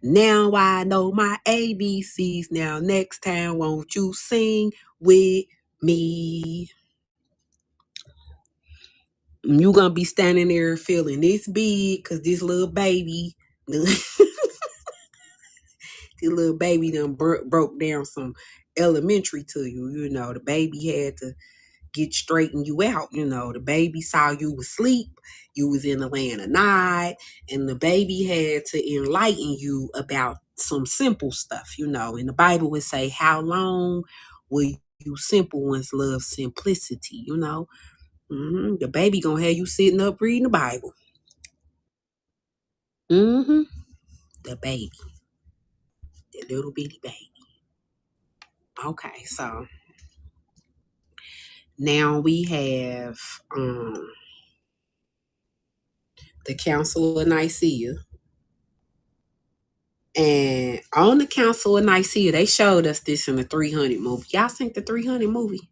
Now I know my ABCs. Now next time, won't you sing with me? You gonna be standing there feeling this big because this little baby, this little baby done broke down some elementary to you. You know, the baby had to get straighten you out. You know, the baby saw you was asleep, you was in the land of Nod, and the baby had to enlighten you about some simple stuff. You know, and the Bible would say, "How long will you simple ones love simplicity?" You know, the baby gonna have you sitting up reading the Bible. Mm-hmm. The baby, the little bitty baby. Okay, so now we have the Council of Nicaea. And on the Council of Nicaea, they showed us this in the 300 movie. Y'all seen the 300 movie?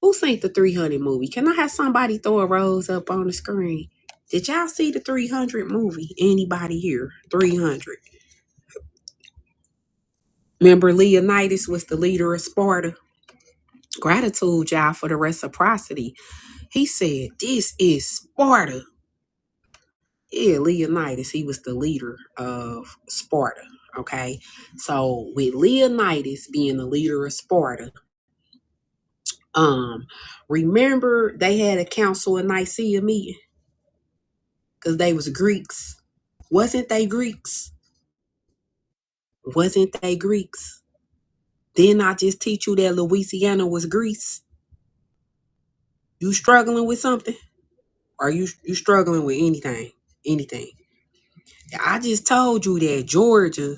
Who seen the 300 movie? Can I have somebody throw a rose up on the screen? Did y'all see the 300 movie? Anybody here? 300. Remember Leonidas was the leader of Sparta? Gratitude, y'all, for the reciprocity. He said, "This is Sparta." Yeah, Leonidas, he was the leader of Sparta. Okay. So with Leonidas being the leader of Sparta, remember they had a council in Nicaea meeting because they was Greeks. Wasn't they Greeks? Wasn't they Greeks? Didn't I just teach you that Louisiana was Greece? You struggling with something? Are you struggling with anything? Anything? I just told you that Georgia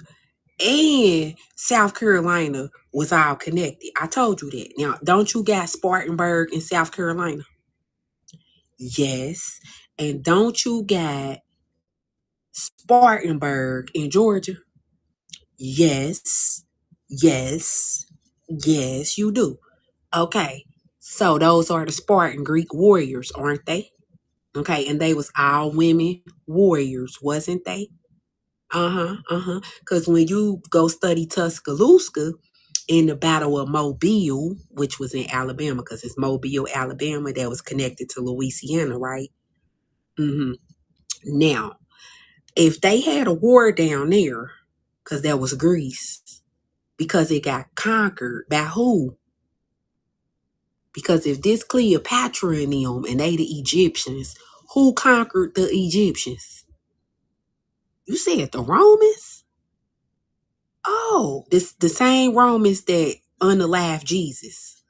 and South Carolina was all connected. I told you that. Now, don't you got Spartanburg in South Carolina? Yes. And don't you got Spartanburg in Georgia? Yes. Yes. Yes, you do. Okay. So those are the Spartan Greek warriors, aren't they? Okay. And they was all women warriors, wasn't they? Uh-huh. Uh-huh. Because when you go study Tuscaloosa in the Battle of Mobile, which was in Alabama, because it's Mobile, Alabama, that was connected to Louisiana, right? Mm-hmm. Now, if they had a war down there, because that was Greece, because it got conquered by who? Because if this Cleopatra and them and they the Egyptians, who conquered the Egyptians? You said the Romans? Oh, this the same Romans that unalived Jesus,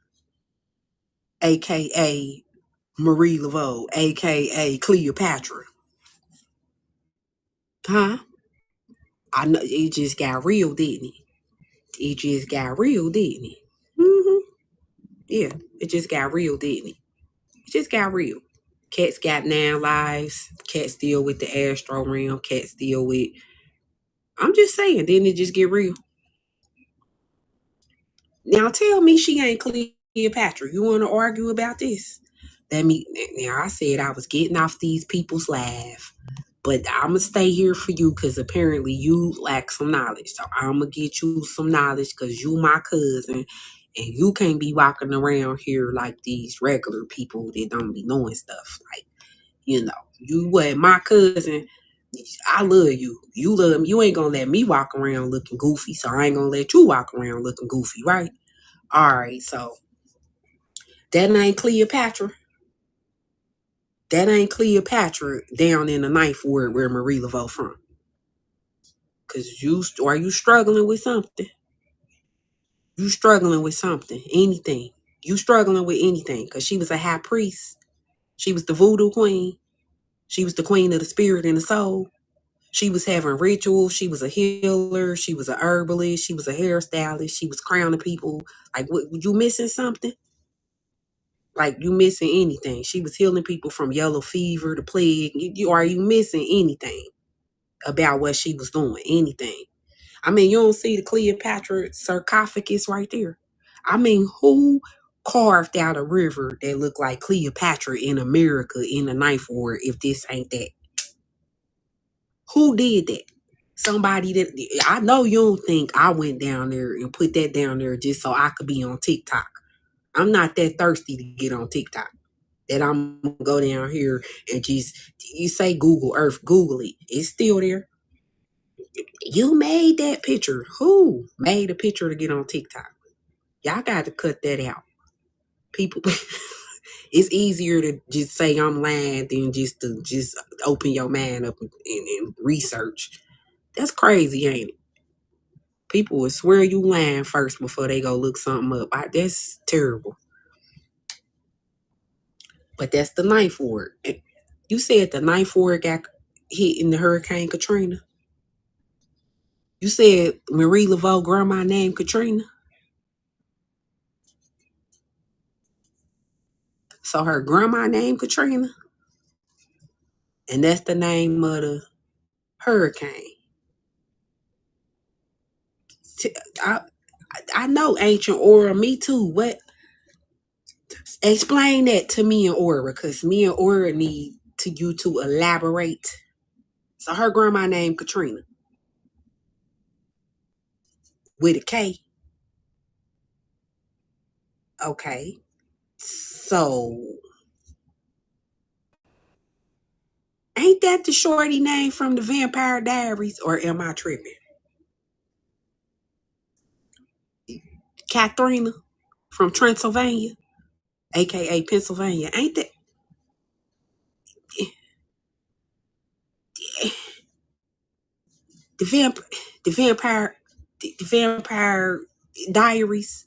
aka Marie Laveau, aka Cleopatra. Huh? I know it just got real, didn't it? It just got real, didn't it? Mm-hmm. Yeah, it just got real, didn't it? It just got real. Cats got 9 lives. Cats deal with the astro realm. Cats deal with. I'm just saying, didn't it just get real? Now tell me she ain't Cleopatra. You want to argue about this? Let me. Now I said I was getting off these people's laugh, but I'm gonna stay here for you because apparently you lack some knowledge. So I'm gonna get you some knowledge because you my cousin, and you can't be walking around here like these regular people that don't be knowing stuff. Like you what my cousin. I love you. You love me. You ain't gonna let me walk around looking goofy, so I ain't gonna let you walk around looking goofy, right? All right, so that ain't Cleopatra. That ain't Cleopatra down in the ninth ward where Marie Laveau from. Cause are you struggling with something? You struggling with something, anything. You struggling with anything. Cause she was a high priest. She was the voodoo queen. She was the queen of the spirit and the soul. She was having rituals. She was a healer. She was a herbalist. She was a hairstylist. She was crowning people. Like, what, you missing something? Like, you missing anything? She was healing people from yellow fever, the plague. Are you missing anything about what she was doing? Anything? I mean, you don't see the Cleopatra sarcophagus right there. I mean, who carved out a river that looked like Cleopatra in America in the ninth ward if this ain't that? Who did that? Somebody that I know you don't think I went down there and put that down there just so I could be on TikTok. I'm not that thirsty to get on TikTok. That I'm gonna go down here and just you say Google Earth, Google it. It's still there. You made that picture. Who made a picture to get on TikTok? Y'all got to cut that out. People it's easier to just say I'm lying than just to just open your mind up and research. That's crazy, ain't it? People will swear you lying first before they go look something up. That's terrible. But that's the ninth ward. You said the ninth ward got hit in the Hurricane Katrina. You said Marie Laveau grandma named Katrina. So her grandma named Katrina. And that's the name of the hurricane. I know ancient Aura, me too. What? Explain that to me and Aura, because me and Aura need you to elaborate. So her grandma named Katrina. With a K. Okay. So ain't that the shorty name from the Vampire Diaries, or am I tripping? Katharina from Transylvania, aka Pennsylvania. Ain't that the vampire diaries?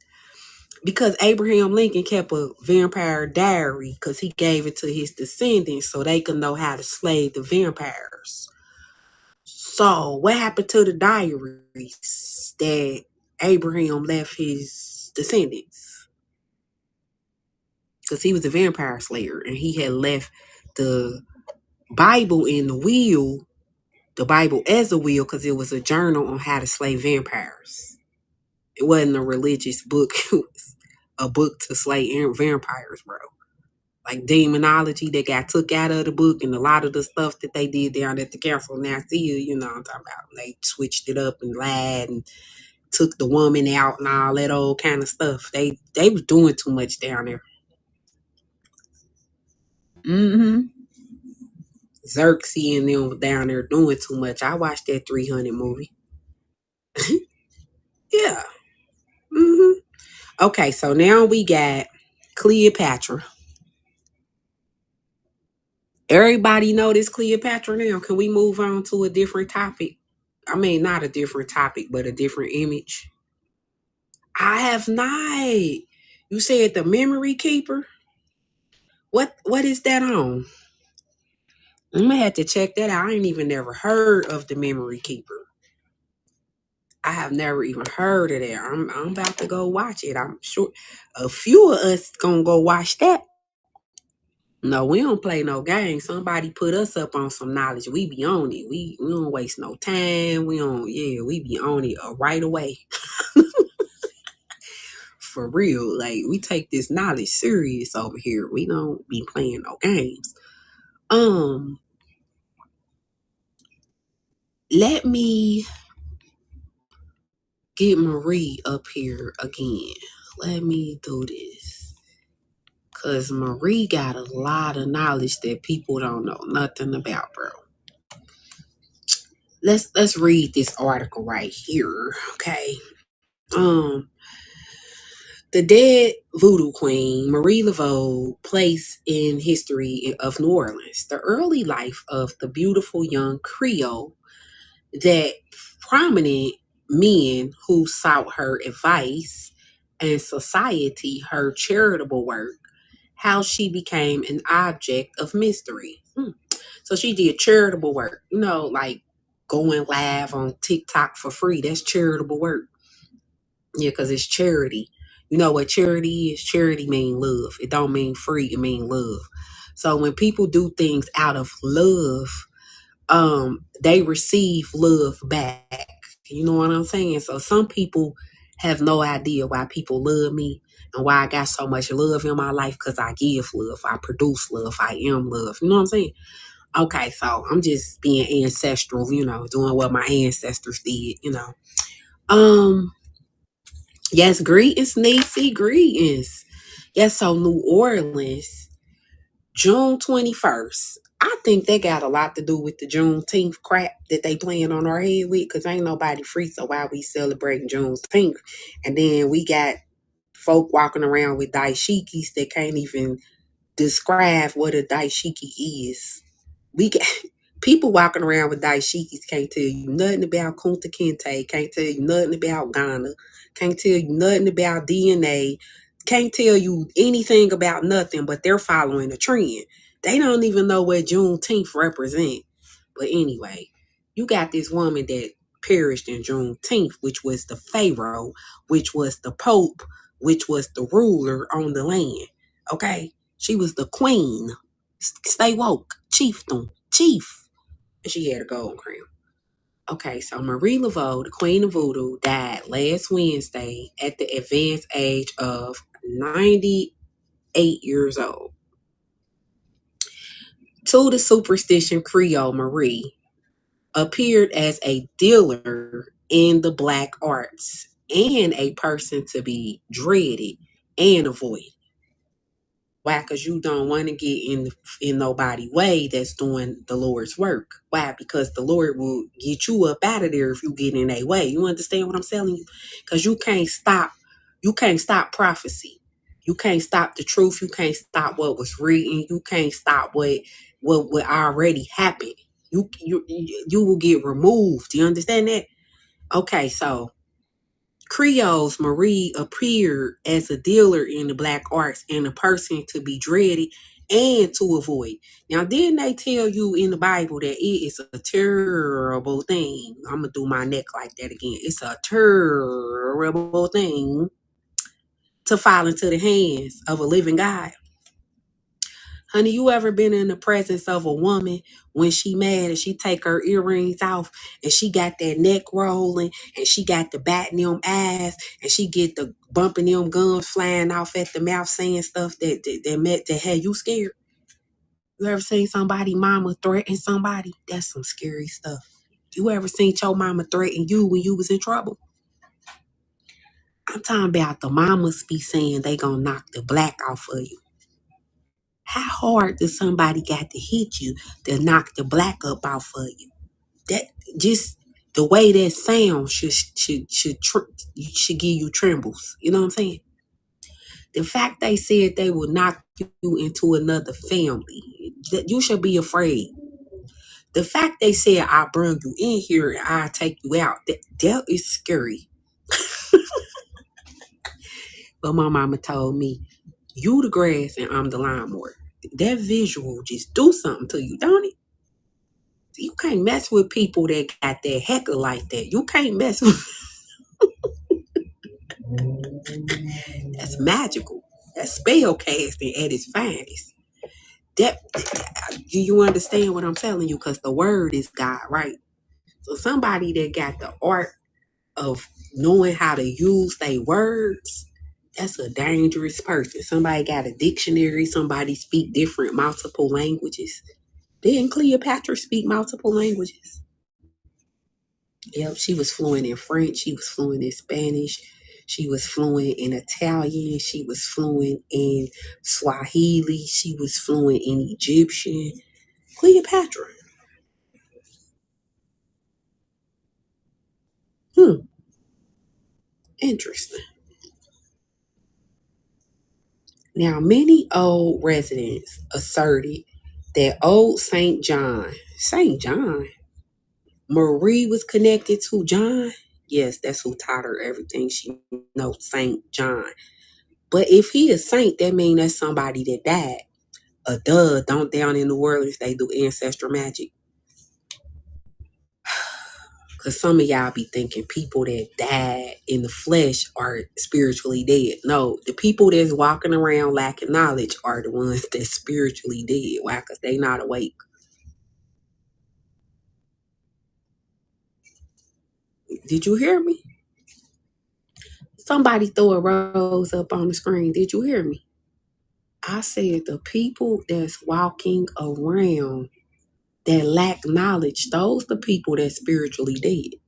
Because Abraham Lincoln kept a vampire diary because he gave it to his descendants so they could know how to slay the vampires. So what happened to the diaries that Abraham left his descendants? Because he was a vampire slayer and he had left the Bible in the will, the Bible as a will, because it was a journal on how to slay vampires. It wasn't a religious book. It was a book to slay vampires, bro. Like demonology that got took out of the book and a lot of the stuff that they did down at the council of Nicaea, you know what I'm talking about. They switched it up and lied and took the woman out and all that old kind of stuff. They was doing too much down there. Mm-hmm. Xerxes and them was down there doing too much. I watched that 300 movie. Yeah. Mm-hmm. Okay, so now we got Cleopatra. Everybody know this Cleopatra now. Can we move on to a different topic? I mean, not a different topic, but a different image. I have not. You said the Memory Keeper? What is that on? I'm gonna have to check that out. I ain't even never heard of the Memory Keeper. I have never even heard of that. I'm about to go watch it. I'm sure a few of us gonna go watch that. No, we don't play no games. Somebody put us up on some knowledge. We be on it. We don't waste no time. We be on it right away. For real. Like, we take this knowledge serious over here. We don't be playing no games. Let me get Marie up here again. Let me do this. Cause Marie got a lot of knowledge that people don't know nothing about, bro. Let's read this article right here, okay? The dead voodoo queen, Marie Laveau, place in history of New Orleans. The early life of the beautiful young Creole that prominent men who sought her advice and society her charitable work, how she became an object of mystery. So she did charitable work, like going live on TikTok for free. That's charitable work. Yeah, because it's charity. You know what charity is? Charity mean love. It don't mean free, it mean love. So when people do things out of love, they receive love back. You know what I'm saying? So some people have no idea why people love me and why I got so much love in my life, because I give love, I produce love, I am love. You know what I'm saying? Okay, so I'm just being ancestral, doing what my ancestors did, Um, yes, greetings, Nisi, greetings. Yes, so New Orleans, June 21st. I think they got a lot to do with the Juneteenth crap that they playing on our head with, because ain't nobody free, so why we celebrating Juneteenth? And then we got folk walking around with dashikis that can't even describe what a dashiki is. We got people walking around with dashikis can't tell you nothing about Kunta Kinte, can't tell you nothing about Ghana, can't tell you nothing about DNA, can't tell you anything about nothing, but they're following a trend. They don't even know what Juneteenth represent. But anyway, you got this woman that perished in Juneteenth, which was the Pharaoh, which was the Pope, which was the ruler on the land. Okay? She was the queen. Stay woke. Chieftain. Chief. And she had a gold crown. Okay, so Marie Laveau, the Queen of Voodoo, died last Wednesday at the advanced age of 98 years old. To the superstition Creole, Marie appeared as a dealer in the black arts and a person to be dreaded and avoided. Why? Because you don't want to get in nobody's way that's doing the Lord's work. Why? Because the Lord will get you up out of there if you get in their way. You understand what I'm telling you? Because you can't stop prophecy. You can't stop the truth. You can't stop what was written. You can't stop what already happened. You will get removed. You understand that? Okay, so Creole's Marie appeared as a dealer in the black arts and a person to be dreaded and to avoid. Now, didn't they tell you in the Bible that it is a terrible thing? I'm going to do my neck like that again. It's a terrible thing to fall into the hands of a living God. Honey, you ever been in the presence of a woman when she mad and she take her earrings off and she got that neck rolling and she got the batting them eyes and she get the bumping them guns flying off at the mouth saying stuff that had you scared? You ever seen somebody mama threaten somebody? That's some scary stuff. You ever seen your mama threaten you when you was in trouble? I'm talking about the mamas be saying they gonna knock the black off of you. How hard does somebody got to hit you to knock the black up off of you? That just the way that sounds should give you trembles. You know what I'm saying? The fact they said they will knock you into another family, that you should be afraid. The fact they said I bring you in here and I take you out, that is scary. But my mama told me, you the grass and I'm the lawnmower. That visual just do something to you, don't it? You can't mess with people that got that heckle like that. You can't mess with. That's magical. That's spell casting at its finest. That do you understand what I'm telling you? Because the word is God, right? So somebody that got the art of knowing how to use their words, that's a dangerous person. Somebody got a dictionary. Somebody speak different multiple languages. Didn't Cleopatra speak multiple languages? Yep, she was fluent in French. She was fluent in Spanish. She was fluent in Italian. She was fluent in Swahili. She was fluent in Egyptian. Cleopatra. Interesting. Now, many old residents asserted that old Saint John, Marie was connected to John. Yes, that's who taught her everything she knows, Saint John. But if he is saint, that means that's somebody that died. Don't down in the world if they do ancestral magic. Because some of y'all be thinking people that died in the flesh are spiritually dead. No, the people that's walking around lacking knowledge are the ones that's spiritually dead. Why? Because they not awake. Did you hear me? Somebody throw a rose up on the screen. Did you hear me? I said the people that's walking around that lack knowledge, those the people that spiritually dead.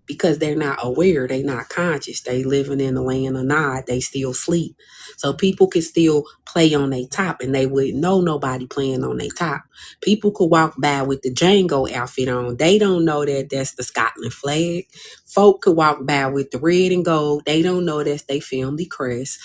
Because they're not aware, they not conscious. They living in the land of Nod, they still sleep. So people can still play on their top and they wouldn't know nobody playing on their top. People could walk by with the Django outfit on. They don't know that that's the Scotland flag. Folk could walk by with the red and gold. They don't know that's they family crest.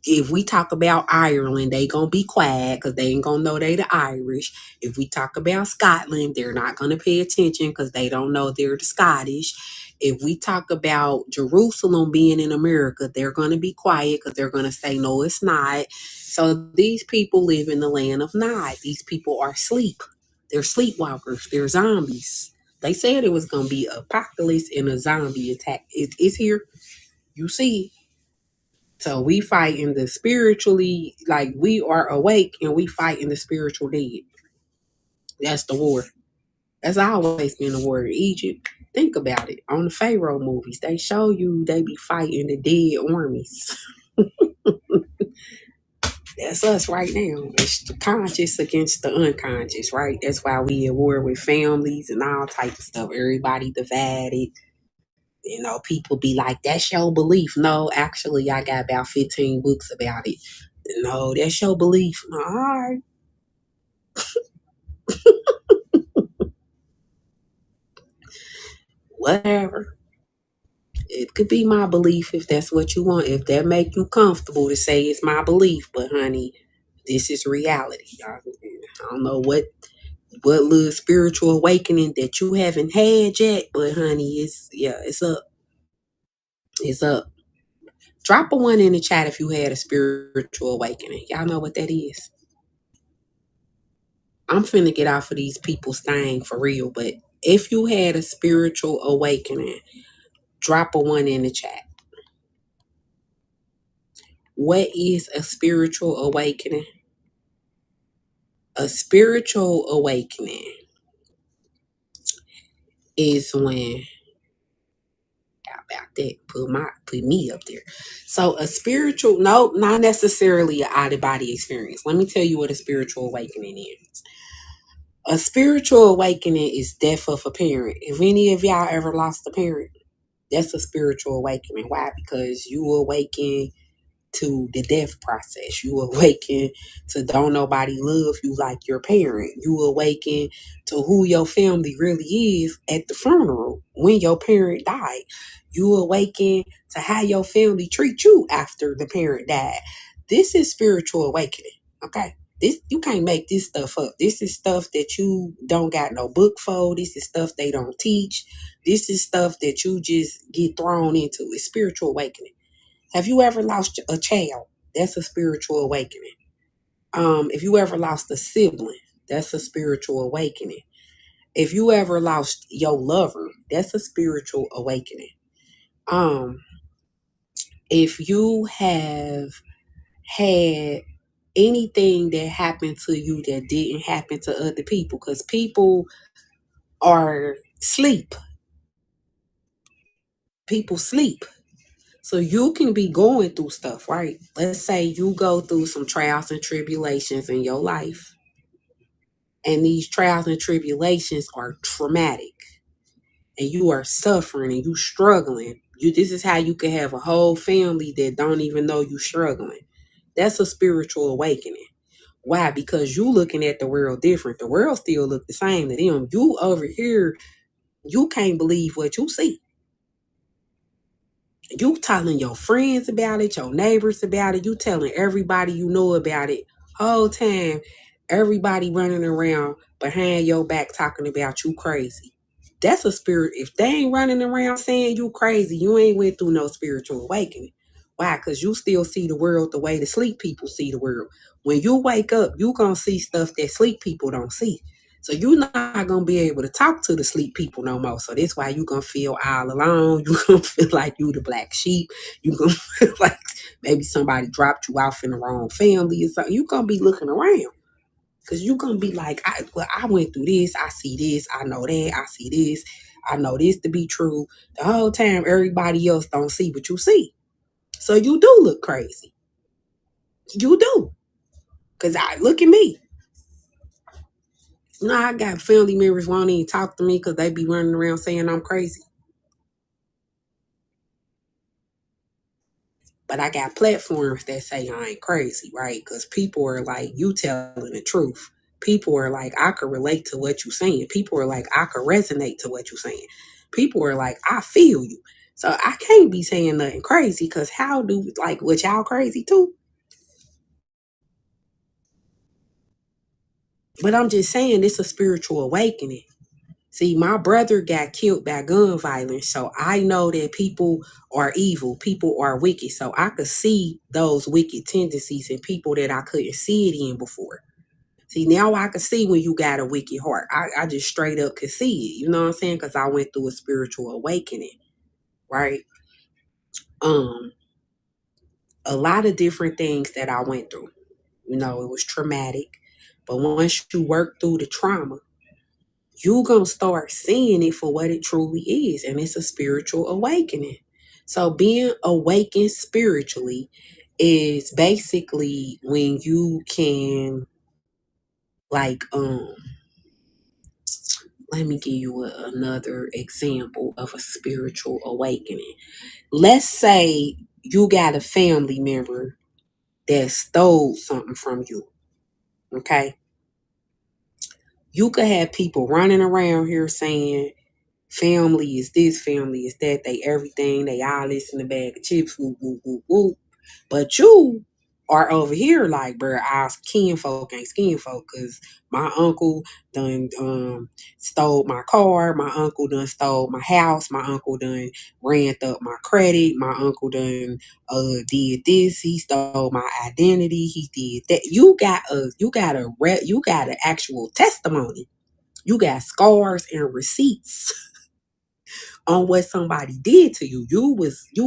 If we talk about Ireland, they gonna be quiet because they ain't gonna know they the Irish. If we talk about Scotland, they're not gonna pay attention because they don't know they're the Scottish. If we talk about Jerusalem being in America, they're gonna be quiet because they're gonna say no, it's not. So these people live in the land of Nod. These people are asleep. They're sleepwalkers. They're zombies. They said it was gonna be apocalypse and a zombie attack. It's here. You see. So we fight in the spiritually, like we are awake and we fight in the spiritual dead. That's the war. That's always been the war in Egypt. Think about it. On the Pharaoh movies, they show you they be fighting the dead armies. That's us right now. It's the conscious against the unconscious, right? That's why we at war with families and all type of stuff. Everybody divided. You know, people be like, that's your belief. No, actually, I got about 15 books about it. No, that's your belief. All right. Whatever. It could be my belief if that's what you want. If that make you comfortable to say it's my belief, but honey, this is reality. I don't know what little spiritual awakening that you haven't had yet, but honey, it's up. It's up. Drop a one in the chat if you had a spiritual awakening. Y'all know what that is. I'm finna get off of these people's thing for real, but if you had a spiritual awakening, drop a one in the chat. What is a spiritual awakening? A spiritual awakening is when, how about that? Put me up there. So a spiritual, no, not necessarily an out of body experience. Let me tell you what a spiritual awakening is. A spiritual awakening is death of a parent. If any of y'all ever lost a parent, that's a spiritual awakening. Why? Because you awaken to the death process. You awaken to don't nobody love you like your parent. You awaken to who your family really is at the funeral when your parent died. You awaken to how your family treat you after the parent died. This is spiritual awakening. Okay. This, you can't make this stuff up. This is stuff that you don't got no book for. This is stuff they don't teach. This is stuff that you just get thrown into. It's spiritual awakening. Have you ever lost a child? That's a spiritual awakening. If you ever lost a sibling, that's a spiritual awakening. If you ever lost your lover, that's a spiritual awakening. If you have had anything that happened to you that didn't happen to other people, because people are sleep. People sleep. So you can be going through stuff, right? Let's say you go through some trials and tribulations in your life. And these trials and tribulations are traumatic. And you are suffering and you struggling. This is how you can have a whole family that don't even know you struggling. That's a spiritual awakening. Why? Because you looking at the world different. The world still look the same to them. You over here, you can't believe what you see. You telling your friends about it, your neighbors about it, you telling everybody you know about it. Whole time, everybody running around behind your back talking about you crazy. That's a spirit. If they ain't running around saying you crazy, you ain't went through no spiritual awakening. Why? Because you still see the world the way the sleep people see the world. When you wake up, you gonna see stuff that sleep people don't see. So you're not gonna be able to talk to the sleep people no more. So that's why you gonna feel all alone. You gonna feel like you the black sheep. You gonna feel like maybe somebody dropped you off in the wrong family or something. You gonna be looking around. Cause you gonna be like, I went through this, I see this, I know that, I see this, I know this to be true. The whole time everybody else don't see what you see. So you do look crazy. You do. Cause I look at me. You know, I got family members won't even talk to me because they be running around saying I'm crazy. But I got platforms that say I ain't crazy, right? Because people are like, you telling the truth. People are like, I could relate to what you're saying. People are like, I could resonate to what you're saying. People are like, I feel you. So I can't be saying nothing crazy because how do, like, what y'all crazy too? But I'm just saying, it's a spiritual awakening. See, my brother got killed by gun violence, so I know that people are evil, people are wicked. So I could see those wicked tendencies in people that I couldn't see it in before. See, now I can see when you got a wicked heart. I just straight up could see it. You know what I'm saying? Because I went through a spiritual awakening, right? Um, a lot of different things that I went through. You know, it was traumatic, but once you work through the trauma, you gonna start seeing it for what it truly is, and it's a spiritual awakening. So being awakened spiritually is basically when you can, like, let me give you another example of a spiritual awakening. Let's say you got a family member that stole something from you. Okay, you could have people running around here saying family is this, family is that, they everything, they all this in the bag of chips, whoop, whoop, whoop, whoop. But you are over here like, bro, our kinfolk ain't skinfolk because my uncle done stole my car, my uncle done stole my house, my uncle done ran up my credit, my uncle done did this, he stole my identity, he did that. You got an actual testimony. You got scars and receipts on what somebody did to you. You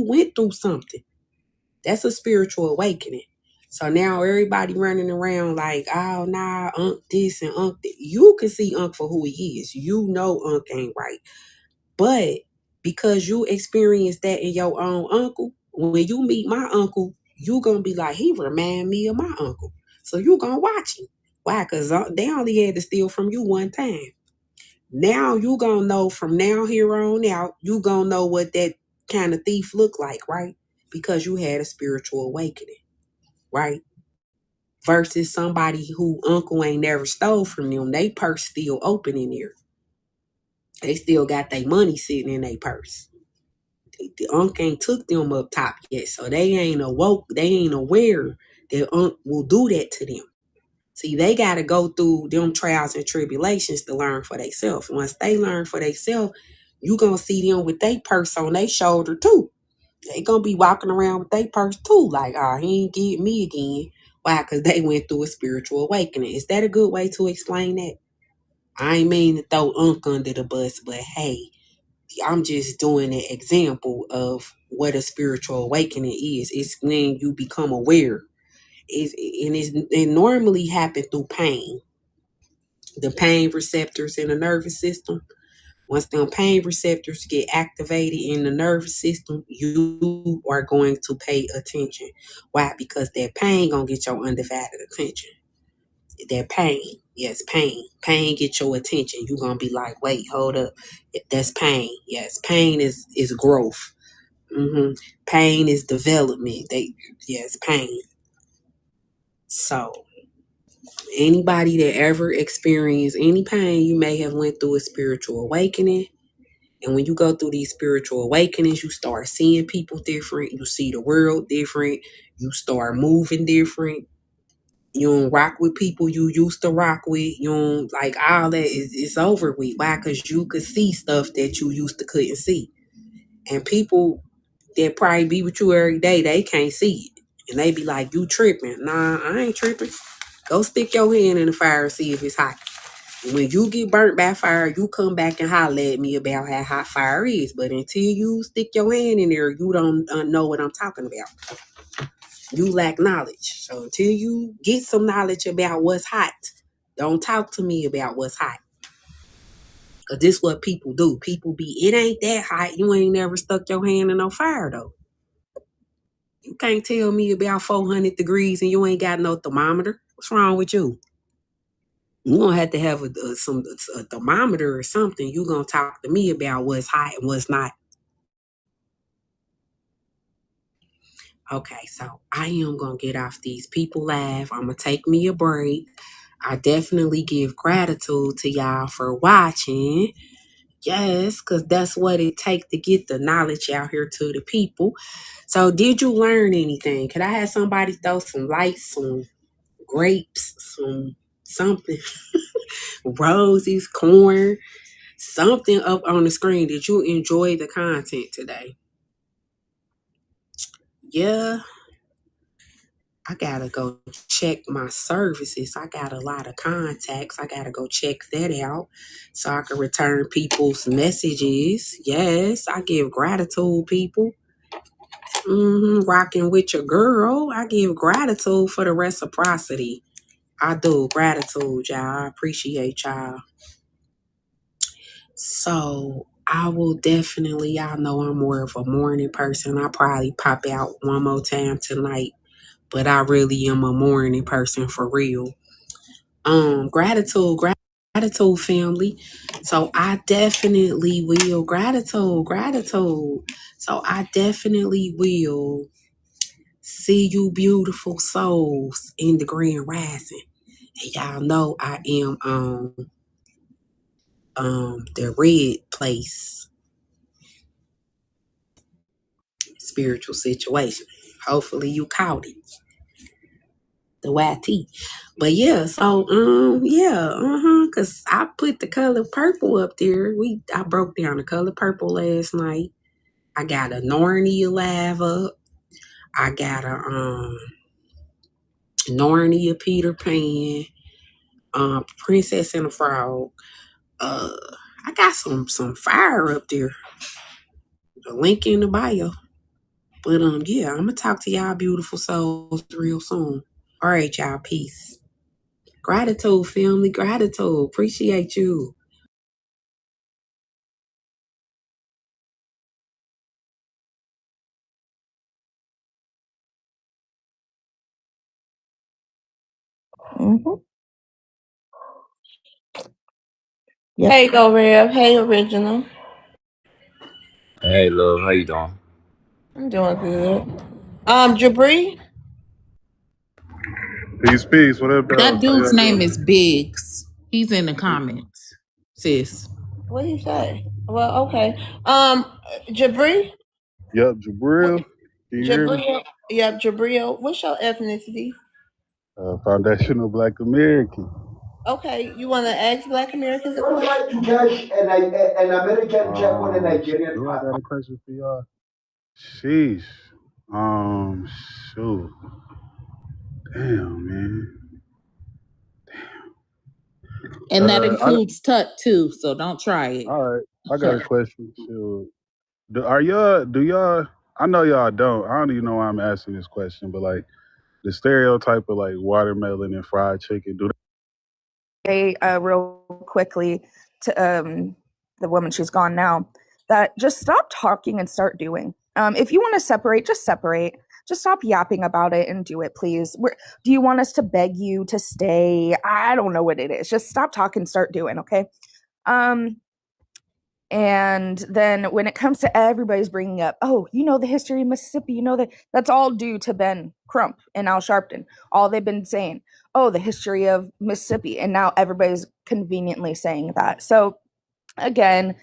went through something. That's a spiritual awakening. So now everybody running around like, oh nah, Unc this and Unc that. You can see Unc for who he is. You know Unc ain't right. But because you experienced that in your own uncle, when you meet my uncle, you gonna be like, he remind me of my uncle. So you gonna watch him. Why? Because they only had to steal from you one time. Now you gonna know from now here on out, you gonna know what that kind of thief look like, right? Because you had a spiritual awakening, right? Versus somebody who uncle ain't never stole from them, they purse still open in there. They still got their money sitting in their purse. The uncle ain't took them up top yet, so they ain't awoke. They ain't aware that uncle will do that to them. See, they got to go through them trials and tribulations to learn for themselves. Once they learn for themselves, you going to see them with their purse on their shoulder too. They going to be walking around with their purse too. Like, oh, he ain't get me again. Why? Because they went through a spiritual awakening. Is that a good way to explain that? I ain't mean to throw Unc under the bus, but hey, I'm just doing an example of what a spiritual awakening is. It's when you become aware. It normally happen through pain. The pain receptors in the nervous system. Once them pain receptors get activated in the nervous system, you are going to pay attention. Why? Because that pain gonna get your undivided attention. That pain, yes, pain. Pain get your attention. You gonna be like, wait, hold up. That's pain. Yes, pain is growth. Pain is development. Yes, pain. So anybody that ever experienced any pain, you may have went through a spiritual awakening. And when you go through these spiritual awakenings, you start seeing people different. You see the world different. You start moving different. You don't rock with people you used to rock with. You don't like all that is it's over with. Why? Because you could see stuff that you used to couldn't see. And people that probably be with you every day, they can't see it. And they be like, you tripping. Nah, I ain't tripping. Go stick your hand in the fire and see if it's hot. When you get burnt by fire, you come back and holler at me about how hot fire is. But until you stick your hand in there, you don't know what I'm talking about. You lack knowledge. So until you get some knowledge about what's hot, don't talk to me about what's hot. Because this is what people do. People be, it ain't that hot. You ain't never stuck your hand in no fire, though. You can't tell me about 400 degrees and you ain't got no thermometer. What's wrong with you? You're gonna have to have a thermometer or something. You're gonna talk to me about what's hot and what's not. Okay, so I am gonna get off these people laugh. I'm gonna take me a break. I definitely give gratitude to y'all for watching. Yes, because that's what it takes to get the knowledge out here to the people. So did you learn anything? Could I have somebody throw some lights, some grapes, some something, roses, corn, something up on the screen? Did you enjoy the content today? Yeah, I gotta go check my services. I got a lot of contacts. I gotta go check that out so I can return people's messages. Yes, I give gratitude, people. Rocking with your girl. I give gratitude for the reciprocity. I do. Gratitude, y'all. I appreciate y'all. So I will definitely, y'all know I'm more of a morning person. I'll probably pop out one more time tonight, but I really am a morning person for real. Gratitude family. So I definitely will gratitude. So I definitely will see you beautiful souls in the grand rising. And y'all know I am the red place spiritual situation. Hopefully you caught it. The YT. But yeah, so cause I put the color purple up there. I broke down the color purple last night. I got a Narnia Live up. I got a Narnia Peter Pan, Princess and the Frog. I got some fire up there. The link in the bio. But yeah, I'm gonna talk to y'all beautiful souls real soon. All right, y'all, peace. Gratitude, family, gratitude. Appreciate you. Mm-hmm. Yep. Hey, Go Rev. Hey, Original. Hey, love, how you doing? I'm doing good. Jabri. Peace. What up, That though? How dude's y'all name doing? is Biggs. He's in the comments, sis. What did he say? Well, okay. Jabri. Yep, What? Jabril. Can you hear me? Jabril. Yeah, Jabril. What's your ethnicity? Foundational Black American. Okay, you want to ask Black Americans a I would question? like to catch an American check on a Nigerian. Do I got a question for y'all? Sheesh. Um, shoot. Damn, man. And that I, includes Tut too, so don't try it. all right. I got a question. Shoot. Do y'all, I know y'all don't. I don't even know why I'm asking this question, but like the stereotype of like watermelon and fried chicken, do Say real quickly to the woman, she's gone now, that just stop talking and start doing. If you want to separate, just separate. Just stop yapping about it and do it, please. Do you want us to beg you to stay? I don't know what it is. Just stop talking, start doing, okay? And then when it comes to everybody's bringing up, oh, you know the history of Mississippi, you know that's all due to Ben Crump and Al Sharpton. All they've been saying, oh, the history of Mississippi, and now everybody's conveniently saying that. So again,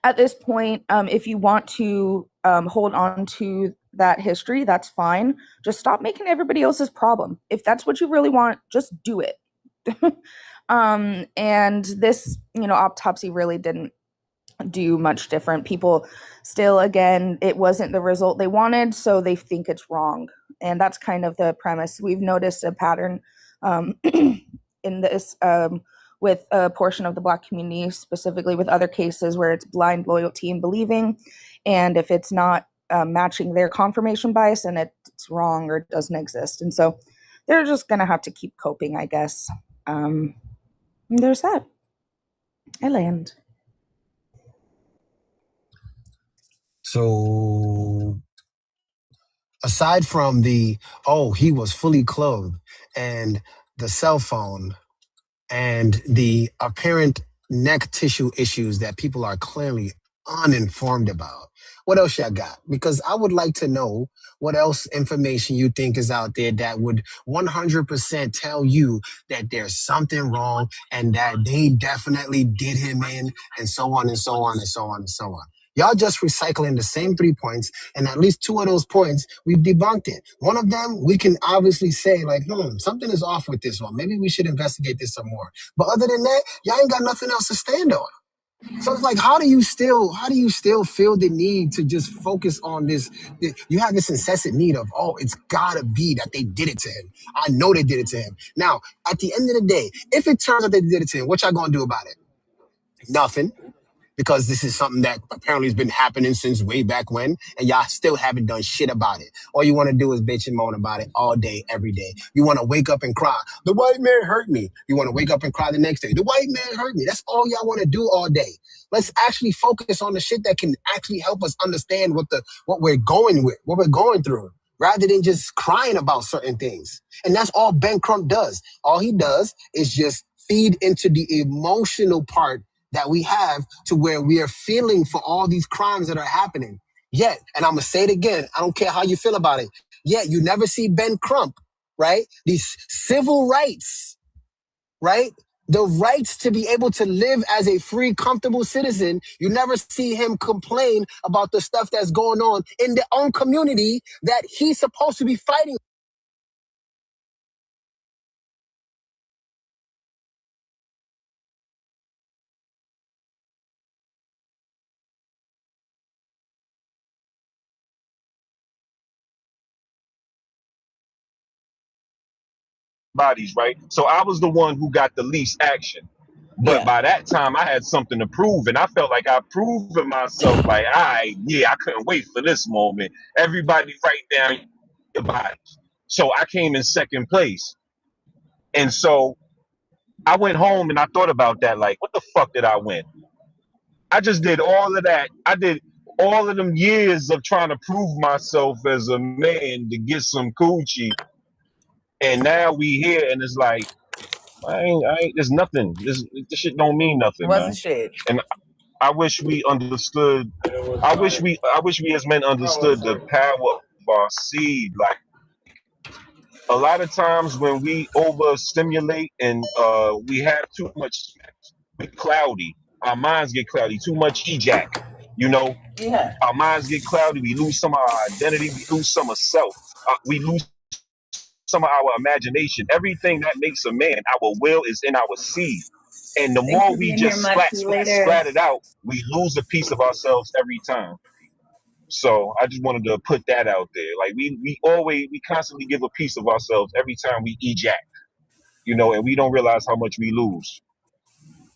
at this point, if you want to hold on to that history, that's fine. Just stop making everybody else's problem. If that's what you really want, just do it. And this, autopsy really didn't do much different. People still, again, it wasn't the result they wanted, so they think it's wrong. And that's kind of the premise. We've noticed a pattern in this with a portion of the Black community, specifically with other cases where it's blind loyalty and believing. And if it's not matching their confirmation bias, then it's wrong or it doesn't exist. And so they're just going to have to keep coping, I guess. There's that. I land. So aside from he was fully clothed and the cell phone and the apparent neck tissue issues that people are clearly uninformed about. What else y'all got? Because I would like to know what else information you think is out there that would 100% tell you that there's something wrong and that they definitely did him in, and so on and so on and so on and so on. Y'all just recycling the same 3 points, and at least 2 of those points, we've debunked it. One of them, we can obviously say, like, something is off with this one. Maybe we should investigate this some more. But other than that, y'all ain't got nothing else to stand on. So it's like, how do you still feel the need to just focus on this? You have this incessant need of, it's gotta be that they did it to him. I know they did it to him. Now, at the end of the day, if it turns out they did it to him, what y'all gonna do about it? Nothing. Because this is something that apparently has been happening since way back when, and y'all still haven't done shit about it. All you want to do is bitch and moan about it all day, every day. You want to wake up and cry, the white man hurt me. You want to wake up and cry the next day, the white man hurt me. That's all y'all want to do all day. Let's actually focus on the shit that can actually help us understand what we're going through, rather than just crying about certain things. And that's all Ben Crump does. All he does is just feed into the emotional part that we have, to where we are feeling for all these crimes that are happening. Yet, and I'm going to say it again, I don't care how you feel about it, yet you never see Ben Crump, right? These civil rights, right? The rights to be able to live as a free, comfortable citizen. You never see him complain about the stuff that's going on in their own community that he's supposed to be fighting. Bodies, right? So I was the one who got the least action. But by that time, I had something to prove, and I felt like I proved to myself, like, I couldn't wait for this moment. Everybody write down your bodies. So I came in second place. And so I went home and I thought about that, like, what the fuck did I win? I just did all of that. I did all of them years of trying to prove myself as a man to get some coochie. And now we here, and it's like, I ain't, there's nothing. This shit don't mean nothing, man. Shit. And I wish we understood. I wish we as men understood the power of our seed. Like, a lot of times when we overstimulate and we have too much, we're cloudy. Our minds get cloudy. Too much ejac. Yeah. Our minds get cloudy. We lose some of our identity. We lose some of self. We lose some of our imagination. Everything that makes a man, our will is in our seed. And the more we just splat it out, we lose a piece of ourselves every time. So I just wanted to put that out there. Like, we constantly give a piece of ourselves every time we ejac, and we don't realize how much we lose.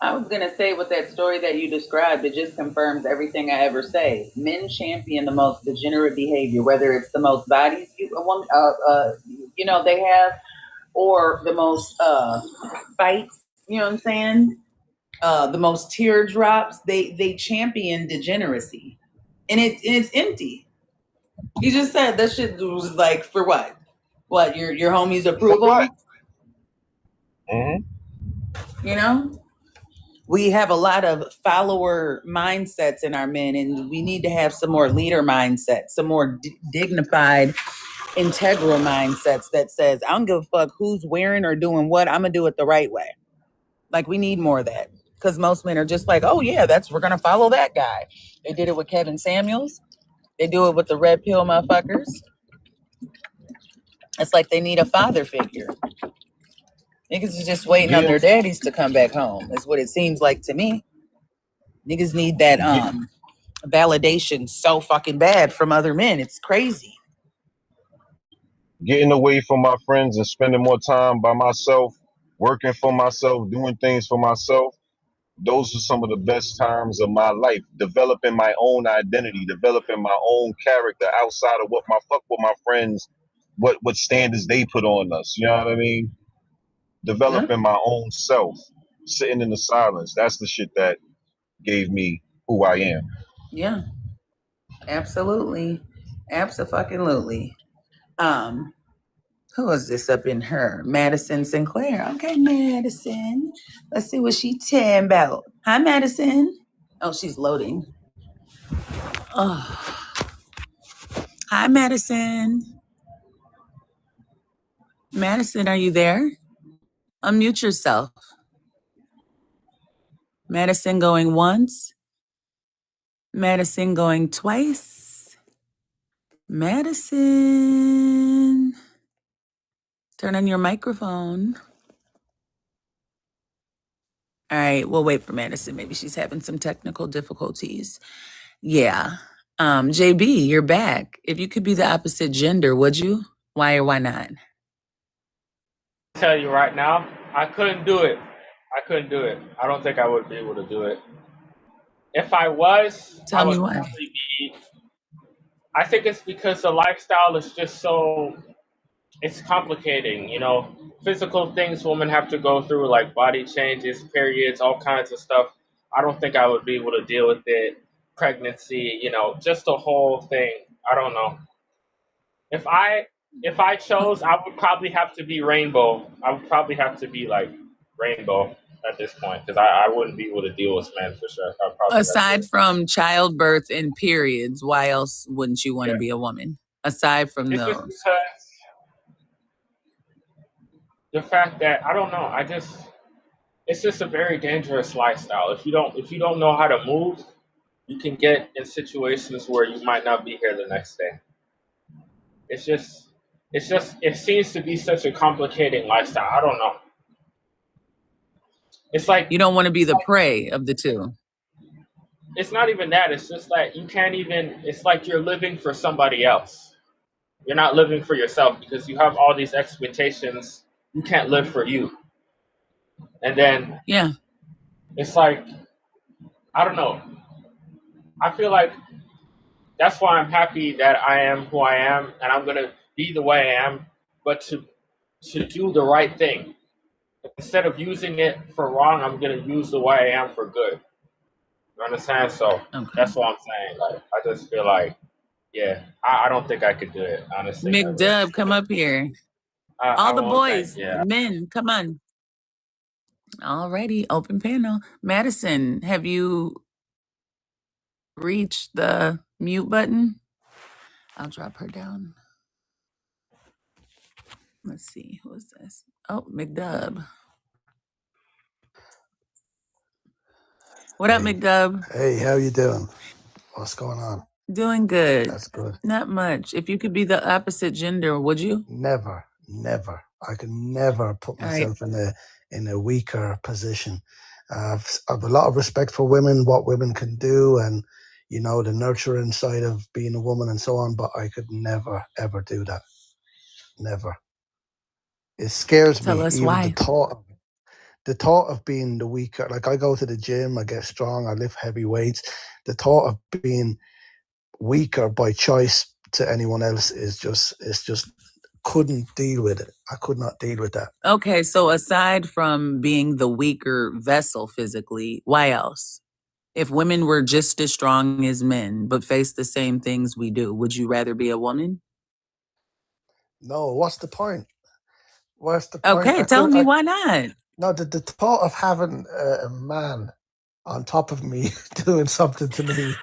I was going to say, with that story that you described, it just confirms everything I ever say. Men champion the most degenerate behavior, whether it's the most bodies a woman, they have, or the most fights, you know what I'm saying? The most teardrops. They champion degeneracy. And it's empty. You just said that shit was like, for what? What, your homie's approval? Mm-hmm. We have a lot of follower mindsets in our men, and we need to have some more leader mindsets, some more dignified, integral mindsets that says, I don't give a fuck who's wearing or doing what, I'm going to do it the right way. Like, we need more of that, because most men are just like, oh yeah, we're going to follow that guy. They did it with Kevin Samuels. They do it with the red pill motherfuckers. It's like they need a father figure. Niggas is just waiting on their daddies to come back home, is what it seems like to me. Niggas need that validation so fucking bad from other men. It's crazy. Getting away from my friends and spending more time by myself, working for myself, doing things for myself. Those are some of the best times of my life. Developing my own identity, developing my own character outside of what my friends, what standards they put on us. You know what I mean? Developing my own self, sitting in the silence. That's the shit that gave me who I am. Yeah, absolutely. Abso-fucking-lutely. Who is this up in her? Madison Sinclair. Okay, Madison. Let's see what she talking about. Hi, Madison. Oh, she's loading. Oh, hi, Madison. Madison, are you there? Unmute yourself. Madison going once. Madison going twice. Madison. Turn on your microphone. All right, we'll wait for Madison. Maybe she's having some technical difficulties. Yeah. JB, you're back. If you could be the opposite gender, would you? Why or why not? Tell you right now, I couldn't do it. I don't think I would be able to do it. If I was, Tell I me would why. probably be. I think it's because the lifestyle is just so, it's complicating, you know. Physical things women have to go through, like body changes, periods, all kinds of stuff. I don't think I would be able to deal with it. Pregnancy, you know, just the whole thing. I don't know. If I chose, I would probably have to be rainbow. I would probably have to be like rainbow at this point, because I wouldn't be able to deal with men for sure. Aside from childbirth and periods, why else wouldn't you want to be a woman? Aside from It's just those. because the fact that I don't know, it's just a very dangerous lifestyle. If you don't know how to move, you can get in situations where you might not be here the next day. It seems to be such a complicating lifestyle. I don't know. It's like you don't want to be the prey of the two. It's not even that. It's just that you can't even. It's like you're living for somebody else. You're not living for yourself because you have all these expectations. You can't live for you. And then it's like, I don't know. I feel like that's why I'm happy that I am who I am, and I'm gonna be the way I am. But to do the right thing, instead of using it for wrong, I'm gonna use the way I am for good. You understand? So that's what I'm saying. Like, I just feel like, yeah, I don't think I could do it, honestly. McDub, come up here. All the boys, men, come on. Alrighty, open panel. Madison, have you reached the mute button? I'll drop her down. Let's see, who is this? Oh, McDub. What up, McDub? Hey, how you doing? What's going on? Doing good. That's good. Not much. If you could be the opposite gender, would you? Never. I could never put myself in a weaker position. I've a lot of respect for women, what women can do, and you know, the nurturing side of being a woman and so on. But I could never ever do that. Never. It scares me. Tell us why. The thought of being the weaker, like I go to the gym, I get strong, I lift heavy weights. The thought of being weaker by choice to anyone else is just couldn't deal with it. I could not deal with that. Okay, so aside from being the weaker vessel physically, why else? If women were just as strong as men but face the same things we do, would you rather be a woman? No, what's the point? What's the point? Okay, tell me why not? No, the thought of having a man on top of me doing something to me,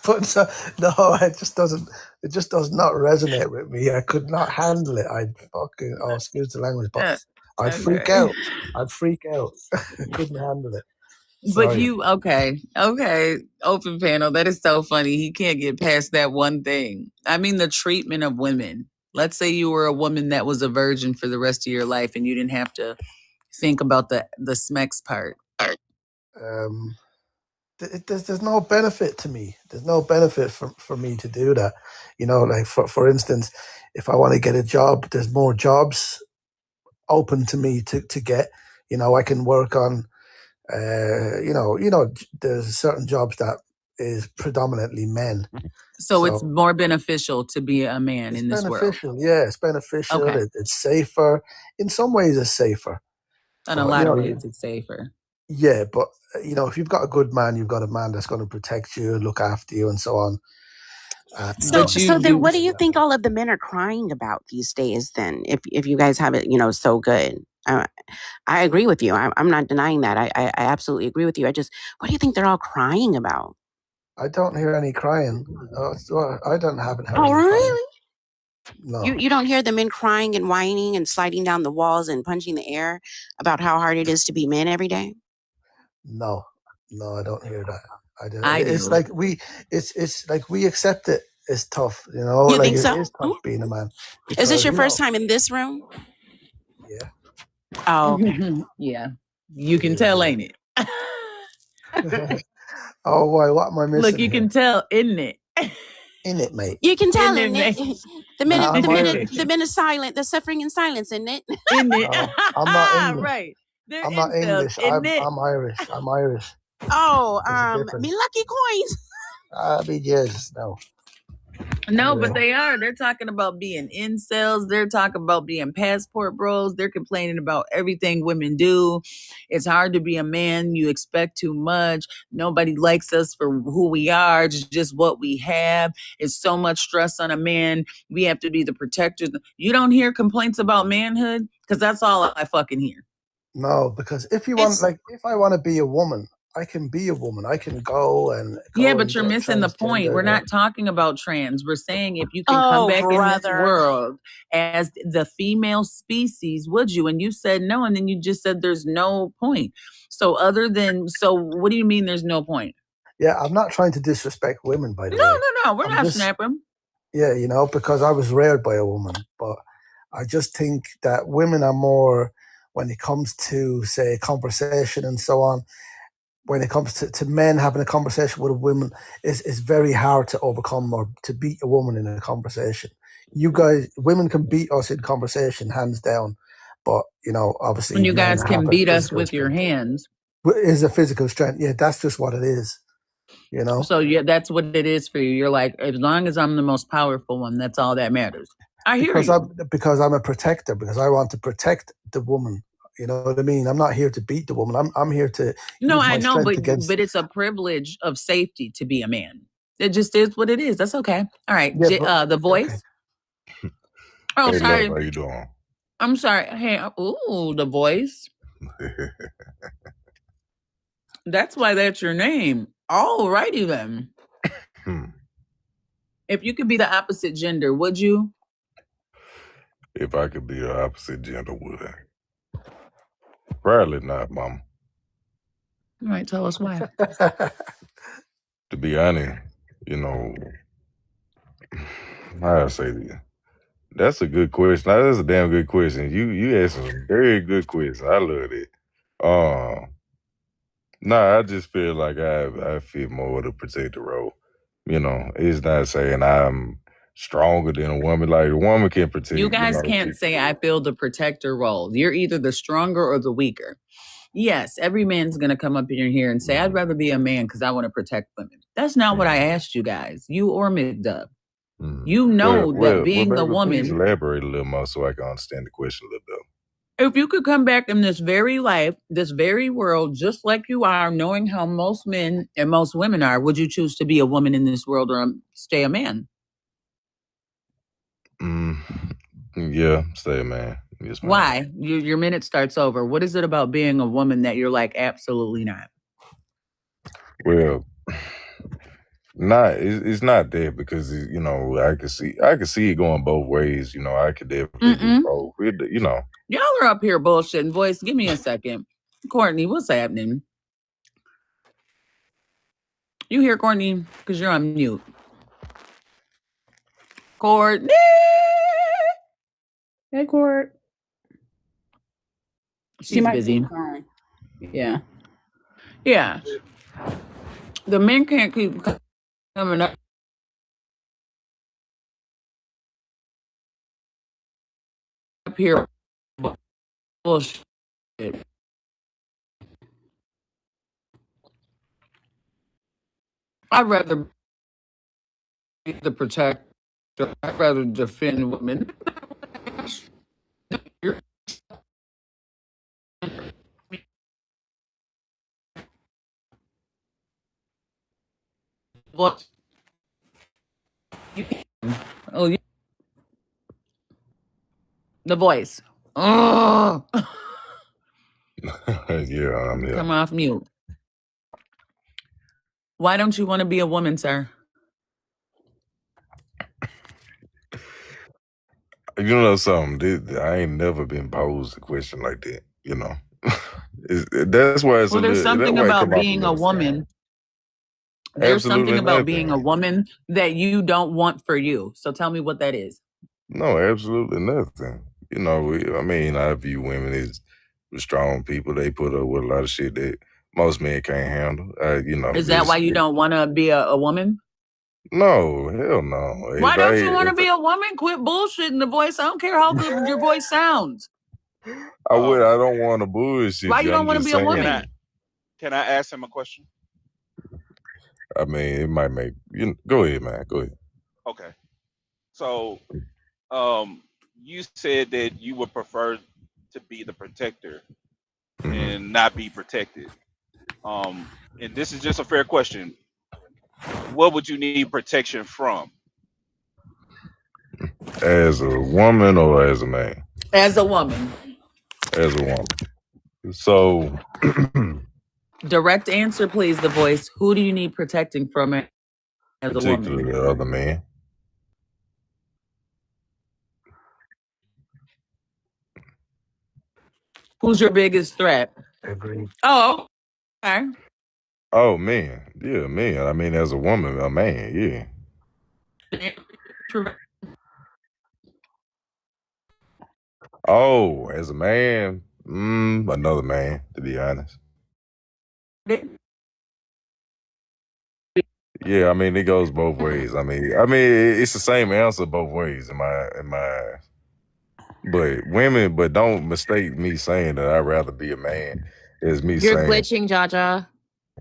it just does not resonate with me. I could not handle it. Excuse the language, but I'd freak out. I couldn't handle it. But okay, open panel. That is so funny. He can't get past that one thing. I mean, the treatment of women. Let's say you were a woman that was a virgin for the rest of your life and you didn't have to think about the smex part. There's no benefit to me. There's no benefit for me to do that. You know, like for instance, if I want to get a job, there's more jobs open to me to get. You know, I can work on, there's certain jobs that is predominantly men. So it's more beneficial to be a man in this world. Yeah, it's beneficial. Okay. It's safer. In some ways, it's safer. In a lot of ways, it's safer. Yeah, but you know, if you've got a good man, you've got a man that's going to protect you, look after you, and so on. So then what do you think all of the men are crying about these days then, if you guys have it, so good? I agree with you. I'm not denying that. I absolutely agree with you. What do you think they're all crying about? I don't hear any crying. I haven't heard Oh, any crying. really? No. You don't hear the men crying and whining and sliding down the walls and punching the air about how hard it is to be men every day? No, I don't hear that. I do. I It's do. like it's like we accept it. It's tough, You like think it so? is tough being a man. Is this Because, your first time in this room? Yeah. Oh, okay. Yeah. You can tell, ain't it? Oh, why? What am I missing? Look, you can tell, isn't it? In it, mate. You can tell, Isn't isn't it, it? mate? The men is silent. They're suffering in silence, isn't it? Isn't it? No, I'm not English. Right. They're I'm not incels, English. isn't it? I'm Irish. I'm Irish. Oh, There's a difference. me lucky coins. Yes, no. No, but they are. They're talking about being incels. They're talking about being passport bros. They're complaining about everything women do. It's hard to be a man. You expect too much. Nobody likes us for who we are, just what we have. It's so much stress on a man. We have to be the protectors. You don't hear complaints about manhood? Because that's all I fucking hear. No, because if I want to be a woman, I can be a woman. I can go and Yeah, but you're missing the point. We're not talking about trans. We're saying if you can come back in this world as the female species, would you? And you said no, and then you just said there's no point. So what do you mean there's no point? Yeah, I'm not trying to disrespect women, by the way. No. We're not snapping. Yeah, because I was reared by a woman, but I just think that women are more, when it comes to, say, conversation and so on, when it comes to men having a conversation with a woman, it's very hard to overcome or to beat a woman in a conversation. You guys, women can beat us in conversation, hands down. But, obviously... When you guys can beat us with your hands. Is a physical strength. Yeah, that's just what it is. So, yeah, that's what it is for you. You're like, as long as I'm the most powerful one, that's all that matters. I hear you. Because I'm a protector, because I want to protect the woman. You know what I mean? I'm not here to beat the woman. I'm here to. No, I know, but it's a privilege of safety to be a man. It just is what it is. That's okay. All right. Yeah, the voice. Okay. Oh, hey, sorry. love, how you doing? I'm sorry. Hey, the voice. That's why that's your name. All righty then. If you could be the opposite gender, would you? If I could be the opposite gender, would I? Probably not, Mama. All right, tell us why. To be honest, how I say this? That's a good question. That's a damn good question. You asked some very good questions. I love it. I just feel like I fit more of the protector role. It's not saying I'm stronger than a woman. Like a woman can protect. You guys can't say I feel the protector role. You're either the stronger or the weaker. Yes, every man's going to come up in here and say, I'd rather be a man because I want to protect women. That's not what I asked you guys, you or McDub. You know that being the woman. Please elaborate a little more so I can understand the question a little better. If you could come back in this very life, this very world, just like you are, knowing how most men and most women are, would you choose to be a woman in this world or stay a man? Yeah, stay a man. Yes, ma'am. Why? Your minute starts over. What is it about being a woman that you're like, absolutely not? Well, it's not that because I can see it going both ways. I could definitely do both. Y'all are up here bullshitting. Voice, give me a second. Courtney, what's happening? You hear Courtney? Because you're on mute. Courtney! Hey, Court. She's busy. Yeah. Yeah. The men can't keep coming up here bullshit. I'd rather be the protector. I'd rather defend women. What? Oh, the voice. Oh, Yeah, I'm here. come off mute. Why don't you want to be a woman, sir? You know something? I ain't never been posed a question like that. You know, that's why it's Well, a there's little. That's something why it about come off a being a little strange. woman. There's something Absolutely about being a nothing. woman that you don't want for you. So tell me what that is. No, absolutely nothing. You know, I mean, I view women as strong people. They put up with a lot of shit that most men can't handle. You know, Is that why you don't want to be a woman? No, hell no. Why don't you want to be a woman? Quit bullshitting the voice. I don't care how good your voice sounds. I don't want to bullshit. Why you don't I'm want to just be a saying. woman? Can I ask him a question? I mean, it might make you. Go ahead, man. Go ahead. Okay. So, you said that you would prefer to be the protector and not be protected. And this is just a fair question. What would you need protection from? As a woman or as a man? As a woman. As a woman. So, direct answer, please. The voice. Who do you need protecting from it as a woman? Particularly the other man. Who's your biggest threat? Agreed. Oh, okay. Oh, man. Yeah, man. I mean, as a woman, a man. Yeah. Oh, as a man, another man, to be honest. Yeah, I mean, it goes both ways. I mean, it's the same answer both ways in my eyes. But women, but don't mistake me saying that I'd rather be a man. It's me You're saying glitching, Jaja.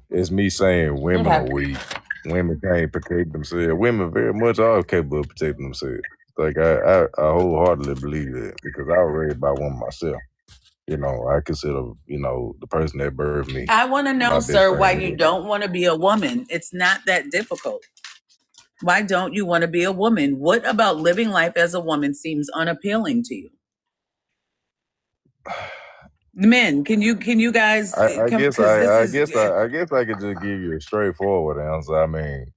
it's me saying women are weak. Women can't protect themselves. Women very much are capable of protecting themselves. Like I wholeheartedly believe that because I was raised by one myself. You know, I consider, the person that birthed me. I want to know, my best sir, why friend. you don't want to be a woman. It's not that difficult. Why don't you want to be a woman? What about living life as a woman seems unappealing to you? Men, can you guys? I guess I could just give you a straightforward answer. I mean,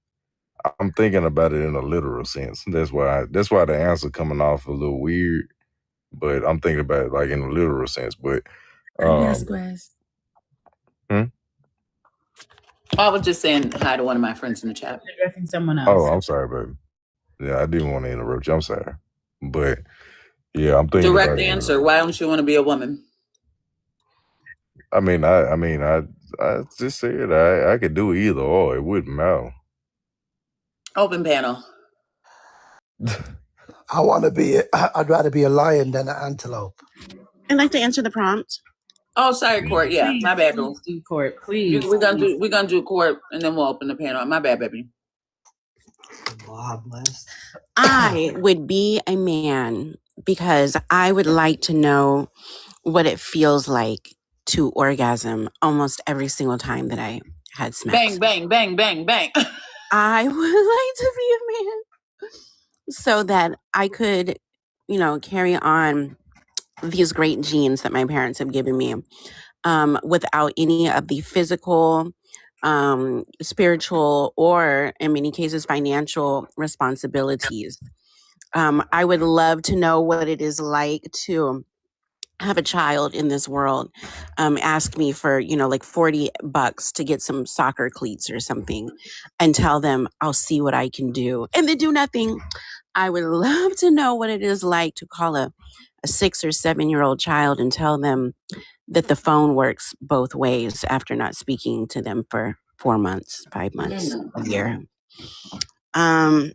I'm thinking about it in a literal sense. That's why the answer coming off a little weird. But I'm thinking about it like in a literal sense. But I was just saying hi to one of my friends in the chat. Addressing someone else. Oh, I'm sorry, baby. Yeah, I didn't want to interrupt you. I'm sorry. But yeah, I'm thinking Direct about answer. Why don't you want to be a woman? I just said I could do either or. It wouldn't matter. Open panel. I'd rather be a lion than an antelope. I'd like to answer the prompt. Oh, sorry, Court. Yeah, Please, my bad, please do Court. Please. We're gonna do Court, and then we'll open the panel. My bad, baby. I would be a man because I would like to know what it feels like to orgasm almost every single time that I had sex. Bang, bang, bang, bang, bang. I would like to be a man so that I could, carry on these great genes that my parents have given me without any of the physical, spiritual, or in many cases, financial responsibilities. I would love to know what it is like to have a child in this world ask me for, like $40 to get some soccer cleats or something and tell them I'll see what I can do and then do nothing. I would love to know what it is like to call a 6 or 7-year-old child and tell them that the phone works both ways after not speaking to them for 4 months, 5 months, a year. I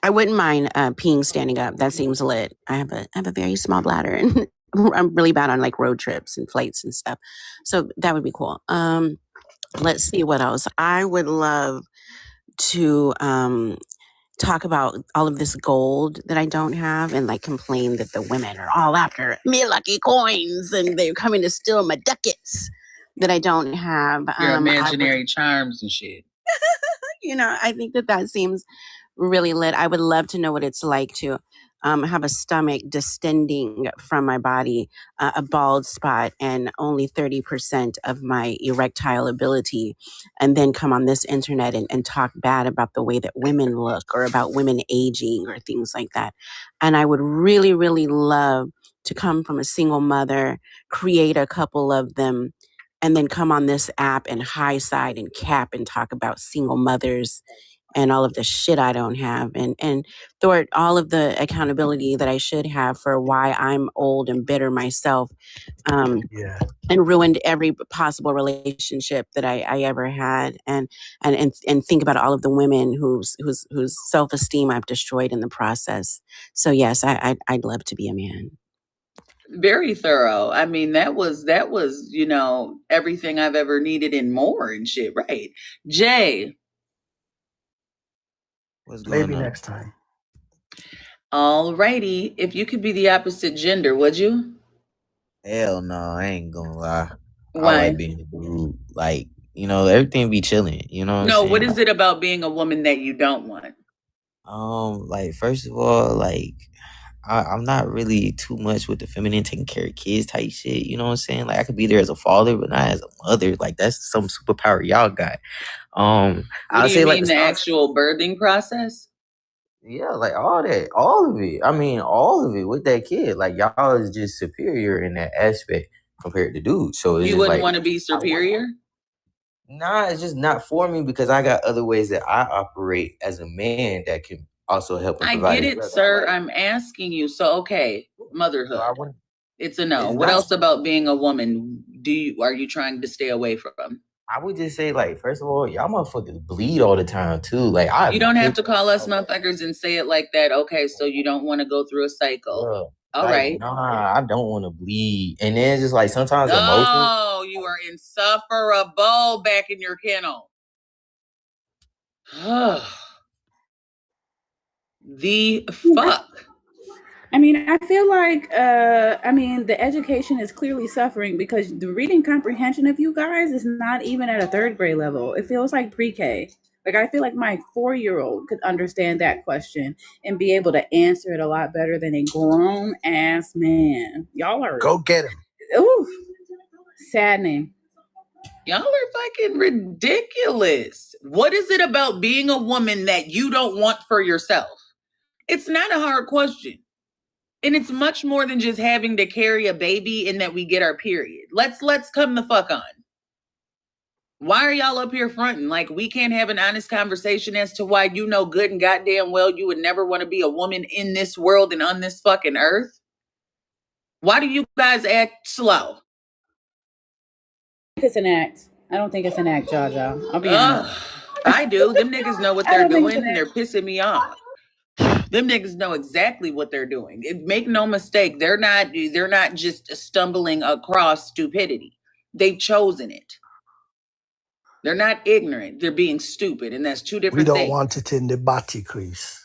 wouldn't mind peeing standing up. That seems lit. I have a very small bladder and I'm really bad on like road trips and flights and stuff. So that would be cool. Let's see what else. I would love to talk about all of this gold that I don't have and like complain that the women are all after me lucky coins and they're coming to steal my ducats that I don't have. Your imaginary charms and shit. I think that seems really lit. I would love to know what it's like to have a stomach distending from my body, a bald spot, and only 30% of my erectile ability, and then come on this internet and talk bad about the way that women look or about women aging or things like that. And I would really, really love to come from a single mother, create a couple of them, and then come on this app and high side and cap and talk about single mothers and all of the shit I don't have, and thwart all of the accountability that I should have for why I'm old and bitter myself, and ruined every possible relationship that I ever had, and think about all of the women whose self-esteem I've destroyed in the process. So yes, I'd love to be a man. Very thorough. I mean, that was, you know, everything I've ever needed and more and shit, right? Jay. What's going Maybe on? next time. All righty. If you could be the opposite gender, would you? Hell no, I ain't gonna lie. I Why? like being a dude. Like, you know, everything be chilling. You know what I'm No, saying? what is it about being a woman that you don't want? Like, first of all, like, I'm not really too much with the feminine taking care of kids type shit. You know what I'm saying? Like, I could be there as a father, but not as a mother. Like, that's some superpower y'all got. What I'll do you say like mean, the actual birthing process? yeah, like all that, all of it. I mean, all of it with that kid. Like, y'all is just superior in that aspect compared to dudes. So it's You just wouldn't like, want to be superior? nah, it's just not for me because I got other ways that I operate as a man that can also help and I provide. get as it, well. sir. I'm asking you. So, okay, motherhood. It's a no. It's What not- else about being a woman are you trying to stay away from? I would just say, like, first of all, y'all motherfuckers bleed all the time too. Like, You don't have to call us motherfuckers and say it like that. Okay, so you don't want to go through a cycle. All right. Nah, I don't want to bleed. And then just like sometimes emotions. Oh, you are insufferable back in your kennel. The fuck. I mean, I feel like, the education is clearly suffering because the reading comprehension of you guys is not even at a third grade level. It feels like pre-K. Like, I feel like my 4-year-old could understand that question and be able to answer it a lot better than a grown-ass man. Y'all are... Go get him. Ooh, saddening. Y'all are fucking ridiculous. What is it about being a woman that you don't want for yourself? It's not a hard question. And it's much more than just having to carry a baby and that we get our period. Let's come the fuck on. Why are y'all up here fronting? Like, we can't have an honest conversation as to why you know good and goddamn well you would never want to be a woman in this world and on this fucking earth? Why do you guys act slow? It's an act. I don't think it's an act, Jaja. I'll be honest. I do. Them niggas know what they're doing and they're pissing me off. Them niggas know exactly what they're doing. Make no mistake, they're not just stumbling across stupidity. They've chosen it. They're not ignorant. They're being stupid, and that's two different We things. don't want it in the batty crease.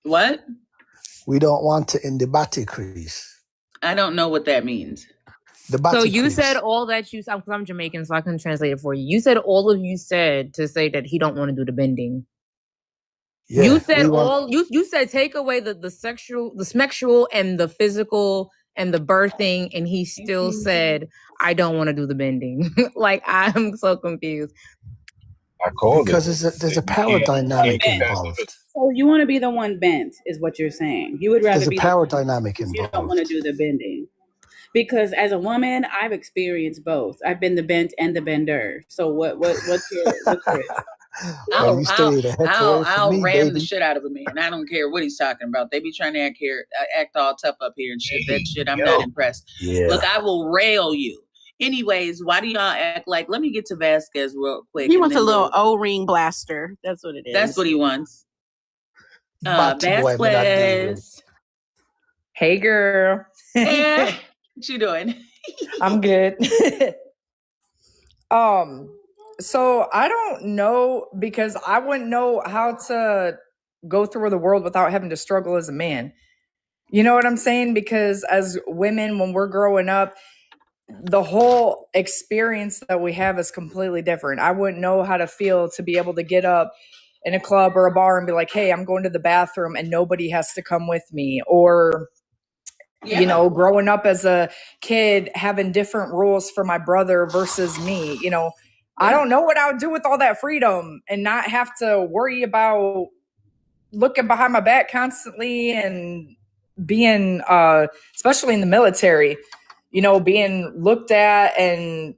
What? We don't want it in the batty crease. I don't know what that means. The batty So you crease. said all that you said, because I'm Jamaican, so I can translate it for you. You said all of you said to say that he don't want to do the bending. Yeah, you said we want- all you said take away the sexual, the sexual and the physical and the birthing, and he still said, I don't want to do the bending. Like, I'm so confused. I called because there's a power dynamic Bent. involved. So you want to be the one bent, is what you're saying. You would rather There's a be power the one dynamic you involved. don't want to do the bending. Because as a woman, I've experienced both. I've been the bent and the bender. So what's your Well, you stay the heck away from I'll me, ram the baby. shit out of a man. I don't care what he's talking about. They be trying to act all tough up here and shit. That shit, I'm not impressed. Yeah. Look, I will rail you. Anyways, why do y'all act like? Let me get to Vasquez real quick. He and wants a then little O-ring blaster. That's what it is. That's what he wants. Batty boy, me not deal with. Vasquez. Hey, girl. Eh, what you doing? I'm good. So I don't know, because I wouldn't know how to go through the world without having to struggle as a man. You know what I'm saying? Because as women, when we're growing up, the whole experience that we have is completely different. I wouldn't know how to feel to be able to get up in a club or a bar and be like, hey, I'm going to the bathroom and nobody has to come with me. Or, you know, growing up as a kid, having different rules for my brother versus me, you know, I don't know what I would do with all that freedom and not have to worry about looking behind my back constantly and being, especially in the military, you know, being looked at and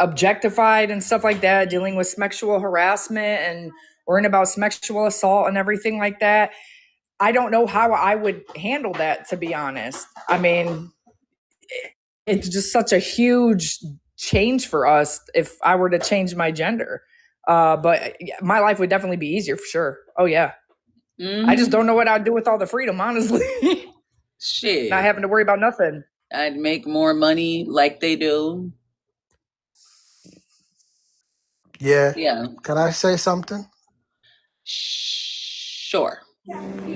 objectified and stuff like that, dealing with sexual harassment and worrying about sexual assault and everything like that. I don't know how I would handle that, to be honest. I mean, it's just such a huge change for us if I were to change my gender. But my life would definitely be easier for sure. Oh, yeah. I just don't know what I'd do with all the freedom, honestly. Shit. Not having to worry about nothing. I'd make more money like they do. Yeah. Yeah. Can I say something? Sure.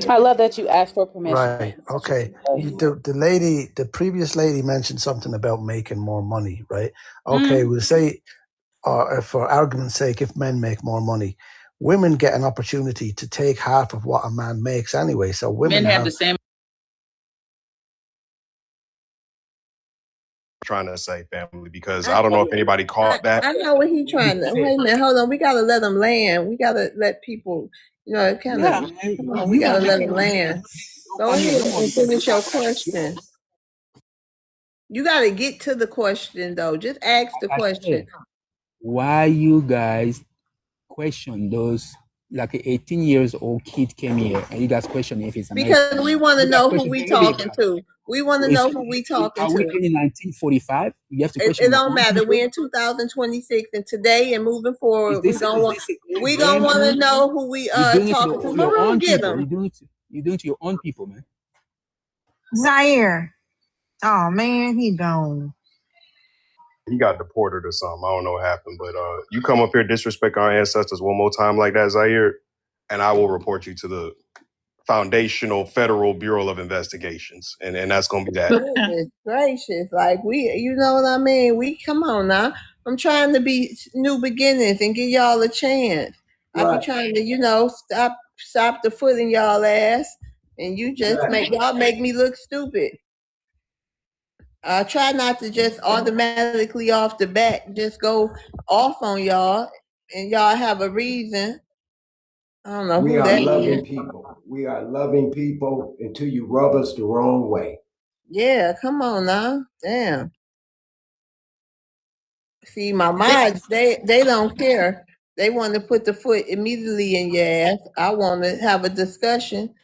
I love that you asked for permission. Right. Okay. The previous lady mentioned something about making more money, right? Okay, we'll say, for argument's sake, if men make more money, women get an opportunity to take half of what a man makes anyway. So women Men have the same. Trying to say, family, because I don't know if anybody caught that. I know what he's trying to. Wait a minute, hold on. We gotta let him land. We gotta let people, you know, kind of. Come on, we gotta let him land. Go ahead and finish your question. You gotta get to the question though. Just ask the question. Why you guys question those, like an 18 years old kid came here and you guys question if it's American? Because we want to know who we talking to. We want to know who we talking Are we to. in 1945? You have to question. It don't matter. We're in 2026, and today and moving forward, we gonna want to know who we talking to. Maroon, get them. You're doing it to your own people, man. Zaire. Oh man, he gone. He got deported or something. I don't know what happened, but you come up here, disrespect our ancestors one more time like that, Zaire, and I will report you to the Foundational Federal Bureau of Investigations, and that's gonna be that. Goodness gracious, like you know what I mean? We come on now. I'm trying to be new beginnings and give y'all a chance. I be trying to, you know, stop the foot in y'all ass, and you just make me look stupid. I try not to just automatically off the bat just go off on y'all, and y'all have a reason. I don't know We who are that loving is. people. We are loving people until you rub us the wrong way. Yeah, come on now. Damn. See, my mods, they don't care. They want to put the foot immediately in your ass. I want to have a discussion.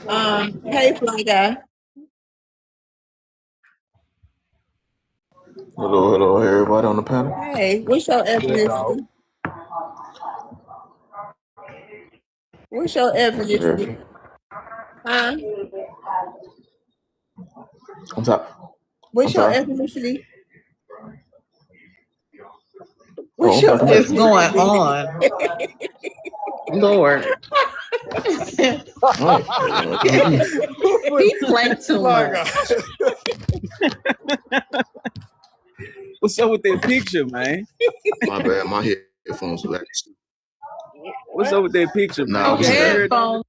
Hey, fly guy. Hello, everybody on the panel. Hey, what's your ethnicity? What's your ethnicity? Huh? I'm sorry. What's your sorry. ethnicity? Oh, What's I'm your talking What's about going on? Lord. He played too much. What's up with that picture, man? My bad, my headphones are like. What's up with that picture, man? No headphones.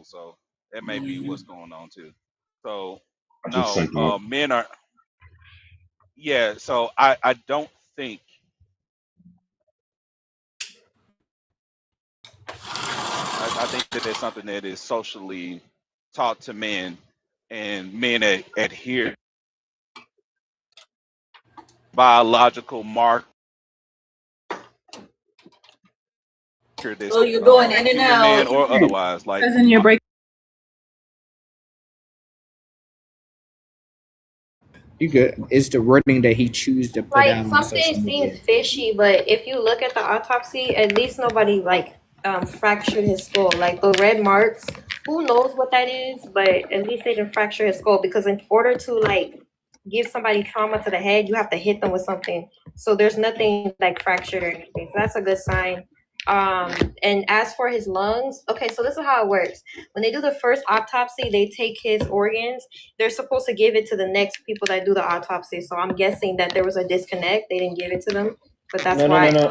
So that may be what's going on too. So I just sent them. men are. Yeah. So I don't think. I think that there's something that is socially taught to men, and men adhere biological marker that's Oh, you're going in and human out. man or otherwise. Like Because in your break. You good? It's the wording that he chooses to put Like out on social something media. seems fishy, but if you look at the autopsy, at least nobody fractured his skull. Like the red marks, who knows what that is, but at least they didn't fracture his skull, because in order to like give somebody trauma to the head, you have to hit them with something. So there's nothing like fractured or anything. So that's a good sign. And as for his lungs, okay, so this is how it works. When they do the first autopsy, they take his organs. They're supposed to give it to the next people that do the autopsy. So I'm guessing that there was a disconnect. They didn't give it to them, but that's why.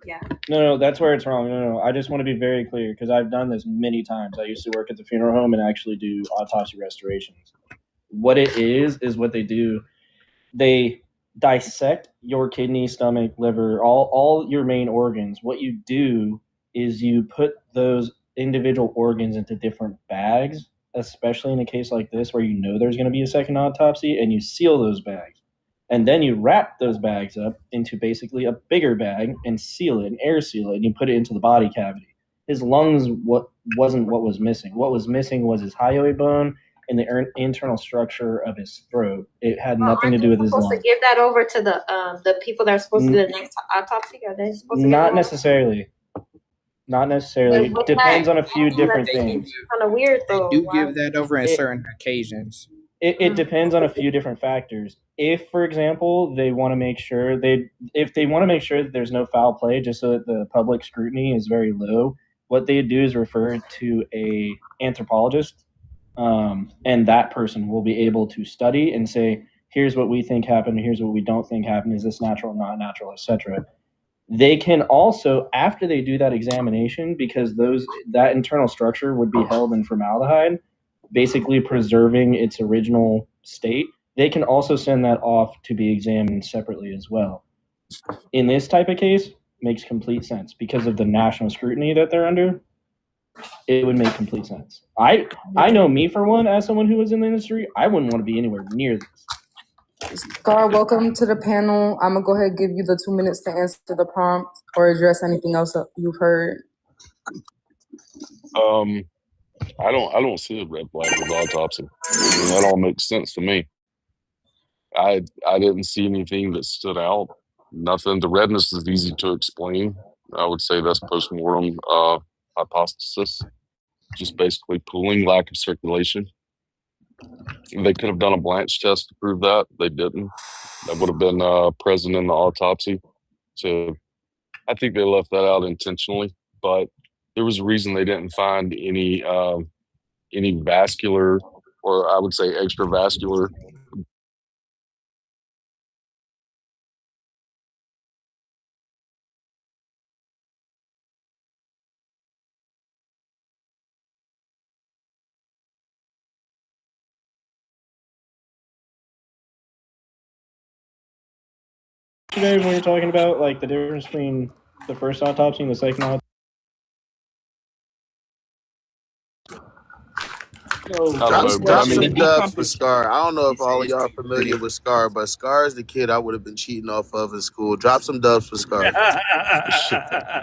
Yeah. No, that's where it's wrong. No. I just want to be very clear because I've done this many times. I used to work at the funeral home and actually do autopsy restorations. What it is what they do. They dissect your kidney, stomach, liver, all your main organs. What you do is you put those individual organs into different bags, especially in a case like this where you know there's going to be a second autopsy, and you seal those bags. And then you wrap those bags up into basically a bigger bag and seal it and air seal it, and you put it into the body cavity. His lungs wasn't what was missing. What was missing was his hyoid bone and the internal structure of his throat. It had nothing to do with his lungs. Supposed to give that over to the people that are supposed to do the next autopsy? Are they supposed to? Not necessarily. Not necessarily. It depends on a few different things. Kind of weird though. They do give that over on certain occasions. It depends on a few different factors. If, for example, they want to make sure that there's no foul play, just so that the public scrutiny is very low, what they do is refer to a anthropologist, and that person will be able to study and say, here's what we think happened, here's what we don't think happened, is this natural, not natural, etc. They can also, after they do that examination, because that internal structure would be held in formaldehyde, basically preserving its original state, they can also send that off to be examined separately as well. In this type of case, makes complete sense because of the national scrutiny that they're under. It would make complete sense. I know me, for one, as someone who was in the industry, I wouldn't want to be anywhere near this. Scar, welcome to the panel. I'm gonna go ahead and give you the 2 minutes to answer the prompt or address anything else that you've heard. I don't see a red flag with autopsy. I mean, that all makes sense to me. I didn't see anything that stood out. Nothing. The redness is easy to explain. I would say that's postmortem hypothesis. Just basically pooling, lack of circulation. They could have done a Blanche test to prove that. They didn't. That would have been present in the autopsy. So I think they left that out intentionally. But there was a reason they didn't find any vascular, or I would say extravascular. Today, when you're talking about like the difference between the first autopsy and the second autopsy. Drop some dubs for Scar. I don't know if all of y'all are familiar with Scar, but Scar is the kid I would have been cheating off of in school. Drop some dubs for Scar.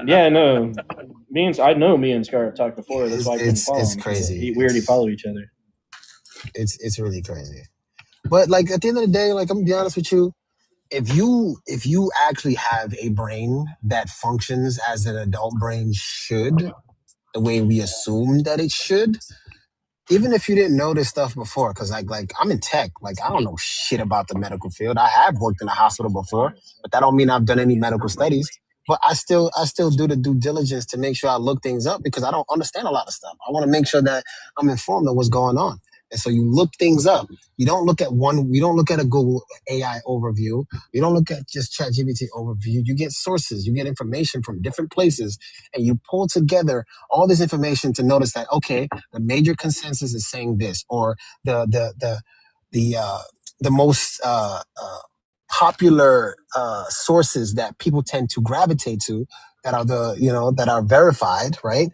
Yeah, no. I know me and Scar have talked before. That's why I couldn't follow It's him. crazy. We already follow each other. It's really crazy. But like at the end of the day, like I'm gonna be honest with you, if you actually have a brain that functions as an adult brain should, the way we assume that it should, even if you didn't know this stuff before, because like I'm in tech, like I don't know shit about the medical field. I have worked in a hospital before, but that don't mean I've done any medical studies. But I still do the due diligence to make sure I look things up because I don't understand a lot of stuff. I want to make sure that I'm informed of what's going on. And so you look things up. You don't look at a Google AI overview. You don't look at just ChatGPT overview. You get sources. You get information from different places, and you pull together all this information to notice that, okay, the major consensus is saying this, or the most popular sources that people tend to gravitate to, that are that are verified, right?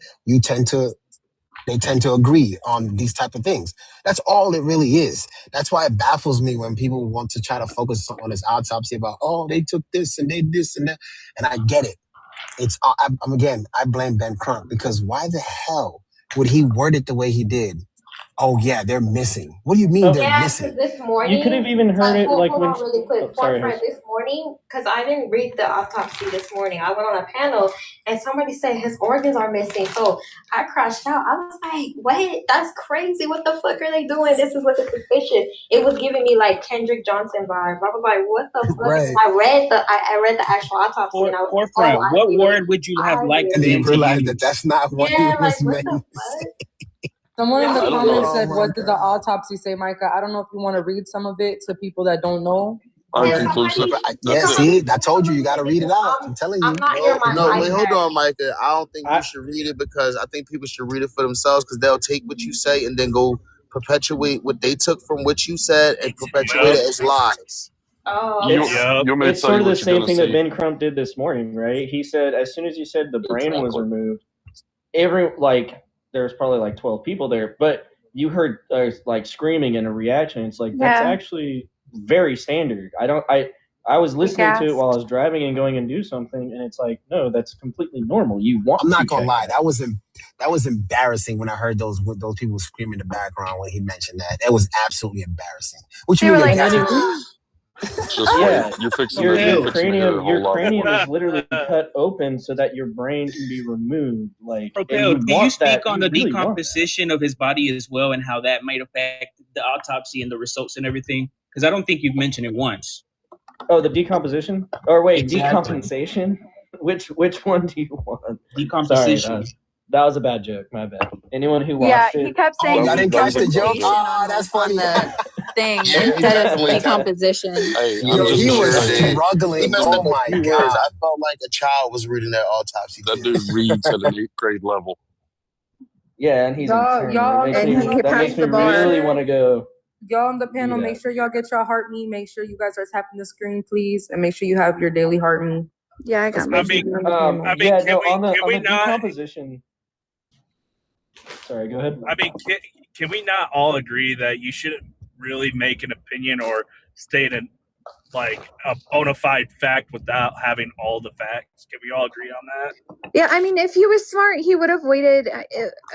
They tend to agree on these type of things. That's all it really is. That's why it baffles me when people want to try to focus on this autopsy about, oh, they took this and they this and that. And I get it. I blame Ben Crump, because why the hell would he word it the way he did? Oh yeah, they're missing. What do you mean they're missing? This morning, You could have even heard it hold like when. on really quick. Sorry, Friend, this morning, because I didn't read the autopsy this morning. I went on a panel and somebody said his organs are missing. So I crashed out. I was like, wait, that's crazy. What the fuck are they doing? This is looking suspicious. It was giving me like Kendrick Johnson vibes. I was like, what the fuck? Right. I read the actual autopsy and I was like, Friend, I what get word it. would you have liked And then them you to realize use? that that's not what he Yeah, was like what meant the to fuck? Someone in the I don't comments know. said, Oh my what did the God. autopsy say, Micah? I don't know if you want to read some of it to people that don't know. Unconclusive. Yeah, That's it. see, I told you got to read it out. I'm telling you. I'm not near my No, wait, hold iPad. on, Micah. I don't think you should read it, because I think people should read it for themselves, because they'll take what you say and then go perpetuate what they took from what you said and perpetuate it as lies. Oh, You, okay. you want me to It's tell sort you of the what you're same gonna thing that see? Ben Crump did this morning, right? He said as soon as you said the brain was Exactly. removed, there's probably like 12 people there, but you heard like screaming and a reaction. It's like that's Yeah. actually very standard. I was listening to it gasped. while I was driving and going and do something, and it's like, no, that's completely normal. You want I'm to not gonna check lie. that. That was embarrassing when I heard those people screaming in the background when he mentioned that. That was absolutely embarrassing. What you They were mean like, you're gasping? Just wait. Yeah, You're fixing your to hear a cranium whole lot more. is literally cut open so that your brain can be removed. Like, and Propel, you can you want speak that. on You the really want that. decomposition of his body as well, and how that might affect the autopsy and the results and everything? Because I don't think you've mentioned it once. Oh, the decomposition? Or wait, Exactly. decompensation? Which one do you want? Decomposition. Sorry, that was a bad joke. My bad. Anyone who Yeah, watched he it. kept saying Y'all didn't catch the joke? decompensation Ah, that's funny. on the thing Yeah, he instead of definitely did. decomposition. Hey, He, I'm Yo, just he he was sure hey, did. He struggling. messed Oh up a my few words. God. I felt like a child was reading that autopsy that kit. dude reads at an 8th grade level. Yeah, and he's Y'all insane. on the And he panel, That makes passed me the bar. really want to go. y'all on the panel, make that. sure y'all get your heart me. Make sure you guys are tapping the screen, please, and make sure you have your daily heart me. Yeah, I got my Especially if you're on the panel. Yeah, can no, we- on the can we not- decomposition. Sorry, go ahead. I mean, can we not all agree that you shouldn't really make an opinion or state a bona fide fact without having all the facts? Can we all agree on that? Yeah, I mean, if he was smart, he would have waited.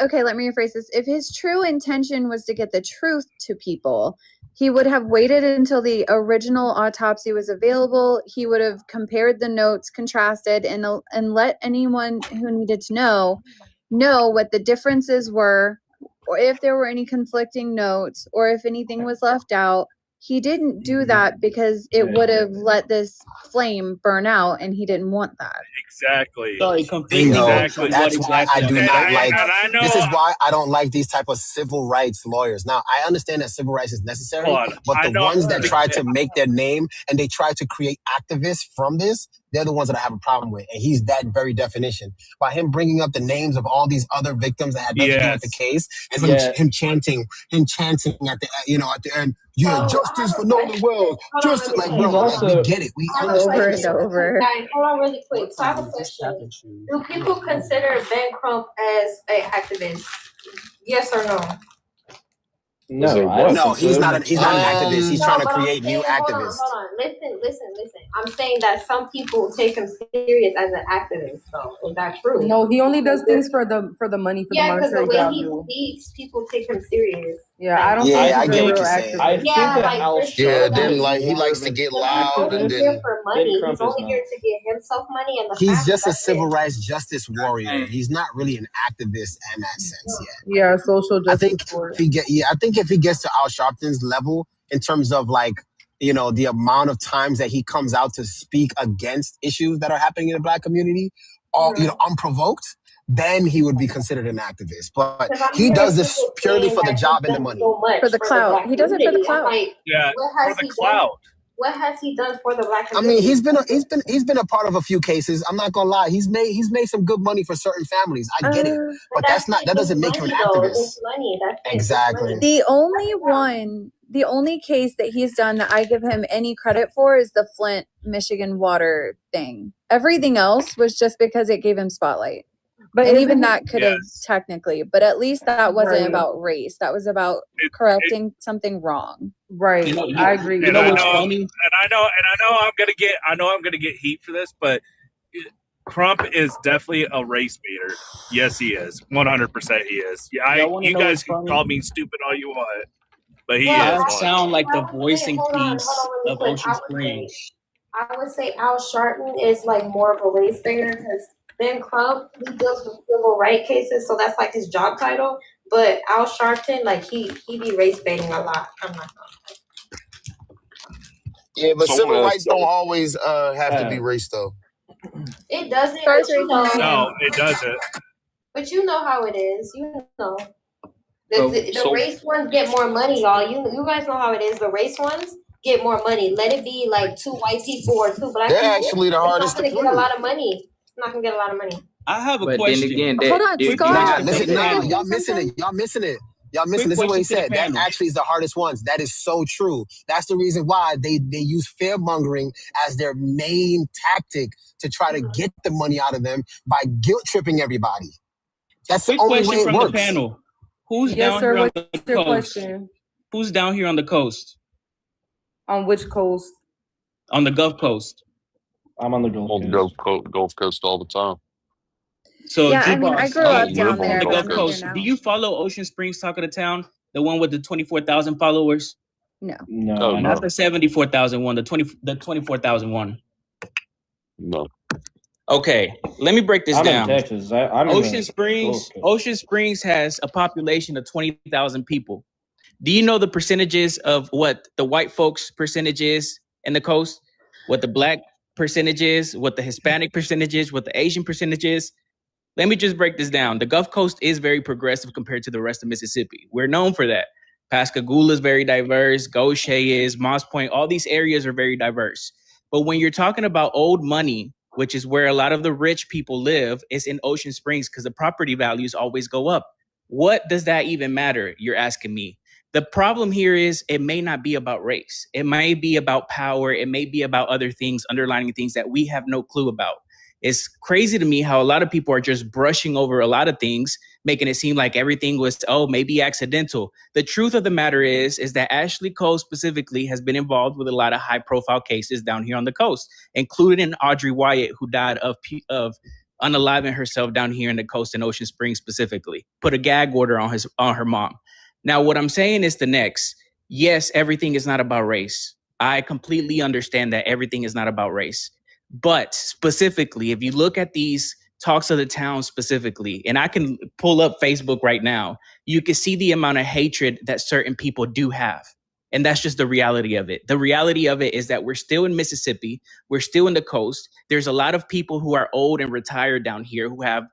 Okay, let me rephrase this. If his true intention was to get the truth to people, he would have waited until the original autopsy was available. He would have compared the notes, contrasted, and let anyone who needed to know what the differences were, or if there were any conflicting notes, or if anything was left out. He didn't do that because it would have let this flame burn out, and he didn't want that. Exactly. Bingo. Exactly. That's why I do not like. And I know, This is why I don't like these type of civil rights lawyers. Now, I understand that civil rights is necessary, Hold on. but I the know- ones that try to make their name and they try to create activists from this, they're the ones that I have a problem with. And he's that very definition. By him bringing up the names of all these other victims that had nothing to do with the case, and him chanting at the at the end, yeah, justice for Nolan Wells, justice. Like, bro, like, we get it. We understand. Over. Guys, hold on really quick. So I have a question. Do people consider Ben Crump as an activist? Yes or no? No, I don't No, think he's so. not. He's not an activist. He's No, trying to but I'm create new saying- hold on, activists. Hold on, listen. I'm saying that some people take him serious as an activist. So is that true? No, he only does things for the money, for Yeah, the because the monetary way value. he speaks, people take him serious. Yeah, I don't Yeah, think I he's get a what real you're saying. activist. I think that Al Yeah, Sharpton then is like he more likes of to an get He's loud and only then here for money. Crump He's is only not. here to get himself money and the He's facts. just a That's civil it. rights justice warrior. He's not really an activist in that sense yet. Yeah, social I justice think warrior. I think if he gets to Al Sharpton's level in terms of like, the amount of times that he comes out to speak against issues that are happening in the Black community, unprovoked, then he would be considered an activist. But Because I'm he hearing does this people purely saying for the that job he's and the done money. so much For the clout. black He does it for the community. I'm clout. like, Yeah, what for has the he done? clout. What has he done for the black I mean, community? he's been a part of a few cases. I'm not gonna lie. He's made some good money for certain families. I get it, But but that it's doesn't make you an money though. activist. It's money. That's it. It's Exactly. money. The only case that he's done that I give him any credit for is the Flint, Michigan water thing. Everything else was just because it gave him spotlight. But And isn't even it- that could have technically, but at least that wasn't Right. about race. That was about correcting something wrong. Right. You know, I agree. You know what's funny? And I know I'm gonna get heat for this, but Crump is definitely a race beater. Yes, he is. 100% he is. Yeah, Y'all wanna you know guys what's can funny? call me stupid all you want, but he Well, is. I sound like the I would say- voicing hold on piece really of quick. Ocean Springs. I would say Al Sharpton is like more of a race bearer because Ben Crump, he deals with civil rights cases, so that's like his job title. But Al Sharpton, like he be race baiting a lot. I'm not Yeah, but So civil I'm rights don't asking- always have to be race though. It doesn't. Starts But you know, raising their No, it doesn't. but you know how it is. You know. So- The so- race ones get more money, y'all. You guys know how it is. The race ones get more money. Let it be like 2 white people or 2 black They're people. actually the hardest It's to not gonna get a prove. lot of money. It's not gonna get a lot of money. I have a But question. then again, Hold on, Scott. Listen, Can I nah, say y'all missing something? it. Y'all missing it. Y'all missing. Quick This is what he question to the said. That panel. actually is the hardest ones. That is so true. That's the reason why they use fear mongering as their main tactic to try to get the money out of them by guilt tripping everybody. That's the Quick only way question it from works. the panel. Who's Yes, down sir. here on What's the your coast? question? Who's down here on the coast? On which coast? On the Gulf Coast. I'm on the Gulf Coast. Gulf Coast all the time. So Yeah, I mean, I Jukebox, grew do up you down live on there, the but Gulf I'm not Coast? there Do now. you follow Ocean Springs Talk of the Town, the one with the 24,000 followers? No. No. Oh, Not no. the 74,000 one, the 24,000 one. No. Okay, let me break this I'm down. in Texas. I'm in Ocean the Springs. Gulf Coast. Ocean Springs has a population of 20,000 people. Do you know the percentages of what the white folks percentage is in the coast? What the black percentage is? What the Hispanic percentage is? What the Asian percentage is? Let me just break this down. The Gulf Coast is very progressive compared to the rest of Mississippi. We're known for that. Pascagoula is very diverse. Goshen is, Moss Point. All these areas are very diverse. But when you're talking about old money, which is where a lot of the rich people live, is in Ocean Springs because the property values always go up. What does that even matter? You're asking me. The problem here is it may not be about race. It may be about power. It may be about other things, underlining things that we have no clue about. It's crazy to me how a lot of people are just brushing over a lot of things, making it seem like everything was, maybe accidental. The truth of the matter is that Ashley Cole specifically has been involved with a lot of high profile cases down here on the coast, including Audrey Wyatt, who died of unaliving herself down here in the coast in Ocean Springs specifically, put a gag order on her mom. Now, what I'm saying is the next. Yes, everything is not about race. I completely understand that everything is not about race. But specifically, if you look at these talks of the town specifically, and I can pull up Facebook right now, you can see the amount of hatred that certain people do have. And that's just the reality of it. The reality of it is that we're still in Mississippi. We're still in the coast. There's a lot of people who are old and retired down here who have,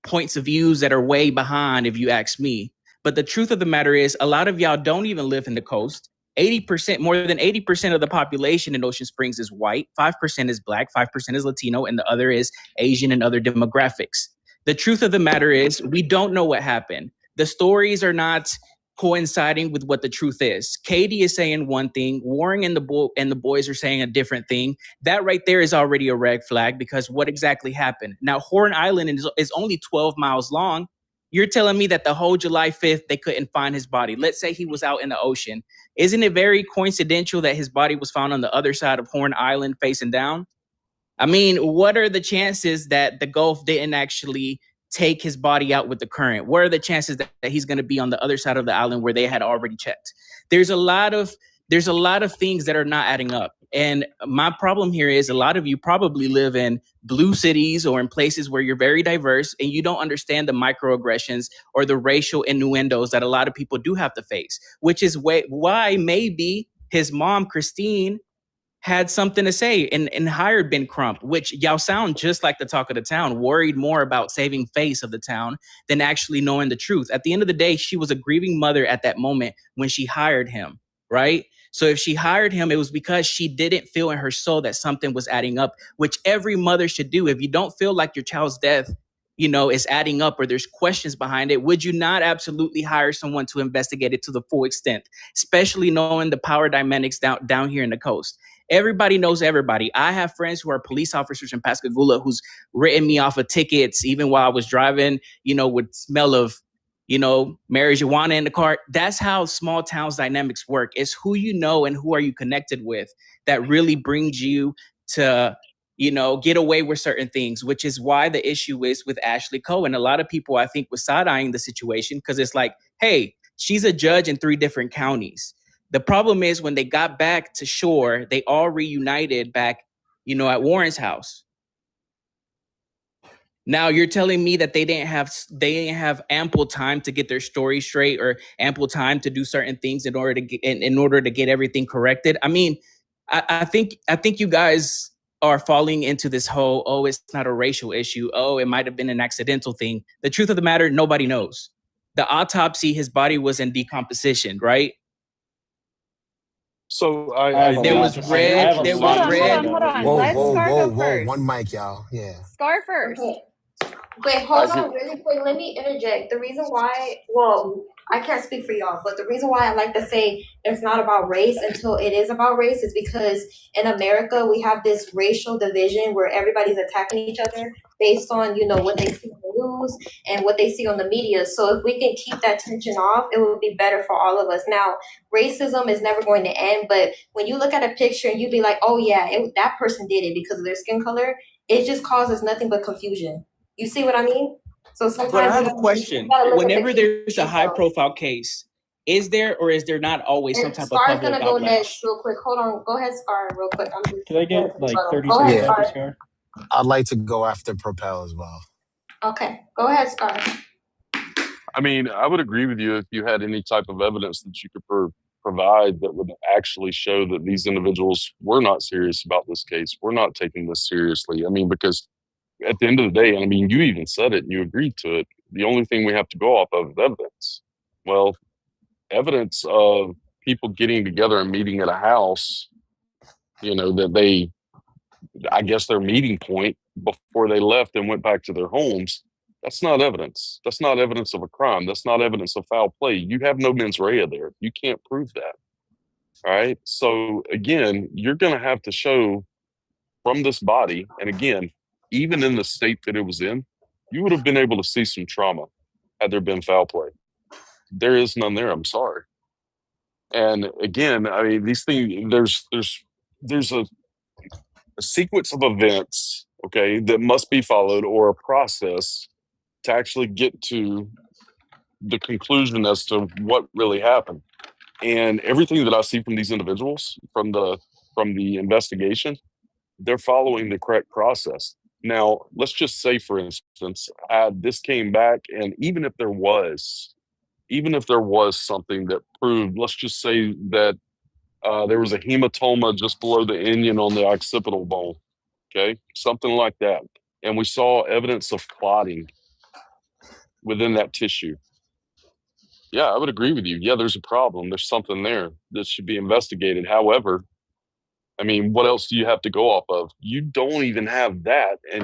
points of views that are way behind, if you ask me. But the truth of the matter is a lot of y'all don't even live in the coast. 80%, more than 80% of the population in Ocean Springs is white, 5% is black, 5% is Latino, and the other is Asian and other demographics. The truth of the matter is we don't know what happened. The stories are not coinciding with what the truth is. Katie is saying one thing, Warren and the boys are saying a different thing. That right there is already a red flag because what exactly happened? Now, Horn Island is only 12 miles long. You're telling me that the whole July 5th, they couldn't find his body. Let's say he was out in the ocean. Isn't it very coincidental that his body was found on the other side of Horn Island facing down? I mean, what are the chances that the Gulf didn't actually take his body out with the current? What are the chances that he's going to be on the other side of the island where they had already checked? There's a lot of things that are not adding up. And my problem here is a lot of you probably live in blue cities or in places where you're very diverse and you don't understand the microaggressions or the racial innuendos that a lot of people do have to face, which is why maybe his mom, Christine, had something to say and hired Ben Crump, which y'all sound just like the talk of the town, worried more about saving face of the town than actually knowing the truth. At the end of the day, she was a grieving mother at that moment when she hired him, right? So if she hired him, it was because she didn't feel in her soul that something was adding up, which every mother should do. If you don't feel like your child's death, is adding up or there's questions behind it, would you not absolutely hire someone to investigate it to the full extent, especially knowing the power dynamics down here in the coast? Everybody knows everybody. I have friends who are police officers in Pascagoula who's written me off of tickets even while I was driving, with smell of, marijuana in the car. That's how small towns dynamics work. It's who you know and who are you connected with that really brings you to get away with certain things, which is why the issue is with Ashley Cohen. A lot of people, I think, was side-eyeing the situation because it's like, hey, she's a judge in 3 different counties. The problem is when they got back to shore, they all reunited back, at Warren's house. Now you're telling me that they didn't have ample time to get their story straight or ample time to do certain things in order to get everything corrected. I mean, I think you guys are falling into this whole, oh, it's not a racial issue. Oh, it might have been an accidental thing. The truth of the matter, nobody knows. The autopsy, his body was in decomposition, right? So there was red. Hold on. Whoa, Let whoa, Scar whoa, go whoa. first. One mic, y'all. Yeah. Scar first. Okay. Wait, hold on really quick. Let me interject. The reason why, I can't speak for y'all, but the reason why I like to say it's not about race until it is about race is because in America, we have this racial division where everybody's attacking each other based on, what they see on the news and what they see on the media. So if we can keep that tension off, it would be better for all of us. Now, racism is never going to end, but when you look at a picture and you be like, oh yeah, that person did it because of their skin color, it just causes nothing but confusion. You see what I mean? So sometimes. But I have a question. Whenever there's a high-profile case, is there or is there not always some type of Scar's public gonna go outlash? next, real quick. Hold on. Go ahead, Scar, real quick. Could I get like 30 Go ahead, seconds Scar. after Scar? I'd like to go after Propel as well. Okay, go ahead, Scar. I mean, I would agree with you if you had any type of evidence that you could provide that would actually show that these individuals were not serious about this case. We're not taking this seriously. I mean, because at the end of the day, I mean, you even said it and you agreed to it. The only thing we have to go off of is evidence. Well, evidence of people getting together and meeting at a house, that I guess their meeting point before they left and went back to their homes, that's not evidence. That's not evidence of a crime. That's not evidence of foul play. You have no mens rea there. You can't prove that. All right. So again, you're going to have to show from this body, and again, even in the state that it was in, you would have been able to see some trauma had there been foul play. There is none there. I'm sorry. And again, I mean, these things, there's a sequence of events, okay, that must be followed, or a process to actually get to the conclusion as to what really happened. And everything that I see from these individuals, from the investigation, they're following the correct process. Now, let's just say, for instance, this came back, and even if there was something that proved, let's just say that there was a hematoma just below the inion on the occipital bone, okay, something like that, and we saw evidence of clotting within that tissue. Yeah, I would agree with you. Yeah, there's a problem. There's something there that should be investigated. However, I mean, what else do you have to go off of? You don't even have that, and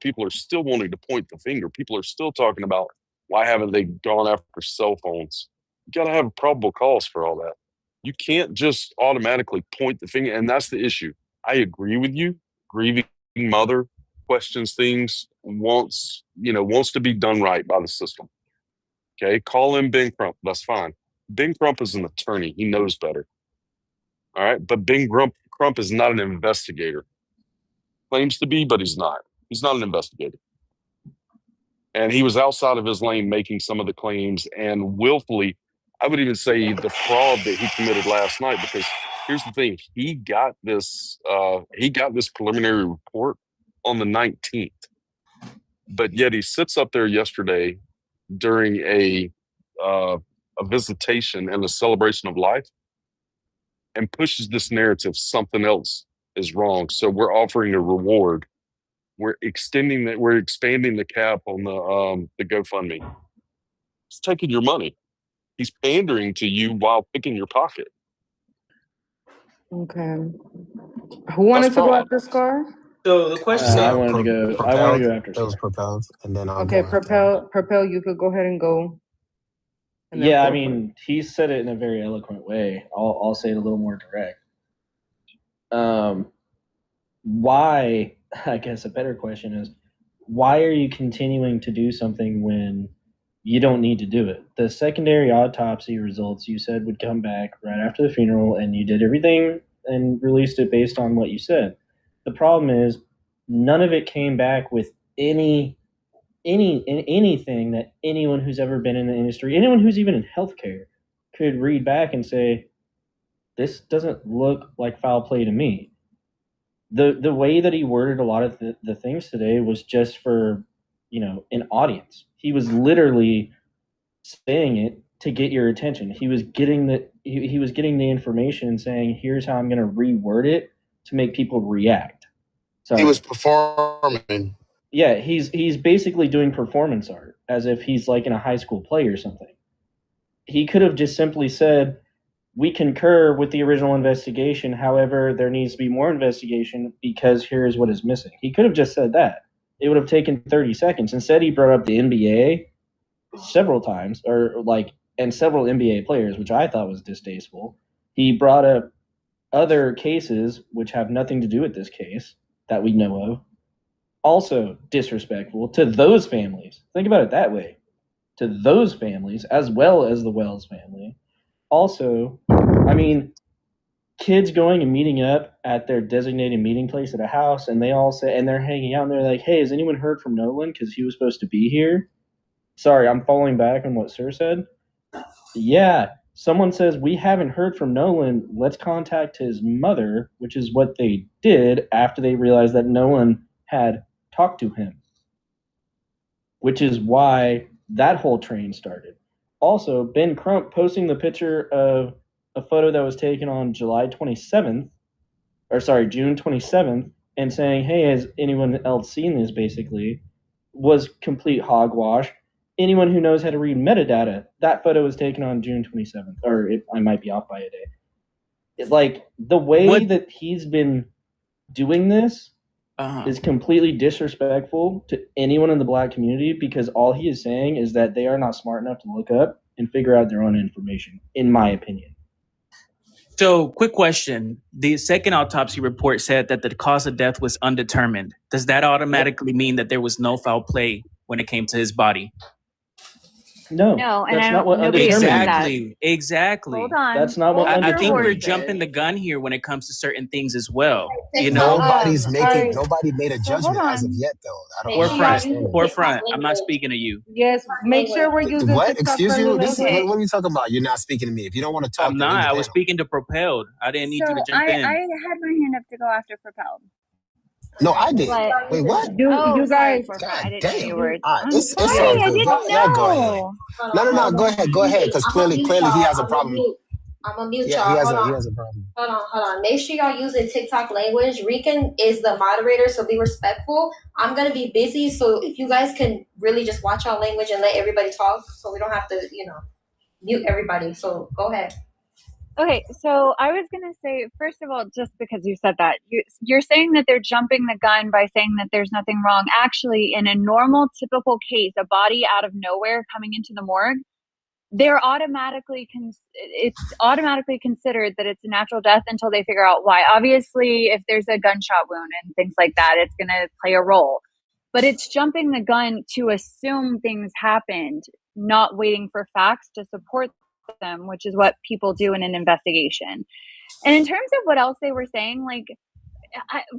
people are still wanting to point the finger. People are still talking about, why haven't they gone after cell phones? You got to have probable cause for all that. You can't just automatically point the finger, and that's the issue. I agree with you. Grieving mother questions things, wants to be done right by the system. Okay, call in Ben Crump. That's fine. Ben Crump is an attorney. He knows better. All right, but Ben Crump is not an investigator. Claims to be, but he's not. He's not an investigator. And he was outside of his lane making some of the claims, and willfully, I would even say, the fraud that he committed last night. Because here's the thing: he got this preliminary report on the 19th, but yet he sits up there yesterday during a visitation and a celebration of life, and pushes this narrative something else is wrong. So we're offering a reward. We're expanding the cap on the GoFundMe. It's taking your money. He's pandering to you while picking your pocket. Okay. Who wanted to go fraud. after Scar? So the question I is, wanted to go. I want Propelled. to go after It was Scar. propelled, and then I'll Okay, go after. Propel, you could go ahead and go. And then Yeah, I Forward. mean, he said it in a very eloquent way. I'll say it a little more direct. Why? I guess a better question is, why are you continuing to do something when you don't need to do it? The secondary autopsy results you said would come back right after the funeral, and you did everything and released it based on what you said. The problem is, none of it came back with anything that anyone who's ever been in the industry, anyone who's even in healthcare, could read back and say, this doesn't look like foul play to me. The way that he worded a lot of the things today was just for, an audience. He was literally saying it to get your attention. He was getting he was getting the information and saying, here's how I'm going to reword it to make people react. So He was performing. yeah, he's basically doing performance art as if he's like in a high school play or something. He could have just simply said, we concur with the original investigation. However, there needs to be more investigation because here's what is missing. He could have just said that. It would have taken 30 seconds. Instead, he brought up the NBA several times, and several NBA players, which I thought was distasteful. He brought up other cases which have nothing to do with this case that we know of. Also disrespectful to those families. Think about it that way. To those families, as well as the Wells family. Also, I mean, kids going and meeting up at their designated meeting place at a house, and they all say, and they're hanging out, and they're like, hey, has anyone heard from Nolan? Because he was supposed to be here. Sorry, I'm falling back on what Sir said. Yeah, someone says, we haven't heard from Nolan. Let's contact his mother, which is what they did after they realized that no one had talked to him, which is why that whole train started. Also, Ben Crump posting the picture of a photo that was taken on June 27th, and saying, hey, has anyone else seen this, basically, was complete hogwash. Anyone who knows how to read metadata, that photo was taken on June 27th, I might be off by a day. It's like, the way that he's been doing this is completely disrespectful to anyone in the Black community, because all he is saying is that they are not smart enough to look up and figure out their own information, in my opinion. So, quick question. The second autopsy report said that the cause of death was undetermined. Does that automatically mean that there was no foul play when it came to his body? No, No, and that's I not don't. what Nobody said that. Exactly. Hold on. That's not what I think we're undetermined jumping the gun here when it comes to certain things as well. You So, know, Nobody made a hold judgment as of on. yet, though. I don't understand. forefront. I'm not speaking to you. Yes, make sure we're using What? TikTok Excuse you? friendly This is language. what are you talking about? You're not speaking to me. If you don't want to talk, I'm then leave not. the I was panel. speaking to Propelled. I didn't need you to jump I in. had my hand up to go after Propelled. No, I did. But Wait, what? You sorry, guys, Forefront. I didn't Damn. know you were. All right, I'm it's sorry. all I good. didn't Y'all go ahead. know. No. Go ahead. Because clearly he has a problem. I'm gonna mute Yeah, y'all. he has Hold a problem. on. Make sure y'all using TikTok language. Rican is the moderator, so be respectful. I'm gonna be busy, so if you guys can really just watch our language and let everybody talk, so we don't have to, mute everybody. So go ahead. Okay, so I was gonna say, first of all, just because you said that, you're saying that they're jumping the gun by saying that there's nothing wrong. Actually, in a normal, typical case, a body out of nowhere coming into the morgue, they're it's automatically considered that it's a natural death until they figure out why. Obviously, if there's a gunshot wound and things like that, it's gonna play a role. But it's jumping the gun to assume things happened, not waiting for facts to support them, which is what people do in an investigation. And in terms of what else they were saying,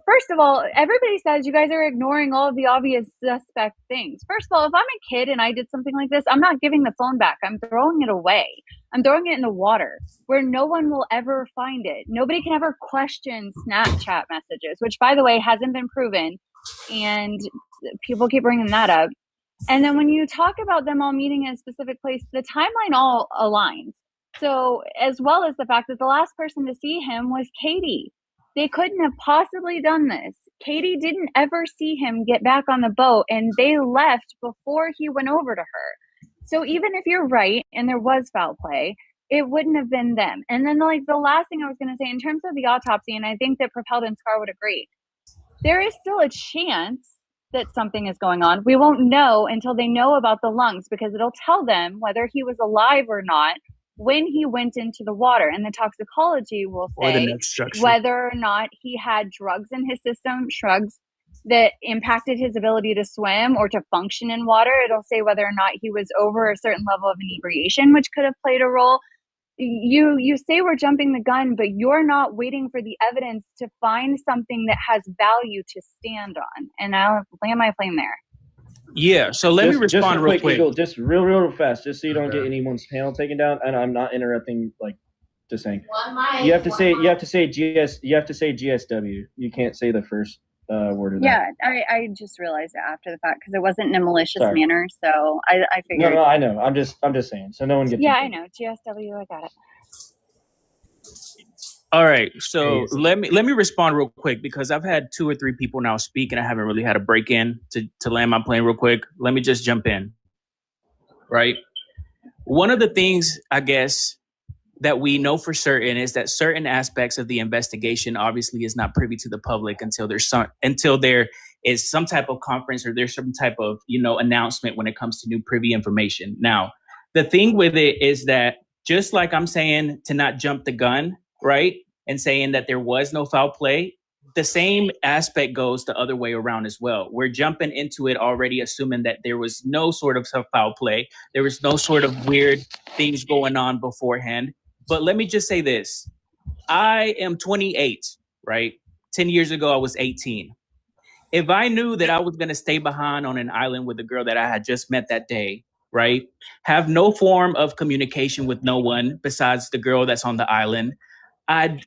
first of all, everybody says you guys are ignoring all of the obvious suspect things. First of all, if I'm a kid and I did something like this, I'm not giving the phone back. I'm throwing it away. I'm throwing it in the water where no one will ever find it. Nobody can ever question Snapchat messages, which, by the way, hasn't been proven. And people keep bringing that up. And then when you talk about them all meeting in a specific place, the timeline all aligns. So, as well as the fact that the last person to see him was Katie. They couldn't have possibly done this. Katie didn't ever see him get back on the boat, and they left before he went over to her. So even if you're right and there was foul play, it wouldn't have been them. And then, like, the last thing I was going to say in terms of the autopsy, and I think that Propelled and Scar would agree, there is still a chance that something is going on. We won't know until they know about the lungs, because it'll tell them whether he was alive or not when he went into the water. And the toxicology will Or the say neck structure. whether or not he had drugs in his system, drugs that impacted his ability to swim or to function in water. It'll say whether or not he was over a certain level of inebriation, which could have played a role. You say we're jumping the gun, but you're not waiting for the evidence to find something that has value to stand on. And I'll land my plane there. Yeah, so let me respond real quick. Eagle, just real fast, just so you don't get anyone's panel taken down. And I'm not interrupting, like, just saying. You have to say GSW. You can't say the first word of that. Yeah, I just realized it after the fact because it wasn't in a malicious Sorry. manner. So I figured. No, I know. I'm just saying. So no one gets. Yeah, I know. GSW, I got it. All right, so let me respond real quick because I've had 2 or 3 people now speak and I haven't really had a break in to land my plane real quick. Let me just jump in. Right, one of the things I guess that we know for certain is that certain aspects of the investigation obviously is not privy to the public until there is some type of conference or there's some type of announcement when it comes to new privy information. Now, the thing with it is that just like I'm saying to not jump the gun, right, and saying that there was no foul play, the same aspect goes the other way around as well. We're jumping into it already assuming that there was no sort of foul play. There was no sort of weird things going on beforehand. But let me just say this. I am 28, right? 10 years ago, I was 18. If I knew that I was going to stay behind on an island with a girl that I had just met that day, right? Have no form of communication with no one besides the girl that's on the island. I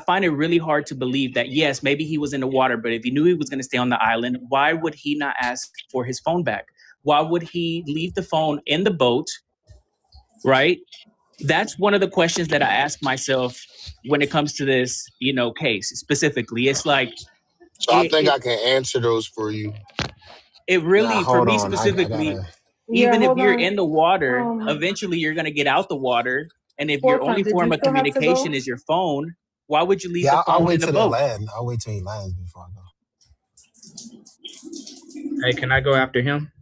find it really hard to believe that, yes, maybe he was in the water, but if he knew he was going to stay on the island, why would he not ask for his phone back? Why would he leave the phone in the boat, right? That's one of the questions that I ask myself when it comes to this, case specifically. It's like, so I think I can answer those for you. It really, for me on. specifically, Yeah, even if hold you're on. in the water, eventually you're going to get out the water. And if your only Forefront, did form you of still have to communication go? is your phone, why would you leave Yeah, the phone I'll in wait the till boat? I'll wait till he lands before I go. Hey, can I go after him?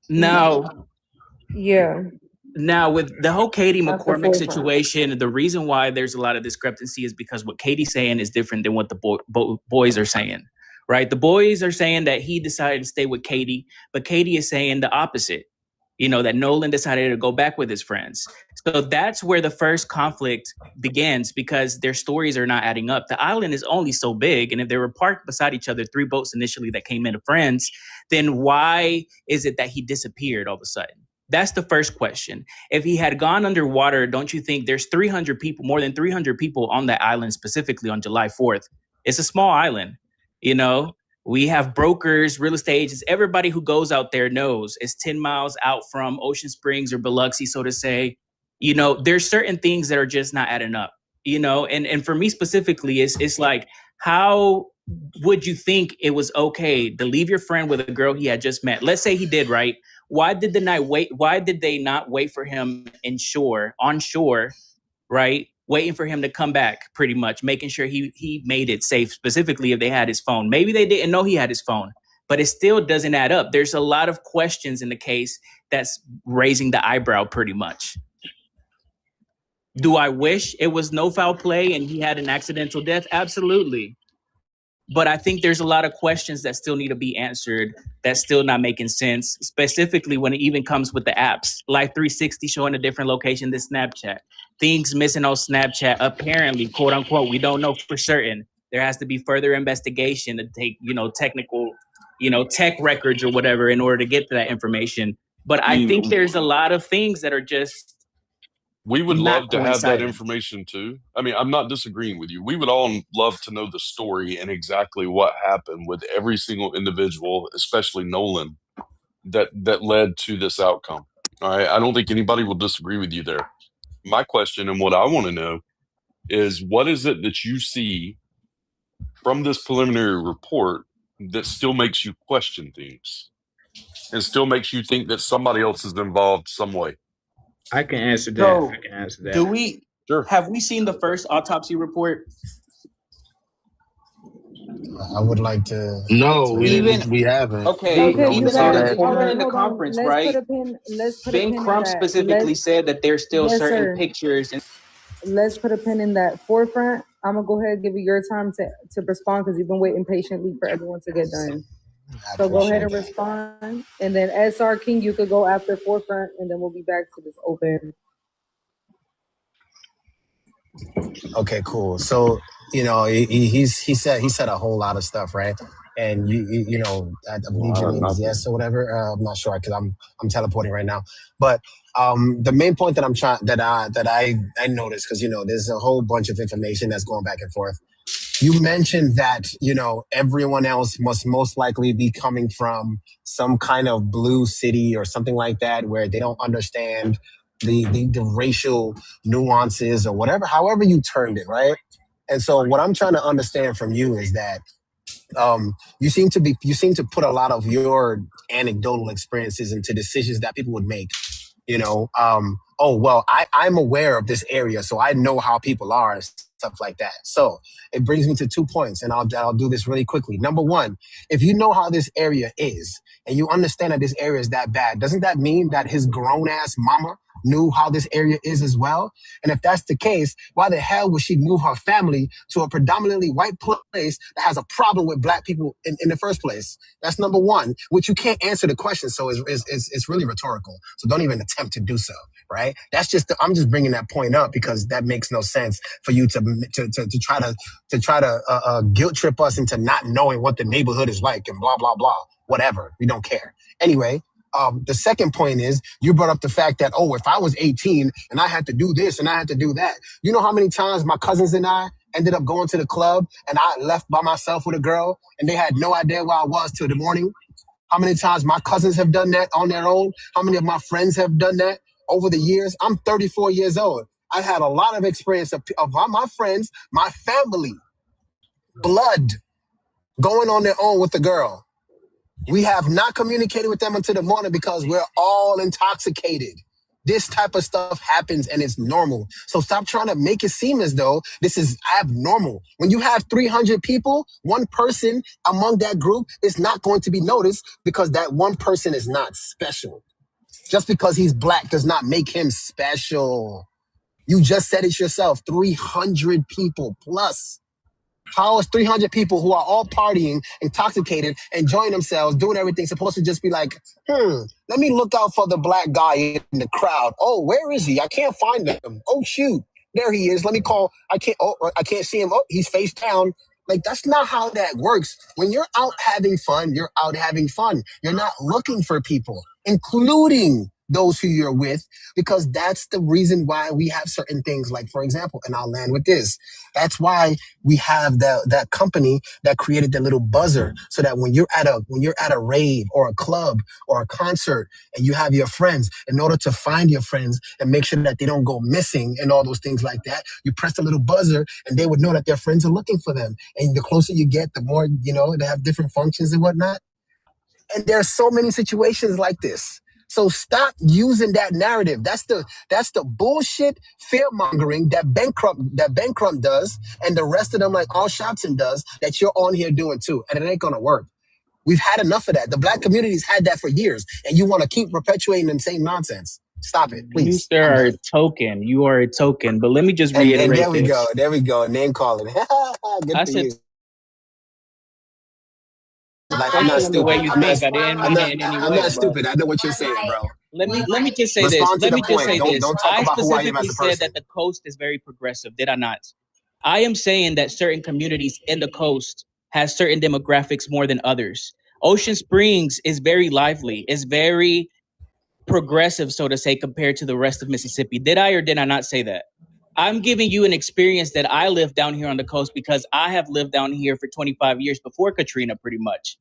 No. Yeah. Now, with the whole Katie That's the McCormick forefront. situation, the reason why there's a lot of discrepancy is because what Katie's saying is different than what the boys are saying, right? The boys are saying that he decided to stay with Katie, but Katie is saying the opposite, that Nolan decided to go back with his friends. So that's where the first conflict begins because their stories are not adding up. The island is only so big, and if they were parked beside each other, 3 boats initially that came into friends, then why is it that he disappeared all of a sudden? That's the first question. If he had gone underwater, don't you think there's 300 people, more than 300 people on that island specifically on July 4th? It's a small island, We have brokers, real estate agents. Everybody who goes out there knows it's 10 miles out from Ocean Springs or Biloxi, so to say. There's certain things that are just not adding up, And for me specifically, it's like, how would you think it was okay to leave your friend with a girl he had just met? Let's say he did, right? Why did they not wait for him on shore, right? Waiting for him to come back, pretty much, making sure he made it safe, specifically if they had his phone. Maybe they didn't know he had his phone, but it still doesn't add up. There's a lot of questions in the case that's raising the eyebrow pretty much. Do I wish it was no foul play and he had an accidental death? Absolutely. But I think there's a lot of questions that still need to be answered that's still not making sense, specifically when it even comes with the apps. Life 360 showing a different location than Snapchat. Things missing on Snapchat, apparently, quote unquote, we don't know for certain. There has to be further investigation to take, technical, tech records or whatever in order to get to that information. But I think there's a lot of things that are just we would not love to have that coinciding. information too. I mean, I'm not disagreeing with you. We would all love to know the story and exactly what happened with every single individual, especially Nolan, that led to this outcome. All right. I don't think anybody will disagree with you there. my question and what I want to know is what is it that you see from this preliminary report that still makes you question things and still makes you think that somebody else is involved some way? I can answer that. So, I can answer that. do we have we seen the first autopsy report? I would like to. No, we haven't. Okay, Okay, even you guys. All right, in the hold on. conference, Let's right? put a pin. Let's put a Ben pin in Crump that. specifically said that there's still Yes, certain sir. pictures. And Let's put a pin in that forefront. I'm gonna go ahead and give you your time to respond because you've been waiting patiently for everyone to get done. So go ahead and respond, and then SR King, you could go after forefront, and then we'll be back to this open. Okay, cool. So he said a whole lot of stuff, right? And you know, I believe your name is Yes or whatever. I'm not sure because I'm teleporting right now. But the main point that I noticed, because there's a whole bunch of information that's going back and forth. You mentioned that everyone else must most likely be coming from some kind of blue city or something like that, where they don't understand the racial nuances or whatever, however you termed it, right? And so what I'm trying to understand from you is that you seem to put a lot of your anecdotal experiences into decisions that people would make. Oh well, I'm aware of this area, so I know how people are and stuff like that. So it brings me to 2 points, and I'll do this really quickly. Number one, if you know how this area is and you understand that this area is that bad, doesn't that mean that his grown ass mama knew how this area is as well? And if that's the case, why the hell would she move her family to a predominantly white place that has a problem with black people in the first place? That's number one, which you can't answer the question, so it's really rhetorical. So don't even attempt to do so, right? I'm just bringing that point up because that makes no sense for you to try to guilt trip us into not knowing what the neighborhood is like and blah blah blah. Whatever, we don't care. Anyway. The second point is you brought up the fact that, if I was 18 and I had to do this and I had to do that, you know how many times my cousins and I ended up going to the club and I left by myself with a girl and they had no idea where I was till the morning? How many times my cousins have done that on their own? How many of my friends have done that over the years? I'm 34 years old. I've had a lot of experience of my friends, my family, blood, going on their own with the girl. We have not communicated with them until the morning because we're all intoxicated. This type of stuff happens and it's normal. So stop trying to make it seem as though this is abnormal. When you have 300 people, one person among that group is not going to be noticed because that one person is not special. Just because he's black does not make him special. You just said it yourself, 300 people plus. How is 300 people who are all partying, intoxicated, enjoying themselves, doing everything supposed to just be like, let me look out for the black guy in the crowd. Oh, where is he? I can't find him. Oh, shoot. There he is. Let me call. I can't see him. Oh, he's face down. Like, that's not how that works. When you're out having fun, you're out having fun. You're not looking for people, including those who you're with, because that's the reason why we have certain things. Like, for example, and I'll land with this. That's why we have that company that created the little buzzer, so that when you're at a rave or a club or a concert and you have your friends, in order to find your friends and make sure that they don't go missing and all those things like that, you press the little buzzer and they would know that their friends are looking for them. And the closer you get, the more, they have different functions and whatnot. And there are so many situations like this. So stop using that narrative. That's the bullshit fear-mongering that Ben Crump does, and the rest of them, like Al Sharpton does, that you're on here doing too. And it ain't gonna work. We've had enough of that. The black community's had that for years, and you want to keep perpetuating the same nonsense. Stop it, please. You are a token. You are a token. But let me just reiterate and there we this. go. There we go. Name calling. Good I for said, you. Like, I'm not the stupid. way you I'm think. I didn't mean it in any I'm way, not bro. stupid. I know what you're saying, bro. Let me just say Respond this. to Let me the just point. say this. Don't talk I about who I am specifically as a said person. that the coast is very progressive. Did I not? I am saying that certain communities in the coast has certain demographics more than others. Ocean Springs is very lively. It's very progressive, so to say, compared to the rest of Mississippi. Did I or did I not say that? I'm giving you an experience that I lived down here on the coast because I have lived down here for 25 years before Katrina, pretty much.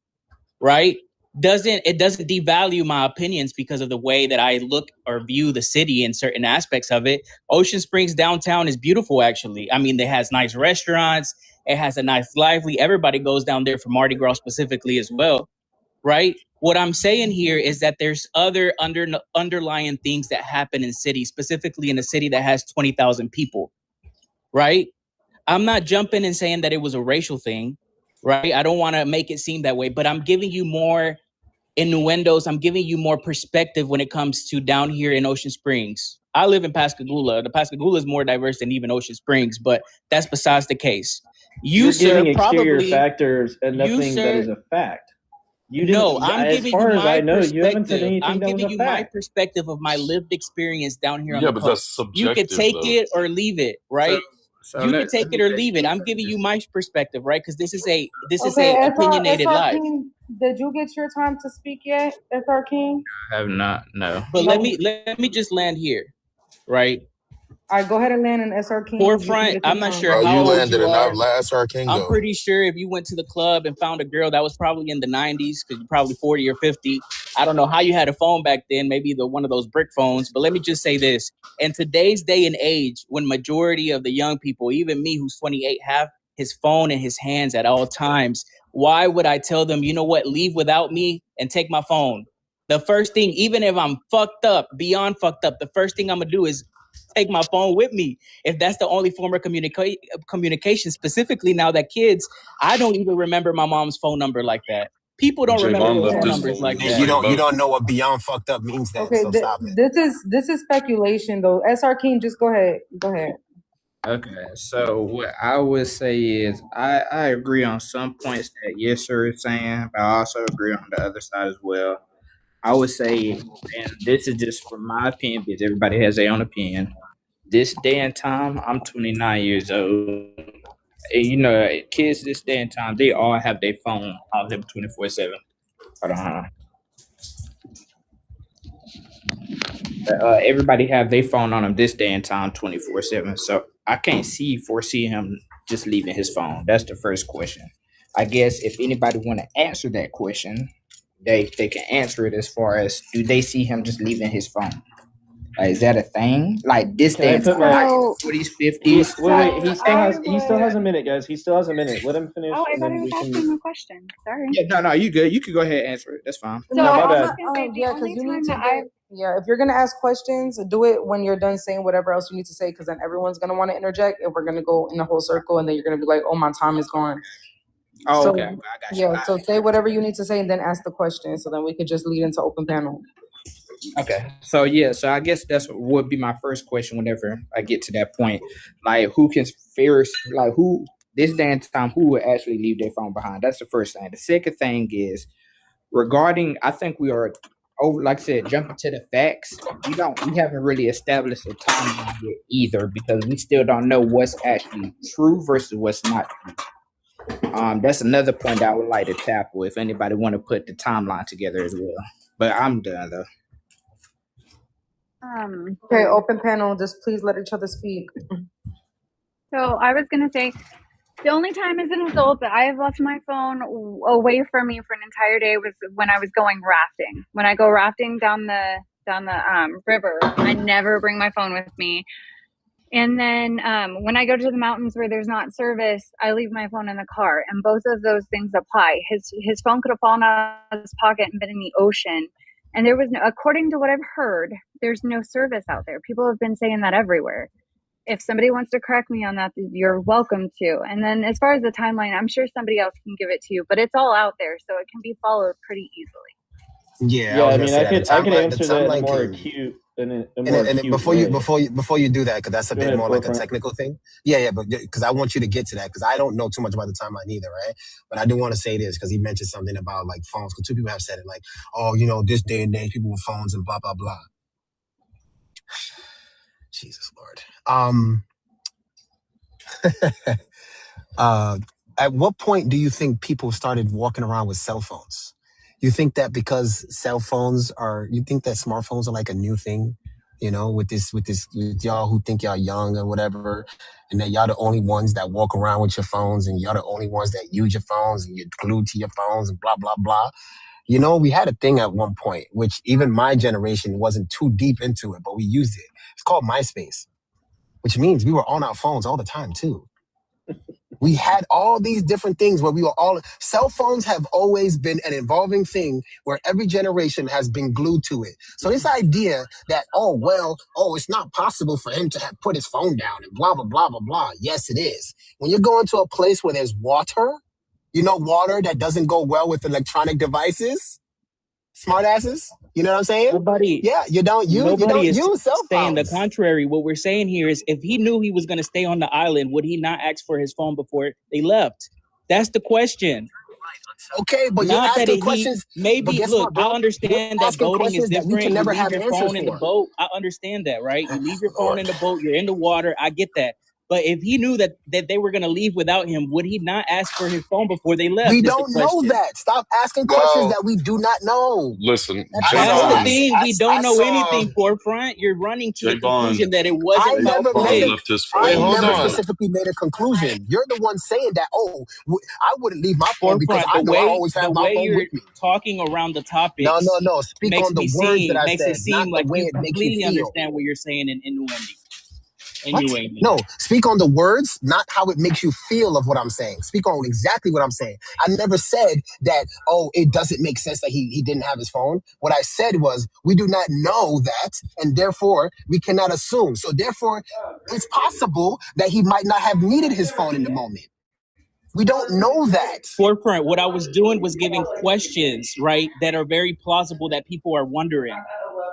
Right? doesn't devalue my opinions because of the way that I look or view the city and certain aspects of it. Ocean Springs downtown is beautiful, actually. I mean, it has nice restaurants. It has a nice lively. Everybody goes down there for Mardi Gras specifically as well, right? What I'm saying here is that there's other underlying things that happen in cities, specifically in a city that has 20,000 people, right? I'm not jumping and saying that it was a racial thing, right? I don't want to make it seem that way, but I'm giving you more innuendos. I'm giving you more perspective when it comes to down here in Ocean Springs. I live in Pascagoula. The Pascagoula is more diverse than even Ocean Springs, but that's besides the case. You're giving exterior probably factors and nothing that is a fact. You didn't, no, I'm as giving far you as my I know, you haven't said perspective. anything I'm that was giving a you my fact. perspective of my lived experience down here on Yeah, the but that's coast. You could subjective, take though. it or leave it, right? So You let could take me it or say leave it. this. I'm giving you my perspective, right? Because this is a Okay, opinionated SR live. King, did you get your time to speak yet, SR King? I have not. No. But let me just land here, right? All right, go ahead and land in SR King. Forefront, I'm not sure Bro, how you old landed you and are. last our king I'm though. pretty sure if you went to the club and found a girl that was probably in the 90s, because you're probably 40 or 50, I don't know how you had a phone back then, maybe one of those brick phones. But let me just say this. In today's day and age, when majority of the young people, even me who's 28, have his phone in his hands at all times, why would I tell them, you know what, leave without me and take my phone? The first thing, even if I'm fucked up, beyond fucked up, the first thing I'm going to do is take my phone with me. If that's the only form of communication, specifically now that kids, I don't even remember my mom's phone number like that. People don't remember Javon their left phone his numbers phone like in the that. same You boat. don't know what beyond fucked up means then, Okay, so stop it. this is speculation though. SR King, just go ahead. Go ahead. Okay, so what I would say is I agree on some points that yes sir is saying, but I also agree on the other side as well. I would say, and this is just from my opinion because everybody has their own opinion. This day and time, I'm 29 years old. And you know, kids this day and time, they all have their phone on them 24/7. Hold on. Everybody have their phone on them this day and time 24/7. So I can't foresee him just leaving his phone. That's the first question. I guess if anybody want to answer that question, they can answer it as far as do they see him just leaving his phone? Like, is that a thing? Like this Can I day and put time, my 40s, 50s. wait, he still has a minute, guys. He still has a minute. Let him finish Oh, I and thought then I was we can asking a question. Sorry. Yeah, no, you good. You could go ahead and answer it. That's fine. So No, my I was bad. gonna say the Yeah, only because you need time to that get, yeah, if you're gonna ask questions, do it when you're done saying whatever else you need to say, because then everyone's gonna want to interject, and we're gonna go in a whole circle, and then you're gonna be like, "Oh, my time is gone." Oh, So okay. I got you. yeah, so say whatever you need to say, and then ask the question, so then we could just lead into open panel. Okay. So yeah, so I guess that's what would be my first question whenever I get to that point. Like who can first like who this day and time who would actually leave their phone behind? That's the first thing. The second thing is regarding I think we are over like I said, jumping to the facts. We haven't really established a timeline yet either because we still don't know what's actually true versus what's not true. That's another point that I would like to tackle if anybody want to put the timeline together as well. But I'm done though. Okay, open panel. Just please let each other speak. So I was gonna say, the only time as an adult that I have left my phone away from me for an entire day was when I was going rafting. When I go rafting down the river, I never bring my phone with me. And then when I go to the mountains where there's not service, I leave my phone in the car. And both of those things apply. His phone could have fallen out of his pocket and been in the ocean. And there was no, according to what I've heard, there's no service out there. People have been saying that everywhere. If somebody wants to correct me on that, you're welcome to. And then as far as the timeline, I'm sure somebody else can give it to you, but it's all out there, so it can be followed pretty easily. Yeah, I I could answer that in a more can, acute and before you do that, because that's a Go bit ahead, more like a Forefront. technical thing. Yeah, but because I want you to get to that because I don't know too much about the timeline either, right? But I do want to say this because he mentioned something about like phones. Because two people have said it, like, oh, you know, this day and age, people with phones and blah blah blah. Jesus Lord. At what point do you think people started walking around with cell phones? You think that because you think that smartphones are like a new thing, you know, with y'all who think y'all young or whatever, and that y'all the only ones that walk around with your phones and y'all the only ones that use your phones and you're glued to your phones and blah, blah, blah. You know, we had a thing at one point, which even my generation wasn't too deep into it, but we used it. It's called MySpace, which means we were on our phones all the time too. We had all these different things where we were all. Cell phones have always been an evolving thing where every generation has been glued to it. So this idea that, it's not possible for him to have put his phone down and blah, blah, blah, blah, blah. Yes, it is. When you're going to a place where there's water, water that doesn't go well with electronic devices, smart asses. You know what I'm saying? Nobody. Yeah, you don't use cell saying the phones. contrary. What we're saying here is, if he knew he was going to stay on the island, would he not ask for his phone before they left? That's the question. Okay, but you're Not that asking questions. But maybe guess look. what, bro? I understand You're that asking boating is questions that you different. can never You leave have your answers phone in the for. boat. I understand that, right? You leave your phone in the boat. You're in the water. I get that. But if he knew that they were going to leave without him, would he not ask for his phone before they left? We is the don't know question. that. Stop asking questions Well, that we do not know. listen, That's That's the all. thing. We don't know saw- anything, Forefront. You're running to the Javon, conclusion that it I wasn't foul never play. made left his I phone. hold never on. specifically made a conclusion. You're the one saying that, I wouldn't leave my phone because Forefront, I know I always the have my way phone you're with me. talking around the No. topics Speak on the words that I makes said, it not seem the like way you it makes you completely feel. understand what you're saying and What? innuendo. No, speak on the words, not how it makes you feel of what I'm saying. Speak on exactly what I'm saying. I never said that, it doesn't make sense that he didn't have his phone. What I said was, we do not know that, and therefore, we cannot assume. So therefore, it's possible that he might not have needed his phone in the moment. We don't know that. Forefront, what I was doing was giving questions, right, that are very plausible that people are wondering.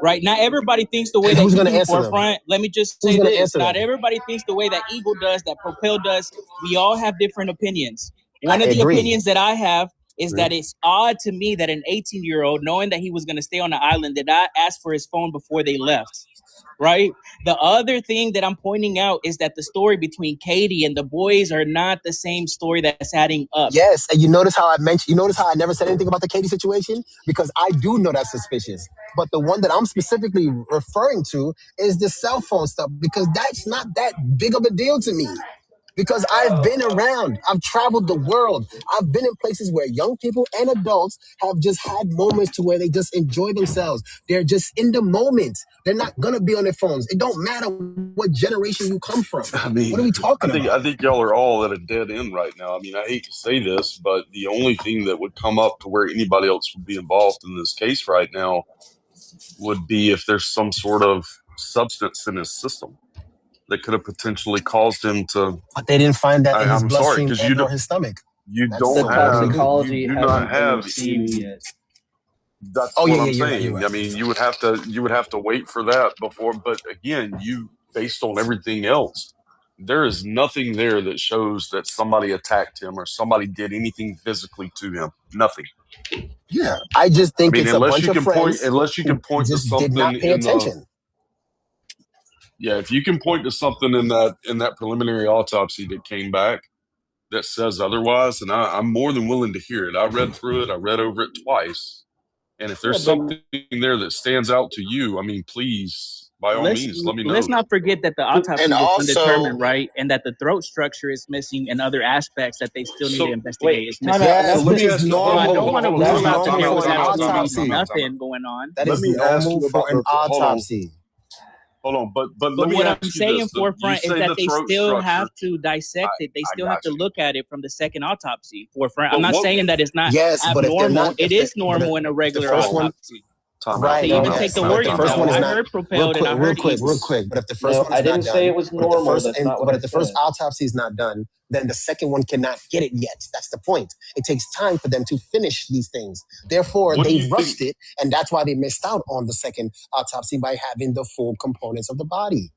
Right? Not everybody thinks the way And that who's you going to do, answer them? Forefront. Let me just Who's say going to this. answer Not them? everybody thinks the way that Eagle does, that Propel does. We all have different opinions. One I of the agree. opinions that I have is that it's odd to me that an 18-year-old, knowing that he was going to stay on the island, did not ask for his phone before they left. Right? The other thing that I'm pointing out is that the story between Katie and the boys are not the same story that's adding up. Yes, and you notice how I never said anything about the Katie situation? Because I do know that's suspicious. But the one that I'm specifically referring to is the cell phone stuff, because that's not that big of a deal to me. Because I've been around, I've traveled the world, I've been in places where young people and adults have just had moments to where they just enjoy themselves. They're just in the moment. They're not gonna be on their phones. It don't matter what generation you come from. I mean, What are we talking about? I think y'all are all at a dead end right now. I mean, I hate to say this, but the only thing that would come up to where anybody else would be involved in this case right now would be if there's some sort of substance in his system that could have potentially caused him to. But they didn't find that in his I'm sorry, bloodstream because and or his stomach. you That's don't all have really good. Toxicology you do hasn't not been have received any. yet. That's Oh, what yeah, I'm you're saying. right. I mean, you would have to wait for that before. But again, based on everything else, there is nothing there that shows that somebody attacked him or somebody did anything physically to him. Nothing. Yeah, I just I think mean, it's a bunch of friends unless you who can point to just did something not pay in the. attention. Yeah, if you can point to something in that preliminary autopsy that came back that says otherwise, and I'm more than willing to hear it. I read through it. I read over it twice. And if there's something there that stands out to you, I mean, please, by all means, let me know. Let's not forget that the autopsy And was also- undetermined, right? And that the throat structure is missing and other aspects that they still need to investigate. It's missing. Yes, so let which me is ask you. normal. I don't want to Which is rule out that there normal was for an absolutely autopsy. nothing going on. That Let is me ask normal you for about an the. Hold on. autopsy. Hold on, but But let me what ask I'm you saying, this. Forefront, is that they still have to dissect it. They I still have got to you. look at it from the second autopsy, Forefront. But I'm not what- saying that it's not Yes, but if they're abnormal. not, It is normal in a regular first one- autopsy. Time Right. To even yes. take the But if organs first out. one is I not, heard propelled and I heard real Eagles. quick. But if the first No, one is I didn't not say done, it was but if the normal. first That's not what I if the first said. autopsy is not done, then the second one cannot get it yet. That's the point. It takes time for them to finish these things. Therefore, What do they you rushed it, and that's why they missed out on the second autopsy by having the full components of the body.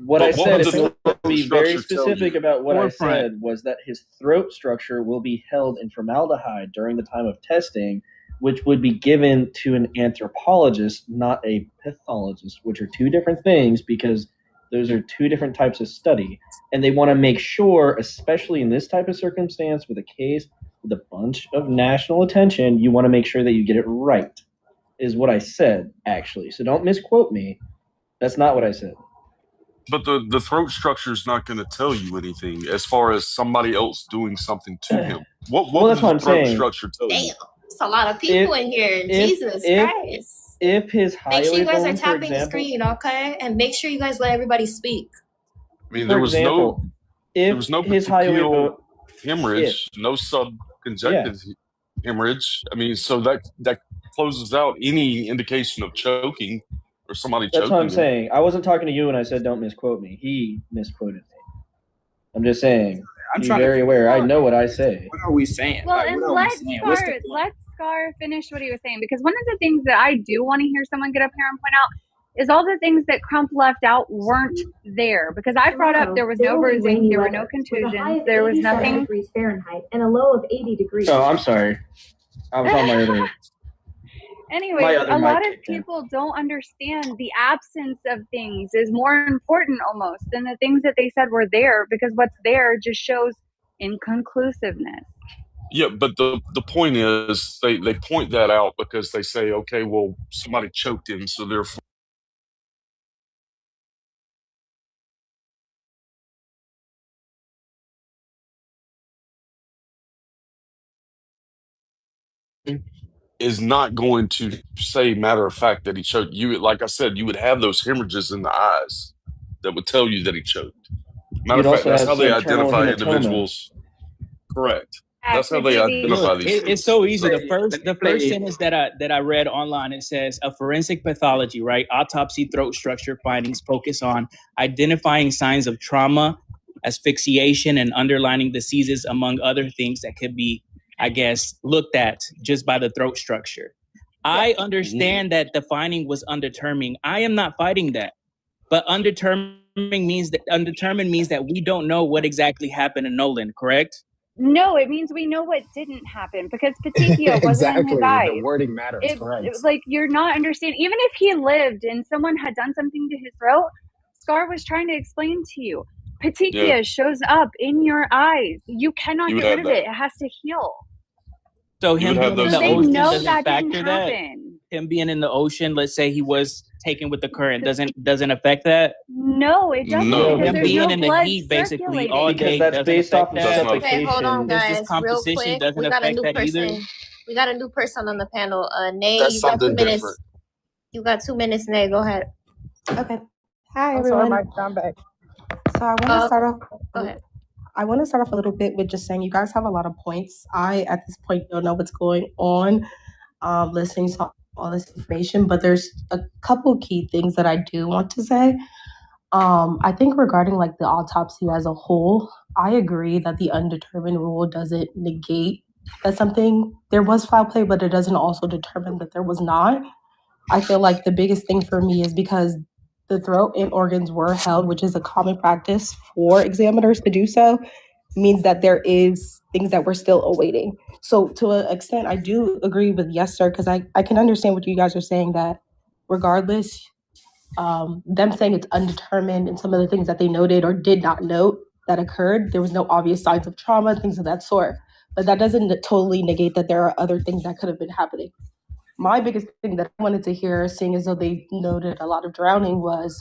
What But I what said, would if the you want to throat be very structure tell specific you? about what Forefront. I said, was that his throat structure will be held in formaldehyde during the time of testing, which would be given to an anthropologist, not a pathologist, which are two different things because those are two different types of study. And they want to make sure, especially in this type of circumstance with a case with a bunch of national attention, you want to make sure that you get it right, is what I said, actually. So don't misquote me. That's not what I said. But the throat structure is not going to tell you anything as far as somebody else doing something to him. What Well, would that's what the I'm throat saying. structure tell you? It's a lot of people in here. Jesus Christ. If his Make highway sure you guys are bone, for tapping the example, screen, okay? And make sure you guys let everybody speak. I mean, for there was example, there was no his highway petechial bone, hemorrhage, no subconjunctive hemorrhage. I mean, so that closes out any indication of choking or somebody that's what I'm choking him. saying. I wasn't talking to you when I said don't misquote me. He misquoted me. I'm just saying. I'm Be trying to very aware. I know what I say. What are we saying? Well, Like, and what are we saying? What's the let Scar finish what he was saying, because one of the things that I do want to hear someone get up here and point out is all the things that Crump left out weren't there. Because I brought up there was no bruising, there were no contusions, there was nothing. Degrees Fahrenheit and a low of 80 degrees. Oh, I'm sorry. I was on my other. Anyway, My other a lot mic of people don't understand the absence of things is more important almost than the things that they said were there, because what's there just shows inconclusiveness. Yeah, but the point is they point that out because they say, okay, well, somebody choked him, so therefore is not going to say matter of fact that he choked. You, like I said, you would have those hemorrhages in the eyes that would tell you that he choked. Matter You'd of fact, also that's have how they subterral identify hematoma. individuals. Correct. That's how they Look, identify these things. it's so easy. The first sentence that I read online, it says a forensic pathology, right? Autopsy throat structure findings focus on identifying signs of trauma, asphyxiation, and underlying diseases, among other things that could be, I guess, looked at just by the throat structure. I understand that the finding was undetermined. I am not fighting that, but undetermined means that we don't know what exactly happened to Nolan, correct? No, it means we know what didn't happen, because petechia wasn't in his eyes. The wording matters. Correct. Like, you're not understanding. Even if he lived and someone had done something to his throat, Scar was trying to explain to you. Petechia shows up in your eyes. You cannot You would get rid have of that. it. It has to heal. So You him would have being in those the They ocean know doesn't that didn't factor that. happen. Him being in the ocean, let's say he was taken with the current, doesn't affect that. No, it doesn't. No. Because Him there's being no in the blood heat, basically, circulating. all Because day that's doesn't based affect off of That's that. not. Okay, hold on, Does this guys. Real composition quick, doesn't we got a affect new that either? person. We got a new person on the panel. Nay, That's you got 2 something minutes. different. You got 2 minutes, Nay. Go ahead. Okay. Hi, I'm sorry, everyone. Mike, I'm back. So I want to start off. Go ahead. I want to start off a little bit with just saying you guys have a lot of points. I, at this point, don't know what's going on, listening to all this information, but there's a couple key things that I do want to say. I think regarding like the autopsy as a whole, I agree that the undetermined rule doesn't negate that there was foul play, but it doesn't also determine that there was not. I feel like the biggest thing for me is because the throat and organs were held, which is a common practice for examiners to do so, means that there is things that we're still awaiting. So to an extent, I do agree with yes, sir, because I can understand what you guys are saying, that regardless, them saying it's undetermined and some of the things that they noted or did not note that occurred, there was no obvious signs of trauma, things of that sort. But that doesn't totally negate that there are other things that could have been happening. My biggest thing that I wanted to hear, seeing as though they noted a lot of drowning, was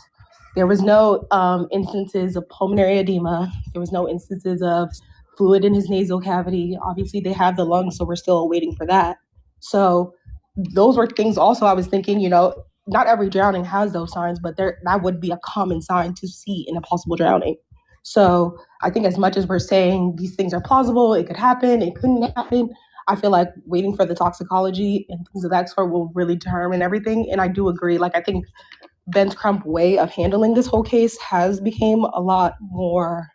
there was no instances of pulmonary edema. There was no instances of fluid in his nasal cavity. Obviously, they have the lungs, so we're still waiting for that. So those were things also I was thinking, not every drowning has those signs, but that would be a common sign to see in a possible drowning. So I think as much as we're saying these things are plausible, it could happen, it couldn't happen, I feel like waiting for the toxicology and things of that sort will really determine everything. And I do agree, I think Ben's Crump way of handling this whole case has become a lot more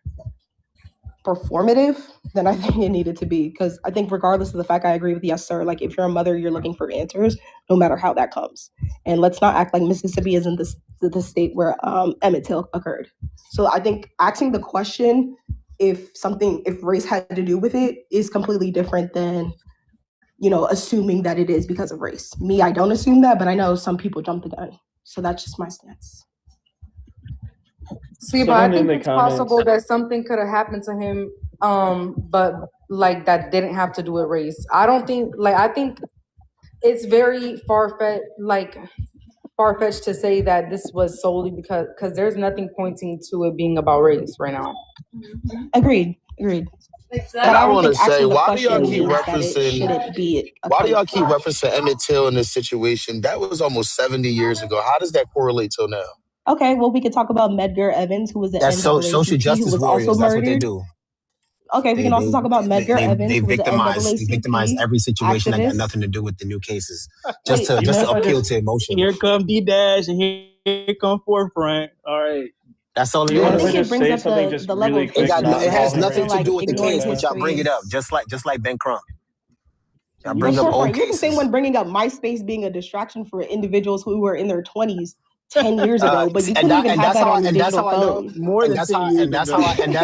performative than I think it needed to be. Because I think regardless of the fact, I agree with yes, sir, if you're a mother, you're looking for answers, no matter how that comes. And let's not act like Mississippi isn't the state where Emmett Till occurred. So I think asking the question if race had to do with it is completely different than, assuming that it is because of race. Me, I don't assume that, but I know some people jump the gun. So that's just my stance. See, but I think it's possible that something could have happened to him, but that didn't have to do with race. I don't think, I think it's very far-fetched to say that this was solely because there's nothing pointing to it being about race right now. Agreed. But And I I don't want to think actually say, the why do y'all question keep is that it referencing? shouldn't be a Why do y'all keep punishment. referencing Emmett Till in this situation? That was almost 70 years ago. How does that correlate till now? Okay, well, we could talk about Medgar Evans, who was an That's social NAACP, who justice was also warriors. That's what they murdered. do. Okay, we can also talk about Medgar Evans, They who was an victimize NAACP every situation that got activist. nothing to do with the new cases, Wait, You just mind to if I appeal just? to emotion. Here come D-Dash and here come Forefront. All right. That's all it You I mind if I think is. it just brings say up something just the level really of quick, not It has involving nothing feel to race? do like with the ignoring case, but y'all bring history. it up, just like Ben Crump. Y'all But bring up old Forefront, you're the same cases. one bringing up MySpace being a distraction for individuals who were in their 20s 10 years ago, but you couldn't even have that on your digital phone. More than 10 years ago. That's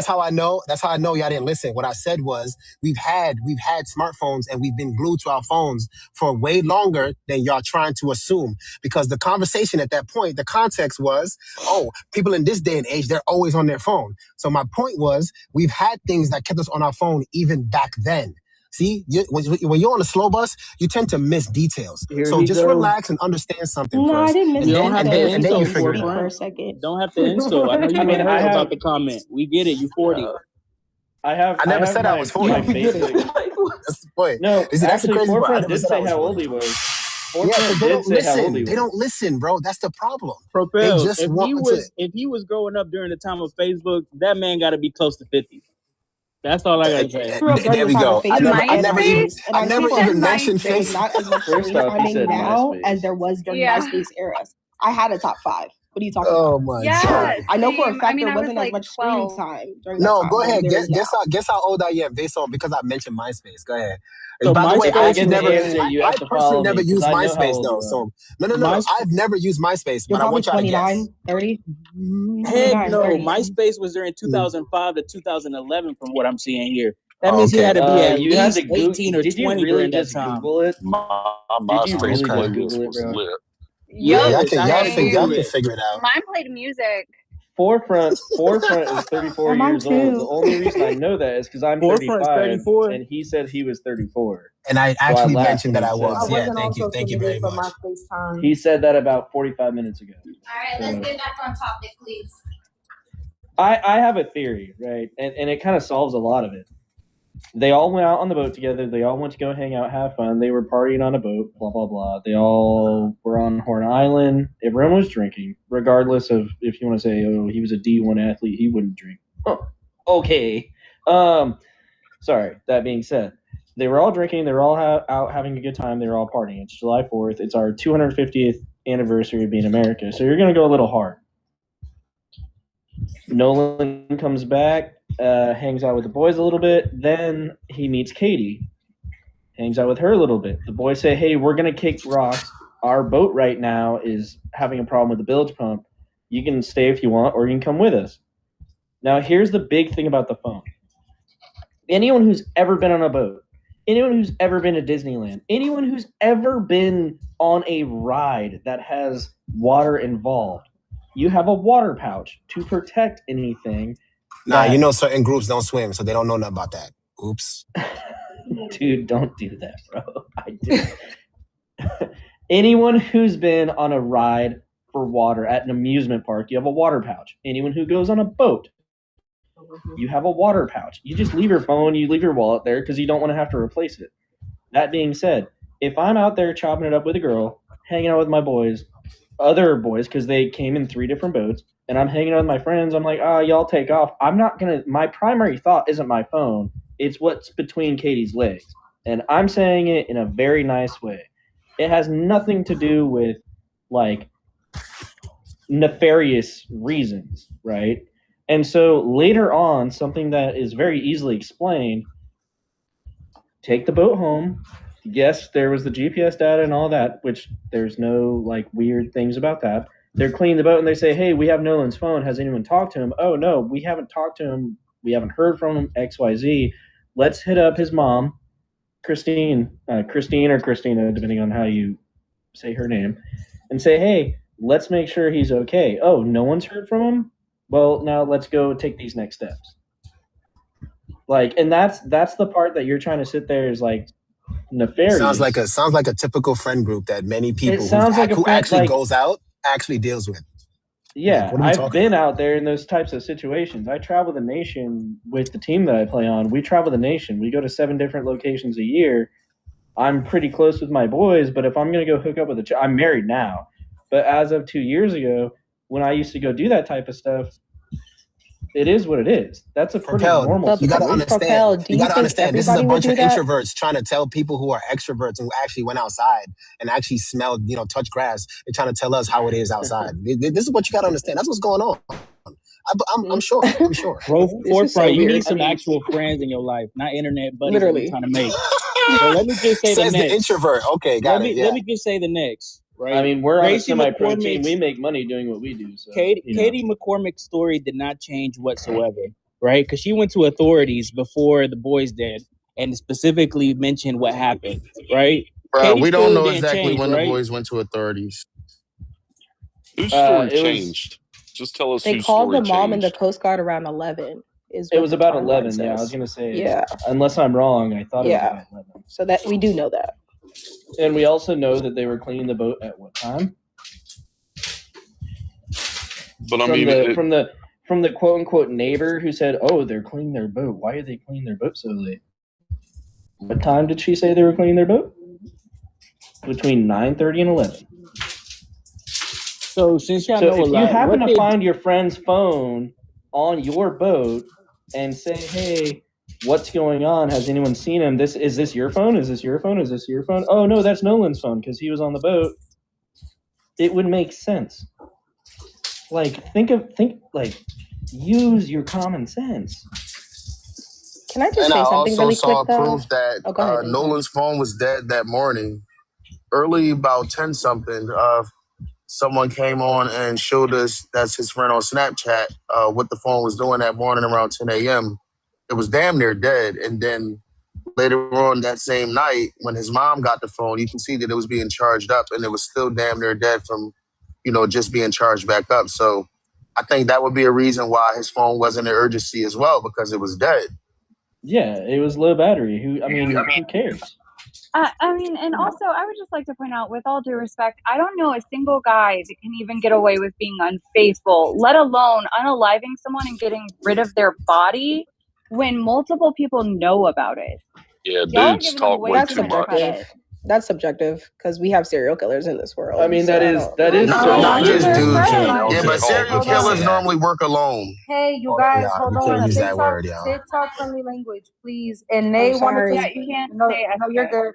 how I know y'all didn't listen. What I said was we've had smartphones and we've been glued to our phones for way longer than y'all trying to assume. Because the conversation at that point, the context was, oh, people in this day and age, they're always on their phone. So my point was we've had things that kept us on our phone even back then. See, when you're on a slow bus, you tend to miss details. Here So he just goes. relax and understand something No, I first. didn't miss You don't have to and then insult you figure it Forefront. out. for a second. Don't have to insult. I know you I mean, hurt I about have, the comment. We get it. You 40. I never have said I was 40. my Yeah, we get it. basic. That's the point. No, You see, that's the actually, crazy part. I Forefront never did said I say was how 40. old he was. Yeah, because Forefront they did don't say how old he listen. They was. don't listen, bro. That's the problem. They Propel, just if he was growing up during the time of Facebook, that man got to be close to 50. That's all I gotta say. Grew up during There the we time of go. Facebook and MySpace, and I I never knew even mentioned there was Facebook. not as much First off, he screen said timing now MySpace. as there was during Yeah. MySpace eras. I had a top 5. What are you talking Oh about? my Yeah, god. I know for a same. fact I mean, there I was wasn't as like much screen 12. time during that No, time go as ahead. there is now. Guess how old I am based on because I mentioned MySpace. Go ahead. So By the way, If I I actually get the never, answer, you I have to personally follow never me because used I know how MySpace old though. you are. So no. My, I've never used MySpace, You're but I probably want y'all to 29, guess. 30. heck 29, no. 30. MySpace was during 2005 to 2011 from what I'm seeing here. That means he Okay. had to be at You had least to Google. 18 or Did you 20 really during that just time. Google it? My Did you MySpace really just playlist Google it, was bro? lit. Yes, Y'all I had to can Google it. figure it out. Mine played music. Forefront is 34 Oh, mine years old. The too. only reason I know that is because I'm Forefront's 35, 34. and he said he was 34. And I So I actually laughed mentioned when that he I said was. I that. Yeah, wasn't on social thank you media very for much. MySpace time. He said that about 45 minutes ago. All right, let's get back on topic, please. I have a theory, right? And it kind of solves a lot of it. They all went out on the boat together. They all went to go hang out, have fun. They were partying on a boat, blah, blah, blah. They all were on Horn Island. Everyone was drinking, regardless of if you want to say, oh, he was a D1 athlete, he wouldn't drink. Oh, okay. Sorry, that being said, they were all drinking. They were all out having a good time. They were all partying. It's July 4th. It's our 250th anniversary of being America. So you're going to go a little hard. Nolan comes back, hangs out with the boys a little bit. Then he meets Katie, hangs out with her a little bit. The boys say, hey, we're going to kick rocks. Our boat right now is having a problem with the bilge pump. You can stay if you want, or you can come with us. Now, here's the big thing about the phone. Anyone who's ever been on a boat, anyone who's ever been to Disneyland, anyone who's ever been on a ride that has water involved, you have a water pouch to protect anything. Nah, you know certain groups don't swim, so they don't know nothing about that. Oops. Dude, don't do that, bro. I do. Anyone who's been on a ride for water at an amusement park, you have a water pouch. Anyone who goes on a boat, you have a water pouch. You just leave your phone, you leave your wallet there because you don't want to have to replace it. That being said, if I'm out there chopping it up with a girl, hanging out with my boys, other boys, because they came in 3 different boats, and I'm hanging out with my friends, I'm like, y'all take off. I'm not going to, my primary thought isn't my phone. It's what's between Katie's legs. And I'm saying it in a very nice way. It has nothing to do with, like, nefarious reasons, right? And so later on, something that is very easily explained, take the boat home. Yes, there was the GPS data and all that, which there's no like weird things about that. They're cleaning the boat and they say, hey, we have Nolan's phone. Has anyone talked to him? Oh, no, we haven't talked to him. We haven't heard from him, XYZ. Let's hit up his mom, Christine or Christina, depending on how you say her name, and say, hey, let's make sure he's okay. Oh, no one's heard from him? Well, now let's go take these next steps. Like, and that's the part that you're trying to sit there is like nefarious. Sounds like a typical friend group that many people It sounds like a who friend, actually like, goes out actually deals with. Yeah, What are we I've talking been out there in those types of situations. I travel the nation with the team that I play on. We travel the nation. We go to 7 different locations a year. I'm pretty close with my boys, but if I'm going to go hook up with I'm married now. But as of 2 years ago, when I used to go do that type of stuff, it is what it is. That's a pretty Propel, normal you gotta situation. understand. You gotta understand. This is a bunch of introverts trying to tell people who are extroverts who actually went outside and actually smelled, touch grass. They're trying to tell us how it is outside. This is what you gotta understand. That's what's going on. I'm sure. I'm sure. Bro, This is Forefront, so you weird. need some actual friends in your life, not internet buddies that Literally. you're trying to make. So let me just say the Says the next. introvert. Okay, got it. Yeah. Let me just say the next. Right. I mean, we're on a Gracie semi-pro team. McCormick's- We make money doing what we do. So, Katie McCormick's story did not change whatsoever, right? Because she went to authorities before the boys did and specifically mentioned what happened, right? Bro, Katie's we don't story know didn't exactly change, when right? the boys went to authorities. Whose story it was- changed? Just tell us They whose called story the mom and the changed. Coast Guard around 11. It what was the about timeline 11. Yeah, I was says. going to say. Yeah. Unless I'm wrong, I thought it was Yeah. about 11. So that we do know that. And we also know that they were cleaning the boat at what time? But I mean, from the quote unquote neighbor who said, "Oh, they're cleaning their boat. Why are they cleaning their boat so late?" What time did she say they were cleaning their boat? Between 9:30 and 11. So since y'all know So a if you lot, happen what to did- find your friend's phone on your boat and say, "Hey, what's going on? Has anyone seen him? Is this your phone? Is this your phone? Is this your phone? Oh no, that's Nolan's phone because he was on the boat." It would make sense. Use your common sense. Can I just And say I something also really saw quick though? proof that Oh, go ahead, Nathan. Nolan's phone was dead that morning. Early about 10 something, someone came on and showed us, that's his friend on Snapchat, what the phone was doing that morning around 10 a.m. It was damn near dead. And then later on that same night, when his mom got the phone, you can see that it was being charged up and it was still damn near dead from, just being charged back up. So I think that would be a reason why his phone wasn't an urgency as well, because it was dead. Yeah, it was low battery. Who cares? I mean, and also, I would just like to point out, with all due respect, I don't know a single guy that can even get away with being unfaithful, let alone unaliving someone and getting rid of their body when multiple people know about it. Yeah, Y'all are dudes giving talk them way way That's too too much much. credit. That's subjective because we have serial killers in this world. I mean, so that I is don't- that is Not so just weird. dudes. Right. Yeah, but serial Hold on. killers normally work alone. Hey, you Oh, guys, yeah, hold you can't on. use that TikTok, word, y'all. TikTok friendly language, please. And Nay I'm wanted to. sorry. Yeah, you can't No, say no, you're good.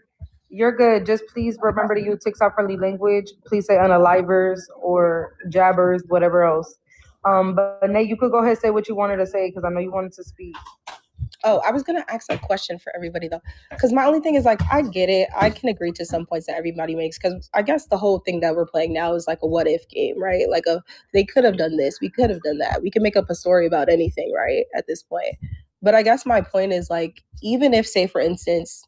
You're good. Just please remember to use TikTok friendly language. Please say unalivers or jabbers, whatever else. But Nay, you could go ahead and say what you wanted to say because I know you wanted to speak. Oh, I was gonna ask a question for everybody though, because my only thing is like I get it. I can agree to some points that everybody makes because I guess the whole thing that we're playing now is like a what if game, right? Like they could have done this, we could have done that. We can make up a story about anything, right? At this point. But I guess my point is like even if, say, for instance,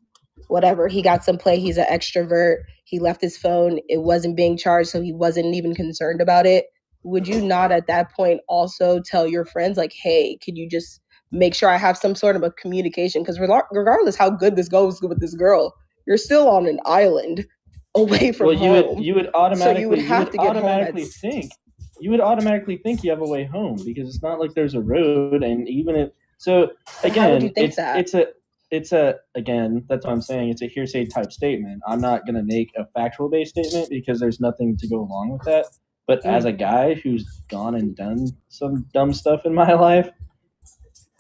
whatever, he got some play, he's an extrovert, he left his phone, it wasn't being charged, so he wasn't even concerned about it. Would you not at that point also tell your friends like, hey, can you just make sure I have some sort of a communication? Because regardless how good this goes with this girl, you're still on an island away from home. You would automatically so you would have to get automatically home think you would automatically think you have a way home because it's not like there's a road, and even if so But again how would you think that? it's a again, that's what I'm saying, it's a hearsay type statement. I'm not going to make a factual based statement because there's nothing to go along with that. But as a guy who's gone and done some dumb stuff in my life,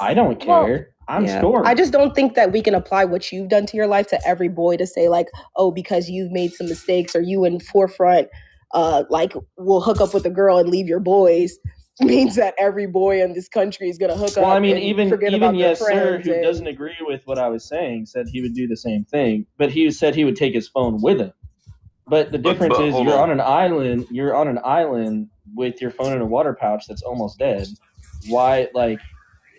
I don't care. I'm scored. I just don't think that we can apply what you've done to your life to every boy to say like, oh, because you've made some mistakes or you in Forefront, like will hook up with a girl and leave your boys means that every boy in this country is gonna hook up. Well, I mean, and even forget about their Yes Sir, friends who and- doesn't agree with what I was saying, said he would do the same thing, but he said he would take his phone with him. But the difference is hold you're on. on an island. You're on an island with your phone in a water pouch that's almost dead. Why, like,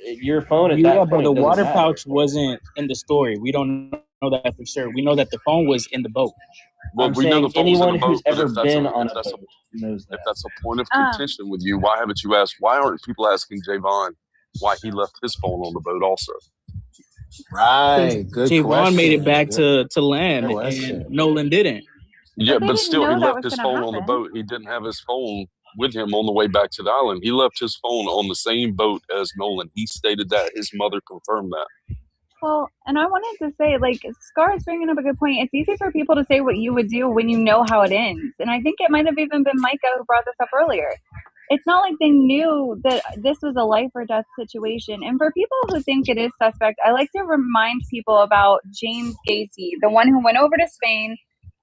your phone at that Yeah, point but the doesn't water matter. pouch wasn't in the story. We don't know that for sure. We know that the phone was in the boat. Well, I'm we know the saying phone was in anyone the boat, who's but ever if that's been a, on if a that's boat knows that. if that's a point of contention with you, why haven't you asked? Why aren't people asking Javon why he left his phone on the boat also? Right. Good Javon question. made it back to land, question. and Nolan didn't. Yeah, they but didn't still, know he that left was his gonna phone on the happen. boat. He didn't have his phone with him on the way back to the island. He left his phone on the same boat as Nolan. He stated that. His mother confirmed that. Well, and I wanted to say, like, Scar is bringing up a good point. It's easy for people to say what you would do when you know how it ends. And I think it might have even been Micah who brought this up earlier. It's not like they knew that this was a life or death situation. And for people who think it is suspect, I like to remind people about James Gacy, the one who went over to Spain.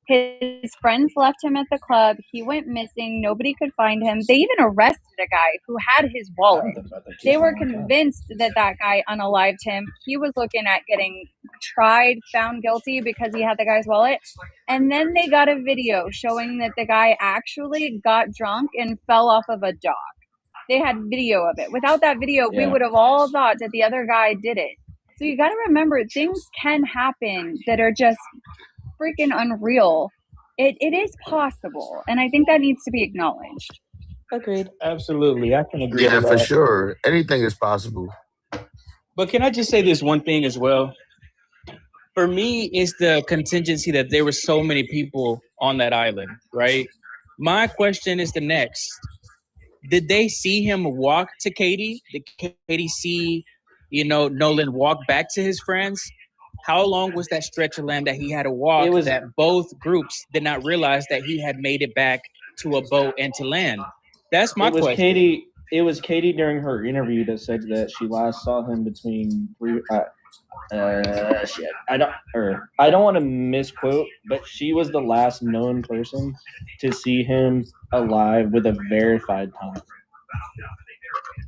His friends left him at the club. He went missing. Nobody could find him. They even arrested a guy who had his wallet. They were convinced that that guy unalived him. He was looking at getting tried, found guilty because he had the guy's wallet. And then they got a video showing that the guy actually got drunk and fell off of a dock. They had video of it. Without that video, we would have all thought that the other guy did it. So you got to remember, things can happen that are just freaking unreal. It is possible, and I think that needs to be acknowledged. Agreed. Absolutely, I can agree. Yeah, with for that. sure. Anything is possible. But can I just say this one thing as well? For me, it's the contingency that there were so many people on that island, right? My question is the next. Did they see him walk to Katie? Did Katie see, Nolan walk back to his friends? How long was that stretch of land that he had to walk that both groups did not realize that he had made it back to a boat and to land? That's my question. It was Katie during her interview that said that she last saw him between shit. I don't want to misquote, but she was the last known person to see him alive with a verified time.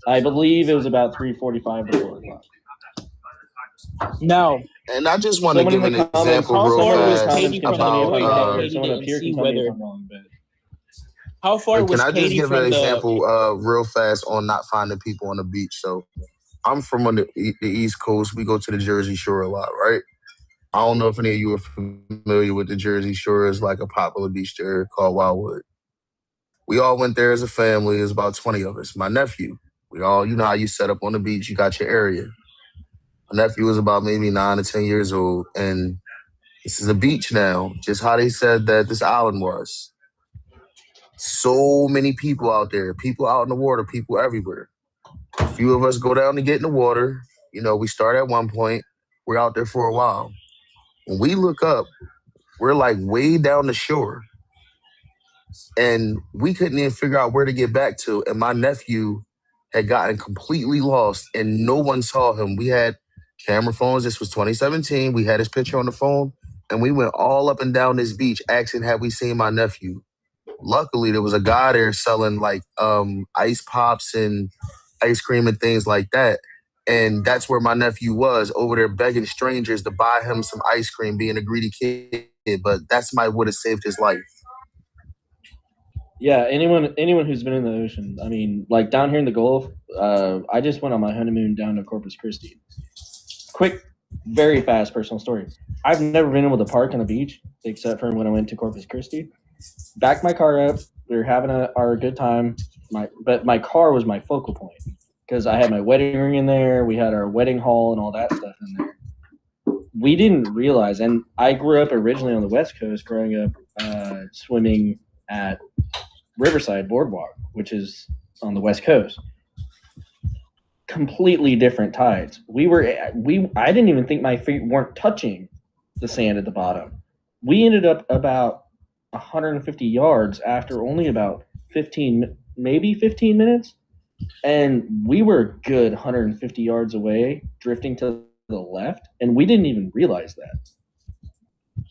I believe it was about 3:45 to 4 o'clock. No. And I just want to give an example real fast how far was Can I just Katie give from an example real fast on not finding people on the beach? So I'm from on the East Coast. We go to the Jersey Shore a lot, right? I don't know if any of you are familiar with the Jersey Shore. It's like a popular beach there called Wildwood. We all went there as a family. There's about 20 of us. My nephew, we all, you know how you set up on the beach, you got your area. My nephew was about maybe 9 or 10 years old, and this is a beach now, just how they said that this island was. So many people out there, people out in the water, people everywhere. A few of us go down to get in the water. We start at one point. We're out there for a while. When we look up, we're like way down the shore. And we couldn't even figure out where to get back to. And my nephew had gotten completely lost and no one saw him. We had camera phones. This was 2017. We had his picture on the phone. And we went all up and down this beach asking, have we seen my nephew? Luckily, there was a guy there selling like ice pops and ice cream and things like that. And that's where my nephew was, over there begging strangers to buy him some ice cream, being a greedy kid. But that somebody would have saved his life. Yeah, anyone who's been in the ocean. I mean, like down here in the Gulf, I just went on my honeymoon down to Corpus Christi. Quick, very fast personal story. I've never been able to park on a beach except for when I went to Corpus Christi. Backed my car up. We were having our good time. But my car was my focal point because I had my wedding ring in there. We had our wedding hall and all that stuff in there. We didn't realize, and I grew up originally on the West Coast, growing up swimming at Riverside Boardwalk, which is on the West Coast. Completely different tides. I didn't even think my feet weren't touching the sand at the bottom. We ended up about 150 yards after only about 15 minutes, and we were a good 150 yards away, drifting to the left, and we didn't even realize that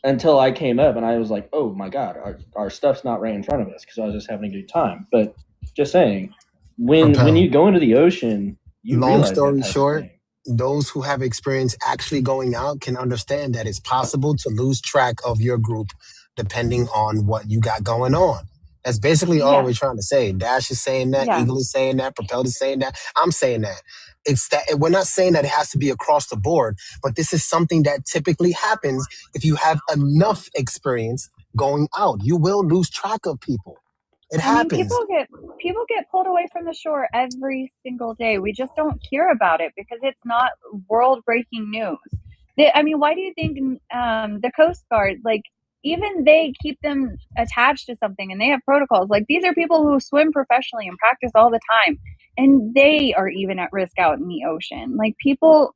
until I came up and I was like, oh my God, our stuff's not right in front of us, because I was just having a good time. But just saying, when you go into the ocean, you long realize story that type of short, thing. those who have experience actually going out can understand that it's possible to lose track of your group depending on what you got going on. That's basically all we're trying to say. Dash is saying that, Eagle is saying that, Propel is saying that, I'm saying that. It's that we're not saying that it has to be across the board, but this is something that typically happens if you have enough experience going out. You will lose track of people. It happens. People get pulled away from the shore every single day. We just don't hear about it because it's not world breaking news. Why do you think the Coast Guard, like, even they keep them attached to something and they have protocols. Like, these are people who swim professionally and practice all the time, and they are even at risk out in the ocean. Like, people,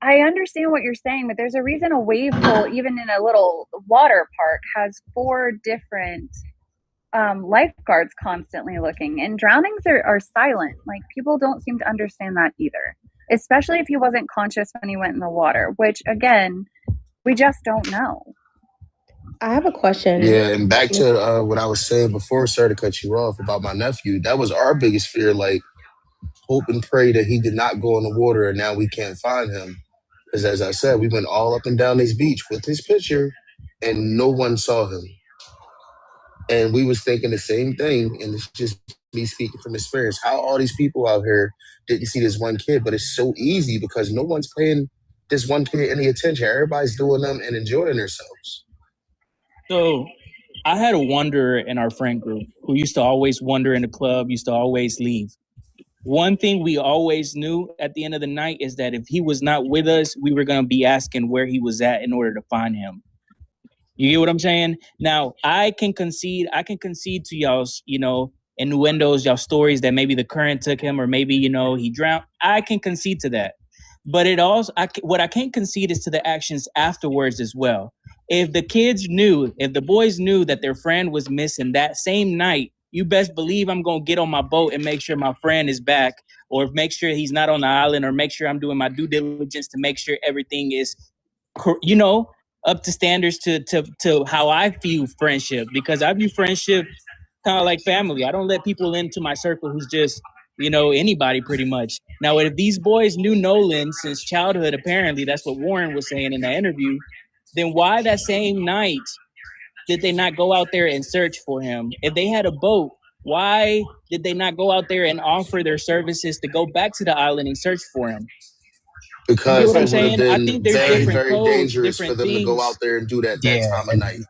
I understand what you're saying, but there's a reason a wave pool, even in a little water park, has 4 different lifeguards constantly looking, and drownings are silent. Like, people don't seem to understand that either, especially if he wasn't conscious when he went in the water, which again, we just don't know. I have a question. Yeah, and back to what I was saying before, sorry to cut you off, about my nephew. That was our biggest fear. Like, hope and pray that he did not go in the water and now we can't find him. Because as I said, we went all up and down this beach with his picture and no one saw him. And we was thinking the same thing, and it's just me speaking from experience. How all these people out here didn't see this one kid, but it's so easy because no one's paying this one kid any attention. Everybody's doing them and enjoying themselves. So I had a wanderer in our friend group who used to always wander in the club, used to always leave. One thing we always knew at the end of the night is that if he was not with us, we were going to be asking where he was at in order to find him. You get what I'm saying? Now, I can concede to y'all's, innuendos, y'all stories that maybe the current took him, or maybe, he drowned. I can concede to that. But what I can't concede is to the actions afterwards as well. If the boys knew that their friend was missing that same night, you best believe I'm going to get on my boat and make sure my friend is back, or make sure he's not on the island, or make sure I'm doing my due diligence to make sure everything is, up to standards to how I view friendship, because I view friendship kind of like family. I don't let people into my circle who's just, anybody pretty much. Now, if these boys knew Nolan since childhood, apparently that's what Warren was saying in that interview, then why that same night did they not go out there and search for him? If they had a boat, why did they not go out there and offer their services to go back to the island and search for him? Because what I'm it would have saying? I been think there's very, different very codes, dangerous for different them to go out things. there and do that Yeah, time of night.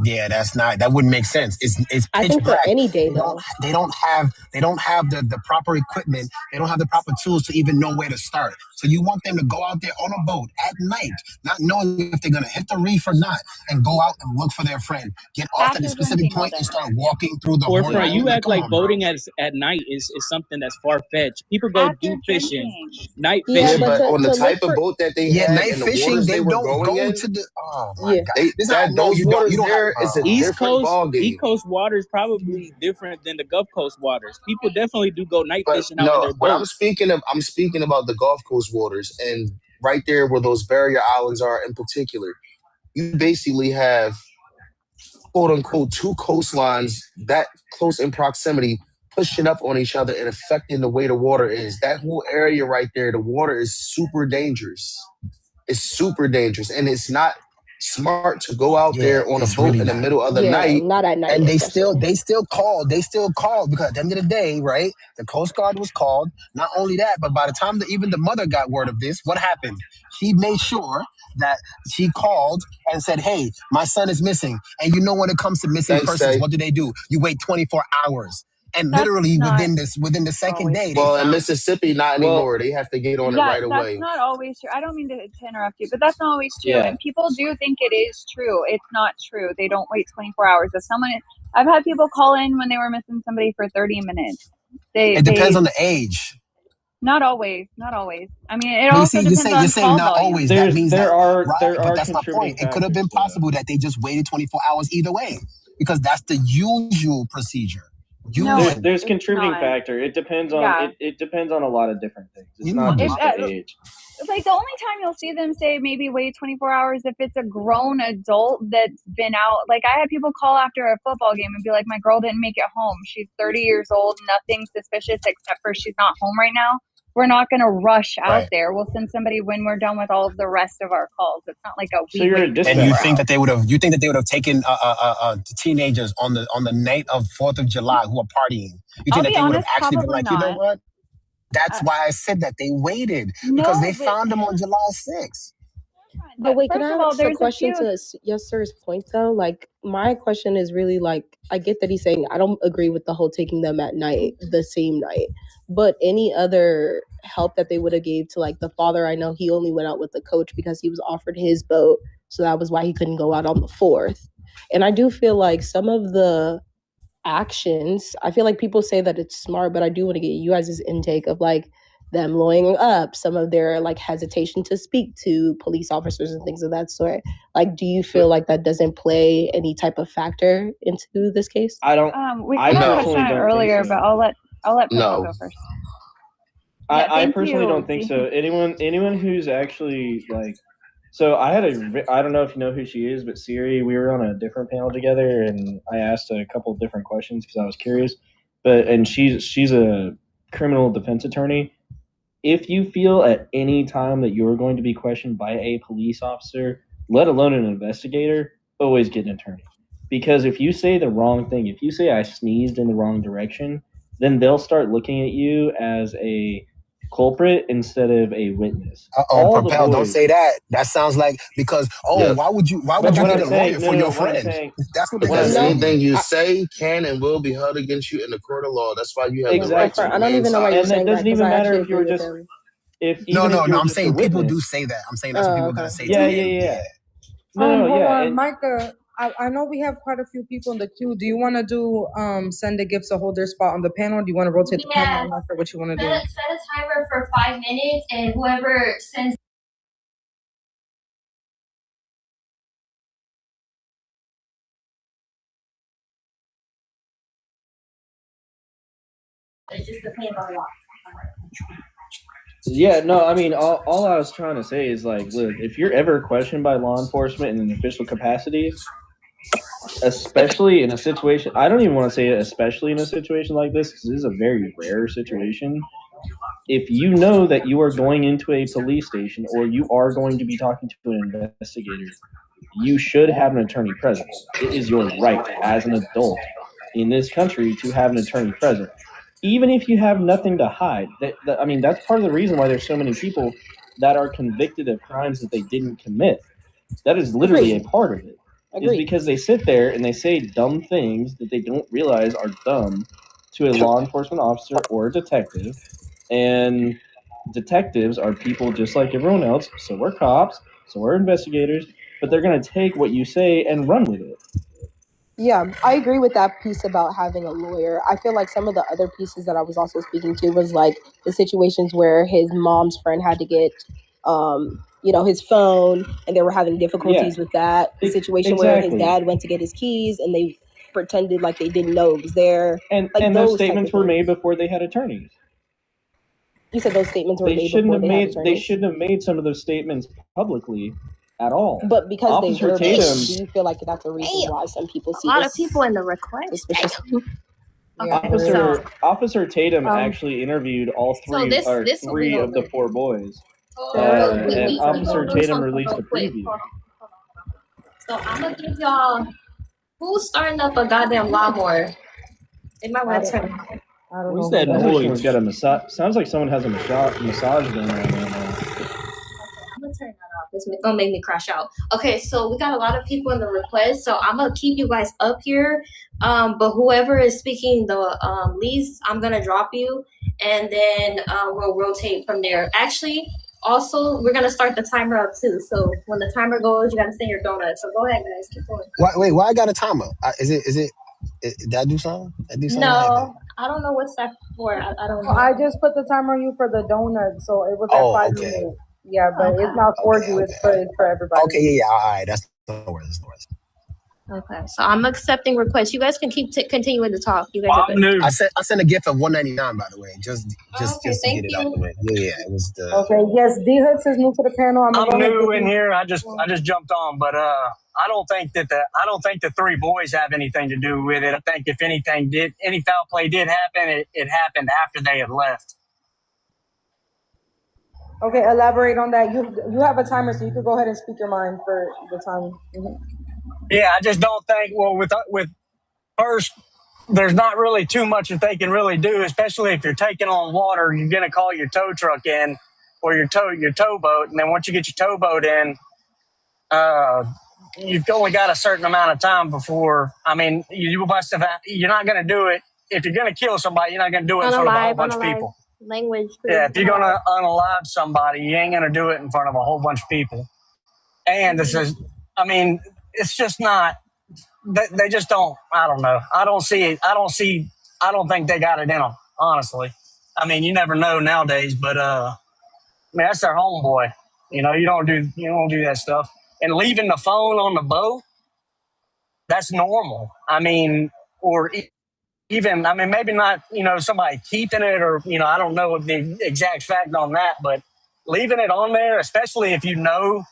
yeah, that wouldn't make sense. It's I pitch think for black. any day though. They don't have the proper equipment. They don't have the proper tools to even know where to start. So you want them to go out there on a boat at night, not knowing if they're gonna hit the reef or not, and go out and look for their friend. Get off at a After specific drinking all point day. and start walking through the Forefront, whole you island. act Come like on, bro. boating at night is something that's far-fetched. People go After do fishing, drinking. night Yeah, fishing. but But on the to look type of for boat that they Yeah, had night and the fishing, waters they they were don't going go in, to the. Oh my yeah. god, this is how I know those you don't. waters You don't have. there is a East different Coast, ball game. East Coast waters probably different than the Gulf Coast waters. People definitely do go night But fishing out in no, their what I'm boats. speaking of, I'm speaking about the Gulf Coast waters, and right there where those barrier islands are in particular, you basically have quote unquote 2 coastlines that close in proximity, pushing up on each other and affecting the way the water is. That whole area right there, the water is super dangerous. It's super dangerous, and it's not smart to go out Yeah, there on a it's boat really in the not. middle of the Yeah, night. not at night And they especially. still called because at the end of the day, right? The Coast Guard was called. Not only that, but by the time even the mother got word of this, what happened? She made sure that she called and said, "Hey, my son is missing." And you know, when it comes to missing Thanks, persons, Tay. what do? You wait 24 hours, and That's literally not within the second always day, they true. Well, in found. Mississippi, not Well, anymore. They have to get on it Yeah, right that's away. not always true. I don't mean to interrupt you, but that's not always true. Yeah. And people do think it is true. It's not true. They don't wait 24 hours. I've had people call in when they were missing somebody for 30 minutes. It depends on the age. Not always. I mean, it But you also see, depends on you're saying call not volume. always. That means that there but are that's my contributing point. It could have been factors. possible that they just waited 24 hours either way, because that's the usual procedure. No, Usual. There's it's contributing not. factor. It depends on Yeah. it depends on a lot of different things. It's You not just If, the age. like, the only time you'll see them say maybe wait 24 hours if it's a grown adult that's been out. Like, I had people call after a football game and be like, my girl didn't make it home. She's 30 years old, nothing suspicious except for she's not home right now. We're not going to rush out Right. there. We'll send somebody when we're done with all of the rest of our calls. It's not like So you're a wait 24 dispatcher. And you hours. think that they would have taken teenagers on the night of 4th of July who are partying? You I'll think that be they would have honest, actually been probably like, you know not. what? That's why I said that they waited, because they No, but found them on July 6th. But wait, can first I of all, ask a there's a question few. to yes sir's point though? Like my question is really like, I get that he's saying I don't agree with the whole taking them at night, the same night, but any other help that they would have gave to like the father, I know he only went out with the coach because he was offered his boat, so that was why he couldn't go out on the 4th. And I do feel like some of the actions, I feel like people say that it's smart, but I do want to get you guys' intake of like them lawyering up, some of their like hesitation to speak to police officers and things of that sort. Like, do you feel like that doesn't play any type of factor into this case? I don't. We I kind of personally touched on it don't earlier, think so. but I'll let Purple No. go first. I thank personally you. don't think so. Anyone who's actually like, so I don't know if you know who she is, but Siri, we were on a different panel together, and I asked a couple of different questions because I was curious. And she's a criminal defense attorney. If you feel at any time that you're going to be questioned by a police officer, let alone an investigator, always get an attorney. Because if you say the wrong thing, if you say I sneezed in the wrong direction, then they'll start looking at you as a culprit instead of a witness. Propel, don't say that. That sounds like because Yeah. why would you But get what a I'm lawyer saying, for your what I'm friend? saying, That's what it Because does. anything you say can and will be held against you in the court of law. That's why you have the right to exactly. I don't remain even know why you're And silent. it saying that doesn't because even I matter actually if you agree were with just him. I'm saying people do say that. I'm saying that's what people are gonna say to him. Yeah. Hold on, and- Micah. I know we have quite a few people in the queue. Do you want to do send a gift to hold their spot on the panel? Or do you want to rotate the panel? I'm not sure what you want to do. Set a timer for 5 minutes, and whoever sends. It just depends on what. Yeah, no, I mean, all I was trying to say is like, look, if you're ever questioned by law enforcement in an official capacity, especially in a situation, I don't even want to say it, especially in a situation like this, because this is a very rare situation. If you know that you are going into a police station or you are going to be talking to an investigator, you should have an attorney present. It is your right as an adult in this country to have an attorney present. Even if you have nothing to hide. I mean, that's part of the reason why there's so many people that are convicted of crimes that they didn't commit. That is literally a part of it. Is because they sit there and they say dumb things that they don't realize are dumb to a law enforcement officer or a detective. And detectives are people just like everyone else. So we're cops, so we're investigators, but they're going to take what you say and run with it. Yeah, I agree with that piece about having a lawyer. I feel like some of the other pieces that I was also speaking to was like the situations where his mom's friend had to get, his phone, and they were having difficulties with that. The situation where his dad went to get his keys, and they pretended like they didn't know it was there. And like those statements were made before they had attorneys. You said those statements were made before they had attorneys? They shouldn't have made some of those statements publicly at all. But because Officer they were, Tatum, do you feel like that's a reason why some people see A lot this of people in the request. suspicious? Officer Tatum actually interviewed all three three of the 4 boys. And Officer Tatum released a preview. So I'm gonna give y'all who's starting up a goddamn lawnmower. It might want to turn. What's that noise? Someone's got a massage. Sounds like someone has a massage gun right now. I'm gonna turn that off. It's gonna make me crash out. Okay, so we got a lot of people in the request, so I'm gonna keep you guys up here. But whoever is speaking the least, I'm gonna drop you, and then we'll rotate from there. Actually, also we're gonna start the timer up too. So when the timer goes, you gotta send your donut. So go ahead, guys, keep going. Why I got a timer? Did I do something? No, I don't know what's that for. I don't know. I just put the timer on you for the donut, so it was at 5 minutes. Yeah, but it's not for you. It's for everybody. Okay, yeah. All right, that's no worries. Okay, so I'm accepting requests. You guys can keep continuing to talk. You guys are good. I sent a gift of $1.99, by the way, just to get it out the way. Yeah, it was the. Okay, yes, D Hooks is new to the panel. I'm new in here. I just jumped on, but I don't think the 3 boys have anything to do with it. I think if any foul play did happen, it happened after they had left. Okay, elaborate on that. You have a timer, so you can go ahead and speak your mind for the time. Mm-hmm. Yeah, I just don't think. Well, with first, there's not really too much that they can really do, especially if you're taking on water. You're gonna call your tow truck in or your towboat, and then once you get your towboat in, you've only got a certain amount of time before. I mean, you must have. You're not gonna do it if you're gonna kill somebody. You're not gonna do it in front of a whole bunch of people. Language. Please. Yeah, if you're gonna unalive somebody, you ain't gonna do it in front of a whole bunch of people. And this is, I mean, it's just not. they just don't. I don't know. I don't see it. I don't think they got it in them. Honestly, I mean, you never know nowadays, but I mean, that's their homeboy. You know, you don't do that stuff. And leaving the phone on the boat, that's normal. I mean, or even, I mean, maybe not, somebody keeping it or, I don't know the exact fact on that, but leaving it on there, especially if you know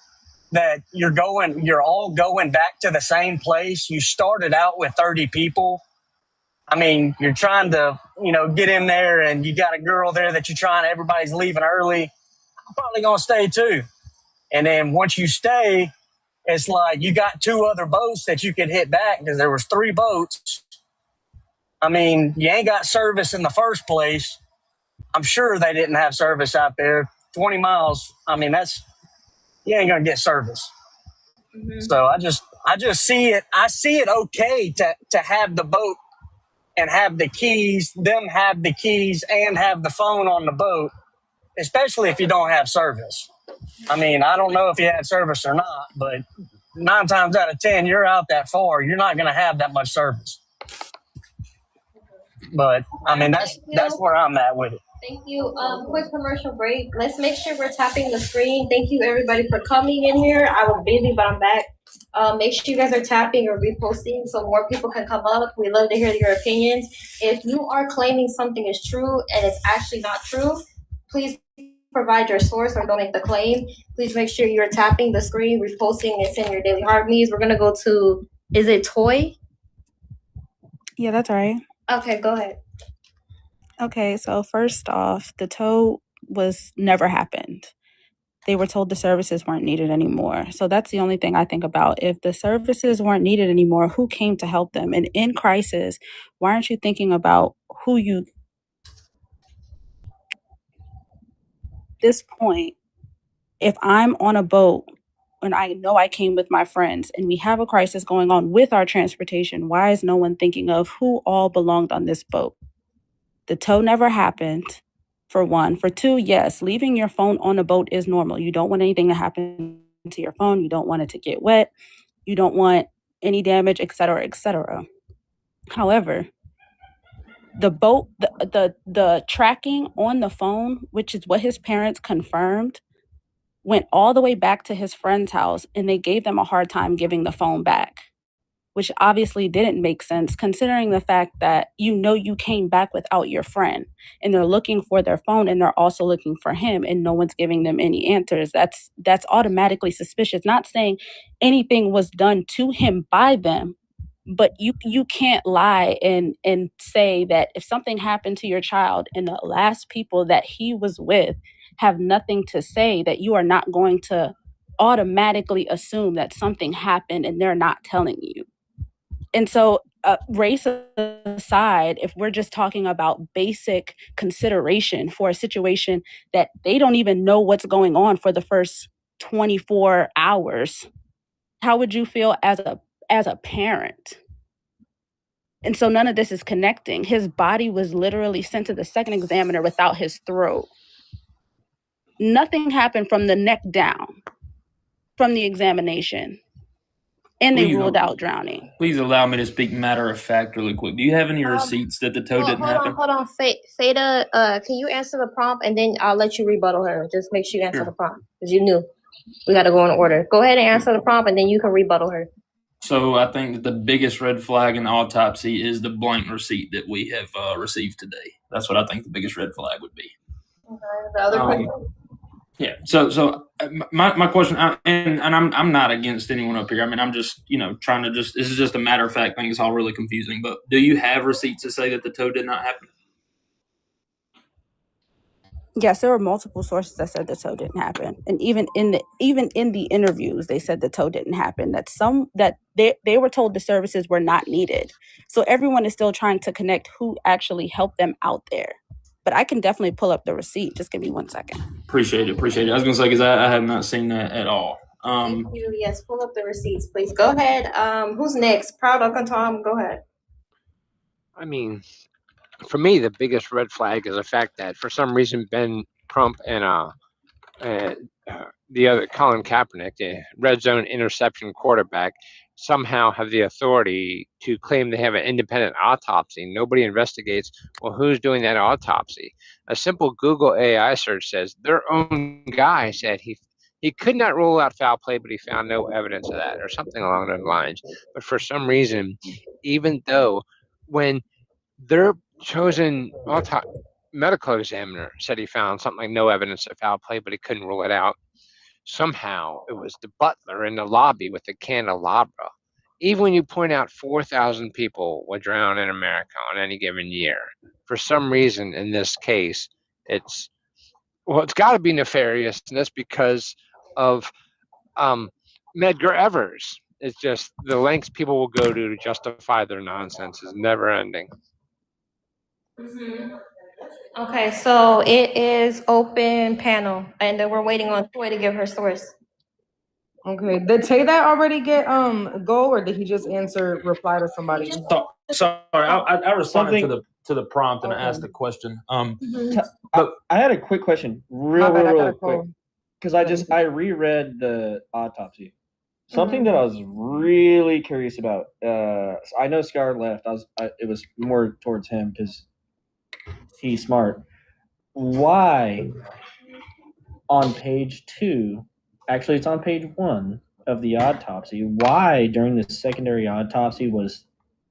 that you're all going back to the same place. You started out with 30 people. I mean, you're trying to, get in there and you got a girl there that you're trying, everybody's leaving early. I'm probably going to stay too. And then once you stay, it's like you got 2 other boats that you could hit back because there was 3 boats. I mean, you ain't got service in the first place. I'm sure they didn't have service out there. 20 miles. I mean, you ain't gonna get service. Mm-hmm. So I just see it. I see it okay to have the boat and have the keys, them have the keys and have the phone on the boat, especially if you don't have service. I mean, I don't know if you had service or not, but 9 times out of 10, you're out that far. You're not going to have that much service. But I mean, that's where I'm at with it. Thank you. Quick commercial break. Let's make sure we're tapping the screen. Thank you everybody for coming in here. I was busy, but I'm back. Make sure you guys are tapping or reposting so more people can come up. We love to hear your opinions. If you are claiming something is true and it's actually not true, please provide your source or don't make the claim. Please make sure you're tapping the screen, reposting, and sending your daily heartbeats. We're gonna go to, is it Toy? Yeah, that's right. Okay, go ahead. Okay, so first off, the tow was never happened. They were told the services weren't needed anymore. So that's the only thing I think about. If the services weren't needed anymore, who came to help them? And in crisis, why aren't you thinking about who you... This point, if I'm on a boat and I know I came with my friends and we have a crisis going on with our transportation, why is no one thinking of who all belonged on this boat? The tow never happened, for one. For two, yes, leaving your phone on a boat is normal. You don't want anything to happen to your phone. You don't want it to get wet. You don't want any damage, et cetera, et cetera. However, the boat, the tracking on the phone, which is what his parents confirmed, went all the way back to his friend's house, and they gave them a hard time giving the phone back, which obviously didn't make sense considering the fact that you came back without your friend and they're looking for their phone and they're also looking for him and no one's giving them any answers. That's automatically suspicious. Not saying anything was done to him by them, but you can't lie and say that if something happened to your child and the last people that he was with have nothing to say, that you are not going to automatically assume that something happened and they're not telling you. And so race aside, if we're just talking about basic consideration for a situation that they don't even know what's going on for the first 24 hours, how would you feel as a parent? And so none of this is connecting. His body was literally sent to the second examiner without his throat. Nothing happened from the neck down from the examination. And they ruled out drowning. Please allow me to speak matter of fact really quick. Do you have any receipts that the tow didn't happen? Hold on. Theta, can you answer the prompt and then I'll let you rebuttal her. Just make sure you answer the prompt because you knew we got to go in order. Go ahead and answer the prompt and then you can rebuttal her. So I think that the biggest red flag in the autopsy is the blank receipt that we have received today. That's what I think the biggest red flag would be. Okay. The other question? Yeah. So my question, and I'm not against anyone up here. I mean, I'm just trying to this is just a matter of fact thing. It's all really confusing. But do you have receipts to say that the tow did not happen? Yes, there were multiple sources that said the tow didn't happen, and even in the interviews, they said the tow didn't happen. That they were told the services were not needed. So everyone is still trying to connect who actually helped them out there. But I can definitely pull up the receipt. Just give me 1 second. Appreciate it. I was going to say, because I have not seen that at all. Thank you. Yes, pull up the receipts, please. Go ahead. Who's next? Proud Uncle Tom, go ahead. I mean, for me, the biggest red flag is the fact that for some reason, Ben Crump and the other Colin Kaepernick, the red zone interception quarterback, somehow have the authority to claim they have an independent autopsy. Nobody investigates, well, who's doing that autopsy? A simple Google AI search says their own guy said he could not rule out foul play, but he found no evidence of that, or something along those lines. But for some reason, even though when their chosen medical examiner said he found something like no evidence of foul play, but he couldn't rule it out, somehow it was the butler in the lobby with the candelabra. Even when you point out 4,000 people would drown in America on any given year, for some reason in this case, it's got to be nefarious, and that's because of Medgar Evers. It's just the lengths people will go to justify their nonsense is never ending. Okay, so it is open panel, and then we're waiting on Toy to give her source. Okay, did Tay that already get go, or did he just reply to somebody? Sorry, I responded to the prompt and I asked the question. But I had a quick question, real quick, because I reread the autopsy. Something that I was really curious about. I know Scar left. It was more towards him because he's smart. Why on page 2? Actually, it's on page 1 of the autopsy. Why during the secondary autopsy was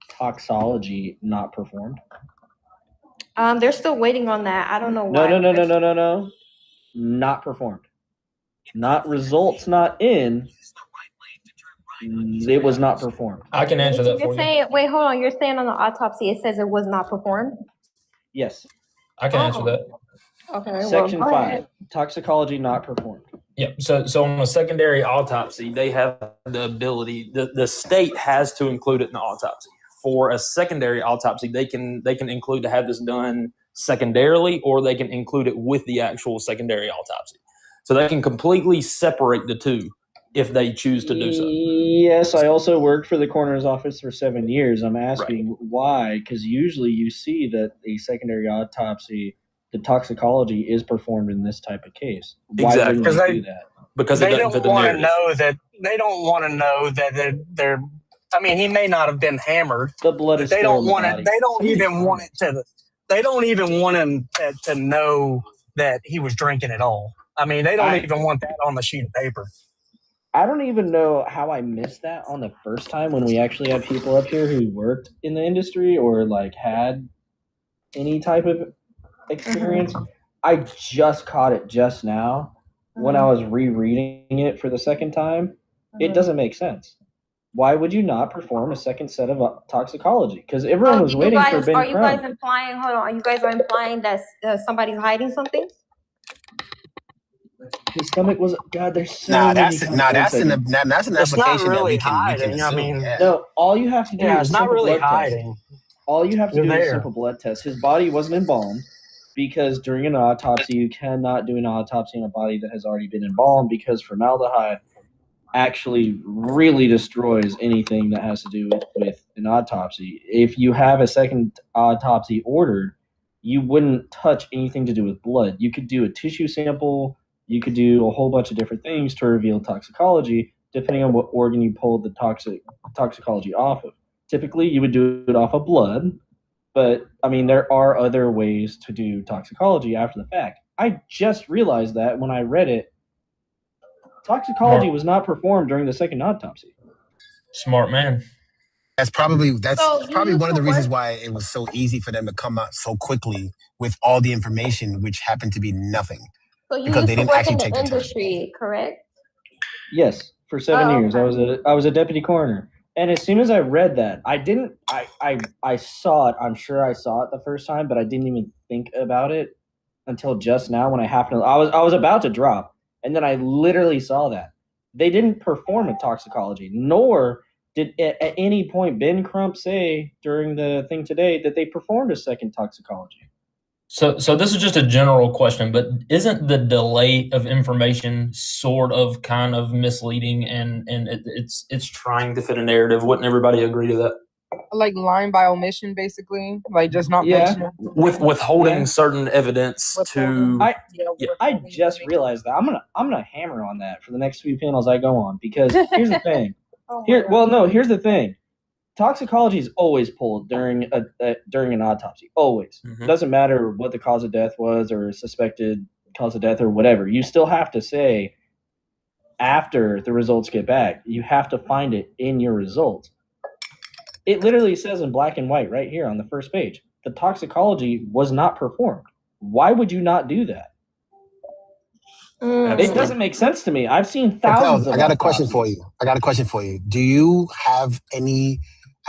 toxology not performed? They're still waiting on that. I don't know why. No. Not performed. Not results, not in. It was not performed. I can answer that for you. Wait, hold on. You're saying on the autopsy it says it was not performed? Yes. I can answer that. Okay. Section 5, toxicology not performed. Yep. So on a secondary autopsy, they have the ability. The state has to include it in the autopsy. For a secondary autopsy, they can include to have this done secondarily, or they can include it with the actual secondary autopsy. So they can completely separate the two if they choose to do so. Yes, I also worked for the coroner's office for 7 years. I'm asking why, because usually you see that a secondary autopsy, the toxicology is performed in this type of case. Why wouldn't they do that? Because they don't want to know that. They don't want to know that they're. I mean, he may not have been hammered. The blood is. They still don't in the want it. body. They don't even want it to. They don't even want him to know that he was drinking at all. I mean, they don't even want that on the sheet of paper. I don't even know how I missed that on the first time when we actually had people up here who worked in the industry or like had any type of experience. I just caught it just now when I was rereading it for the second time. It doesn't make sense. Why would you not perform a second set of toxicology? Because everyone was waiting for Ben Are you guys Crumb. implying? Hold on. Are you guys implying that somebody's hiding something? His stomach was there's so that's many an It's application not really that we can hiding. I assume. mean, No, all you have to do is it's not simple really blood test. hiding. All you have to You're do is a there. simple blood test. His body wasn't embalmed because during an autopsy you cannot do an autopsy on a body that has already been embalmed because formaldehyde actually really destroys anything that has to do with an autopsy. If you have a second autopsy ordered, you wouldn't touch anything to do with blood. You could do a tissue sample. You could do a whole bunch of different things to reveal toxicology, depending on what organ you pulled the toxicology off of. Typically, you would do it off of blood, but, I mean, there are other ways to do toxicology after the fact. I just realized that when I read it. Toxicology was not performed during the second autopsy. Smart man. That's probably one of the reasons work- why it was so easy for them to come out so quickly with all the information, which happened to be nothing. So you Because used they to didn't work actually in the take the time. industry, correct? Yes, for 7 Oh, years. okay. I was a deputy coroner. And as soon as I read that, I saw it. I'm sure I saw it the first time, but I didn't even think about it until just now when I happened to. I was about to drop, and then I literally saw that. They didn't perform a toxicology, nor did at any point Ben Crump say during the thing today that they performed a second toxicology. So this is just a general question, but isn't the delay of information sort of kind of misleading and it's trying to fit a narrative? Wouldn't everybody agree to that? Like lying by omission, basically, like just not mentioning. With withholding certain evidence to I just realized that I'm gonna hammer on that for the next few panels I go on because here's the thing. Here's the thing. Toxicology is always pulled during an autopsy. Always. Doesn't matter what the cause of death was or suspected cause of death or whatever. You still have to say after the results get back, you have to find it in your results. It literally says in black and white right here on the first page, the toxicology was not performed. Why would you not do that? It doesn't make sense to me. I've seen thousands of I got a question autopsies. for you. Do you have any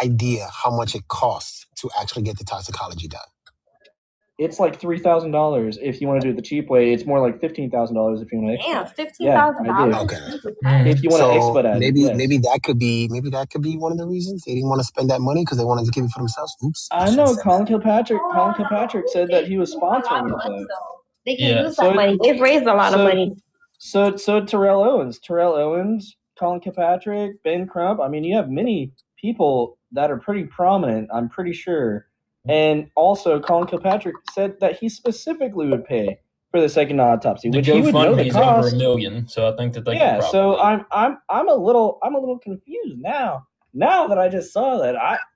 idea how much it costs to actually get the toxicology done? It's like $3,000 if you want to do it the cheap way. It's more like $15,000 if you want to. Damn, $15,000. Okay. If you want to expedite maybe it, yes. maybe that could be one of the reasons they didn't want to spend that money because they wanted to keep it for themselves. Oops. I know Colin Kilpatrick said that he was sponsoring it though. They can use that money. They've raised a lot of money. So Terrell Owens, Colin Kilpatrick, Ben Crump. I mean, you have many people that are pretty prominent, I'm pretty sure. And also Colin Kilpatrick said that he specifically would pay for the second autopsy, The which he would know the GoFundMe's over cost. $1 million, so I think that they Yeah, could so probably. I'm a little confused now. Now that I just saw that,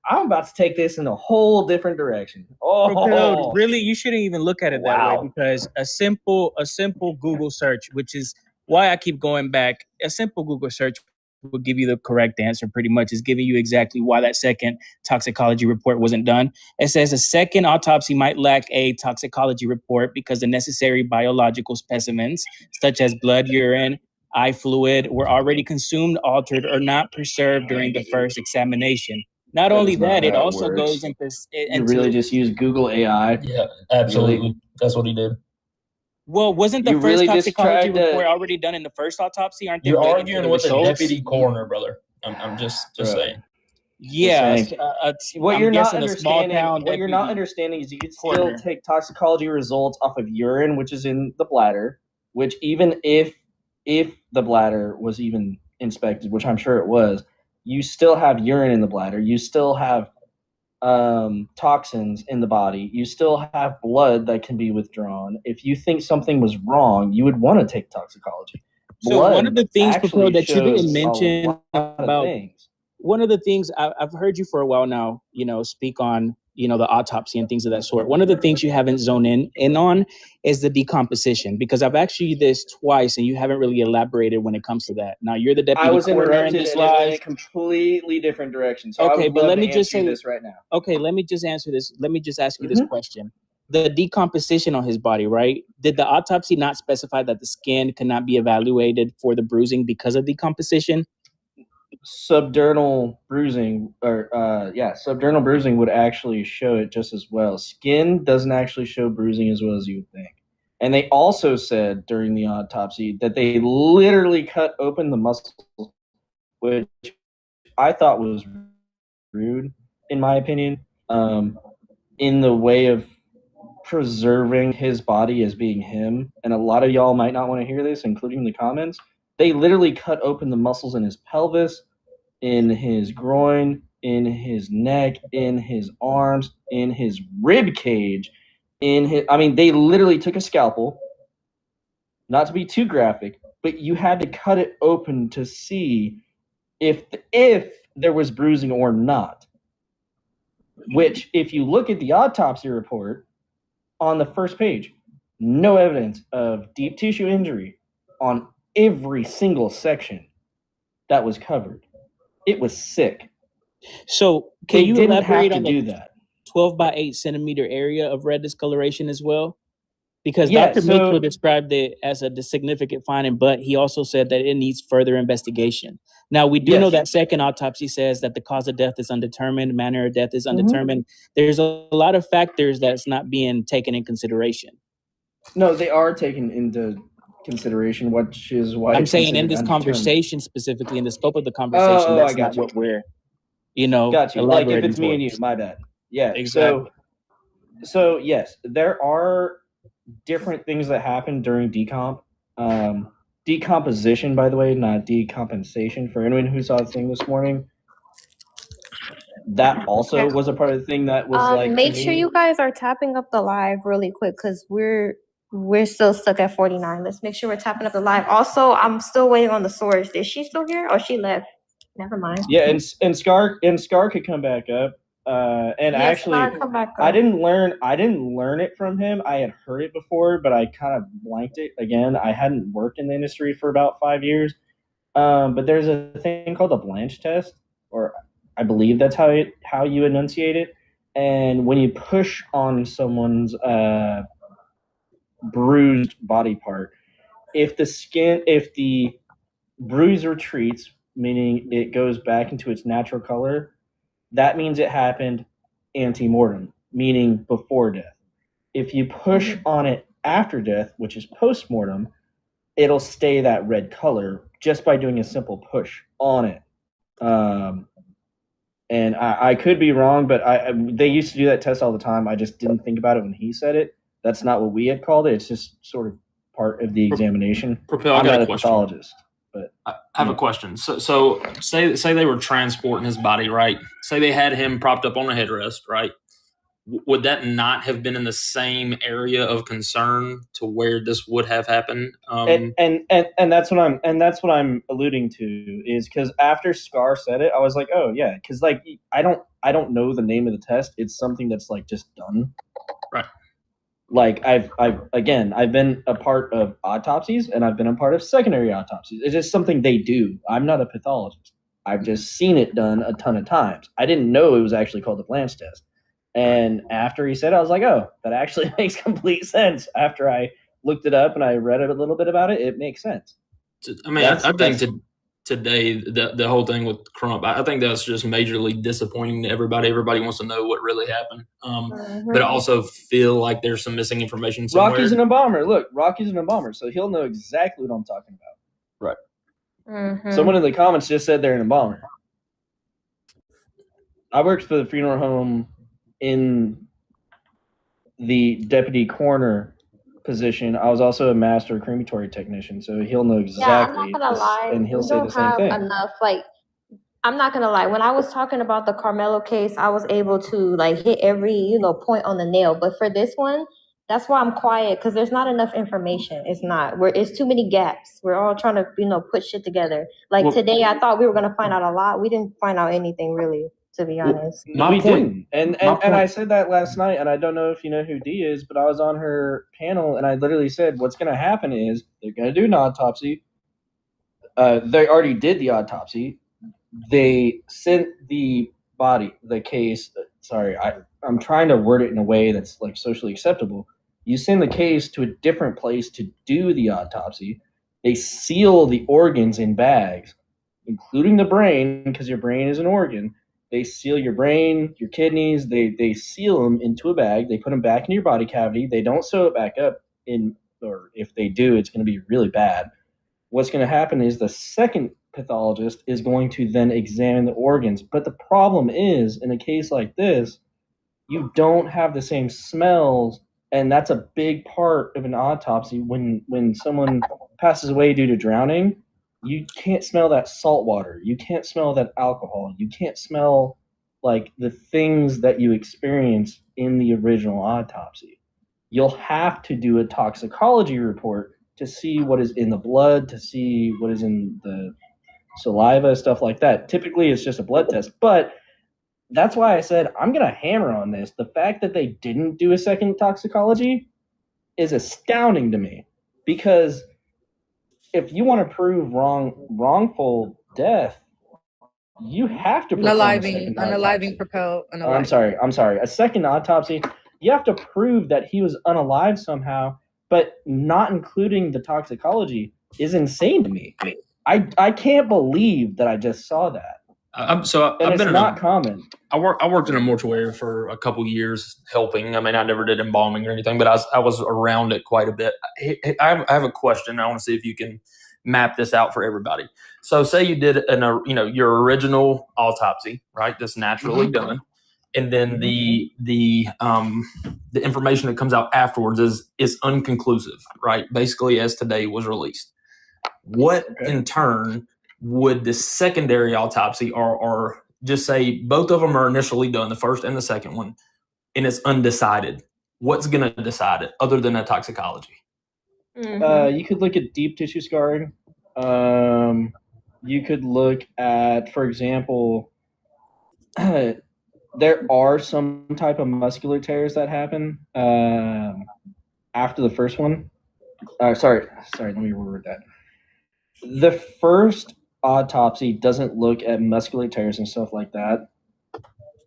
I'm about to take this in a whole different direction. Bro, really, you shouldn't even look at it that Wow. way, because a simple Google search, which is why I keep going back, a simple Google search will give you the correct answer. Pretty much is giving you exactly why that second toxicology report wasn't done. It says a second autopsy might lack a toxicology report because the necessary biological specimens, such as blood, urine, eye fluid, were already consumed, altered, or not preserved during the first examination. Not only is not that, it how it also works. goes into You really just use Google AI? Yeah, absolutely. Really? That's what he did. Well, wasn't the You first really just toxicology tried to- report already done in the first autopsy? Aren't they You're waiting for arguing the with a results? deputy coroner, brother. I'm just Bro. saying. Yeah, Just saying. What I'm you're not guessing a small understanding, town what you're not deputy understanding is you could still coroner. take toxicology results off of urine, which is in the bladder, which even if the bladder was even inspected, which I'm sure it was, you still have urine in the bladder. You still have toxins in the body. You still have blood that can be withdrawn. If you think something was wrong, you would want to take toxicology. So one of the things, actually Papo, that you didn't shows a mention lot of about things. one of the things I've heard you for a while now, speak on, the autopsy and things of that sort. One of the things you haven't zoned in on is the decomposition, because I've asked you this twice and you haven't really elaborated when it comes to that. Now you're the deputy I was coroner in interrupted this and it went in a live. completely different direction. So I Okay, would but love let to me just answer say this right now. Okay, let me just answer this. Let me just ask you this question. The decomposition on his body, right? Did the autopsy not specify that the skin cannot be evaluated for the bruising because of decomposition? Subdermal bruising, subdermal bruising would actually show it just as well. Skin doesn't actually show bruising as well as you would think. And they also said during the autopsy that they literally cut open the muscles, which I thought was rude, in my opinion, in the way of preserving his body as being him. And a lot of y'all might not want to hear this, including the comments. They literally cut open the muscles in his pelvis, in his groin, in his neck, in his arms, in his rib cage, they literally took a scalpel, not to be too graphic, but you had to cut it open to see if there was bruising or not. Which, if you look at the autopsy report on the first page, no evidence of deep tissue injury on every single section that was covered. It was sick. So can They you didn't elaborate have on to do the that. 12 by 8 centimeter area of red discoloration as well? Because Yeah, Dr. so- Mitchell described it as a significant finding, but he also said that it needs further investigation. Now, we do know Yes. that second autopsy says that the cause of death is undetermined, manner of death is undetermined. There's a lot of factors that's not being taken in consideration. No, they are taken into consideration, which is why I'm it's saying in considered this undetermined. conversation, specifically in the scope of the conversation, I that's got not you. what we're, Got you. Like if elaborating it's me and you, towards. my bad. Yeah. Exactly. So yes, there are different things that happen during decomp. Decomposition, by the way, not decompensation. For anyone who saw the thing this morning, that also was a part of the thing that was like. Make sure you guys are tapping up the live really quick because we're still stuck at 49. Let's make sure we're tapping up the live. Also, I'm still waiting on the source. Is she still here or she left? Never mind. Yeah, and Scar could come back up. And Yeah, actually, Scar, come back I up. didn't learn it from him. I had heard it before, but I kind of blanked it again. I hadn't worked in the industry for about 5 years. But there's a thing called the Blanche test, or I believe that's how you enunciate it. And when you push on someone's bruised body part, if the bruise retreats, meaning it goes back into its natural color, that means it happened ante-mortem, meaning before death. If you push on it after death, which is post-mortem, it'll stay that red color just by doing a simple push on it. And I could be wrong, but they used to do that test all the time. I just didn't think about it when he said it. That's not what we had called it. It's just sort of part of the examination. Propel, I'm I got not a a question. pathologist, but I have a question. So say they were transporting his body, right? Say they had him propped up on a headrest, right? Would that not have been in the same area of concern to where this would have happened? And that's what I'm alluding to is because after Scar said it, I was like, oh yeah, because like I don't know the name of the test. It's something that's like just done. Right. Like I've been a part of autopsies and I've been a part of secondary autopsies. It's just something they do. I'm not a pathologist. I've just seen it done a ton of times. I didn't know it was actually called the Blanche test. And after he said it, I was like, oh, that actually makes complete sense. After I looked it up and I read a little bit about it, it makes sense. I mean, I think today the whole thing with Crump, I think that's just majorly disappointing to everybody. Everybody wants to know what really happened, but I also feel like there's some missing information somewhere. Rocky's an embalmer. Look, Rocky's an embalmer, so he'll know exactly what I'm talking about. Right. Someone in the comments just said they're an embalmer. I worked for the funeral home in the deputy coroner position. I was also a master crematory technician, so he'll know exactly. Yeah, I'm not gonna lie. And he'll we say don't the same have thing. enough. Like, I'm not gonna lie. When I was talking about the Carmelo case, I was able to like hit every point on the nail. But for this one, that's why I'm quiet because there's not enough information. It's too many gaps. We're all trying to put shit together. Like today, I thought we were gonna find out a lot. We didn't find out anything really, to be honest. We didn't. And I said that last night, and I don't know if you know who Dee is, but I was on her panel, and I literally said, what's going to happen is they're going to do an autopsy. They already did the autopsy. They sent the case. Sorry, I'm trying to word it in a way that's like socially acceptable. You send the case to a different place to do the autopsy. They seal the organs in bags, including the brain, because your brain is an organ. They seal your brain, your kidneys. They seal them into a bag. They put them back in your body cavity. They don't sew it back up or if they do, it's going to be really bad. What's going to happen is the second pathologist is going to then examine the organs. But the problem is, in a case like this, you don't have the same smells, and that's a big part of an autopsy. When someone passes away due to drowning, you can't smell that salt water. You can't smell that alcohol. You can't smell like the things that you experience in the original autopsy. You'll have to do a toxicology report to see what is in the blood, to see what is in the saliva, stuff like that. Typically, it's just a blood test. But that's why I said I'm going to hammer on this. The fact that they didn't do a second toxicology is astounding to me, because if you want to prove wrongful death, you have to perform a second autopsy. Propel. I'm sorry. A second autopsy, you have to prove that he was unalive somehow, but not including the toxicology is insane to me. I can't believe that I just saw that. It's been not common. I worked in a mortuary for a couple years helping. I mean, I never did embalming or anything, but I was around it quite a bit. I have a question. I want to see if you can map this out for everybody. So say you did your original autopsy, right? That's naturally done. And then the information that comes out afterwards is unconclusive, right? Basically, as today was released. What in turn would the secondary autopsy or just say both of them are initially done, the first and the second one, and it's undecided? What's going to decide it other than a toxicology? You could look at deep tissue scarring. you could look at, for example, there are some type of muscular tears that happen after the first one. Sorry, let me reword that. The first autopsy doesn't look at muscular tears and stuff like that.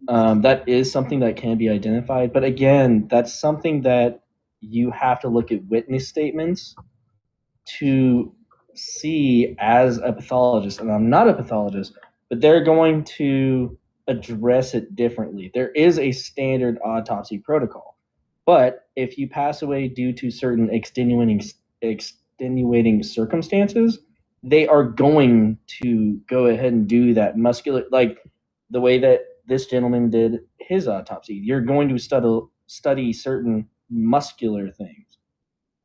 That is something that can be identified, but again, that's something that you have to look at witness statements to see as a pathologist. And I'm not a pathologist, but they're going to address it differently. There is a standard autopsy protocol, but if you pass away due to certain extenuating circumstances, they are going to go ahead and do that muscular, like the way that this gentleman did his autopsy. You're going to study certain muscular things.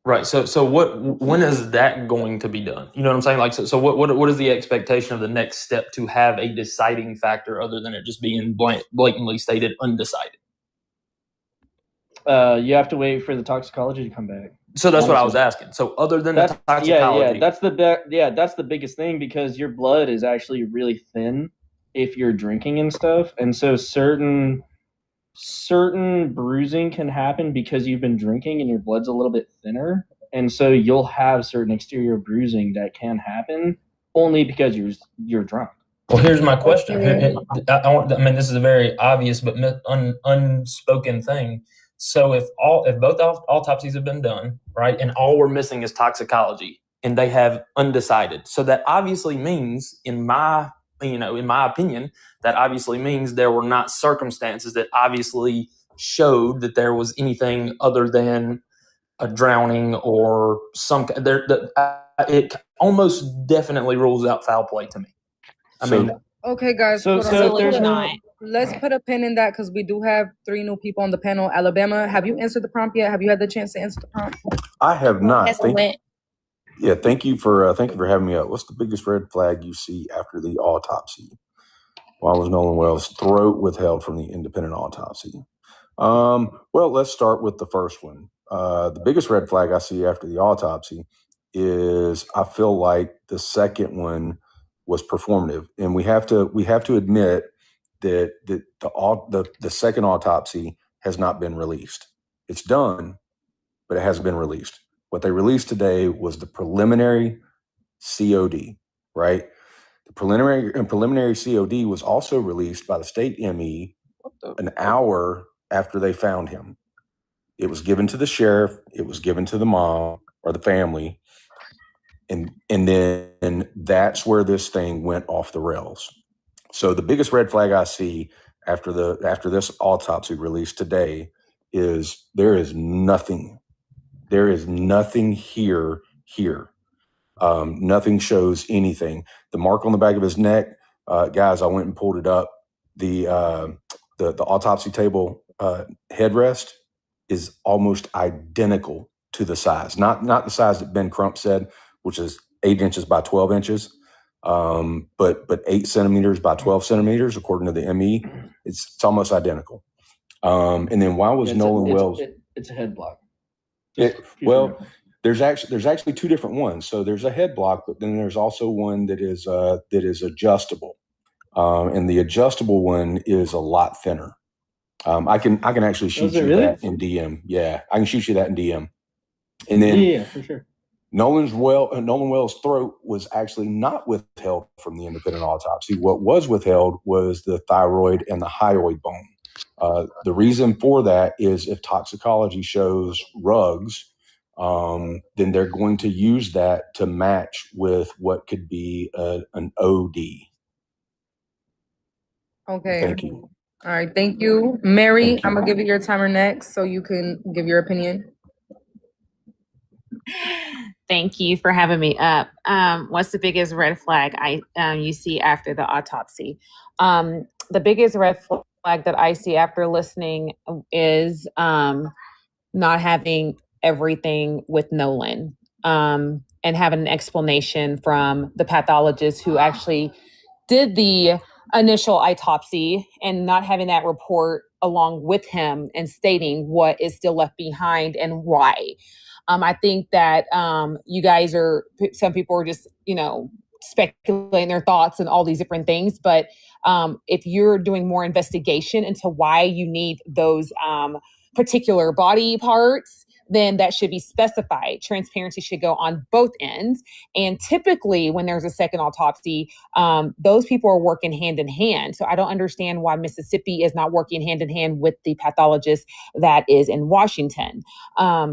Right. So when is that going to be done? You know what I'm saying? Like, so what is the expectation of the next step to have a deciding factor other than it just being blatantly stated undecided? You have to wait for the toxicology to come back. So that's what I was asking. So other than the toxicology, that's the biggest thing, because your blood is actually really thin if you're drinking and stuff, and so certain bruising can happen because you've been drinking and your blood's a little bit thinner, and so you'll have certain exterior bruising that can happen only because you're drunk. Well, here's my question. I mean, this is a very obvious but unspoken thing. So if both autopsies have been done, right, and all we're missing is toxicology, and they have undecided, so that obviously means, in my opinion, that obviously means there were not circumstances that obviously showed that there was anything other than a drowning or some. It almost definitely rules out foul play to me. Okay, guys. So there's no. Let's put a pin in that because we do have 3 new people on the panel. Alabama, have you answered the prompt yet? Have you had the chance to answer the prompt? I have not. Yes, Thank you for having me up. What's the biggest red flag you see after the autopsy? Why was Nolan Wells' throat withheld from the independent autopsy? Well, let's start with the first one. The biggest red flag I see after the autopsy is I feel like the second one was performative, and we have to admit that the second autopsy has not been released. It's done, but it hasn't been released. What they released today was the preliminary COD, right? The preliminary COD was also released by the state ME an hour after they found him. It was given to the sheriff. It was given to the mom or the family. And then that's where this thing went off the rails. So the biggest red flag I see after this autopsy released today is there is nothing here. Nothing shows anything. The mark on the back of his neck, guys, I went and pulled it up. The autopsy table headrest is almost identical to the size. Not the size that Ben Crump said, which is 8 inches by 12 inches. But 8 centimeters by 12 centimeters, according to the ME, it's almost identical. And then why was Nolan Wells? It's a head block. There's actually 2 different ones. So there's a head block, but then there's also one that is adjustable, and the adjustable one is a lot thinner. I can actually shoot you that in DM. Yeah, I can shoot you that in DM. And then yeah, for sure. Nolan Wells' throat was actually not withheld from the independent autopsy. What was withheld was the thyroid and the hyoid bone. The reason for that is if toxicology shows rugs, then they're going to use that to match with what could be an OD. Okay. Thank you. All right. Thank you. Mary, I'm going to give you your timer next so you can give your opinion. Thank you for having me up. What's the biggest red flag you see after the autopsy? The biggest red flag that I see after listening is not having everything with Nolan, and having an explanation from the pathologist who actually did the initial autopsy, and not having that report along with him and stating what is still left behind and why. I think that you guys some people are just, speculating their thoughts and all these different things. But if you're doing more investigation into why you need those particular body parts, then that should be specified. Transparency should go on both ends. And typically when there's a second autopsy, those people are working hand in hand. So I don't understand why Mississippi is not working hand in hand with the pathologist that is in Washington.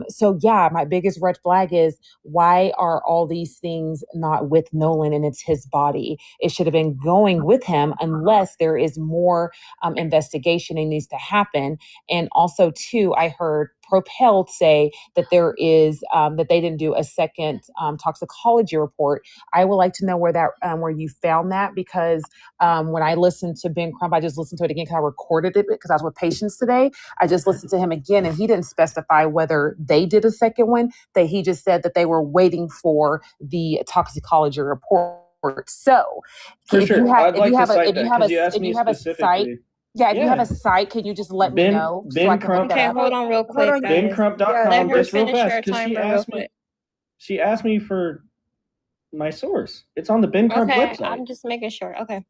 So yeah, my biggest red flag is, why are all these things not with Nolan and it's his body? It should have been going with him unless there is more investigation that needs to happen. And also too, I heard Propelled say that there is that they didn't do a second toxicology report. I would like to know where that where you found that, because when I listened to Ben Crump, I just listened to it again because I recorded it because I was with patients today. I just listened to him again, and he didn't specify whether they did a second one. That he just said that they were waiting for the toxicology report. So, For if sure. you have I'd like to a cite if that you have a because you asked if me you have a site. specifically. Yeah, if you have Yeah. a site, can you just let me know so I Ben can look Crump. that Okay, up? hold on real quick, on, guys. BenCrump.com, Let her just real finish fast, her because timer real quick. she asked me for my source. It's on the Ben Crump Okay, website. I'm just making sure. Okay.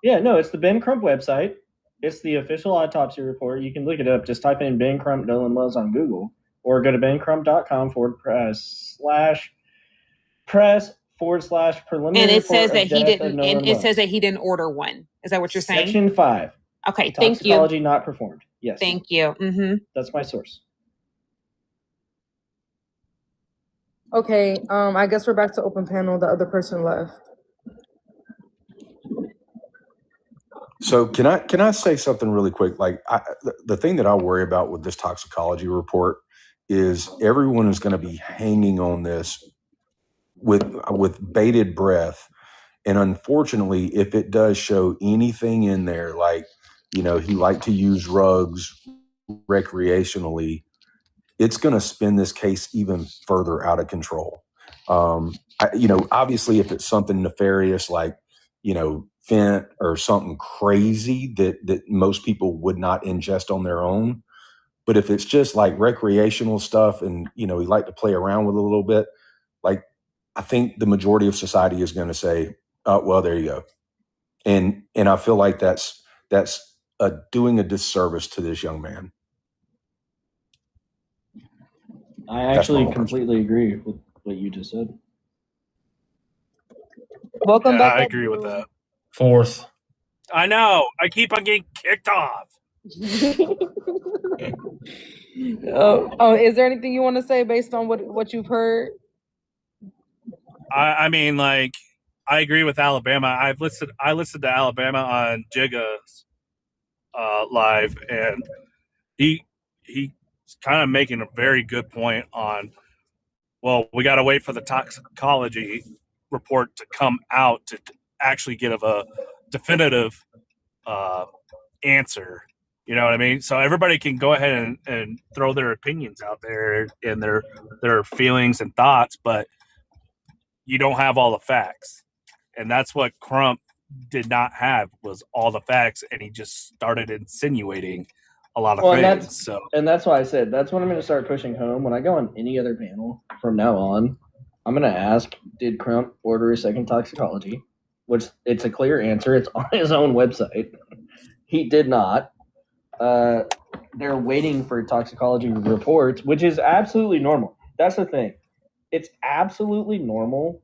Yeah, no, it's the Ben Crump website. It's the official autopsy report. You can look it up. Just type in Ben Crump Nolan Wells on Google, or go to bencrump.com/press/preliminary And it says report that of he death of didn't. Nolan And it says Wells. that he didn't order one. Is that what you're saying? Section 5. Okay, thank you. Toxicology not performed. Yes. Thank you. Mm-hmm. That's my source. Okay, I guess we're back to open panel. The other person left. So can I say something really quick? Like the thing that I worry about with this toxicology report is everyone is going to be hanging on this with bated breath. And unfortunately, if it does show anything in there, like, he liked to use drugs recreationally, it's going to spin this case even further out of control. Obviously, if it's something nefarious like, fent or something crazy that most people would not ingest on their own. But if it's just like recreational stuff and, he liked to play around with it a little bit, like, I think the majority of society is going to say, oh, well, there you go. And I feel like that's doing a disservice to this young man. I actually completely agree with what you just said. Welcome Yeah, back. I agree with that. Fourth. I know. I keep on getting kicked off. Oh, is there anything you want to say based on what you've heard? I mean, like, I agree with Alabama. I listened to Alabama on Jigga's live, and he's kind of making a very good point on, well, we got to wait for the toxicology report to come out to actually give a definitive answer. You know what I mean? So everybody can go ahead and throw their opinions out there and their feelings and thoughts, but you don't have all the facts. And that's what Crump did not have, was all the facts, and he just started insinuating a lot of things. And that's why I said that's what I'm going to start pushing home. When I go on any other panel from now on, I'm going to ask, did Crump order a second toxicology? Which it's a clear answer. It's on his own website. He did not. They're waiting for toxicology reports, which is absolutely normal. That's the thing. It's absolutely normal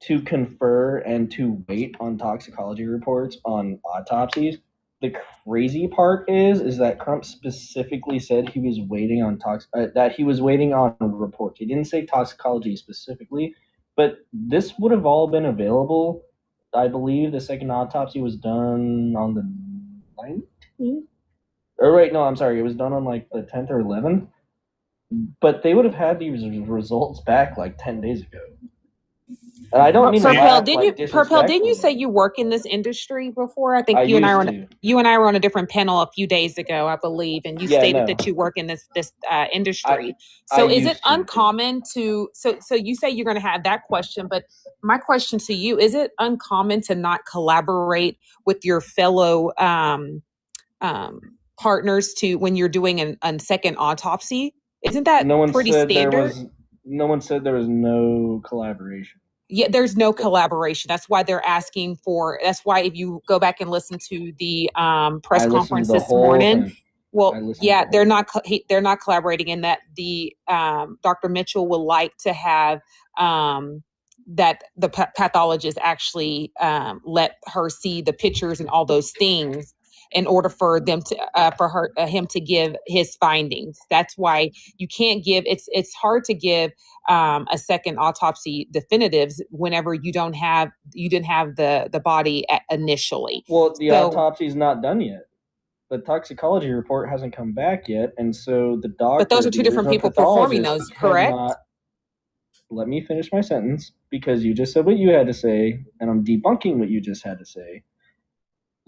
to confer and to wait on toxicology reports on autopsies. The crazy part is that Crump specifically said he was waiting on reports. He didn't say toxicology specifically, but this would have all been available. I believe the second autopsy was done on the 19th. Or wait, no, I'm sorry. It was done on like the 10th or 11th. But they would have had these results back like 10 days ago. And I don't mean Propel, to didn't you say you work in this industry before? I think you and I were on a different panel a few days ago, I believe, and you stated that you work in this industry. So is it uncommon to so you say you're going to have that question, but my question to you, is it uncommon to not collaborate with your fellow partners when you're doing a second autopsy? Isn't that pretty standard? No one said there was no collaboration. Yeah, there's no collaboration. That's why they're asking for. That's why if you go back and listen to the press I listened to conference the this whole morning, thing. I well, listened to yeah, the they're whole not they're not collaborating in that the Dr. Mitchell would like to have that the pathologist actually let her see the pictures and all those things in order for them to him to give his findings. That's why you can't give. It's hard to give a second autopsy definitives whenever you didn't have the body initially. Well, the So- autopsy is not done yet. The toxicology report hasn't come back yet, and so the doctor. But those are two the different original people performing pathologist, those, had correct? not- Let me finish my sentence, because you just said what you had to say, and I'm debunking what you just had to say.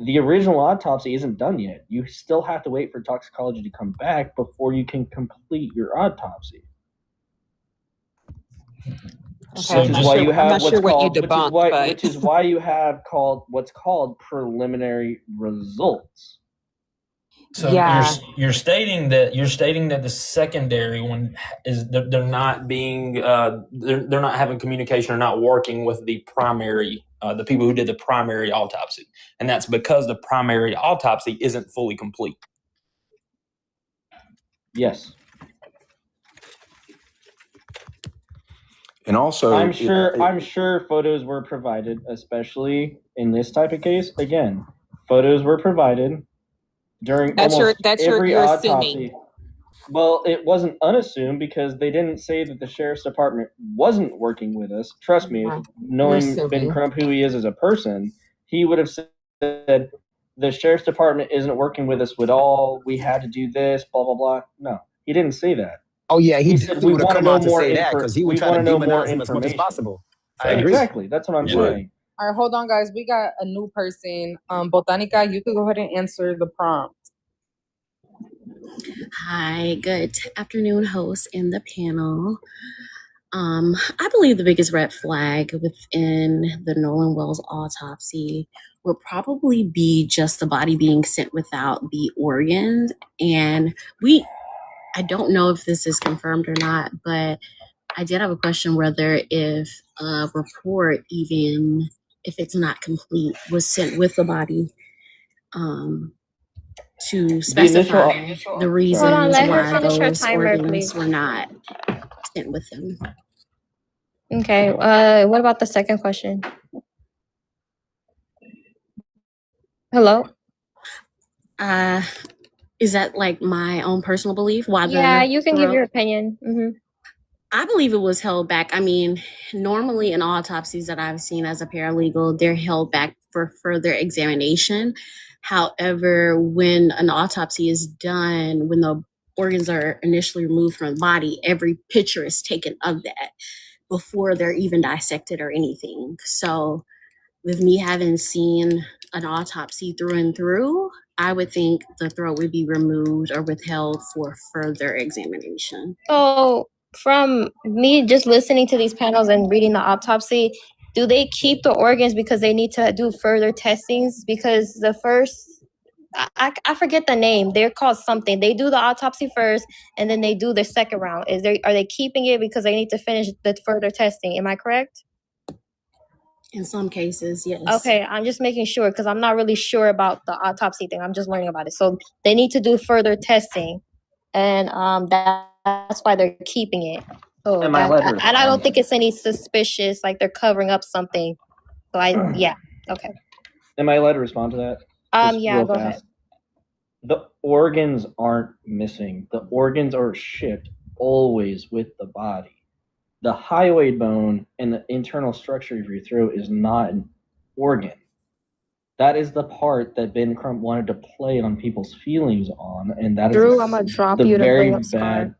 The original autopsy isn't done yet. You still have to wait for toxicology to come back before you can complete your autopsy. Okay, Which I'm is not why sure- you I'm have not sure what's what you called, debunked, which is why you have what's called preliminary results. So Yeah. you're stating that the secondary one is they're not being they're not having communication or not working with the primary the people who did the primary autopsy, and that's because the primary autopsy isn't fully complete. Yes. And also, I'm sure photos were provided, especially in this type of case. Again, photos were provided during almost every autopsy. assuming. Well, it wasn't unassumed because they didn't say that the sheriff's department wasn't working with us. Trust me, Right. knowing You're Ben assuming. Crump who he is as a person, he would have said the sheriff's department isn't working with us with all. We had to do this, blah blah blah. No, he didn't say that. Oh yeah, He said we would have want to come know out to more say that because he would we try want to to know more demonize him as much as information. possible. I agree. Exactly, that's what I'm saying. All right, hold on, guys. We got a new person. Botanica, you could go ahead and answer the prompt. Hi, good afternoon, host and the panel. I believe the biggest red flag within the Nolan Wells autopsy would probably be just the body being sent without the organs. And I don't know if this is confirmed or not, but I did have a question whether if a report, even if it's not complete, was sent with the body to specify the reasons Hold on, let her why finish her those timer, organs please. were not sent with them. Okay. What about the second question? Hello? Is that like my own personal belief? Why Yeah, the you can give throat? your opinion. I believe it was held back. I mean, normally in autopsies that I've seen as a paralegal, they're held back for further examination. However, when an autopsy is done, when the organs are initially removed from the body, every picture is taken of that before they're even dissected or anything. So with me having seen an autopsy through and through, I would think the throat would be removed or withheld for further examination. So, from me just listening to these panels and reading the autopsy, do they keep the organs because they need to do further testings? Because the first, I forget the name. They're called something. They do the autopsy first, and then they do the second round. Are they keeping it because they need to finish the further testing? Am I correct? In some cases, yes. Okay, I'm just making sure because I'm not really sure about the autopsy thing. I'm just learning about it. So they need to do further testing, and that's why they're keeping it. So And I let her and I don't think it's any suspicious, like they're covering up something. So yeah, okay. Am I allowed to respond to that? Just Yeah, real go fast. ahead. The organs aren't missing. The organs are shipped always with the body. The hyoid bone and the internal structure of your throat is not an organ. That is the part that Ben Crump wanted to play on people's feelings on, and that is Drew, I'm gonna drop the you to very bring up Scar. bad.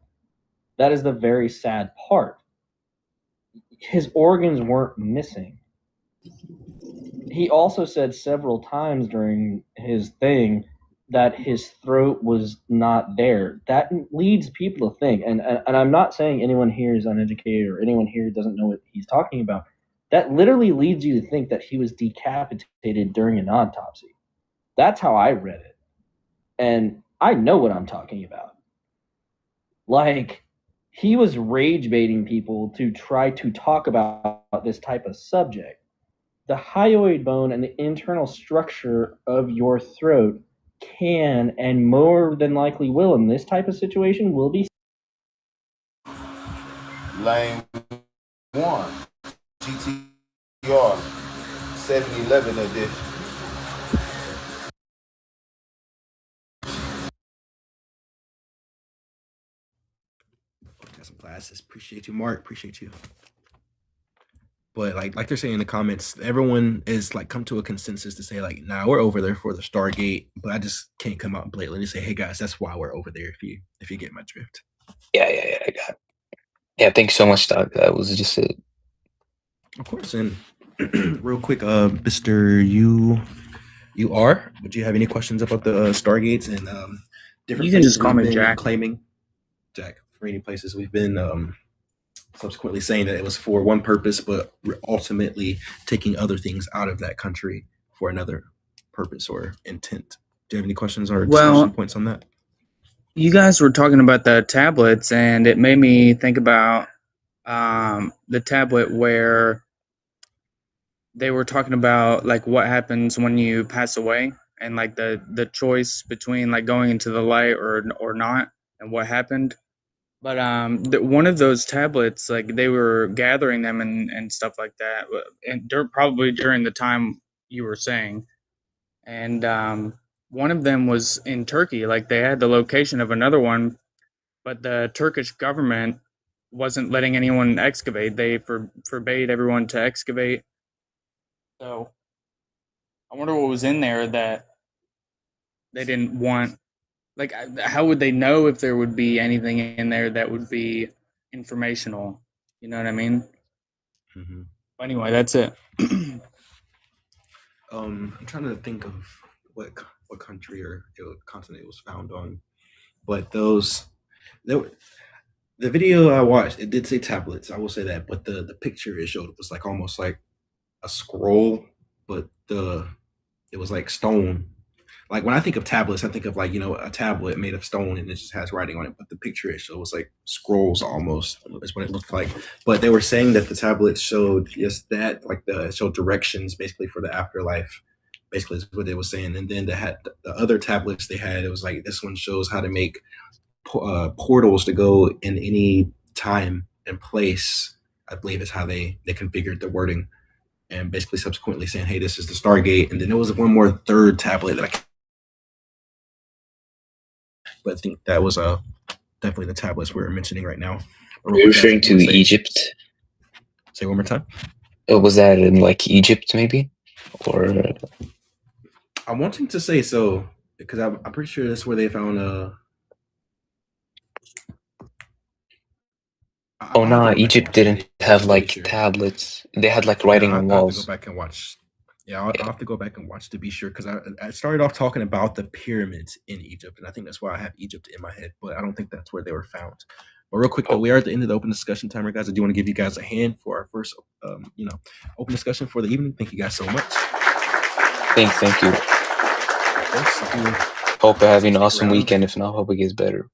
That is the very sad part. His organs weren't missing. He also said several times during his thing that his throat was not there. That leads people to think, and I'm not saying anyone here is uneducated or anyone here doesn't know what he's talking about. That literally leads you to think that he was decapitated during an autopsy. That's how I read it. And I know what I'm talking about. Like, he was rage baiting people to try to talk about this type of subject. The hyoid bone and the internal structure of your throat can and more than likely will in this type of situation will be Lane 1, GTR, 7-Eleven edition. Got some glasses. Appreciate you, Mark. Appreciate you. But like they're saying in the comments, everyone is like come to a consensus to say like, nah, we're over there for the Stargate. But I just can't come out blatantly and say, hey guys, that's why we're over there. If you get my drift. Yeah, I got it. Yeah, thank you so much, Doc. That was just it. Of course. And real quick, Mr. You are. Would you have any questions about the Stargates and different? You can just call we've me been Jack. Claiming Jack for any places we've been subsequently saying that it was for one purpose, but ultimately taking other things out of that country for another purpose or intent. Do you have any questions or discussion points on that? You guys were talking about the tablets, and it made me think about the tablet where they were talking about like what happens when you pass away, and like the choice between like going into the light or not, and what happened. But one of those tablets, like they were gathering them and stuff like that, and probably during the time you were saying, and one of them was in Turkey. Like they had the location of another one, but the Turkish government wasn't letting anyone excavate. They forbade everyone to excavate. So I wonder what was in there that they didn't want. Like, how would they know if there would be anything in there that would be informational? You know what I mean? Mm-hmm. Anyway, that's it. I'm trying to think of what country or continent it was found on, but the video I watched, it did say tablets. I will say that, but the picture it showed was like almost like a scroll, but it was like stone. Like when I think of tablets, I think of like, a tablet made of stone and it just has writing on it. But the picture it showed was like scrolls almost is what it looked like. But they were saying that the tablets showed just that, like it showed directions basically for the afterlife. Basically is what they were saying. And then they had the other tablets they had. It was like this one shows how to make portals to go in any time and place. I believe is how they configured the wording. And basically subsequently saying, hey, this is the Stargate. And then there was one more third tablet that but I think that was definitely the tablets we're mentioning right now. Are you referring to Egypt? Say one more time. Was that in like Egypt maybe? Or I'm wanting to say so because I'm pretty sure that's where they found oh no, Egypt didn't have like tablets. They had like writing on walls. I'll have to go back and watch. Yeah, I'll have to go back and watch to be sure because I started off talking about the pyramids in Egypt, and I think that's why I have Egypt in my head, but I don't think that's where they were found. But real quick, though, we are at the end of the open discussion timer, guys. I do want to give you guys a hand for our first, open discussion for the evening. Thank you guys so much. Thank you. Hope you have an awesome weekend. If not, hope it gets better.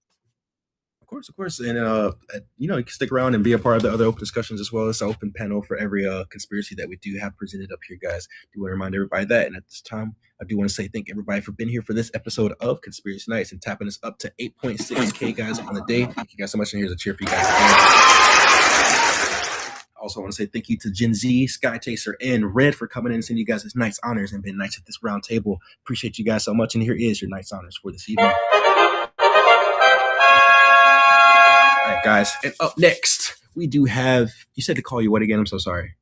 Of course, and you can stick around and be a part of the other open discussions as well as an open panel for every conspiracy that we do have presented up here, guys. I do want to remind everybody that, and at this time, I do want to say thank everybody for being here for this episode of Conspiracy Nights and tapping us up to 8.6K guys on the day. Thank you guys so much, and here's a cheer for you guys. I also want to say thank you to Gen Z, Sky Chaser, and Red for coming in and sending you guys this night's honors and being nice at this round table. Appreciate you guys so much, and here is your night's honors for this evening. All right, guys. And up next, we do have, you said to call you what again? I'm so sorry.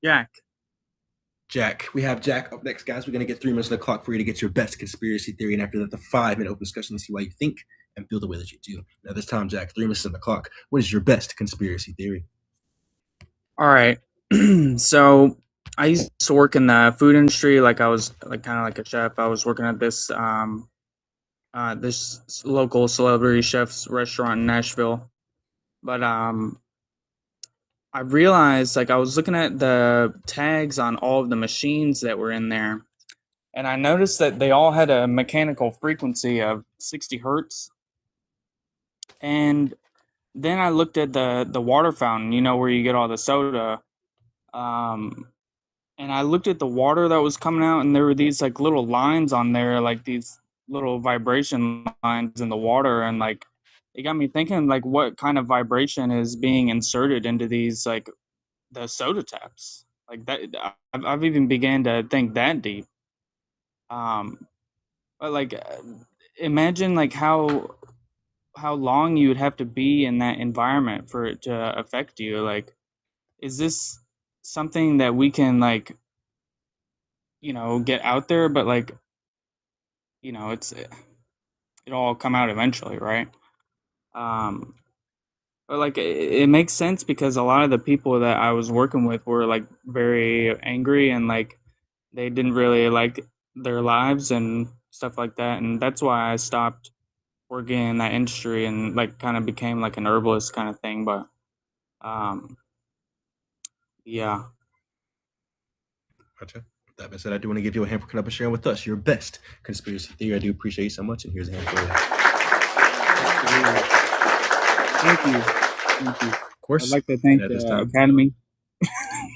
Jack. We have Jack up next, guys. We're going to get 3 minutes on the clock for you to get your best conspiracy theory. And after that, the 5-minute open discussion to see why you think and feel the way that you do. Now, this time, Jack, 3 minutes on the clock. What is your best conspiracy theory? All right. So I used to work in the food industry. Like I was like kind of like a chef. I was working at this this local celebrity chef's restaurant in Nashville. But I realized, like, I was looking at the tags on all of the machines that were in there, and I noticed that they all had a mechanical frequency of 60 hertz. And then I looked at the water fountain, you know, where you get all the soda. And I looked at the water that was coming out, and there were these like little lines on there, like these little vibration lines in the water, and like it got me thinking, like, what kind of vibration is being inserted into these, like, the soda taps? Like that, I've even began to think that deep. But like, imagine like how long you would have to be in that environment for it to affect you. Like, is this something that we can, like, you know, get out there, but like, you know, it'll all come out eventually, right? But like it makes sense because a lot of the people that I was working with were like very angry, and like they didn't really like their lives and stuff like that, and that's why I stopped working in that industry and like kind of became like an herbalist kind of thing. But yeah. Gotcha. That being said, I do want to give you a hand for coming up and sharing with us your best conspiracy theory. I do appreciate you so much, and here's a hand for you. Thank you. Thank you. Of course. I'd like to thank And at this the time, Academy.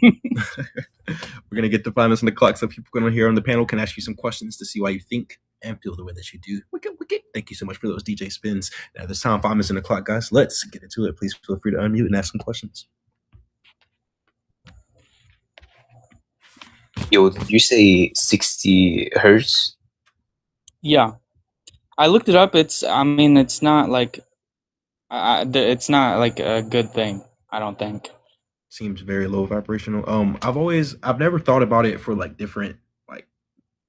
we're gonna get the 5 minutes on the clock, so people going here on the panel can ask you some questions to see why you think and feel the way that you do. Wicked. Thank you so much for those DJ spins. Now this time, 5 minutes on the clock, guys. Let's get into it. Please feel free to unmute and ask some questions. Yo, did you say 60 hertz? Yeah, I looked it up. I mean, it's not like, it's not like a good thing, I don't think. Seems very low vibrational. I've never thought about it for like different like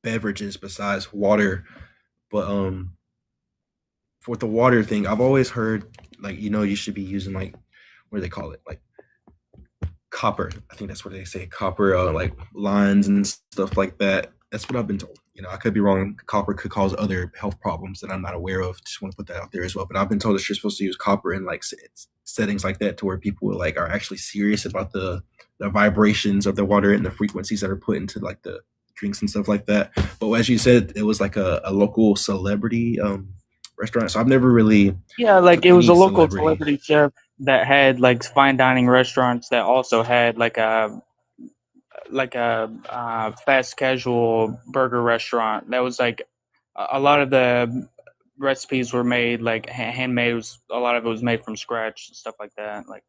beverages besides water, but for the water thing, I've always heard like, you know, you should be using like, what do they call it, like copper. I think that's what they say, copper, like lines and stuff like that. That's what I've been told. You know, I could be wrong. Copper could cause other health problems that I'm not aware of. Just want to put that out there as well. But I've been told that you're supposed to use copper in like settings like that, to where people like are actually serious about the vibrations of the water and the frequencies that are put into like the drinks and stuff like that. But as you said, it was like a local celebrity restaurant. So I've never really, yeah, like it was a any local celebrity chef that had like fine dining restaurants that also had like a fast casual burger restaurant. That was like a lot of the recipes were made like handmade. A lot of it was made from scratch, stuff like that. Like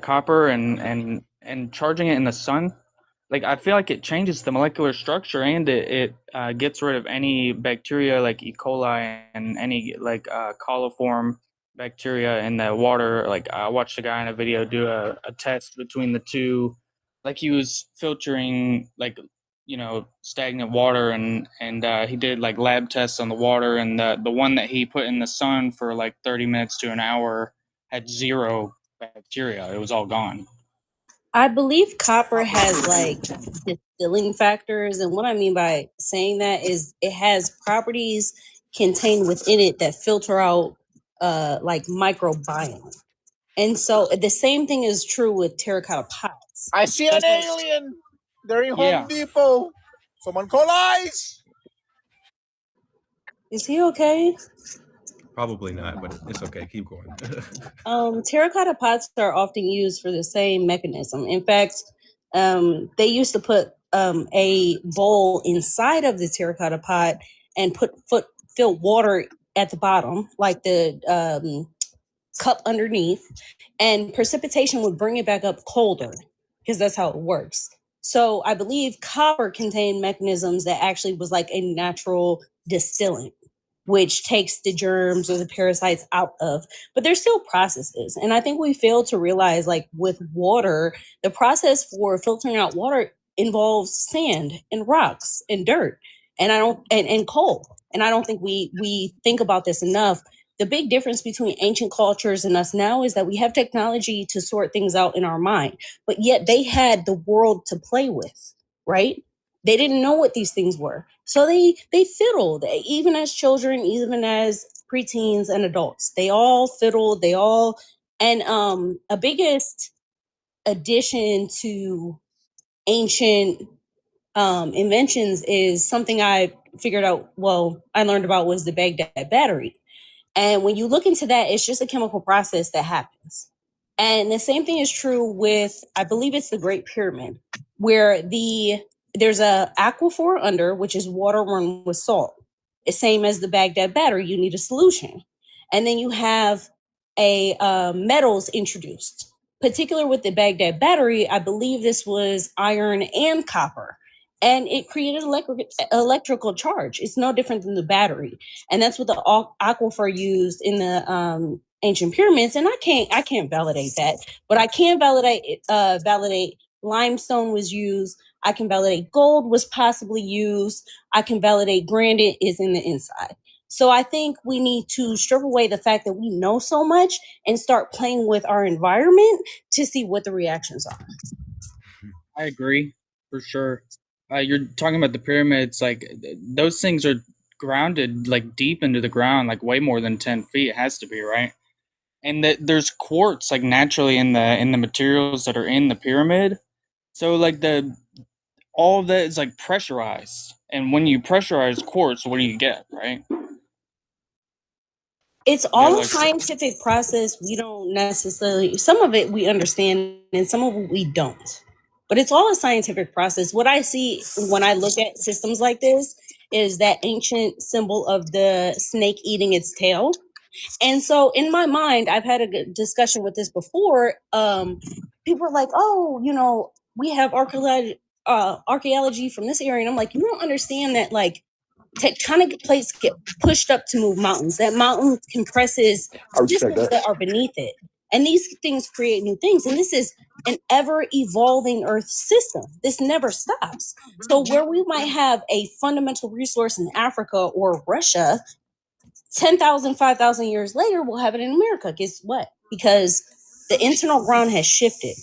copper and charging it in the sun, like I feel like it changes the molecular structure, and it gets rid of any bacteria like E. coli and any like coliform bacteria in the water. Like I watched a guy in a video do a test between the two, like he was filtering like, you know, stagnant water, and he did like lab tests on the water, and the one that he put in the sun for like 30 minutes to an hour had zero bacteria. It was all gone. I believe copper has like distilling factors, and what I mean by saying that is it has properties contained within it that filter out like microbiome. And so the same thing is true with terracotta pots. I see an alien. They're in Home Depot. Someone call ICE. Is he okay? Probably not, but it's okay. Keep going. Terracotta pots are often used for the same mechanism. In fact, they used to put a bowl inside of the terracotta pot and fill water at the bottom, like the cup underneath, and precipitation would bring it back up colder, because that's how it works. So I believe copper contained mechanisms that actually was like a natural distillant, which takes the germs or the parasites out of, but there's still processes. And I think we fail to realize, like with water, the process for filtering out water involves sand and rocks and dirt and coal. And I don't think we think about this enough. The big difference between ancient cultures and us now is that we have technology to sort things out in our mind, but yet they had the world to play with, right? They didn't know what these things were. So they fiddled, even as children, even as preteens and adults. They all fiddled, and a biggest addition to ancient inventions is something I figured out, well, I learned about was the Baghdad Battery. And when you look into that, it's just a chemical process that happens. And the same thing is true with, I believe it's the Great Pyramid, where there's a aquifer under, which is water run with salt. It's same as the Baghdad Battery. You need a solution. And then you have metals introduced. Particular with the Baghdad Battery, I believe this was iron and copper. And it created electrical charge. It's no different than the battery. And that's what the aquifer used in the ancient pyramids. And I can't validate that, but I can validate limestone was used. I can validate gold was possibly used. I can validate granite is in the inside. So I think we need to strip away the fact that we know so much and start playing with our environment to see what the reactions are. I agree, for sure. You're talking about the pyramids, like those things are grounded like deep into the ground, like way more than 10 feet. It has to be, right? And there's quartz like naturally in the materials that are in the pyramid. So like all of that is like pressurized. And when you pressurize quartz, what do you get, right? It's all a scientific process. We don't necessarily, some of it we understand and some of it we don't. But it's all a scientific process. What I see when I look at systems like this is that ancient symbol of the snake eating its tail. And so in my mind, I've had a good discussion with this before. People are like, oh, we have archaeology from this area. And I'm like, you don't understand that like tectonic plates get pushed up to move mountains. That mountain compresses systems that are beneath it. And these things create new things. And this is an ever-evolving Earth system. This never stops. So where we might have a fundamental resource in Africa or Russia, 10,000, 5,000 years later, we'll have it in America. Guess what? Because the internal ground has shifted.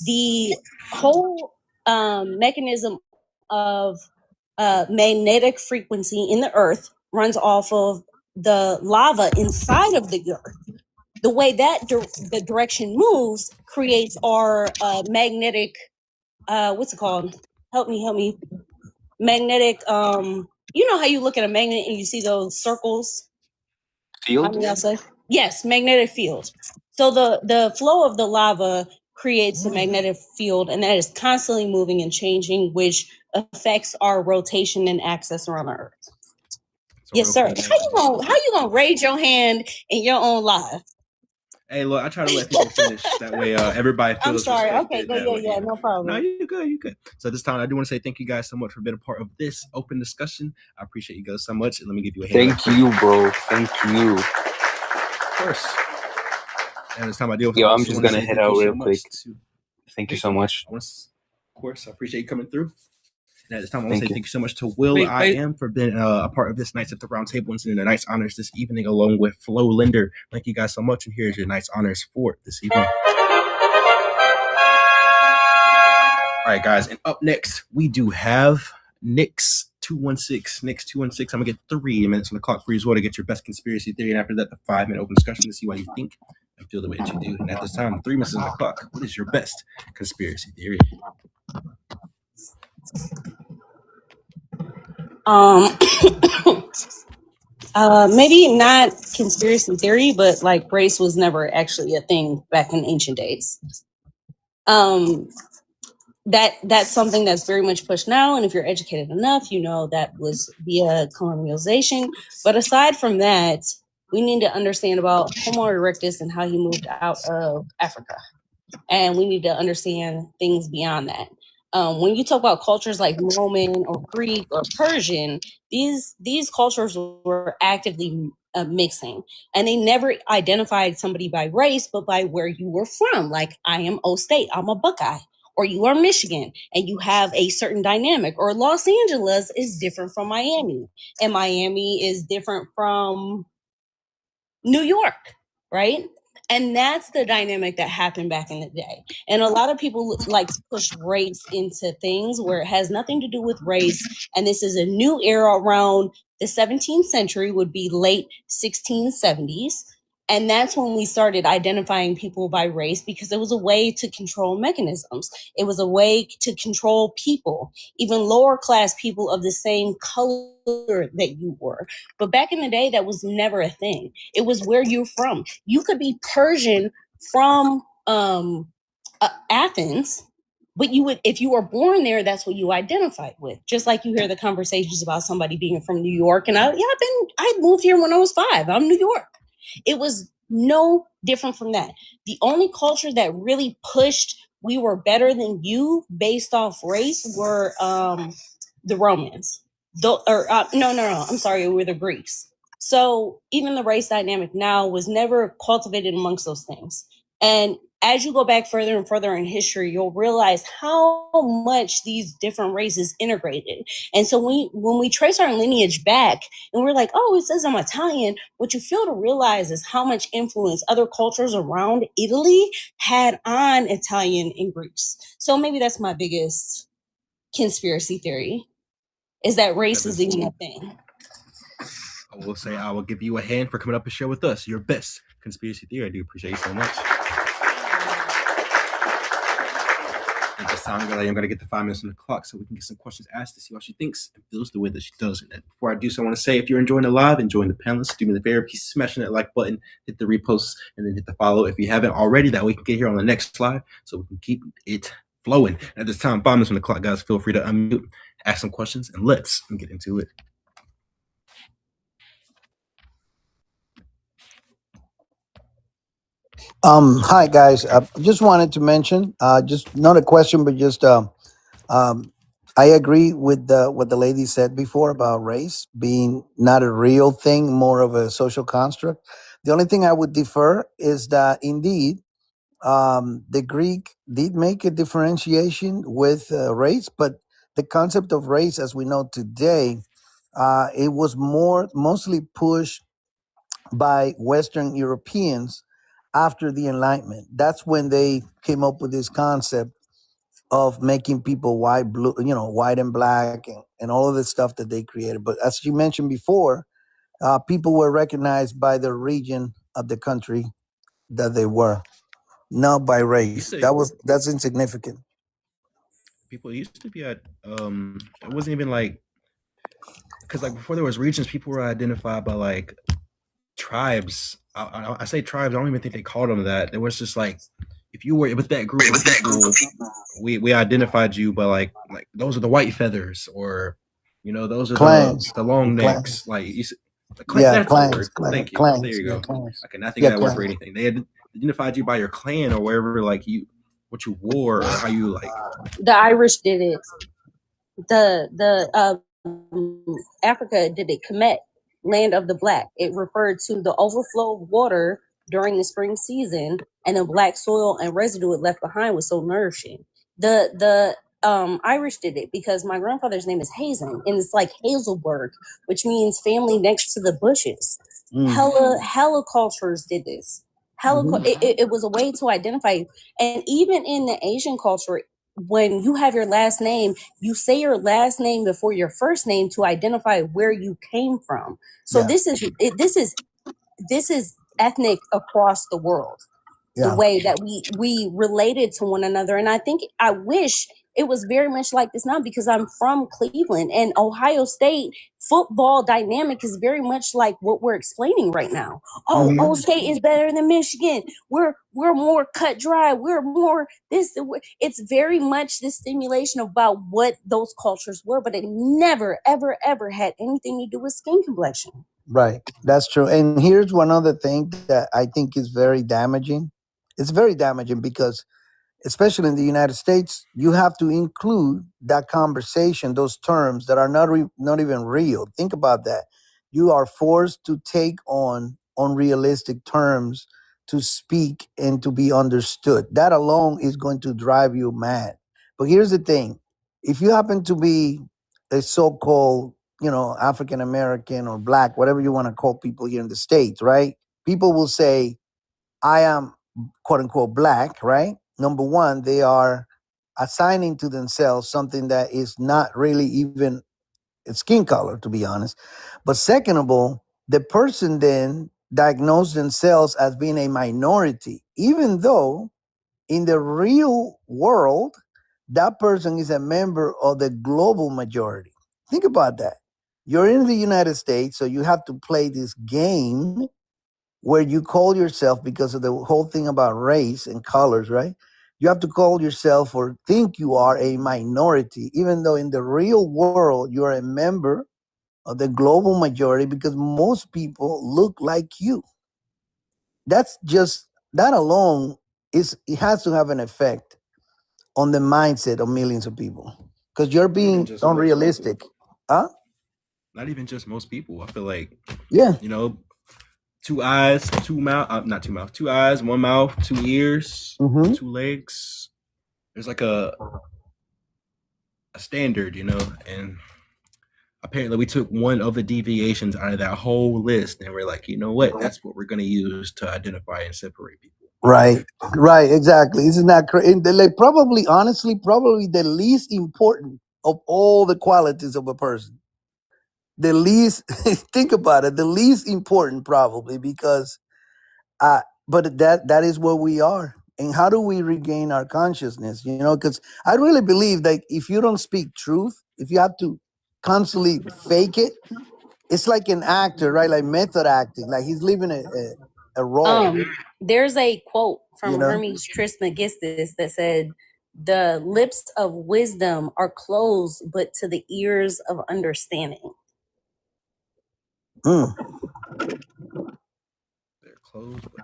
The whole mechanism of magnetic frequency in the Earth runs off of the lava inside of the Earth. The way that the direction moves creates our magnetic, what's it called? Help me. Magnetic, you know how you look at a magnet and you see those circles? Field? Yes, magnetic field. So the flow of the lava creates a magnetic field, and that is constantly moving and changing, which affects our rotation and axis around the Earth. Yes, sir. How you gonna raise your hand in your own live? Hey, look, I try to let people finish. That way, everybody feels. I'm sorry. respected Okay, that way. yeah, no problem. No, you're good. You're good. So at this time, I do want to say thank you guys so much for being a part of this open discussion. I appreciate you guys so much. And let me give you a hand. Thank you, bro. Thank you. Of course. And this time I do. Yo, I'm just gonna head out real quick. Thank you so much. Of course, I appreciate you coming through. And at this time, I want to say Thank you. thank you so much to Will I Am for being a part of this Knights at the Round Table and sending the nice honors this evening, along with Flo Linder. Thank you guys so much, and here's your nice honors for this evening. All right, guys, and up next we do have Nix 216. Nix 216. I'm gonna get 3 minutes on the clock for you as well to get your best conspiracy theory, and after that, the 5-minute open discussion to see why you think and feel the way that you do. And at this time, 3 minutes on the clock. What is your best conspiracy theory? Maybe not conspiracy theory, but like race was never actually a thing back in ancient days. That's something that's very much pushed now, and if you're educated enough, you know that was via colonialization. But aside from that, we need to understand about Homo erectus and how he moved out of Africa, and we need to understand things beyond that. When you talk about cultures like Roman or Greek or Persian, these cultures were actively mixing, and they never identified somebody by race, but by where you were from. Like, I am O State, I'm a Buckeye, or you are Michigan, and you have a certain dynamic. Or Los Angeles is different from Miami, and Miami is different from New York, right? And that's the dynamic that happened back in the day. And a lot of people like to push race into things where it has nothing to do with race. And this is a new era around the 17th century, would be late 1670s. And that's when we started identifying people by race, because it was a way to control mechanisms. It was a way to control people, even lower class people of the same color that you were. But back in the day, that was never a thing. It was where you're from. You could be Persian from Athens, but you would, if you were born there, that's what you identified with. Just like you hear the conversations about somebody being from New York, and I moved here when I was 5. I'm New York. It was no different from that. The only culture that really pushed we were better than you based off race were the Romans. No, I'm sorry, we were the Greeks. So even the race dynamic now was never cultivated amongst those things. And as you go back further and further in history, you'll realize how much these different races integrated. And so when we trace our lineage back and we're like, oh, it says I'm Italian, what you fail to realize is how much influence other cultures around Italy had on Italian and Greeks. So maybe that's my biggest conspiracy theory, is that race is even a thing. I will say I will give you a hand for coming up and share with us your best conspiracy theory. I do appreciate you so much. At this time, I'm going to get the 5 minutes on the clock so we can get some questions asked to see how she thinks and feels the way that she does. And before I do so, I want to say, if you're enjoying the live, enjoying the panelists, do me the favor, keep smashing that like button, hit the repost, and then hit the follow if you haven't already. That way we can get here on the next slide so we can keep it flowing. At this time, 5 minutes on the clock, guys. Feel free to unmute, ask some questions, and let's get into it. Hi guys. Just wanted to mention, just not a question, but just I agree with what the lady said before about race being not a real thing, more of a social construct. The only thing I would defer is that indeed the Greek did make a differentiation with race, but the concept of race, as we know today, it was mostly pushed by Western Europeans after the Enlightenment. That's when they came up with this concept of making people white, blue, white and black, and all of the stuff that they created. But as you mentioned before, people were recognized by the region of the country that they were, not by race. That's insignificant. People used to be at it wasn't even like, because like before there was regions, people were identified by like tribes. I say tribes, I don't even think they called them that. There was just like, if you were with that group of people, we identified you by like those are the white feathers, or those are clans, the long necks, like you said, clans. Thank you. Clans, there you go. clans. I cannot think of that word for anything. They identified you by your clan or wherever, like what you wore or how you like. The Irish did it. The Africa did it. Kemet, land of the black. It referred to the overflow of water during the spring season, and the black soil and residue it left behind was so nourishing. The Irish did it because my grandfather's name is Hazen, and it's like Hazelburg, which means family next to the bushes. Hella cultures did this. It was a way to identify. And even in the Asian culture, when you have your last name, you say your last name before your first name to identify where you came from. So this is ethnic across the world. The way that we related to one another. And I wish it was very much like this now, because I'm from Cleveland, and Ohio State football dynamic is very much like what we're explaining right now. Ohio State is better than Michigan. We're more cut dry. We're more this. It's very much this stimulation about what those cultures were, but it never, ever, ever had anything to do with skin complexion. Right, that's true. And here's one other thing that I think is very damaging. It's very damaging because, especially in the United States, you have to include that conversation, those terms that are not even real. Think about that. You are forced to take on unrealistic terms to speak and to be understood. That alone is going to drive you mad. But here's the thing. If you happen to be a so-called, African American or black, whatever you want to call people here in the States, right? People will say, I am quote unquote black, right? Number one, they are assigning to themselves something that is not really even skin color, to be honest. But second of all, the person then diagnose themselves as being a minority, even though in the real world, that person is a member of the global majority. Think about that. You're in the United States, so you have to play this game where you call yourself, because of the whole thing about race and colors, right? You have to call yourself or think you are a minority, even though in the real world, you're a member of the global majority because most people look like you. That's just, that alone it has to have an effect on the mindset of millions of people because you're being just most unrealistic. Huh? Not even just most people. I feel like, yeah, you know, 2 eyes, 2 mouth, not 2 mouth, 2 eyes, 1 mouth, 2 ears, 2 legs. There's like a standard, you know, and apparently we took one of the deviations out of that whole list and we're like, you know what, that's what we're going to use to identify and separate people. Right, exactly. Isn't that crazy? Like probably, honestly, probably the least important of all the qualities of a person. The least, think about it, the least important probably because, but that is what we are. And how do we regain our consciousness? You know, because I really believe that if you don't speak truth, if you have to constantly fake it, it's like an actor, right? Like method acting, like he's living a role. There's a quote from You know? Hermes Trismegistus that said, "The lips of wisdom are closed, but to the ears of understanding." Mm.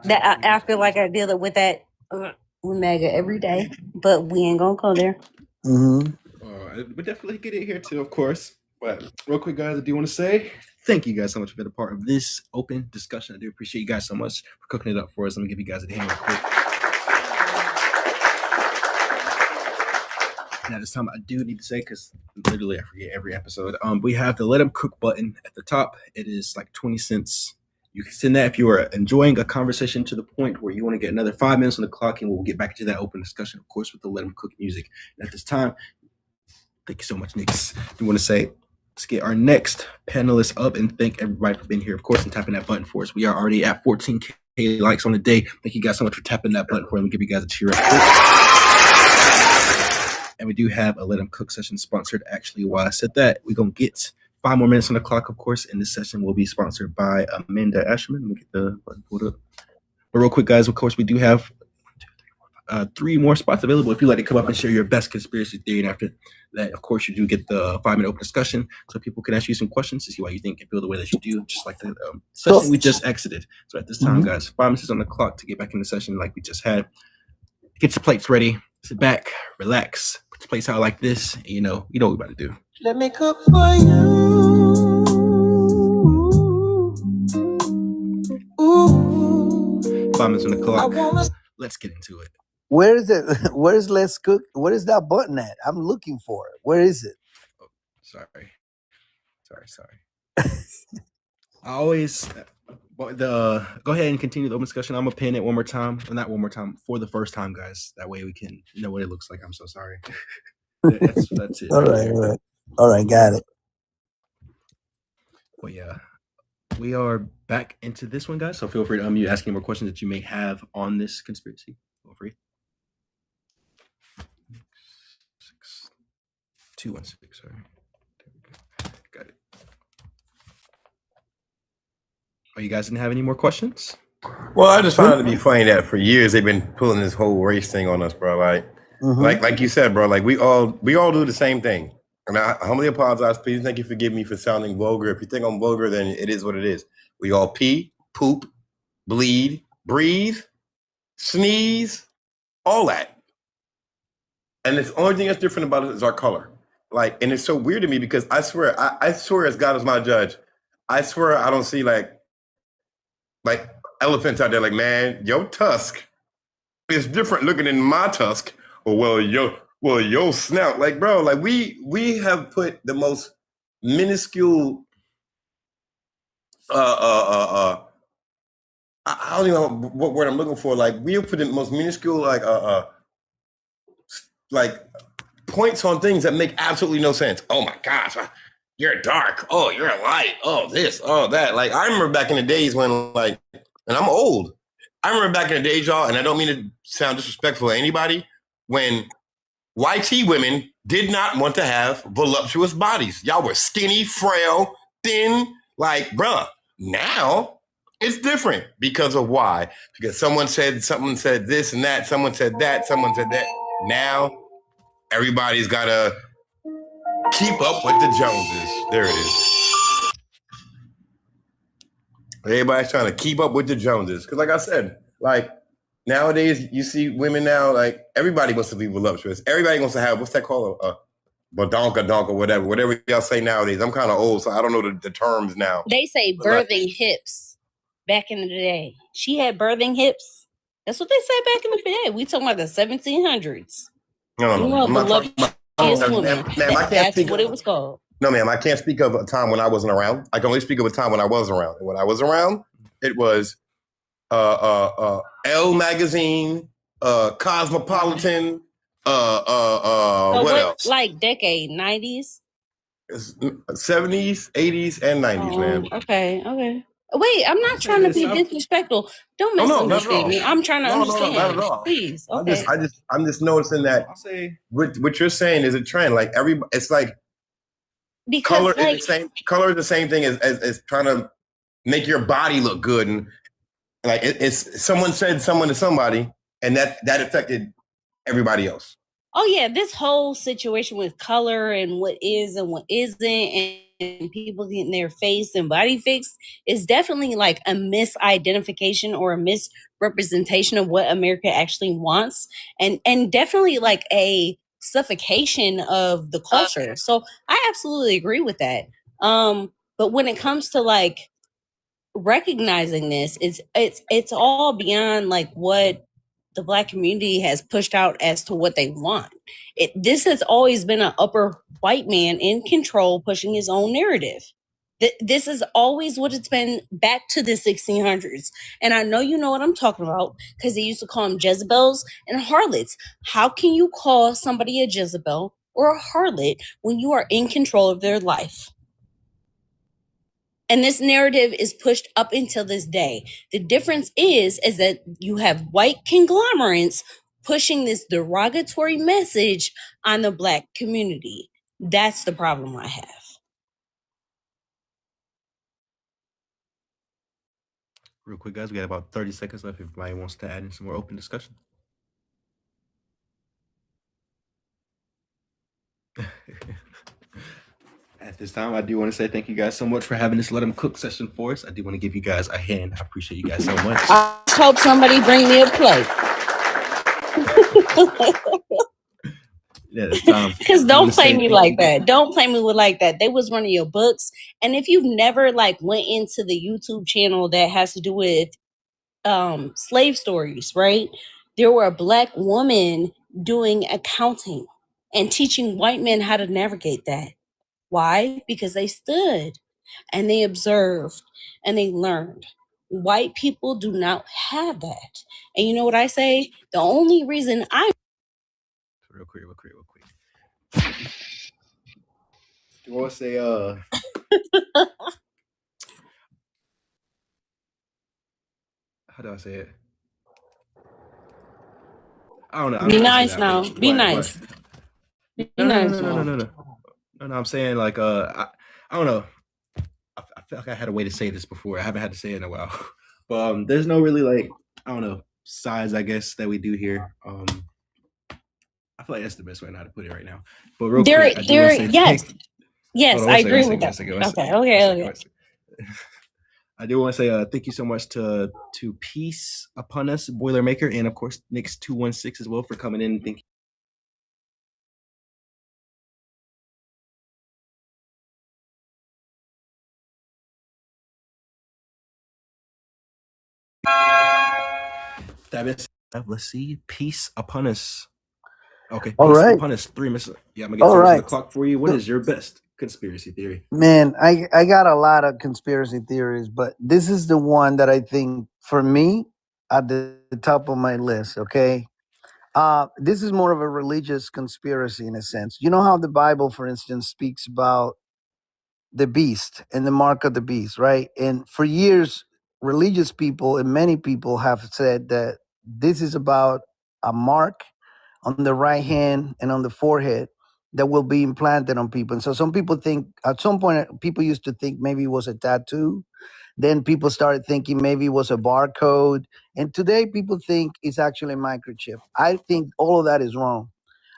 That I feel like I deal with that with Mega every day, but we ain't gonna go there. We definitely get it here too, of course. But real quick, guys, I do want to say thank you guys so much for being a part of this open discussion. I do appreciate you guys so much for cooking it up for us. Let me give you guys a hand real quick. Now, this time I do need to say, because literally I forget every episode, we have the Let 'em Cook button at the top. It is like 20 cents. You can send that if you are enjoying a conversation to the point where you want to get another 5 minutes on the clock, and we'll get back to that open discussion, of course, with the Let 'em Cook music. And at this time, thank you so much, Nix. We want to say, let's get our next panelist up and thank everybody for being here, of course, and tapping that button for us. We are already at 14K likes on the day. Thank you guys so much for tapping that button for us. Let me give you guys a cheer up quick. And we do have a Let 'em Cook session sponsored. Actually, while I said that, we're going to get 5 more minutes on the clock, of course, and this session will be sponsored by Amanda Asherman. Let me get the button pulled up. But real quick, guys, of course, we do have 3 more spots available if you'd like to come up and share your best conspiracy theory. And after that, of course, you do get the 5-minute open discussion so people can ask you some questions to see why you think and feel the way that you do, just like the session we just exited. So at this time, guys, 5 minutes on the clock to get back in the session like we just had. Get your plates ready. Sit back, relax, put your plates out like this, and you know what we're about to do. Let me cook for you. Ooh. 5 minutes on the clock. Let's get into it. Where is it? Where is Let's Cook? Where is that button at? I'm looking for it. Where is it? Oh, sorry. I always go ahead and continue the open discussion. I'm gonna pin it one more time. Well, not one more time, for the first time, guys. That way we can know what it looks like. I'm so sorry. That's it. All right, got it. But yeah, we are back into this one, guys. So feel free to unmute, ask any more questions that you may have on this conspiracy. Feel free. 216, sorry. Got it. Oh, you guys didn't have any more questions? Well, I just found it to be funny that for years they've been pulling this whole race thing on us, bro. Like you said, bro. Like we all do the same thing. And I humbly apologize. Please, thank you for forgiving me for sounding vulgar. If you think I'm vulgar, then it is what it is. We all pee, poop, bleed, breathe, sneeze, all that. And the only thing that's different about it is our color. Like, and it's so weird to me because I swear, I swear, as God is my judge, I swear I don't see like elephants out there. Like, man, your tusk is different looking than my tusk. Or your snout. Like, bro, like we have put the most minuscule I don't even know what word I'm looking for. Like, we have put the most minuscule like points on things that make absolutely no sense. Oh my gosh. you're dark. Oh, you're a light. Oh, this, oh, that. Like, I remember back in the days when, like, and I'm old. I remember back in the days, y'all, and I don't mean to sound disrespectful to anybody, when YT women did not want to have voluptuous bodies. Y'all were skinny, frail, thin. Like, bruh, now it's different. Because of why? Because someone said this and that, someone said that, someone said that. Now, everybody's got to keep up with the Joneses. There it is. Everybody's trying to keep up with the Joneses. Because like I said, like nowadays you see women now, like everybody wants to be voluptuous. Everybody wants to have, what's that called? A badonka, whatever y'all say nowadays. I'm kind of old, so I don't know the terms now. They say birthing hips back in the day. She had birthing hips. That's what they said back in the day. We talking about the 1700s. No. I'm not talking about, woman. Ma'am, I can't That's speak what it was called. No, ma'am, I can't speak of a time when I wasn't around. I can only speak of a time when I was around. And when I was around, it was Elle magazine, Cosmopolitan, So what else? Like decade, 90s? 70s, 80s, and 90s, man. Okay. Wait, I'm not trying to be disrespectful. Don't No, not at misunderstand all. me. I'm trying to understand. No, not at all. Please. Okay. I'm just noticing that what you're saying is a trend. Like it's like Because color like, is the same. Color is the same thing as trying to make your body look good, and like it's someone said someone to somebody, and that affected everybody else. oh yeah, this whole situation with color and what is and what isn't, and people getting their face and body fixed is definitely like a misidentification or a misrepresentation of what America actually wants, and definitely like a suffocation of the culture. So I absolutely agree with that. But when it comes to like recognizing this, it's all beyond like what the Black community has pushed out as to what they want. This has always been an upper white man in control pushing his own narrative. This is always what it's been back to the 1600s. And I know you know what I'm talking about because they used to call them Jezebels and harlots. How can you call somebody a Jezebel or a harlot when you are in control of their life? And this narrative is pushed up until this day. The difference is that you have white conglomerates pushing this derogatory message on the Black community. That's the problem I have. Real quick, guys, we got about 30 seconds left if anybody wants to add in some more open discussion. At this time, I do want to say thank you guys so much for having this Let Them Cook session for us. I do want to give you guys a hand. I appreciate you guys so much. I hope somebody bring me a plate. Yeah, it's time. Because don't play me like that. Don't play me with like that. They was one of your books. And if you've never like went into the YouTube channel that has to do with slave stories, right? There were a Black woman doing accounting and teaching white men how to navigate that. Why? Because they stood and they observed and they learned. White people do not have that. And you know what I say? The only reason I Real quick. Do you want to say how do I say it? I don't know. Be nice now. Be nice. Be nice. No. I'm saying like I don't know. I feel like I had a way to say this before. I haven't had to say it in a while. But there's no really like, I don't know, size I guess that we do here. I feel like that's the best way to put it right now. But real quick, yes, I agree with that. Okay. I do want to say thank you so much to Peace Upon Us, Boilermaker, and of course Nix 216 as well for coming in and thank you. Let's see. Peace Upon Us. Okay. All Peace right. Upon Us. 3 minutes. Yeah, I'm gonna get to the clock for you. What is your best conspiracy theory? Man, I got a lot of conspiracy theories, but this is the one that I think for me at the top of my list. Okay. This is more of a religious conspiracy in a sense. You know how the Bible, for instance, speaks about the beast and the mark of the beast, right? And for years, religious people and many people have said that this is about a mark on the right hand and on the forehead that will be implanted on people. And so some people think at some point, people used to think maybe it was a tattoo. Then people started thinking maybe it was a barcode. And today people think it's actually a microchip. I think all of that is wrong.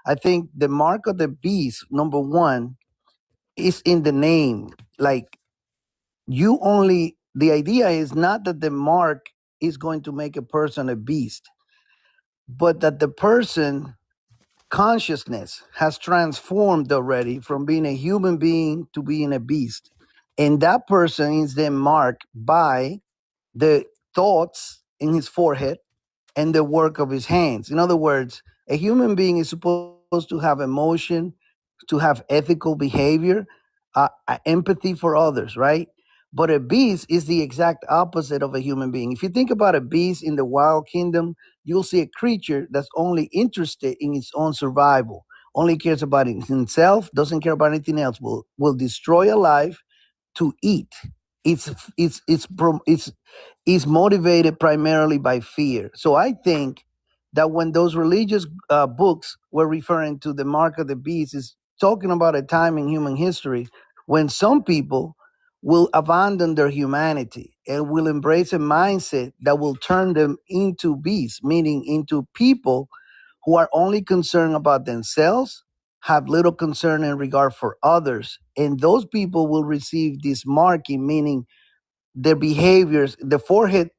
I think the mark of the beast, number one, is in the name. Like the idea is not that the mark is going to make a person a beast, but that the person consciousness has transformed already from being a human being to being a beast. And that person is then marked by the thoughts in his forehead and the work of his hands. In other words, a human being is supposed to have emotion, to have ethical behavior, empathy for others, right? But a beast is the exact opposite of a human being. If you think about a beast in the wild kingdom, you'll see a creature that's only interested in its own survival, only cares about himself, doesn't care about anything else, will destroy a life to eat. It's motivated primarily by fear. So I think that when those religious books were referring to the mark of the beast, is talking about a time in human history when some people will abandon their humanity and will embrace a mindset that will turn them into beasts, meaning into people who are only concerned about themselves, have little concern and regard for others. And those people will receive this marking, meaning their behaviors. The forehead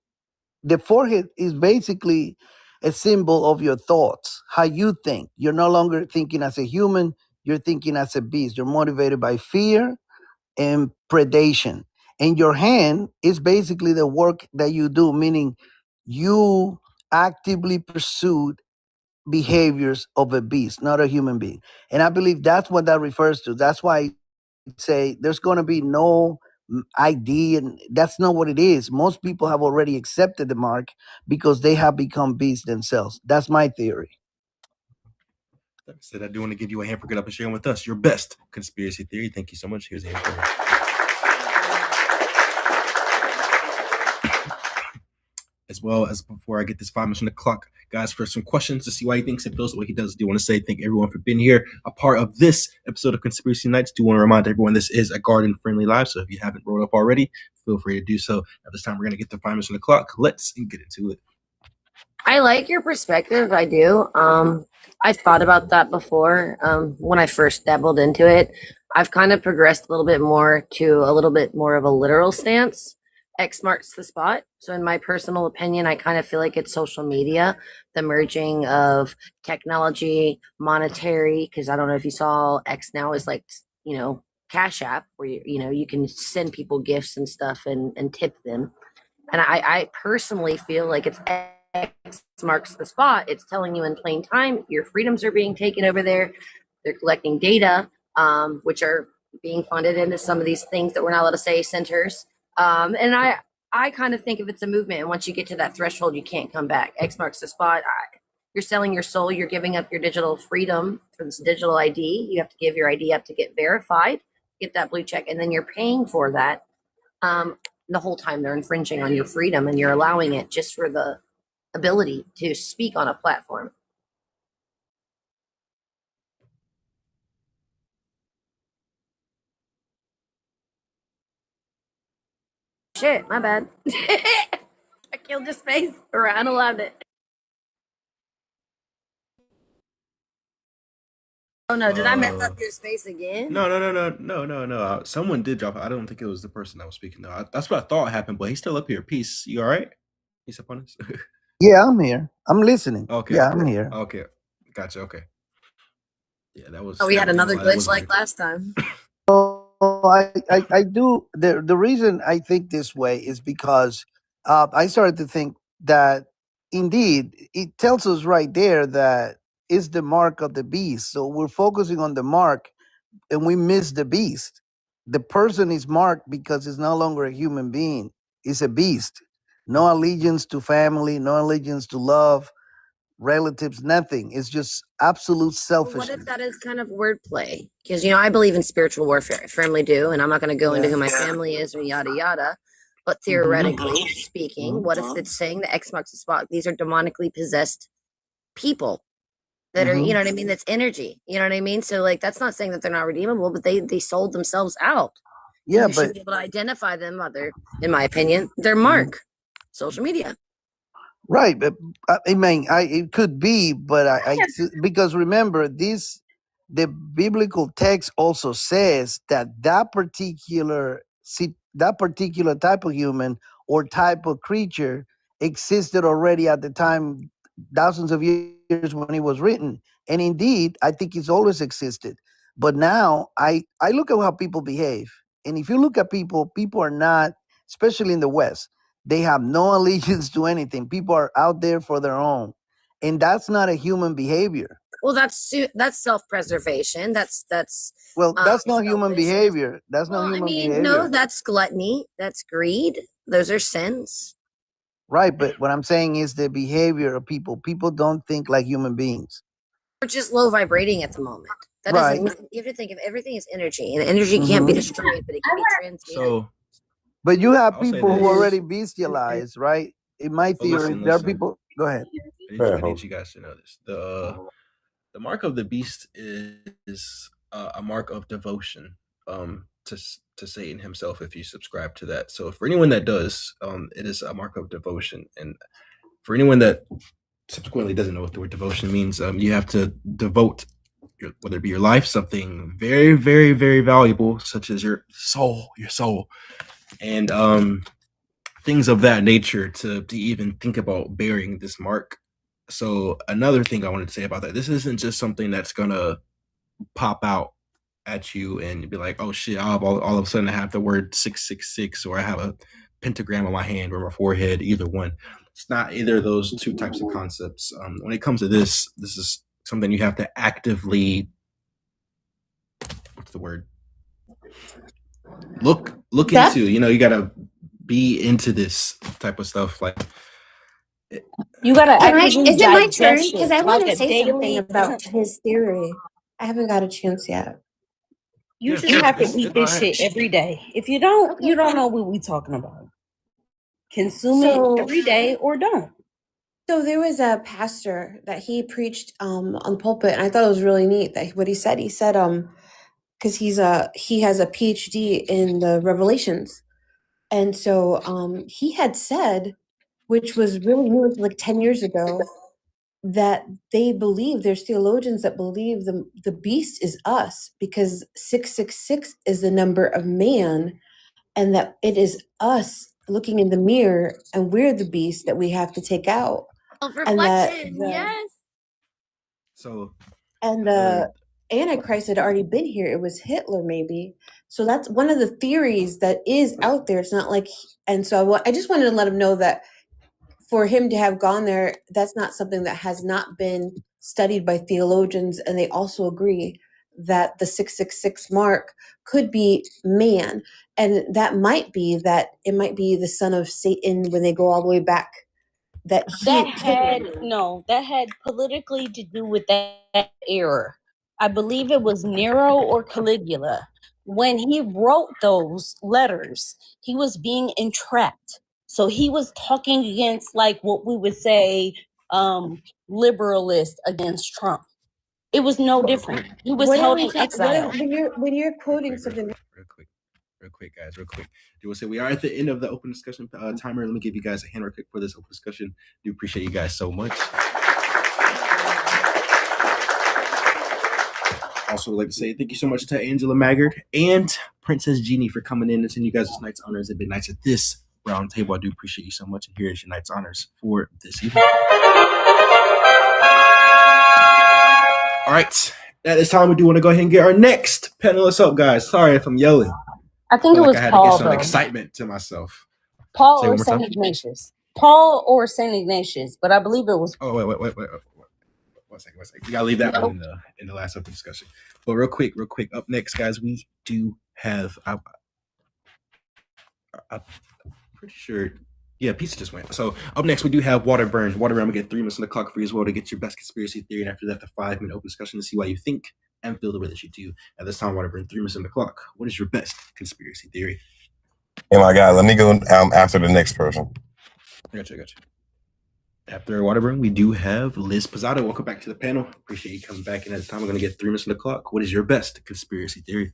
is basically a symbol of your thoughts, how you think. You're no longer thinking as a human, you're thinking as a beast. You're motivated by fear and predation. And your hand is basically the work that you do, meaning you actively pursue behaviors of a beast, not a human being. And I believe that's what that refers to. That's why I say there's going to be no ID, and that's not what it is. Most people have already accepted the mark because they have become beasts themselves. That's my theory. Like I said, I do want to give you a hand for getting up and sharing with us your best conspiracy theory. Thank you so much. Here's a hand for you. As well as before I get this 5 minutes on the clock, guys, for some questions to see why he thinks and feels the way he does. I do want to say thank everyone for being here, a part of this episode of Conspiracy Nights. Do want to remind everyone this is a garden-friendly live, so if you haven't rolled up already, feel free to do so. At this time, we're going to get the 5 minutes on the clock. Let's get into it. I like your perspective. I do. I thought about that before when I first dabbled into it. I've kind of progressed a little bit more to a little bit more of a literal stance. X marks the spot. So in my personal opinion, I kind of feel like it's social media, the merging of technology, monetary, because I don't know if you saw X now is like, Cash App where you can send people gifts and stuff and tip them. And I personally feel like it's X marks the spot. It's telling you in plain time your freedoms are being taken over there. They're collecting data, which are being funded into some of these things that we're not allowed to say, centers. And I kind of think of it's a movement. And once you get to that threshold, you can't come back. X marks the spot. You're selling your soul. You're giving up your digital freedom for this digital ID. You have to give your ID up to get verified, get that blue check, and then you're paying for that. The whole time they're infringing on your freedom, and you're allowing it just for the ability to speak on a platform. Shit, my bad. I killed your space, or I unallowed it. Oh no, did I mess up your space again? No. Someone did drop it. I don't think it was the person that was speaking though. That's what I thought happened, but he's still up here. Peace. You all right? He's up on us. Yeah, I'm here. I'm listening. Okay. Yeah, I'm here. Okay. Gotcha. Okay. Yeah, that was. Oh, we had another glitch like last time. I do. The reason I think this way is because I started to think that indeed it tells us right there that it's the mark of the beast. So we're focusing on the mark and we miss the beast. The person is marked because it's no longer a human being. It's a beast. No allegiance to family, no allegiance to love, relatives, nothing. It's just absolute What selfishness. if that is kind of wordplay? Because I believe in spiritual warfare. I firmly do, and I'm not going to go into who my family is or yada yada. But theoretically speaking, what if it's saying the Xbox and Spock? These are demonically possessed people that are, you know what I mean? That's energy. You know what I mean? So like, that's not saying that they're not redeemable, but they sold themselves out. Yeah, You should be able to identify them by their, in my opinion, their mark, social media. Right, but I mean, it could be, but because remember the biblical text also says that particular type of human or type of creature existed already at the time, thousands of years when it was written, and indeed, I think it's always existed. But now I look at how people behave, and if you look at people are not, especially in the West. They have no allegiance to anything. People are out there for their own. And that's not a human behavior. Well, that's self-preservation. That's Well, that's not human behavior. That's not human behavior. No, that's gluttony. That's greed. Those are sins. Right, but what I'm saying is the behavior of people. People don't think like human beings. We're just low vibrating at the moment. That Right. doesn't mean you have to think of everything as energy, and energy can't be destroyed, but it can be transmuted. But you have I'll say people who this. already bestialized, right? In my But theory, listen, there are listen. people. Go ahead. I need you guys to know this. The mark of the beast is a mark of devotion to Satan himself, if you subscribe to that. So for anyone that does, it is a mark of devotion. And for anyone that subsequently doesn't know what the word devotion means, you have to devote, whether it be your life, something very, very, very valuable, such as your soul, and things of that nature to even think about bearing this mark. So another thing I wanted to say about that, this isn't just something that's gonna pop out at you and be like, oh shit, all of a sudden I have the word 666, or I have a pentagram on my hand or my forehead, either one. It's not either of those two types of concepts. When it comes to this is something you have to actively, what's the word? Look into, you gotta be into this type of stuff. Like, You gotta Is it my turn? digest Because it I want like to a say daily. something about his theory. I haven't got a chance yet. You Yeah, just sure. have to Go eat this ahead. shit every day. If you don't, you don't know what we talking about. Consume it every day or don't. So there was a pastor that he preached on the pulpit, and I thought it was really neat that what he said because he has a PhD in the Revelations, and so he had said, which was really new, like 10 years ago, that there's theologians that believe the beast is us, because 666 is the number of man, and that it is us looking in the mirror, and we're the beast that we have to take out. And that yes. So and the Antichrist had already been here. It was Hitler, maybe. So that's one of the theories that is out there. It's not like, and so I just wanted to let him know that for him to have gone there, that's not something that has not been studied by theologians, and they also agree that the 666 mark could be man, and that might be the son of Satan when they go all the way back. That had politically to do with that error. I believe it was Nero or Caligula. When he wrote those letters, he was being entrapped. So he was talking against, like, what we would say, liberalist against Trump. It was no different. He was held in exile. When you're quoting something. Real quick, guys. Do say we are at the end of the open discussion timer. Let me give you guys a hand real quick for this open discussion. Do appreciate you guys so much. Also, would like to say thank you so much to Angela Maggard and Princess Jeannie for coming in and sending you guys this night's honors and midnights at this round table. I do appreciate you so much. And here is your night's honors for this evening. All right. At this time, we do want to go ahead and get our next panelist up, guys. Sorry if I'm yelling. I think it was I had Paul, to get some though. excitement to myself. Paul Say or one more Saint time. Ignatius. Paul or Saint Ignatius, but I believe it was. Oh, wait. 1 second. We gotta leave that one in the last open discussion. But real quick. Up next, guys, we do have. I'm pretty sure Yeah, pizza just went. So up next, we do have Waterburn. Waterburn, I'm gonna get 3 minutes on the clock for you as well to get your best conspiracy theory, and after that, the 5-minute open discussion to see why you think and feel the way that you do. At this time, Waterburn, 3 minutes on the clock. What is your best conspiracy theory? Oh my God, let me go after the next person. I got you. After Waterburn, we do have Liz Posada. Welcome back to the panel. Appreciate you coming back. And at this time, we're gonna get 3 minutes on the clock. What is your best conspiracy theory?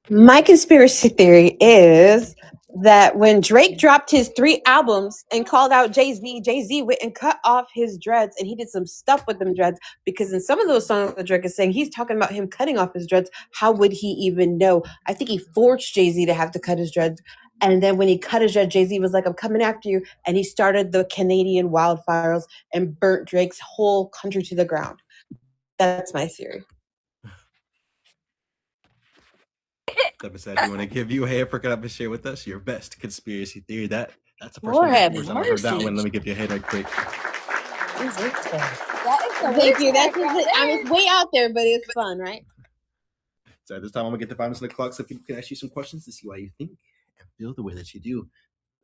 My conspiracy theory is that when Drake dropped his 3 albums and called out Jay-Z, Jay-Z went and cut off his dreads, and he did some stuff with them dreads, because in some of those songs that Drake is saying, he's talking about him cutting off his dreads. How would he even know? I think he forced Jay-Z to have to cut his dreads. And then when he cut his dreads, Jay-Z was like, I'm coming after you. And he started the Canadian wildfires and burnt Drake's whole country to the ground. That's my theory. Said, you want to give you a hand for coming up and share with us your best conspiracy theory? That's the first Lord one. have First time I heard that mercy. one. Let me give you a hand right quick. Thank you. That's I was way out there, but it's fun, right? So this time I'm gonna get the 5 minutes on the clock so people can ask you some questions to see why you think and feel the way that you do.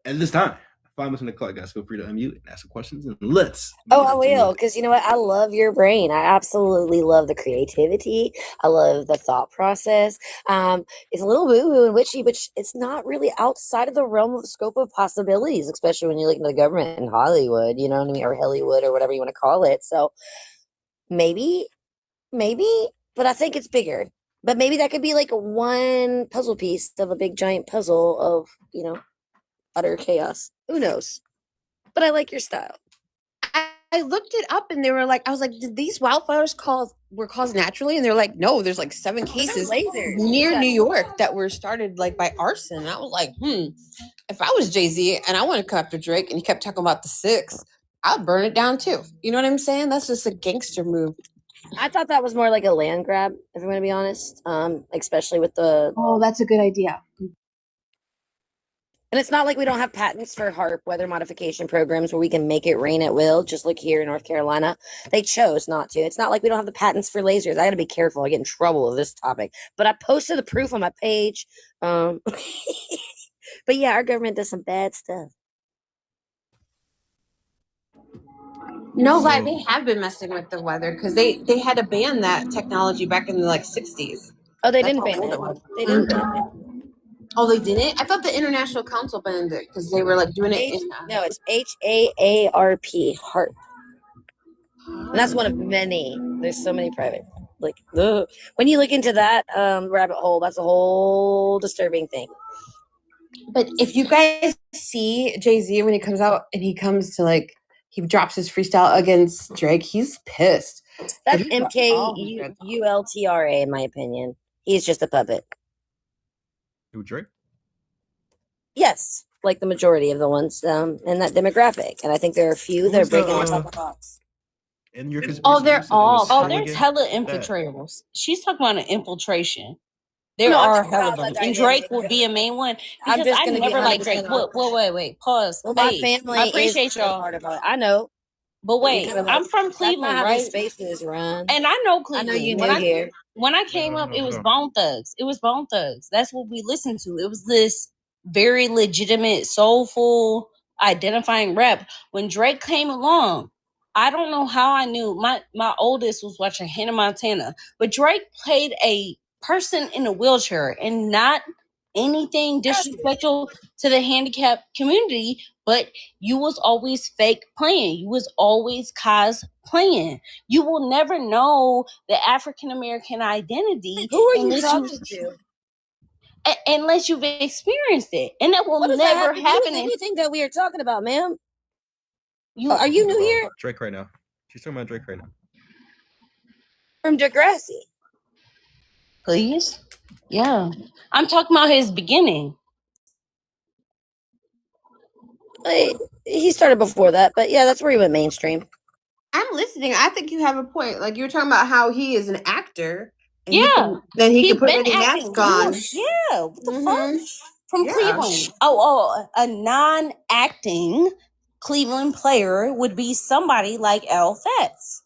And this time, 5 minutes on the clock, guys. Feel free to unmute and ask some questions, and let's. Oh, I will, because you know what? I love your brain. I absolutely love the creativity. I love the thought process. It's a little woo-woo and witchy, but it's not really outside of the realm of the scope of possibilities, especially when you look into the government in Hollywood, you know what I mean, or Hollywood, or whatever you want to call it. So maybe, but I think it's bigger. But maybe that could be like one puzzle piece of a big giant puzzle of, utter chaos. Who knows? But I like your style. I looked it up and they were like, I was like, did these wildfires were caused naturally? And they're like, no, there's like 7 cases lasers. near Yeah. New York that were started like by arson. And I was like, if I was Jay-Z and I wanted to cut after Drake and he kept talking about the 6, I'd burn it down too. You know what I'm saying? That's just a gangster move. I thought that was more like a land grab, if I'm going to be honest. Especially with the. Oh, that's a good idea. And it's not like we don't have patents for HARP weather modification programs where we can make it rain at will, just like here in North Carolina. They chose not to. It's not like we don't have the patents for lasers. I got to be careful. I get in trouble with this topic. But I posted the proof on my page. But yeah, our government does some bad stuff. No, like they have been messing with the weather because they had to ban that technology back in the 60s. Oh, they That's didn't how ban old it. it was. They didn't ban it. Oh, they didn't? I thought the International Council banned it because they were doing it in. No, it's HAARP, HARP. And that's one of many. There's so many private. When you look into that rabbit hole, that's a whole disturbing thing. But if you guys see Jay-Z when he comes out and he comes to he drops his freestyle against Drake, he's pissed. That's MKULTRA, in my opinion. He's just a puppet. Who, Drake? Yes, like the majority of the ones in that demographic. And I think there are a few that are breaking outside the box. And your they're all. There's hella infiltrators. She's talking about an infiltration. There No, I'm are talking hella about them. the And dynamic. Drake will be a main one. I'm Because just I gonna be never liked Drake. 100% Wait. Pause. Well, my Hey, family I is appreciate a y'all. part of it. I know. But wait, Because I'm from that's Cleveland, not how right? these spaces run. And I know I Cleveland. know you knew here. When I came up, it was Bone Thugs. It was Bone Thugs. That's what we listened to. It was this very legitimate, soulful, identifying rap. When Drake came along, I don't know how I knew. My oldest was watching Hannah Montana, but Drake played a person in a wheelchair and not anything disrespectful to the handicapped community, but you was always fake playing. You was always cosplaying. You will never know the African American identity. Who are you talking to? Unless you've experienced it. And that will What does that never have to do happen. with anything that we are talking about, ma'am? Are you new here? Drake right now. She's talking about Drake right now. From Degrassi. Please? Yeah. I'm talking about his beginning. He started before that, but yeah, that's where he went mainstream. I'm listening. I think you have a point. You were talking about how he is an actor. And Yeah. He He's can put been any acting. mask on. Yeah. What the fuck? From Yeah. Cleveland. Oh, a non-acting Cleveland player would be somebody like Al Fetts.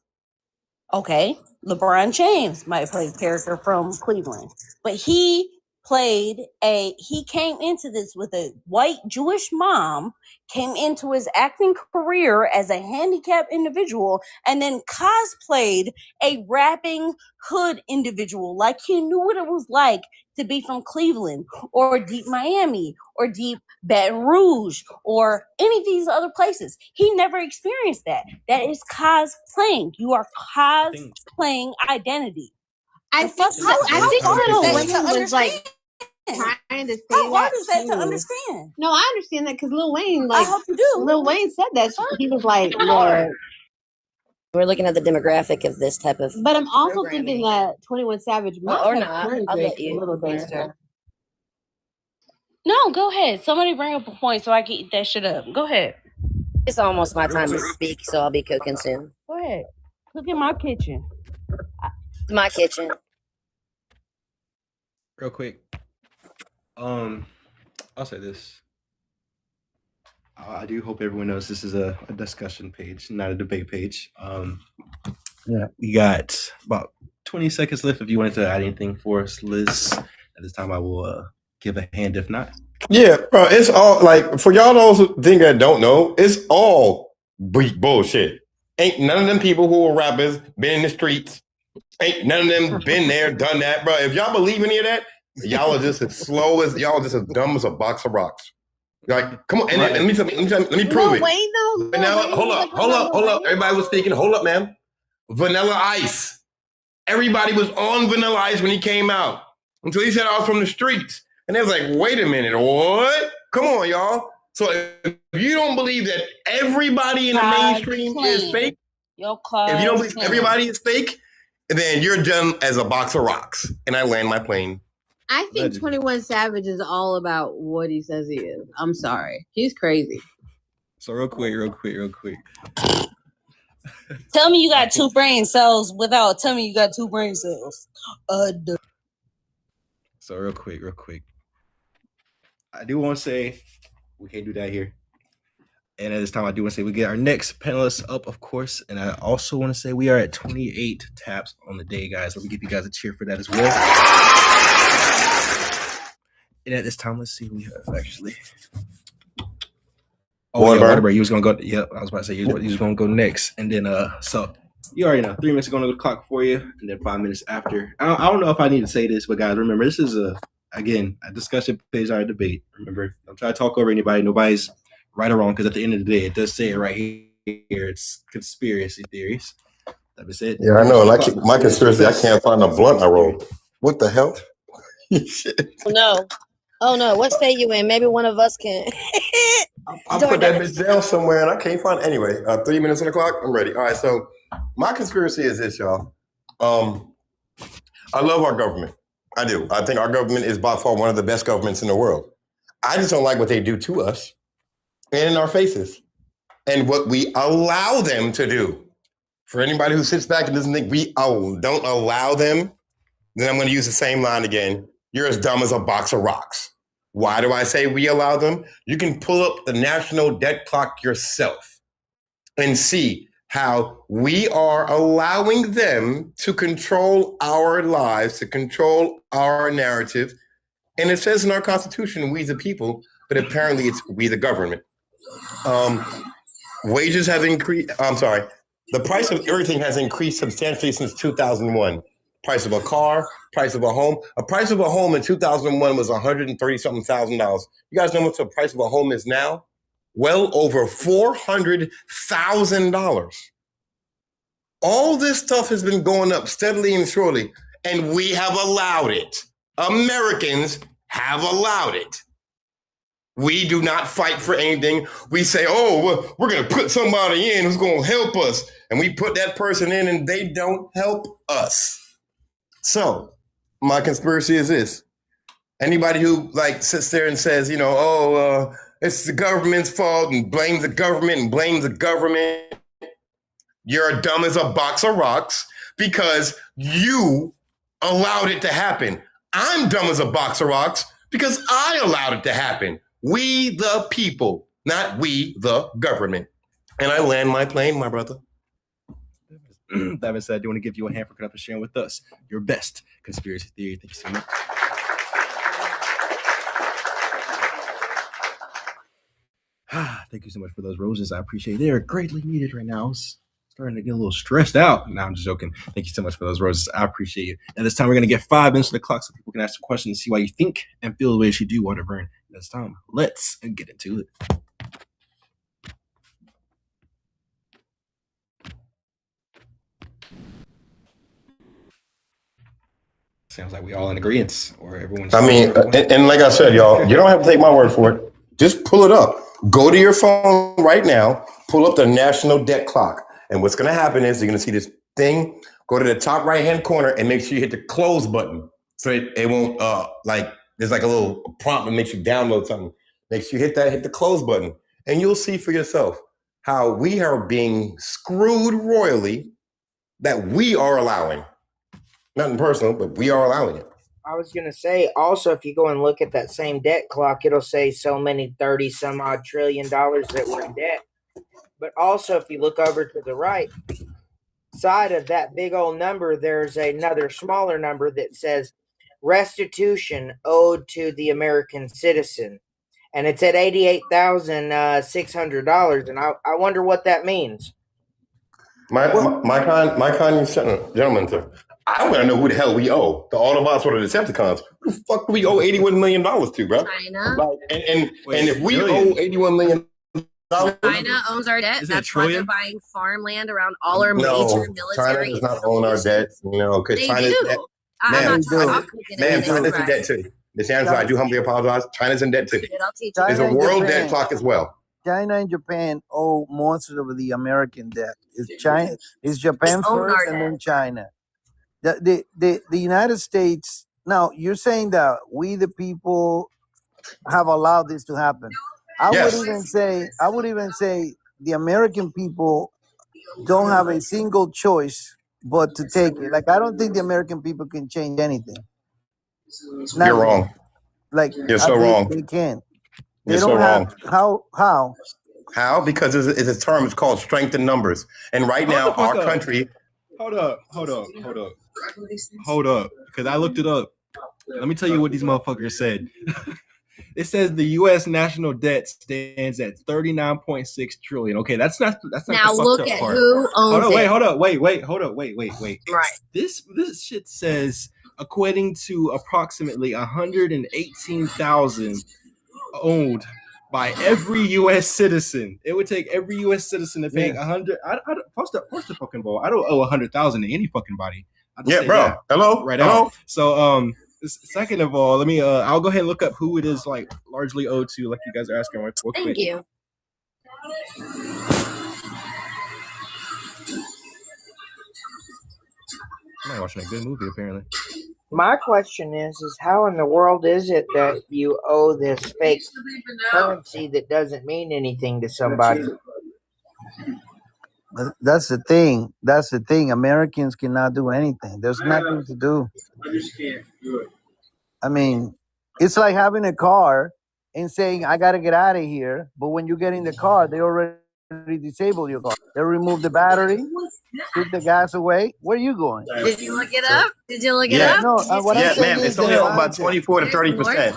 Okay. LeBron James might play a character from Cleveland. But he he came into this with a white Jewish mom, came into his acting career as a handicapped individual, and then cosplayed a rapping hood individual. Like he knew what it was like to be from Cleveland or deep Miami or deep Baton Rouge or any of these other places. He never experienced that. That is cosplaying. You are cosplaying identity. I think Lil Wayne was like trying to say How hard that is that to too. understand? No, I understand that because Lil Wayne, I like, hope you do. Lil Wayne said that he was like, Look, we're looking at the demographic of this type of. but I'm also programming. thinking that 21 Savage might or have not. turned I'll Drake let you. a little gangster. No, go ahead. Somebody bring up a point so I can eat that shit up. Go ahead. It's almost my time to speak, so I'll be cooking soon. Go ahead. Look in my kitchen. It's my kitchen. Real quick. I'll say this. I do hope everyone knows this is a discussion page, not a debate page. Yeah, we got about 20 seconds left if you wanted to add anything for us, Liz. At this time, I will give a hand. If not, Yeah, bro, it's all like for y'all those who think that don't know, it's all bullshit. Ain't none of them people who are rappers been in the streets. Ain't none of them been there, done that, bro. If y'all believe any of that, y'all are just as slow as y'all are just as dumb as a box of rocks. Like, come on, and let me prove Lil it. Wayne though? Vanilla, hold up. Everybody was speaking. Hold up, ma'am. Vanilla Ice. Everybody was on Vanilla Ice when he came out until he said I was from the streets, and they was like, "Wait a minute, what? Come on, y'all." So if you don't believe that everybody in the mainstream is fake, if you don't believe everybody is fake, then you're dumb as a box of rocks. And I land my plane. I think 21 Savage is all about what he says he is. I'm sorry. He's crazy. so real quick. Tell me you got two brain cells without telling me you got two brain cells. So real quick. I do want to say we can't do that here. And at this time, I do want to say we get our next panelists up, of course. And I also want to say we are at 28 taps on the day, guys. Let me give you guys a cheer for that as well. And at this time, let's see who we have actually. Oh, yeah, Waterbury, you was gonna go. Yep, I was about to say you was gonna go next, and then so you already know 3 minutes are gonna go to the clock for you, and then 5 minutes after. I don't know if I need to say this, but guys, remember this is a discussion page, our debate. Remember, don't try to talk over anybody. Nobody's right or wrong, because at the end of the day, it does say it right here. It's conspiracy theories. That was it. Yeah, I know. Like my conspiracy, I can't find a blunt I rolled. What the hell? Oh no! What state you in? Maybe one of us can. I put that bitch down somewhere and I can't find it. Anyway, 3 minutes on the clock. I'm ready. All right. So my conspiracy is this, y'all. I love our government. I do. I think our government is by far one of the best governments in the world. I just don't like what they do to us and in our faces and what we allow them to do. For anybody who sits back and doesn't think we don't allow them, then I'm going to use the same line again. You're as dumb as a box of rocks. Why do I say we allow them? You can pull up the national debt clock yourself and see how we are allowing them to control our lives, to control our narrative. And it says in our Constitution, we the people, but apparently it's we the government. Wages have increased. The price of everything has increased substantially since 2001. Price of a car, price of a home. A price of a home in 2001 was $130,000. You guys know what the price of a home is now? Well over $400,000. All this stuff has been going up steadily and surely, and we have allowed it. Americans have allowed it. We do not fight for anything. We say, oh, we're going to put somebody in who's going to help us. And we put that person in and they don't help us. So my conspiracy is this. Anybody who sits there and says, it's the government's fault and blames the government, you're dumb as a box of rocks because you allowed it to happen. I'm dumb as a box of rocks because I allowed it to happen. We the people, not we the government. And I land my plane, my brother. That being said, I do want to give you a hand for coming up and sharing with us your best conspiracy theory. Thank you so much. Thank you so much for those roses. I appreciate it. They are greatly needed right now. Starting to get a little stressed out. No, I'm just joking. Thank you so much for those roses. I appreciate you. And this time we're going to get 5 minutes on the clock so people can ask some questions and see why you think and feel the way you do, whatever. And this time, let's get into it. Sounds like we all in agreement, or everyone's. I mean, and like I said, y'all, you don't have to take my word for it. Just pull it up. Go to your phone right now. Pull up the national debt clock. And what's going to happen is you're going to see this thing. Go to the top right-hand corner and make sure you hit the close button. So it won't, there's like a little prompt that makes you download something. Make sure you hit the close button. And you'll see for yourself how we are being screwed royally that we are allowing. Nothing personal, but we are allowing it. I was going to say, also, if you go and look at that same debt clock, it'll say so many 30 some odd trillion dollars that we're in debt. But also, if you look over to the right side of that big old number, there's another smaller number that says restitution owed to the American citizen. And it's at $88,600. And I wonder what that means. My kind gentlemen, sir. I want to know who the hell we owe. The Autobots or the Decepticons. Who the fuck do we owe $81 million to, bro? China. Like, and if we owe $81 million, China owns our debt. That's why they're buying farmland around all our major military. China does not own our debt. Because China's debt. China's in debt too. This answer, I do humbly apologize. China's in debt too. There's a world debt clock as well. China and Japan owe most of the American debt. It's Japan first and then China. The United States. Now you're saying that we the people have allowed this to happen. I would even say the American people don't have a single choice but to take it. Like I don't think the American people can change anything. You're wrong. Like you're so wrong. They can't. You're so wrong. How? How? Because it's a term. It's called strength in numbers. And right now, our country. Hold up. Because I looked it up. Let me tell you what these motherfuckers said. It says the U.S. national debt stands at 39.6 trillion. Okay, that's not now the look fucked up at part. who owns it. Hold up, wait. Right. This shit says equating to approximately 118,000 owned by every U.S. citizen. It would take every U.S. citizen to pay 100. First the fucking ball. I don't owe 100,000 to any fucking body. Yeah, bro. That. Hello. Right Hello. out. So second of all, let me I'll go ahead and look up who it is like largely owed to, like you guys are asking real quick. Thank you. I'm watching a good movie apparently. My question is how in the world is it that you owe this fake currency that doesn't mean anything to somebody? That's the thing. Americans cannot do anything. There's nothing to do. I just can't do it. I mean, it's like having a car and saying, I got to get out of here. But when you get in the car, they already disable your car. They remove the battery, took the gas away. Where are you going? Did you look it up? No, what I'm saying ma'am. is It's only owned by 24 to 30%.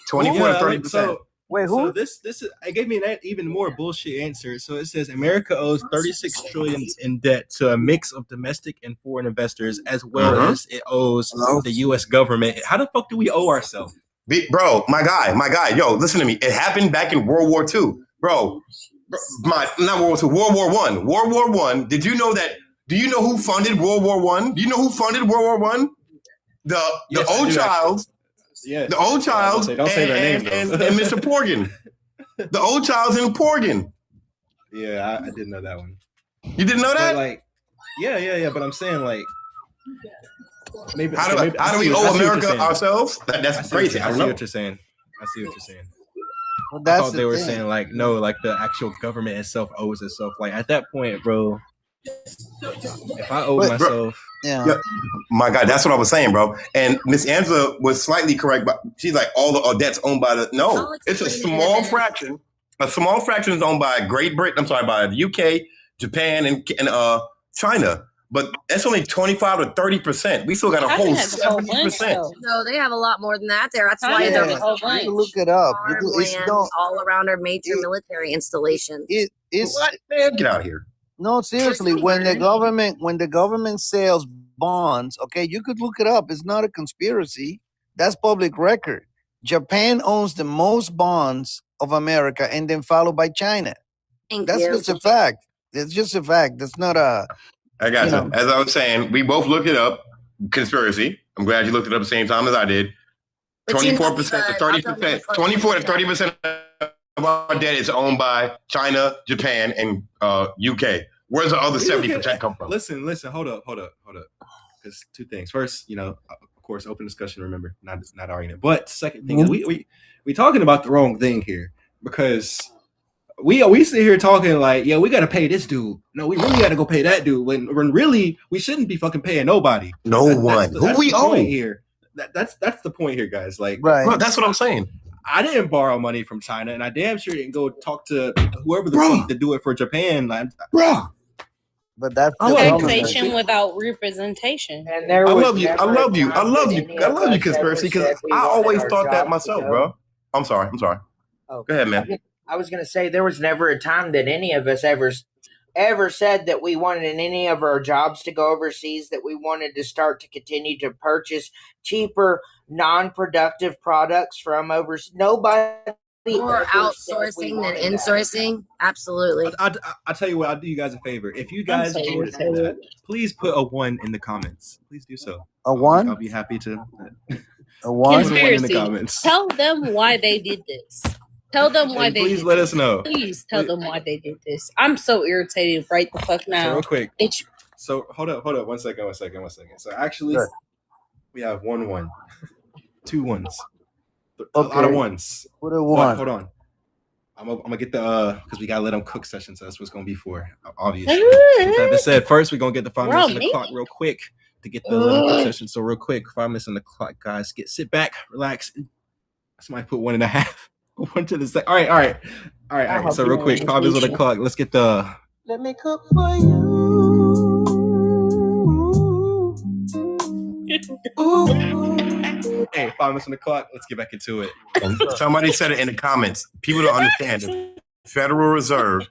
24 to 30%. Wait, who? So this it gave me an even more bullshit answer. So it says America owes 36 trillion in debt to a mix of domestic and foreign investors, as well as it owes the U.S. government. How the fuck do we owe ourselves? Bro, my guy, yo, listen to me. It happened back in World War II, bro. Not World War II, World War I. World War I. Did you know that? Do you know who funded World War I? Do you know who funded World War I? The old child. Yes. The old child Don't say their names, and Mr. Porgan. The old child's in Porgan. Yeah, I didn't know that one. You didn't know that? But like, yeah. But I'm saying like, maybe how do we owe America ourselves? That's crazy. I see what you're saying. Well, I thought they were saying like no, like the actual government itself owes itself. Like at that point, bro. If I owe myself, yeah, my God, that's what I was saying, bro. And Miss Angela was slightly correct, but she's like all the debt's owned by it's a small fraction. A small fraction is owned by Great Britain. I'm sorry, by the UK, Japan, and China. but that's only 25 to 30%. We still got a China whole has a whole bunch 70%. though. No, they have a lot more than that there. That's China why has they're a whole You can bunch. look it up. It's farmland no. all around our major military installations. It's What? Man, get out of here. no, seriously. When the government sells bonds, okay, you could look it up. It's not a conspiracy. That's public record. Japan owns the most bonds of America, and then followed by China. That's just a fact. It's just a fact. That's not a. I got You you. know. As I was saying, we both looked it up. Conspiracy. I'm glad you looked it up at the same time as I did. But you know, 24% to 30%. 24 to 30% of our debt is owned by China, Japan, and UK. Where's the other 70% come from? Listen, hold up. Because two things. First, of course, open discussion. Remember, not arguing. But second thing, is we talking about the wrong thing here, because we sit here talking like, yeah, we got to pay this dude. No, we really got to go pay that dude. When really we shouldn't be fucking paying nobody. No one. Who we owe here? That's the point here, guys. Like, Right. Bro, that's what I'm saying. I didn't borrow money from China, and I damn sure didn't go talk to whoever the fuck to do it for Japan. Like, bro. But that's Taxation without representation. And there I was love you. I never a love you. I time love that you. any I of love you, us conspiracy, ever because said we I wanted always our thought that jobs to myself, go. bro. I'm sorry. Oh, Go ahead, man. I was gonna say there was never a time that any of us ever said that we wanted any of our jobs to go overseas, that we wanted to start to continue to purchase cheaper, non-productive products from overseas. Nobody More ever said we outsourcing than wanted that. insourcing. Absolutely. I'll tell you what, I'll do you guys a favor. If you guys so voted for that, please put a 1 in the comments. Please do so. A 1? I'll be happy to. A 1? Put a 1 in the Conspiracy. comments. Tell them why they did this. Tell them why Hey, they please did let this. us know. Please tell them why they did this. I'm so irritated right the fuck So now. real quick. Bitch. So hold up. 1 second. So actually, Sure. we have 1. 2 1s. A lot of Okay. 1s. Put a But 1. hold on. I'm gonna get the because we gotta let them cook session, so that's what it's gonna be for. Obviously. Ooh. With that being said, first we're gonna get the 5 Bro, minutes on the me? clock real quick to get the 11 cook session. So real quick, 5 minutes on the clock, guys. Sit back, relax. Somebody put 1.5. 1 to the second. All right. So real quick, 5 minutes on the clock. Let's get the. Let me cook for you. Hey, 5 minutes on the clock. Let's get back into it. Somebody said it in the comments. People don't understand. The Federal Reserve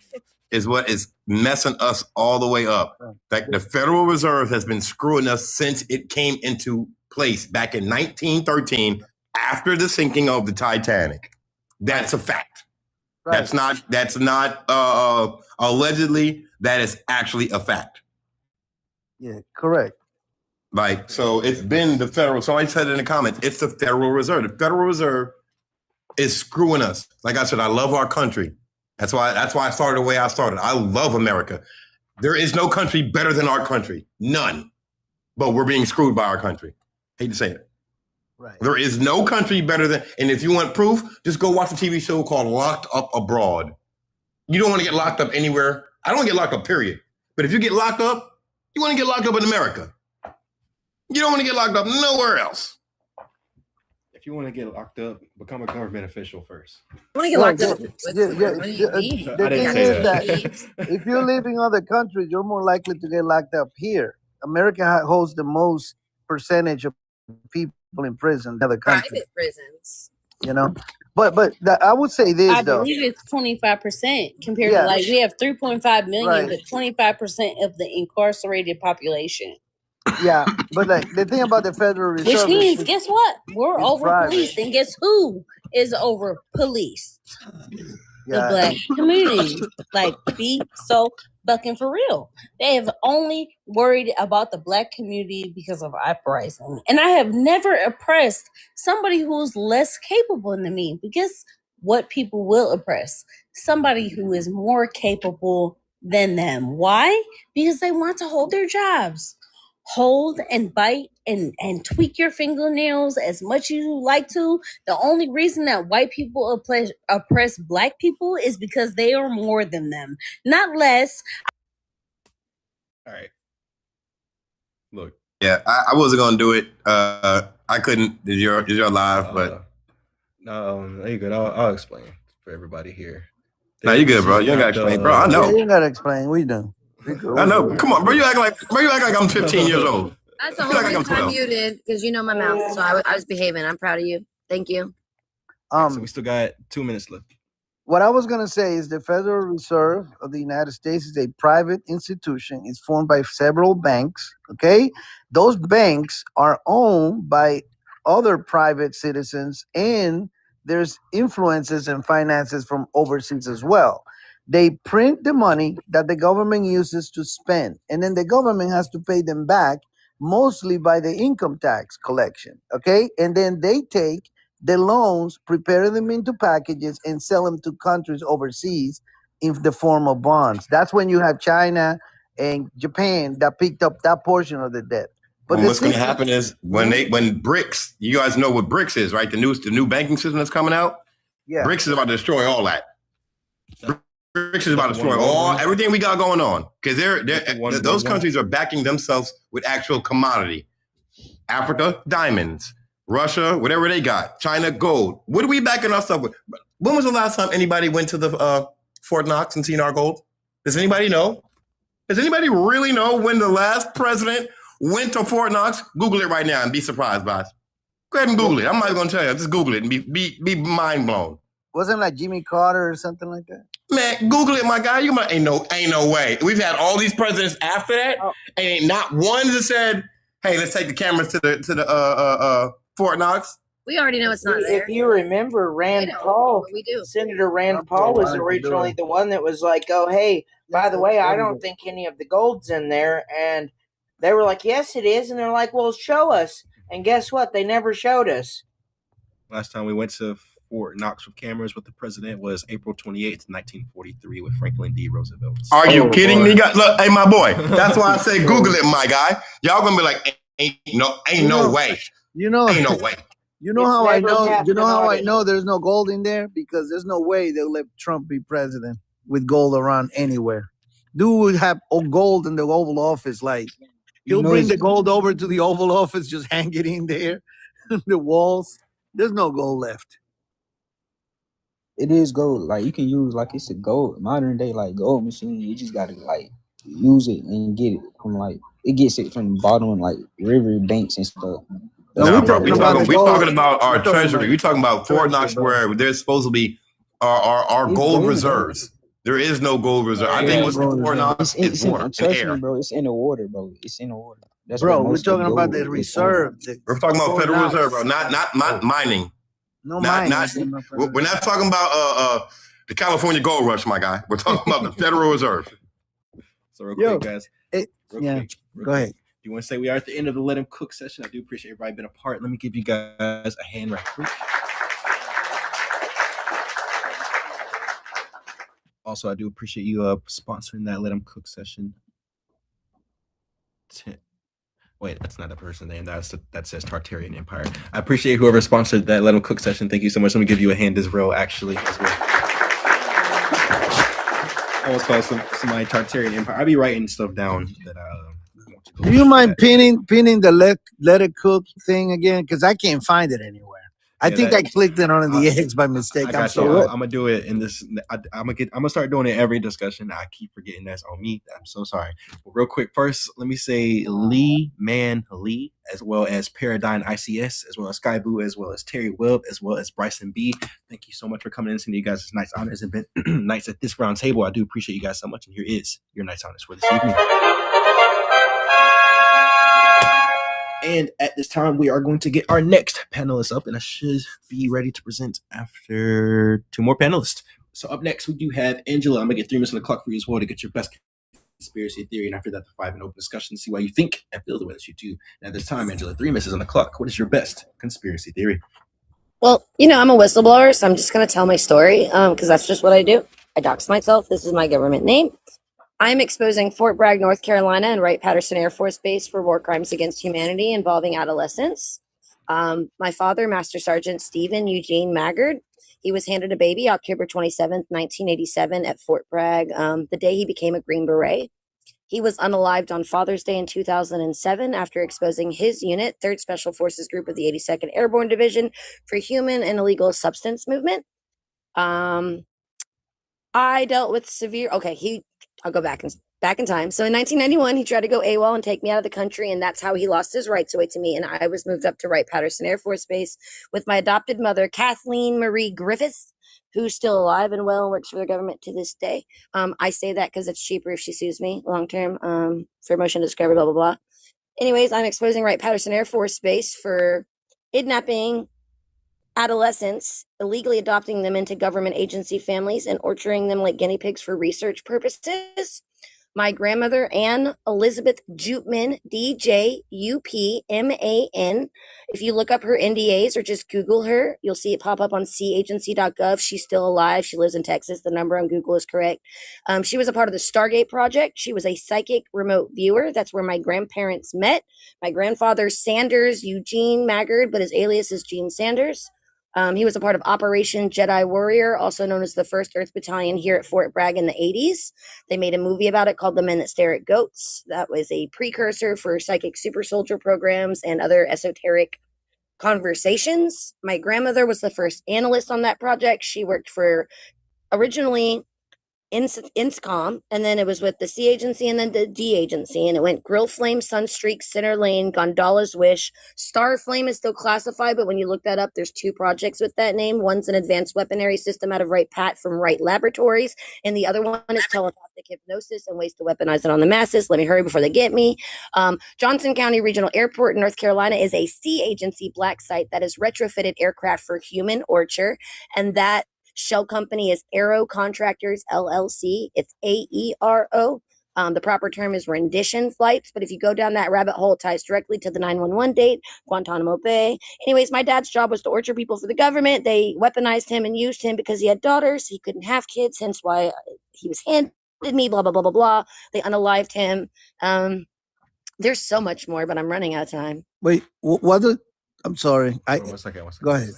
is what is messing us all the way up. Like the Federal Reserve has been screwing us since it came into place back in 1913 after the sinking of the Titanic. That's a fact. Right. That's not allegedly. That is actually a fact. Yeah, correct. Like, so it's been the federal. Somebody said it in the comments. It's the Federal Reserve. The Federal Reserve is screwing us. Like I said, I love our country. That's why I started the way I started. I love America. There is no country better than our country. None. But we're being screwed by our country. Hate to say it. Right. There is no country better than, and if you want proof, just go watch a TV show called Locked Up Abroad. You don't want to get locked up anywhere. I don't get locked up, period. But if you get locked up, you want to get locked up in America. You don't want to get locked up nowhere else. If you want to get locked up, become a government official first. I want to get locked up. The I didn't thing say is that. that if you live in other countries, you're more likely to get locked up here. America holds the most percentage of people in prison than other countries. Private prisons. You know, but I would say this I though. believe it's 25% compared Yeah. to like we have 3.5 million, Right. but 25% of the incarcerated population. Yeah, but like the thing about the Federal Reserve, Which means, is guess what? We're it's over private. policed, and guess who is over policed? The Yeah. black community. Like, be so fucking for real. They have only worried about the black community because of uprising, and I have never oppressed somebody who's less capable than me. Because what people will oppress somebody who is more capable than them. Why? Because they want to hold their jobs. Hold and bite and tweak your fingernails as much as you like to. The only reason that white people oppress black people is because they are more than them, not less. All right. Look. Yeah, I wasn't gonna do it. I couldn't. Is your live? But No, you good. I'll explain for everybody here. no, you good, bro. You ain't gotta explain, bro. I Yeah, know. you ain't gotta explain. We do. I know. Come on, bro. You act like I'm 15 years old. That's the You whole act like I'm reason I'm 12. muted, because you know my mouth. So I was behaving. I'm proud of you. Thank you. So we still got 2 minutes left. What I was going to say is the Federal Reserve of the United States is a private institution. It's formed by several banks. Okay, those banks are owned by other private citizens, and there's influences and finances from overseas as well. They print the money that the government uses to spend, and then the government has to pay them back, mostly by the income tax collection. Okay, and then they take the loans, prepare them into packages, and sell them to countries overseas in the form of bonds. That's when you have China and Japan that picked up that portion of the debt. But And what's going to happen is when BRICS, you guys know what BRICS is, right? The new banking system that's coming out. Yeah. BRICS is about to destroy all that. BRICS is about to destroy everything we got going on, because those countries are backing themselves with actual commodity. Africa, diamonds. Russia, whatever they got. China, gold. What are we backing ourselves with? When was the last time anybody went to the Fort Knox and seen our gold? Does anybody know? Does anybody really know when the last president went to Fort Knox? Google it right now and be surprised, guys. Go ahead and Google it. I'm not going to tell you. Just Google it and be mind blown. Wasn't it like Jimmy Carter or something like that? Man, Google it, my guy. Ain't no way. We've had all these presidents after that, and ain't not one that said, "Hey, let's take the cameras to the Fort Knox." We already know it's not there. If you remember, Paul, Senator Rand Paul was originally the one that was like, "Oh, hey, by the way, I don't think any of the gold's in there." And they were like, "Yes, it is." And they're like, "Well, show us." And guess what? They never showed us. Last time we went to Fort Knox with cameras with the president was April 28th, 1943 with Franklin D. Roosevelt. Are you kidding me? Look, hey, my boy. That's why I say Google it, my guy. Y'all gonna be like, ain't no way. You know, ain't no way. You know how I know? You know how I know there's no gold in there? Because there's no way they'll let Trump be president with gold around anywhere. Dude would have gold in the Oval Office. Like, he'll bring the gold over to the Oval Office, just hang it in there, the walls. There's no gold left. It is gold. Like, you can use, like, it's a gold, modern day, like, gold machine. You just gotta, like, use it and get it from, like, it gets it from the bottom, like, river banks and stuff. No, bro, we talking about our treasury. We talking about Fort Knox, where there's supposed to be our gold reserves. There is no gold reserve. I think what's Fort Knox is water and air. Bro, it's in the water, bro. It's in the water. That's bro, we're talking about the reserve. We're talking about Federal Reserve, bro. Not mining. No mining. We're not talking about the California gold rush, my guy. We're talking about the Federal Reserve. So real quick, guys. Real quick. Go ahead. You want to say we are at the end of the Let Him Cook session? I do appreciate everybody being a part. Let me give you guys a hand right quick. Also, I do appreciate you sponsoring that Let Him Cook session. Wait, that's not a person name. That says Tartarian Empire. I appreciate whoever sponsored that Let Him Cook session. Thank you so much. Let me give you a hand as well, actually. As well. I almost called somebody Tartarian Empire. I'll be writing stuff down that Do you mind pinning the let it cook thing again? Because I can't find it anywhere. I think I clicked it on the eggs by mistake. I'm sorry. I'm gonna do it in this. I'm gonna start doing it every discussion. I keep forgetting that's on me. I'm so sorry. But real quick, first, let me say Lee Man Lee, as well as Paradigm ICS, as well as Sky Boo, as well as Terry Webb, as well as Bryson B. Thank you so much for coming in and seeing you guys' nice honors and nights at this round table. I do appreciate you guys so much. And here is your nice honors for this evening. And at this time, we are going to get our next panelist up, and I should be ready to present after two more panelists. So up next, we do have Angela. I'm going to get 3 minutes on the clock for you as well to get your best conspiracy theory, and after that, the 5 in open discussion to see why you think and feel the way that you do. And at this time, Angela, 3 minutes is on the clock. What is your best conspiracy theory? Well, I'm a whistleblower, so I'm just going to tell my story because that's just what I do. I dox myself. This is my government name. I'm exposing Fort Bragg, North Carolina, and Wright-Patterson Air Force Base for war crimes against humanity involving adolescents. My father, Master Sergeant Stephen Eugene Maggard, he was handed a baby October 27th, 1987 at Fort Bragg, the day he became a Green Beret. He was unalived on Father's Day in 2007 after exposing his unit, 3rd Special Forces Group of the 82nd Airborne Division, for human and illegal substance movement. I dealt with severe... Okay, I'll go back in time. So in 1991, he tried to go AWOL and take me out of the country, and that's how he lost his rights away to me. And I was moved up to Wright-Patterson Air Force Base with my adopted mother, Kathleen Marie Griffith, who's still alive and well and works for the government to this day. I say that because it's cheaper if she sues me long term for motion to discover, blah, blah, blah. Anyways, I'm exposing Wright-Patterson Air Force Base for kidnapping adolescents, illegally adopting them into government agency families, and orcharding them like guinea pigs for research purposes. My grandmother, Anne Elizabeth Jutman, DJUPMAN. If you look up her NDAs or just Google her, you'll see it pop up on cagency.gov. She's still alive. She lives in Texas. The number on Google is correct. She was a part of the Stargate Project. She was a psychic remote viewer. That's where my grandparents met. My grandfather, Sanders Eugene Maggard, but his alias is Gene Sanders. He was a part of Operation Jedi Warrior, also known as the 1st Earth Battalion here at Fort Bragg in the 80s. They made a movie about it called The Men That Stare at Goats. That was a precursor for psychic super soldier programs and other esoteric conversations. My grandmother was the first analyst on that project. She worked for originally INSCOM, and then it was with the C agency and then the D agency, and it went Grill Flame, Sunstreak, Center Lane, Gondola's Wish. Star Flame is still classified, but when you look that up, there's 2 projects with that name. One's an advanced weaponry system out of Wright-Pat from Wright Laboratories, and the other one is telepathic hypnosis and ways to weaponize it on the masses. Let me hurry before they get me. Johnson County Regional Airport in North Carolina is a C agency black site that is retrofitted aircraft for human orchard, and that shell company is Aero Contractors LLC. It's AERO. The proper term is rendition flights, but if you go down that rabbit hole, it ties directly to the 911 date, Guantanamo Bay. Anyways, my dad's job was to orchard people for the government. They weaponized him and used him because he had daughters. He couldn't have kids, hence why he was handed me, blah, blah, blah, blah, blah. They unalived him. There's so much more, but I'm running out of time. Wait, I'm sorry. One second. Go ahead.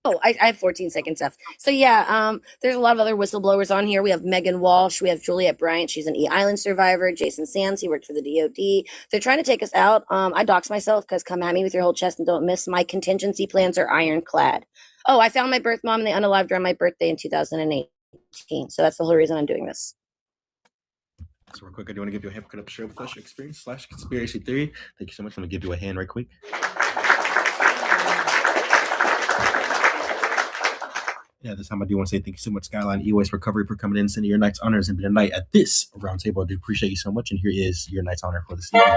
Oh, I have 14 seconds left. So yeah, there's a lot of other whistleblowers on here. We have Megan Walsh. We have Juliette Bryant. She's an E-Island survivor. Jason Sands. He worked for the DOD. They're trying to take us out. I dox myself because come at me with your whole chest and don't miss. My contingency plans are ironclad. Oh, I found my birth mom and they unalived her on my birthday in 2018. So that's the whole reason I'm doing this. So real quick, I do want to give you a hand for share with us your experience / conspiracy theory. Thank you so much. I'm going to give you a hand right quick. Yeah, this time I do want to say thank you so much, Skyline E-Waste Recovery, for coming in and sending your night's honors and being a night at this roundtable. I do appreciate you so much. And here is your night's honor for this evening.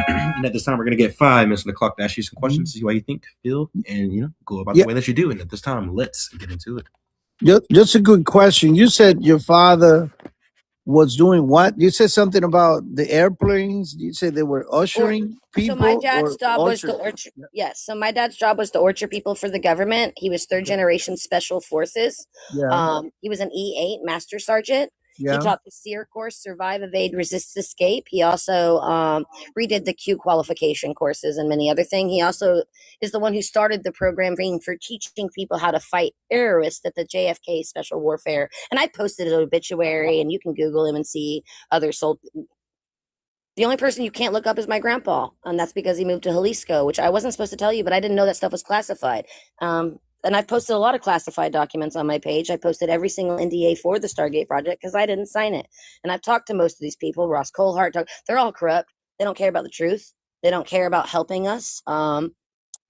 And at this time, we're going to get 5 minutes on the clock to ask you some questions, see why you think, feel, and go about the way that you do. And at this time, let's get into it. Just a good question. You said your father was doing what? You said something about the airplanes. You said they were ushering people. So my dad's or job was to orchard- orchard. Yes. So my dad's job was to orchard people for the government. He was 3rd generation special forces. Yeah. He was an E8 master sergeant. Yeah. He taught the SEER course, survive, evade, resist, escape. He also redid the Q qualification courses and many other things. He also is the one who started the program for teaching people how to fight terrorists at the JFK Special Warfare. And I posted an obituary, and you can Google him and see other soldiers. The only person you can't look up is my grandpa, and that's because he moved to Jalisco, which I wasn't supposed to tell you, but I didn't know that stuff was classified. And I've posted a lot of classified documents on my page. I posted every single NDA for the Stargate Project because I didn't sign it. And I've talked to most of these people, Ross Coulthart, they're all corrupt. They don't care about the truth. They don't care about helping us.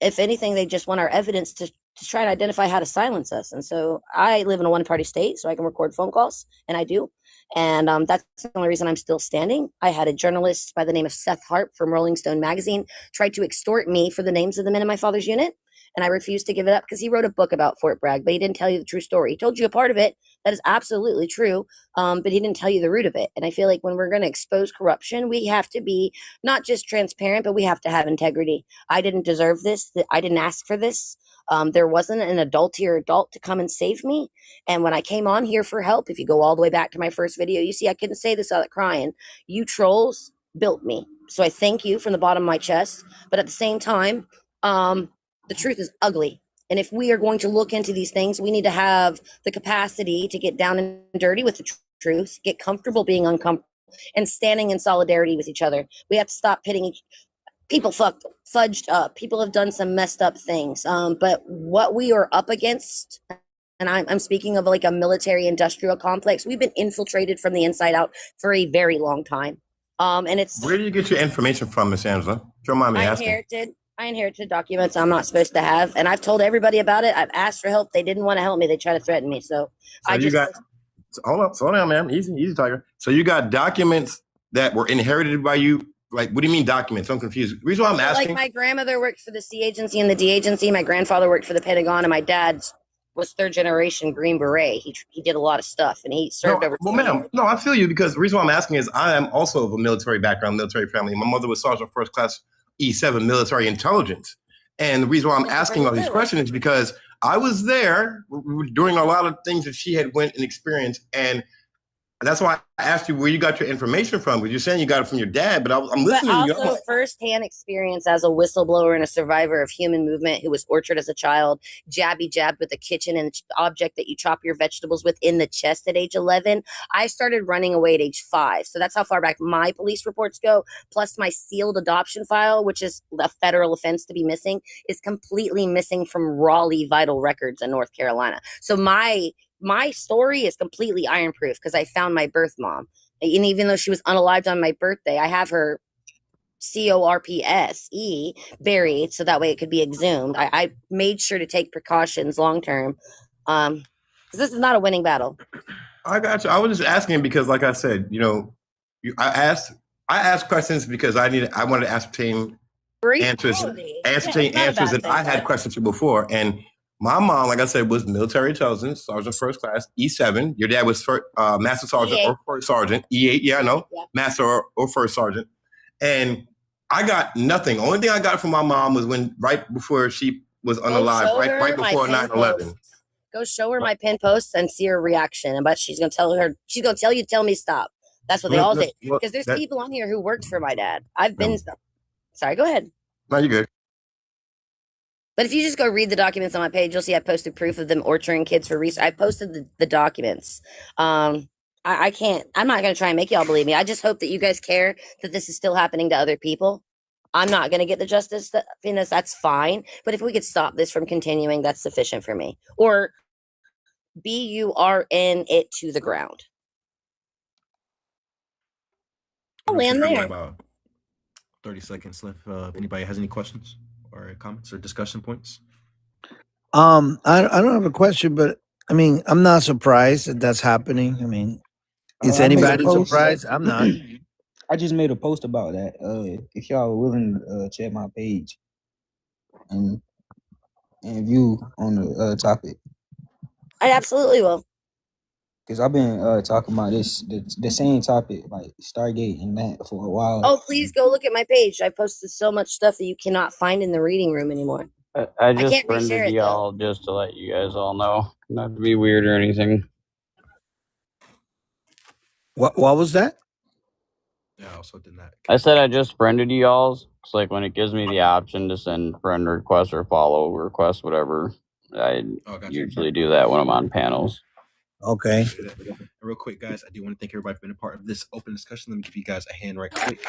If anything, they just want our evidence to try and identify how to silence us. And so I live in a one-party state, so I can record phone calls, and I do. And that's the only reason I'm still standing. I had a journalist by the name of Seth Harp from Rolling Stone magazine try to extort me for the names of the men in my father's unit. And I refused to give it up because he wrote a book about Fort Bragg, but he didn't tell you the true story. He told you a part of it. That is absolutely true. But he didn't tell you the root of it. And I feel like when we're going to expose corruption, we have to be not just transparent, but we have to have integrity. I didn't deserve this. I didn't ask for this. There wasn't an adultier adult to come and save me. And when I came on here for help, if you go all the way back to my first video, you see I couldn't say this without crying. You trolls built me. So I thank you from the bottom of my chest. But at the same time, the truth is ugly. And if we are going to look into these things, we need to have the capacity to get down and dirty with the truth, get comfortable being uncomfortable, and standing in solidarity with each other. We have to stop pitting people fudged up. People have done some messed up things. But what we are up against, and I'm speaking of like a military industrial complex, we've been infiltrated from the inside out for a very long time. And it's Where do you get your information from, Miss Angela? If you don't mind me asking. I inherited documents I'm not supposed to have, and I've told everybody about it. I've asked for help. They didn't want to help me. They tried to threaten me. So I just hold up, slow down, ma'am. Easy, Tiger. So you got documents that were inherited by you. Like, what do you mean documents? I'm confused. The reason why I'm asking. Like my grandmother worked for the C agency and the D agency. My grandfather worked for the Pentagon, and my dad was third generation Green Beret. He did a lot of stuff, and he served over. Well, ma'am, no, I feel you, because the reason why I'm asking is I am also of a military background, military family. My mother was Sergeant First Class E7 Military Intelligence. And the reason why I'm asking all these questions is because I was there doing a lot of things that she had went and experienced. And that's why I asked you where you got your information from, because you're saying you got it from your dad, but I'm listening to you. But also firsthand experience as a whistleblower and a survivor of human movement who was tortured as a child, jabbed with a kitchen and object that you chop your vegetables with in the chest at age 11. I started running away at age 5. So that's how far back my police reports go. Plus my sealed adoption file, which is a federal offense to be missing, is completely missing from Raleigh vital records in North Carolina. So my story is completely iron proof because I found my birth mom. And even though she was unalived on my birthday, I have her CORPSE buried so that way it could be exhumed. I made sure to take precautions long term because this is not a winning battle. I got you. I was just asking because, like I said, I asked questions because I wanted to ascertain answers, and I had questions before. And my mom, like I said, was military intelligence, Sergeant First Class, E7. Your dad was Master Sergeant or First Sergeant, E8. Yeah, I know. Yeah. Master or First Sergeant. And I got nothing. Only thing I got from my mom was right before she was unalive, right before 9/11. Go show her my pin posts and see her reaction. But she's gonna tell you, tell me stop. That's what they all did. Because there's people on here who worked for my dad. Sorry, go ahead. No, you're good. But if you just go read the documents on my page, you'll see I posted proof of them torturing kids for research. I posted the documents. I'm not going to try and make y'all believe me. I just hope that you guys care that this is still happening to other people. I'm not going to get the justice. That's fine. But if we could stop this from continuing, that's sufficient for me. Or BURN it to the ground. I'll land there. About 30 seconds left. If anybody has any questions or comments or discussion points. I don't have a question, but I mean, I'm not surprised that that's happening. I mean, is anybody surprised? I'm not. I just made a post about that. If y'all are willing to check my page and view on the topic, I absolutely will. Because I've been talking about the same topic, like Stargate and that, for a while. Oh, please go look at my page. I posted so much stuff that you cannot find in the reading room anymore. I just friended y'all just to let you guys all know. Not to be weird or anything. What was that? Yeah, I also did that. I said I just friended y'all's. It's like when it gives me the option to send friend requests or follow requests, whatever. I usually do that when I'm on panels. Okay. Real quick, guys, I do want to thank everybody for being a part of this open discussion. Let me give you guys a hand right quick.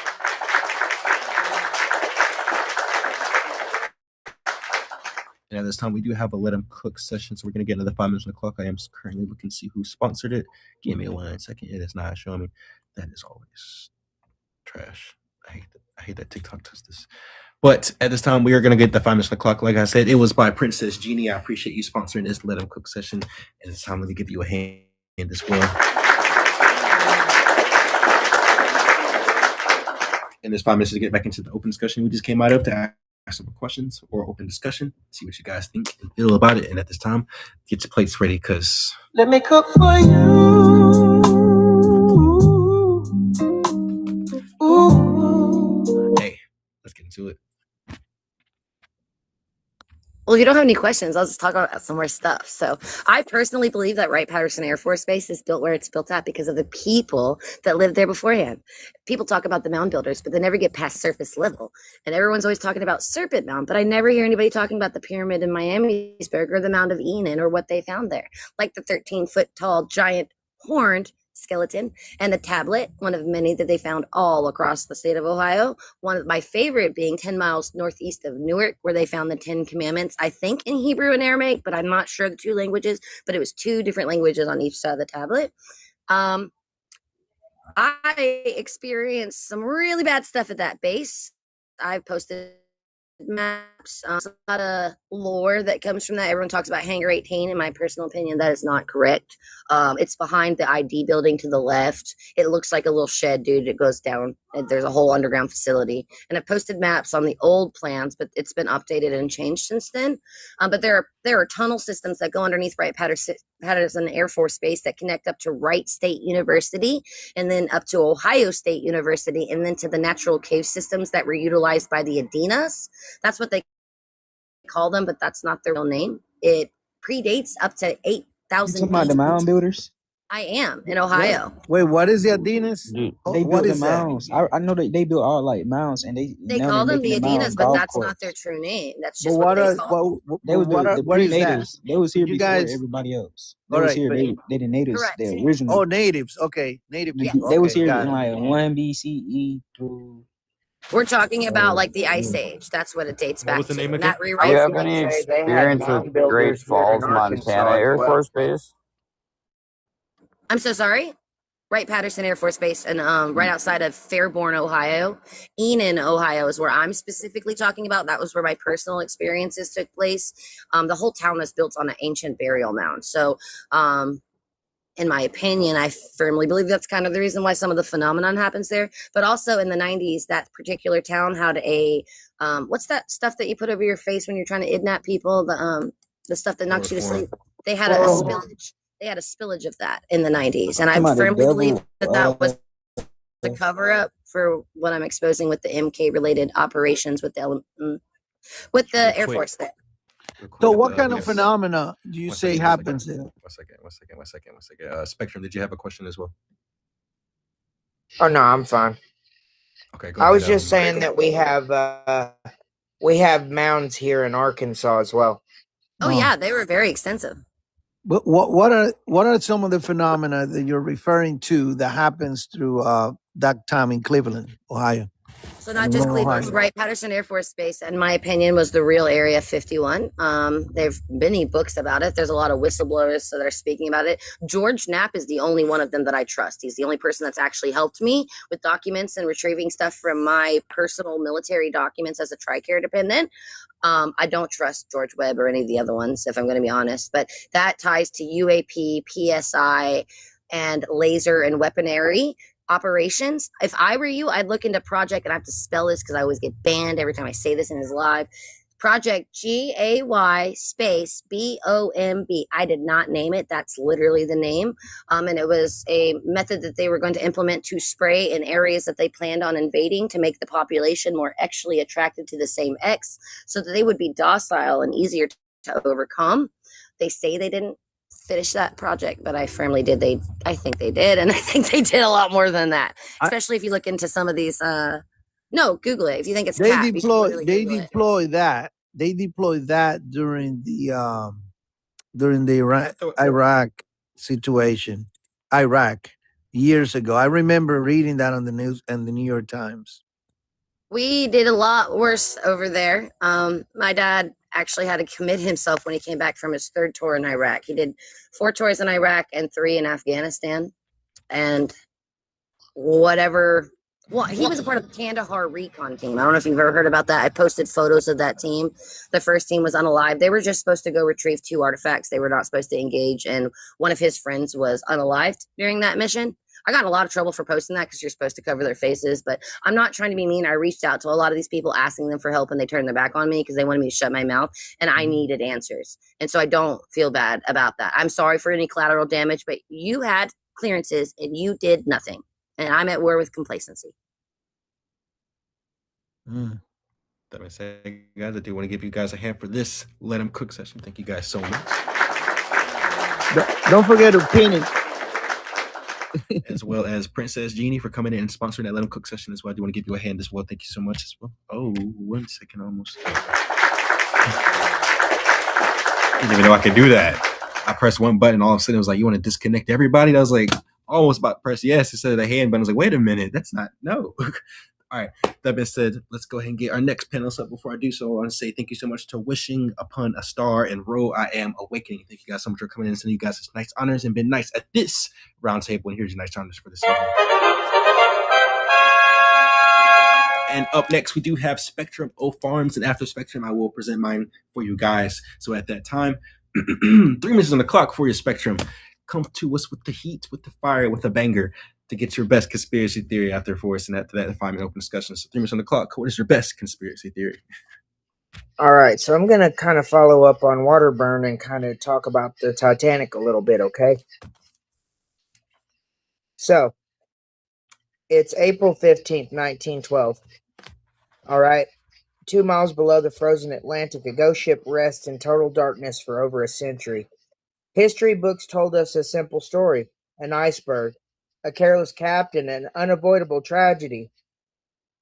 And at this time, we do have a Let 'Em Cook session, so we're going to get another 5 minutes on the clock. I am currently looking to see who sponsored it. Give me 1 second. It is not showing me. That is always trash. I hate that TikTok does this. But at this time, we are going to get the 5 minutes on the clock. Like I said, it was by Princess Genie. I appreciate you sponsoring this Let 'Em Cook session. And it's time to give you a hand as well. And there's 5 minutes to get back into the open discussion we just came out of to ask some questions or open discussion. See what you guys think and feel about it. And at this time, get your plates ready because let me cook for you. Ooh. Hey, let's get into it. Well, if you don't have any questions, I'll just talk about some more stuff. So I personally believe that Wright-Patterson Air Force Base is built where it's built at because of the people that lived there beforehand. People talk about the mound builders, but they never get past surface level. And everyone's always talking about Serpent Mound, but I never hear anybody talking about the pyramid in Miamisburg or the Mound of Enon or what they found there. Like the 13-foot tall, giant, horned skeleton, and the tablet, one of many that they found all across the state of Ohio. One of my favorite being 10 miles northeast of Newark, where they found the 10 Commandments, I think in Hebrew and Aramaic, but I'm not sure the two languages, but it was two different languages on each side of the tablet. I experienced some really bad stuff at that base. I've posted maps, a lot of lore that comes from that. Everyone talks about Hangar 18. In my personal opinion, that is not correct. It's behind the ID building to the left. It looks like a little shed, dude. It goes down. There's a whole underground facility. And I've posted maps on the old plans, but it's been updated and changed since then. But there are tunnel systems that go underneath Wright-Patterson Air Force Base that connect up to Wright State University, and then up to Ohio State University, and then to the natural cave systems that were utilized by the Adinas. That's what they call them, but that's not their real name. It predates up to 8,000 talking about the mound builders? I am in Ohio. Wait, what is the Adinas? They What built the is that? mounds. I know they built all like mounds, and They now call they're them the making mound Adinas, but golf that's course. not their true name. That's But just what they call them. They was the what is that? pre-natives. They was here You before guys- everybody else. They All was right, here. but- They the natives. Correct. The original. Oh, natives. Okay, native people. They was Okay, here got in it. like 1 BCE through. We're talking about like the Ice Age. That's what it dates back was the to. name That again? rewrites Do you have the any Ice Age. experience with Great Falls, Montana Air Force Base? I'm so sorry. Wright-Patterson Air Force Base, and right outside of Fairborn, Ohio. Enon, Ohio is where I'm specifically talking about. That was where my personal experiences took place. The whole town is built on an ancient burial mound. So, in my opinion, I firmly believe that's kind of the reason why some of the phenomenon happens there. But also in the 90s, that particular town had a, what's that stuff that you put over your face when you're trying to kidnap people? The stuff that knocks you to sleep. They had a spillage. They had a spillage of that in the 90s. And I Talking about the firmly believe devil, that was the cover up for what I'm exposing with the MK related operations with the Air quick. Force there. So, what kind of phenomena do you say happens there? One second. Spectrum, did you have a question as well? Oh no, I'm fine. Okay, go I was ahead, just saying that we have mounds here in Arkansas as well. Oh yeah, they were very extensive. But what are some of the phenomena that you're referring to that happens through that time in Cleveland, Ohio? So not just Cleveland, Wright-Patterson Air Force Base, in my opinion, was the real Area 51. There've been many books about it. There's a lot of whistleblowers that are speaking about it. George Knapp is the only one of them that I trust. He's the only person that's actually helped me with documents and retrieving stuff from my personal military documents as a TRICARE dependent. I don't trust George Webb or any of the other ones, if I'm going to be honest, but that ties to UAP, PSI, and laser and weaponry operations. If I were you, I'd look into Project, and I have to spell this because I always get banned every time I say this in his live. Project GAY space BOMB. I did not name it. That's literally the name. And it was a method that they were going to implement to spray in areas that they planned on invading to make the population more actually attracted to the same X so that they would be docile and easier to overcome. They say they didn't finish that project, but I firmly did. I think they did. And I think they did a lot more than that, especially if you look into some of these, no, Google it. If you think it's They cat, you should literally Google it. They deployed that during the Iraq situation. Iraq years ago. I remember reading that on the news and the New York Times. We did a lot worse over there. My dad actually had to commit himself when he came back from his 3rd tour in Iraq. He did 4 tours in Iraq and 3 in Afghanistan. And he was a part of the Kandahar recon team. I don't know if you've ever heard about that. I posted photos of that team. The first team was unalived. They were just supposed to go retrieve 2 artifacts. They were not supposed to engage. And one of his friends was unalived during that mission. I got in a lot of trouble for posting that because you're supposed to cover their faces, but I'm not trying to be mean. I reached out to a lot of these people asking them for help, and they turned their back on me because they wanted me to shut my mouth, and I needed answers. And so I don't feel bad about that. I'm sorry for any collateral damage, but you had clearances and you did nothing. And I'm at war with complacency. That being said, guys, I do want to give you guys a hand for this Let 'Em Cook session. Thank you guys so much. Don't forget to pin it. As well as Princess Jeannie for coming in and sponsoring that Let 'Em Cook session as well. I do want to give you a hand as well. Thank you so much as well. Oh, 1 second almost. I didn't even know I could do that. I pressed one button, all of a sudden it was like, you want to disconnect everybody? And I was like, almost about to press yes instead of the hand button. I was like, wait a minute, that's not no. All right. That being said, let's go ahead and get our next panelists up. Before I do so, I want to say thank you so much to Wishing Upon a Star and Ro I Am Awakening. Thank you guys so much for coming in and sending you guys such nice honors and been nice at this round table. And here's your nice honors for this evening. And up next, we do have Spectrum O Farms. And after Spectrum, I will present mine for you guys. So at that time, 3 minutes on the clock for your Spectrum. Come to us with the heat, with the fire, with a banger to get your best conspiracy theory out there for us. And after that, the 5 minute open discussion. So 3 minutes on the clock. What is your best conspiracy theory? All right, so I'm going to kind of follow up on Waterburn and kind of talk about the Titanic a little bit, okay? So, it's April 15th, 1912. All right, 2 miles below the frozen Atlantic, a ghost ship rests in total darkness for over a century. History books told us a simple story: an iceberg, a careless captain, an unavoidable tragedy.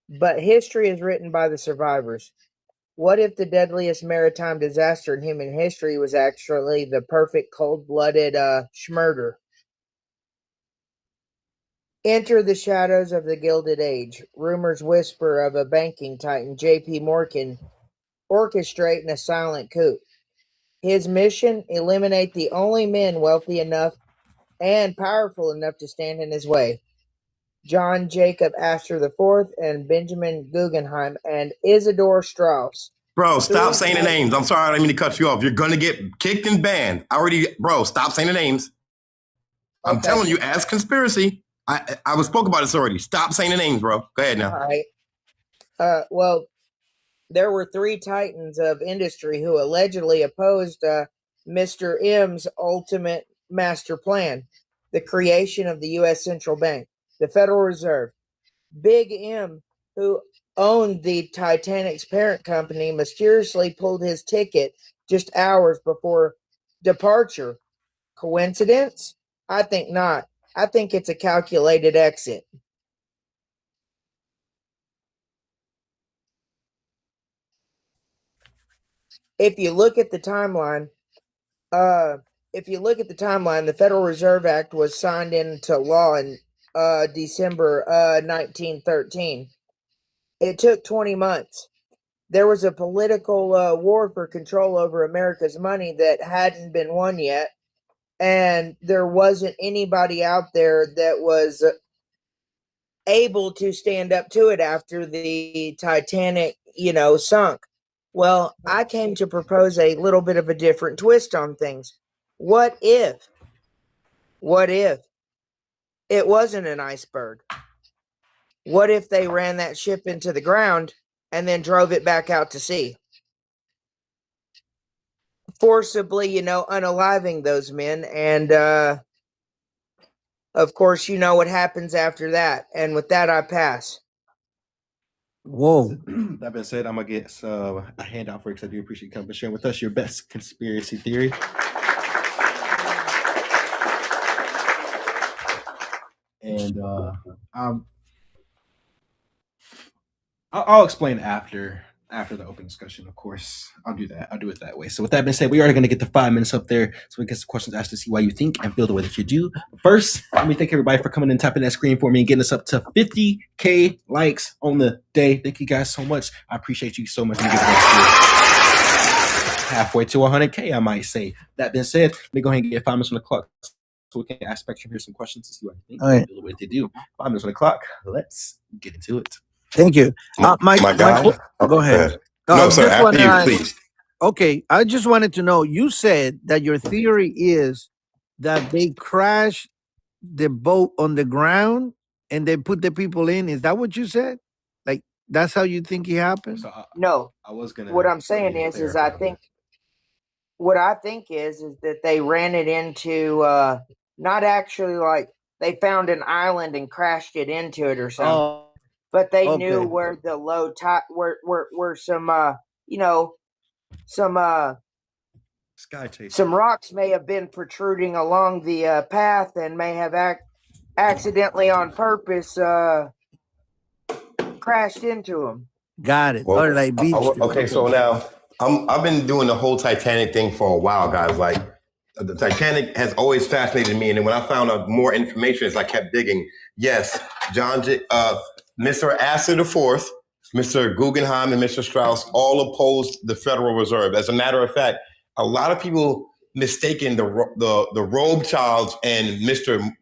But history is written by the survivors. What if the deadliest maritime disaster in human history was actually the perfect cold-blooded schmurder? Enter the shadows of the Gilded Age. Rumors whisper of a banking titan, J.P. Morgan, orchestrating a silent coup. His mission: eliminate the only men wealthy enough and powerful enough to stand in his way. John Jacob Astor IV and Benjamin Guggenheim and Isidor Strauss. Bro, stop saying the names. I'm sorry, I didn't mean to cut you off. You're gonna get kicked and banned. Bro, stop saying the names. I'm telling you, as conspiracy. I was spoke about this already. Stop saying the names, bro. Go ahead now. All right. Well, there were 3 titans of industry who allegedly opposed Mr. M's ultimate master plan, the creation of the U.S. Central Bank, the Federal Reserve. Big M, who owned the Titanic's parent company, mysteriously pulled his ticket just hours before departure. Coincidence? I think not. I think it's a calculated exit. If you look at the timeline, the Federal Reserve Act was signed into law in December 1913. It took 20 months. There was a political war for control over America's money that hadn't been won yet, and there wasn't anybody out there that was able to stand up to it after the Titanic, sunk. Well, I came to propose a little bit of a different twist on things. What if it wasn't an iceberg? What if they ran that ship into the ground and then drove it back out to sea? Forcibly, unaliving those men. And, of course, you know what happens after that. And with that, I pass. Whoa. That being said, I'm going to get a handout for you because I do appreciate you coming and sharing with us your best conspiracy theory. And I'll explain after the open discussion, of course. I'll do that. I'll do it that way. So with that being said, we are going to get the 5 minutes up there so we get some questions asked to see why you think and feel the way that you do. First, let me thank everybody for coming and tapping that screen for me and getting us up to 50K likes on the day. Thank you guys so much. I appreciate you so much. Halfway to 100K, I might say. That being said, let me go ahead and get 5 minutes on the clock so we can ask Spectrum here some questions to see what I think. All right. The way they do. 5 minutes on the clock. Let's get into it. Thank you. My guy. Go ahead. No, sir. just After wanna- you, please. Okay, I just wanted to know, you said that your theory is that they crashed the boat on the ground and they put the people in. Is that what you said? Like, that's how you think it happened? No. I was gonna. What I'm saying is I think what I think is that they ran it into not actually like they found an island and crashed it into it or something. Oh, but they okay. knew where the low tide where some Sky chase. some rocks may have been protruding along the path and may have accidentally on purpose crashed into them. Got it. Well, or like beach. okay, so now I've been doing the whole Titanic thing for a while, guys. Like, the Titanic has always fascinated me. And then when I found out more information as I kept digging, yes, Mr. Astor IV, Mr. Guggenheim, and Mr. Strauss all opposed the Federal Reserve. As a matter of fact, a lot of people mistaken the Rothschilds and Mr.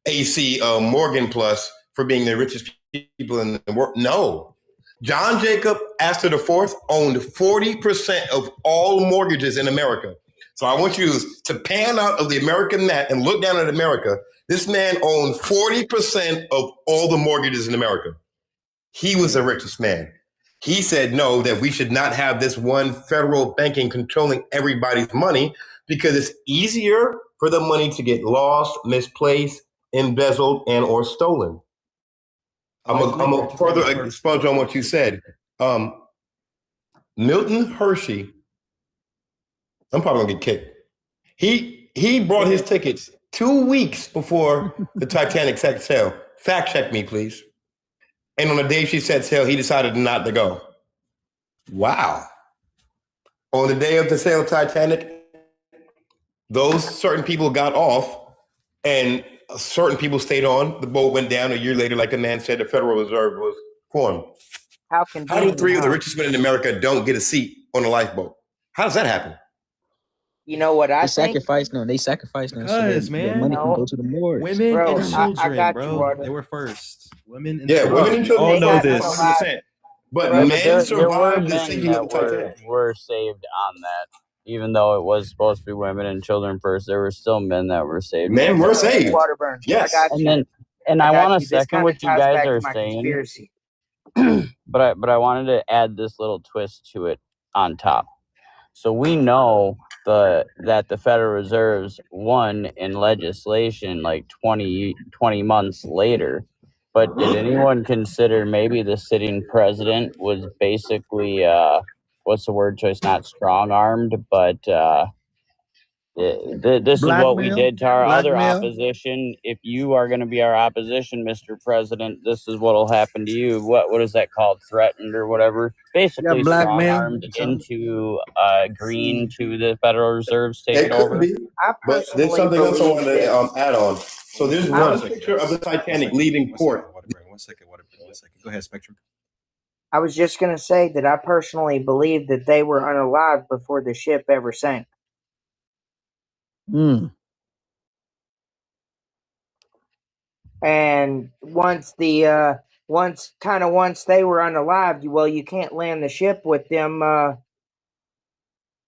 AC Morgan Plus for being the richest people in the world. No. John Jacob Astor IV owned 40% of all mortgages in America. So I want you to pan out of the American map and look down at America. This man owned 40% of all the mortgages in America. He was the richest man. He said no, that we should not have this one federal banking controlling everybody's money because it's easier for the money to get lost, misplaced, embezzled, and or stolen. I'm a further expose on what you said. Milton Hershey, I'm probably gonna get kicked. He brought his tickets 2 weeks before the Titanic set sail. Fact check me, please. And on the day she set sail, he decided not to go. Wow. On the day of the sail of Titanic, those certain people got off and certain people stayed on. The boat went down a year later, like the man said, the Federal Reserve was formed. How do 3 of the richest men in America don't get a seat on a lifeboat? How does that happen? You know what I They think? sacrificed them. They sacrificed them. Because, the man, money can go to the morgue. Women Bro, and children, I got you, bro. Walter. They were first. Women and Yeah, children. women and We children all know got this. 100%. But Yeah, but men there were survived the men sinking of that the Titanic. were saved on that. Even though it was supposed to be women and children first, there were still men that were saved. Men were saved. Waterburn. Yes. I got And you. then, and I I got want to you. This second kinda what you ties guys back are to my saying, conspiracy. but I wanted to add this little twist to it on top. So we know that the Federal Reserve's won in legislation like 20 months later. But did anyone consider maybe the sitting president was basically what's the word choice? Not strong armed, but this is what we did to our other opposition. If you are going to be our opposition, Mr. President, this is what will happen to you. What is that called? Threatened or whatever? Basically, strong armed into agreeing to the Federal Reserve's taking It could over. be, but there's something else I want to add on. So there's one picture of the Titanic leaving port. One second. Go ahead, Spectrum. I was just going to say that I personally believe that they were unalive before the ship ever sank. And once they were unalived, well, you can't land the ship with them, on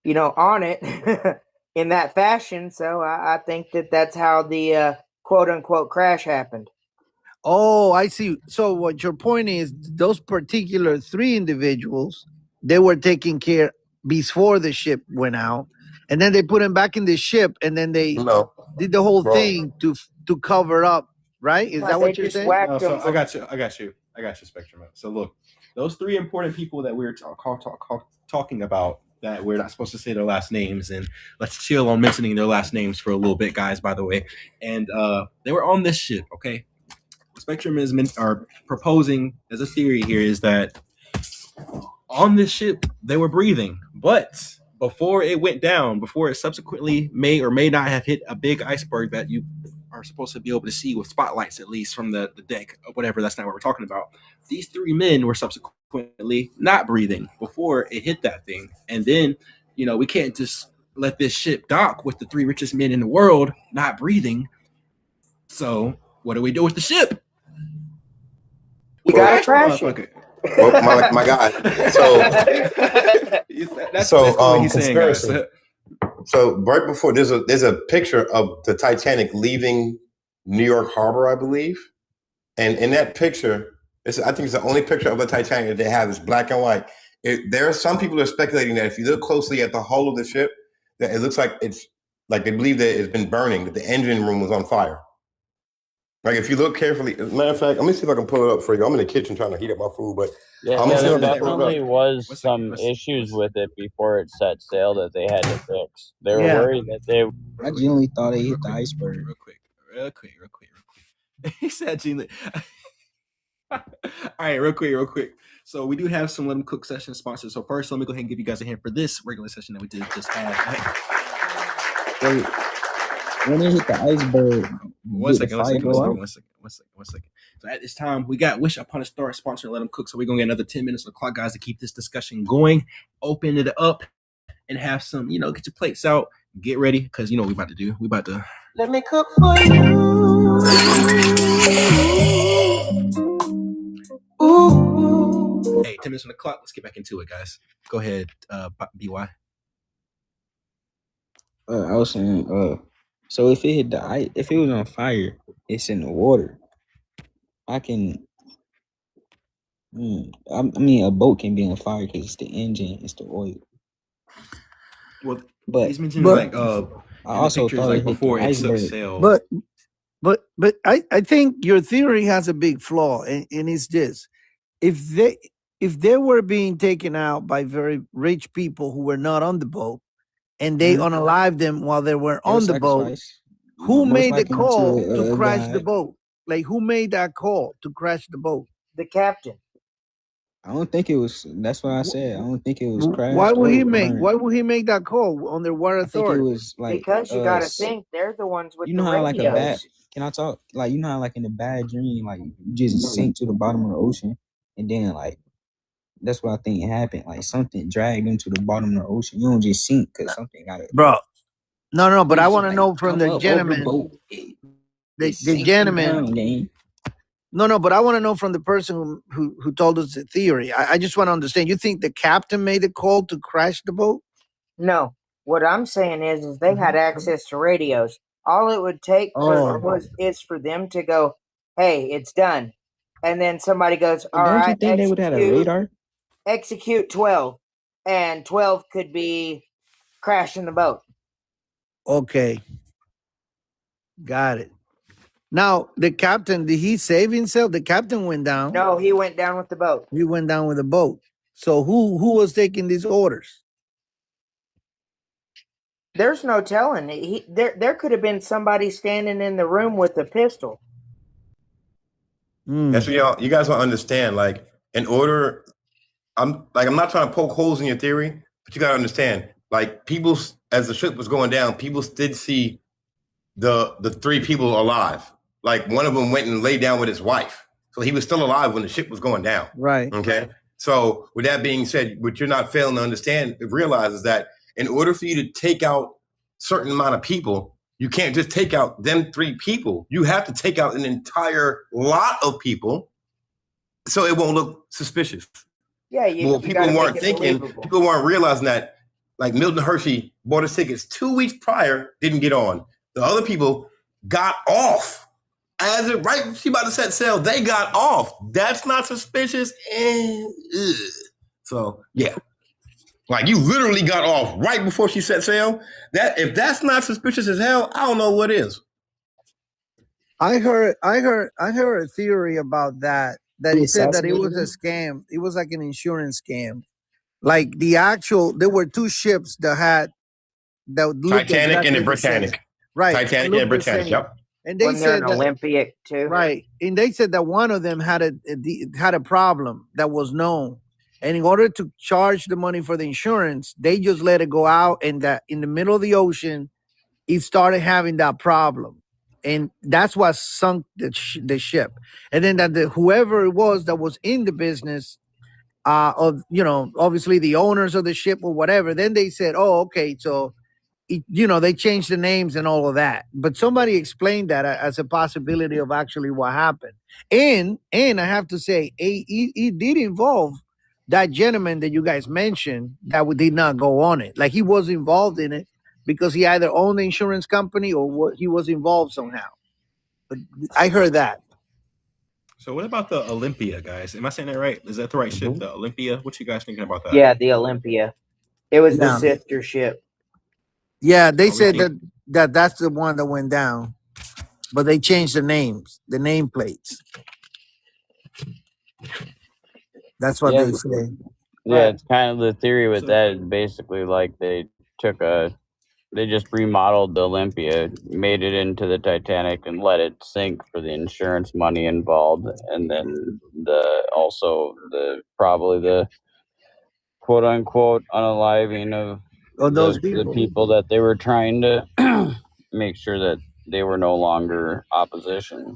it in that fashion. So I think that's how the quote unquote crash happened. Oh, I see. So what your point is, those particular 3 individuals, they were taken care before the ship went out, and then they put them back in the ship, and then they did the whole thing to cover up, right? Is that what you're saying? No, so I got you, Spectrum. So look, those 3 important people that we're talking about that we're not supposed to say their last names, and let's chill on mentioning their last names for a little bit, guys, by the way. And they were on this ship, okay? Spectrum is proposing as a theory here is that on this ship they were breathing, but before it went down, before it subsequently may or may not have hit a big iceberg that you are supposed to be able to see with spotlights, at least from the deck or whatever, that's not what we're talking about. These 3 men were subsequently not breathing before it hit that thing. And then, we can't just let this ship dock with the 3 richest men in the world not breathing. So what do we do with the ship? You gotta crash it. Well, my guy. Conspiracy. So right before there's a picture of the Titanic leaving New York Harbor, I believe, and in that picture, I think it's the only picture of the Titanic that they have is black and white. There are some people who are speculating that if you look closely at the hull of the ship, that it looks like it's like they believe that it's been burning, that the engine room was on fire. Like if you look carefully, as a matter of fact, let me see if I can pull it up for you. I'm in the kitchen trying to heat up my food, but there definitely was some issues with it before it set sail that they had to fix. They were worried that they. I genuinely thought they hit the iceberg. Real quick. He said, "Genuinely." All right, real quick. So we do have some Let 'em Cook session sponsors. So first, let me go ahead and give you guys a hint for this regular session that we did just have. So when it hit the iceberg, One did the second, one fire second, one go second, out? one second. So at this time, we got Wish Upon a Star sponsor Let Them Cook. So we're gonna get another 10 minutes on the clock, guys, to keep this discussion going. Open it up and have some, get your plates out. Get ready, because you know what we about to do. We about to Let me cook for you. Ooh. Hey, 10 minutes on the clock. Let's get back into it, guys. Go ahead, BY. I was saying, so if it hit the ice, if it was on fire, it's in the water. I can. I mean, a boat can be on fire because it's the engine, it's the oil. Well, But he's mentioning But- like I in the also pictures thought like it hit the before it took iceberg. sail. But I think your theory has a big flaw, and it's this: if they were being taken out by very rich people who were not on the boat, and they Mhm. unalived them while they were They were on the boat, sacrificed. who Most made the likely call to to a crash the god. boat? Like, who made that call to crash the boat? The captain. I don't think it was. That's what I said. I don't think it was Why crashed would he or make? burned. Why would he make that call on the water I think it authority? was like Because you gotta s- think they're the ones with you the know how like a bad. radios. Can I talk? Like, you know how like in a bad dream, like you just sink to the bottom of the ocean, and then like that's what I think happened. Like something dragged them to the bottom of the ocean. You don't just sink because something got it. Bro, no, but I Just want to like know from come the up over the gentleman, boat. the Sink them gentleman. down, gang. No, but I want to know from the person who told us the theory. I just want to understand. You think the captain made the call to crash the boat? No, what I'm saying is they had access to radios. All it would take is for them to go, "Hey, it's done," and then somebody goes, But "All don't you right, think they would have a radar? execute 12," and 12 could be crashing the boat. Okay, got it. Now the captain, did he save himself? The captain went down. No, he went down with the boat. He went down with the boat. So who was taking these orders? There's no telling. There could have been somebody standing in the room with a pistol. That's what you guys don't understand. Like, in order, I'm not trying to poke holes in your theory, but you gotta understand. Like, people, as the ship was going down, people did see the three people alive. Like, one of them went and laid down with his wife, so he was still alive when the ship was going down. Right. Okay. So, with that being said, what you're not failing to understand, realize is that in order for you to take out certain amount of people, you can't just take out them three people. You have to take out an entire lot of people, so it won't look suspicious. Yeah, Well, people weren't thinking, people weren't realizing that, like Milton Hershey bought his tickets 2 weeks prior, didn't get on. The other people got off. As it right, she about to set sail, they got off. That's not suspicious. So yeah, like you literally got off right before she set sail. That if that's not suspicious as hell, I don't know what is. I heard a theory about that He he said that it was assassinated a scam. It was like an insurance scam. Like there were two ships that looked Titanic and the exactly the same. Britannic. Right. Titanic looked and the Britannic. same. Yep. And they Wasn't there said an that, Olympic too? right. And they said that one of them had a problem that was known. And in order to charge the money for the insurance, they just let it go out, and that in the middle of the ocean, it started having that problem. And that's what sunk the ship. And then that whoever it was that was in the business of, obviously the owners of the ship or whatever, then they said, oh, okay, so they changed the names and all of that. But somebody explained that as a possibility of actually what happened. And I have to say, it did involve that gentleman that you guys mentioned that did not go on it. Like, he was involved in it because he either owned the insurance company or he was involved somehow. But I heard that. So what about the Olympia, guys? Am I saying that right? Is that the right ship, the Olympia? What you guys thinking about that? Yeah, the Olympia. It was the Yeah. sister ship. Yeah, they said Olympia. that's the one that went down, but they changed the names, the nameplates. That's what Yeah, they say. Yeah, it's kind of the theory with that is basically like they just remodeled the Olympia, made it into the Titanic, and let it sink for the insurance money involved, and then probably the quote unquote unaliving of those the people. people that they were trying to make sure that they were no longer opposition.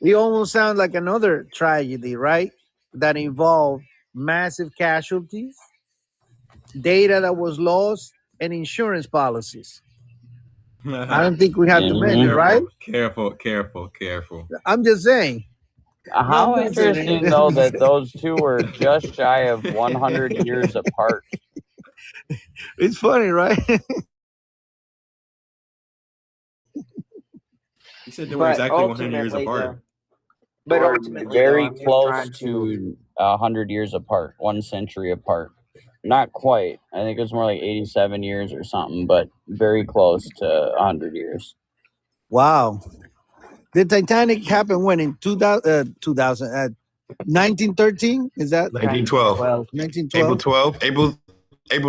It almost sounds like another tragedy, right? That involved massive casualties, data that was lost, and insurance policies. I don't think we have to mention, right? Careful. I'm just saying. How interesting, though, that those two were just shy of 100 years apart. It's funny, right? He said they were exactly 100 years ultimately, apart. But They were ultimately, very though, I'm just close trying to 100 years apart, 1 century apart. Not quite. I think it was more like 87 years or something, but very close to 100 years. Wow. The Titanic happened when in 1913? Is that 1912. 1912? April 12. April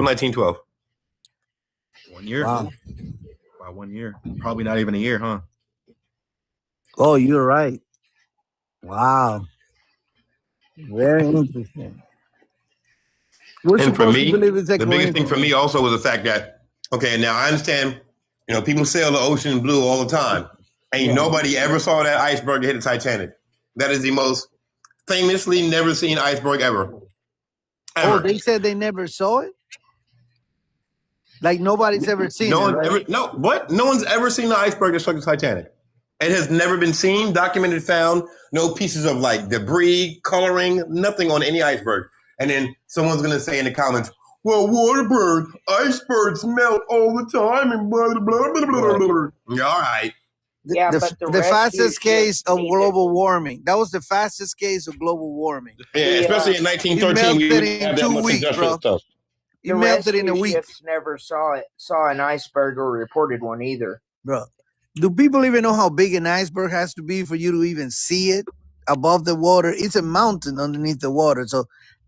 1912. 1 year. Wow. By 1 year. Probably not even a year, huh? Oh, you're right. Wow. Very interesting. We're And for supposed me, to believe it's the biggest coincidence. thing for me also was the fact that, okay, now I understand, people sail the ocean blue all the time. Ain't nobody ever saw that iceberg hit the Titanic. That is the most famously never seen iceberg ever. Oh, they said they never saw it? Like nobody's ever seen it, right? No one's ever seen the iceberg that struck the Titanic. It has never been seen, documented, found, no pieces of like debris, coloring, nothing on any iceberg. And then someone's going to say in the comments, well, Waterberg, icebergs melt all the time and blah, blah, blah, blah, blah, blah. Yeah, all right. The fastest case of global warming. That was the fastest case of global warming. Yeah, especially in 1913, we melted didn't in have that 2 much weeks, industrial bro. stuff. It melted in a rescue week. ships never saw an iceberg or reported one either. Bro, do people even know how big an iceberg has to be for you to even see it above the water? It's a mountain underneath the water. So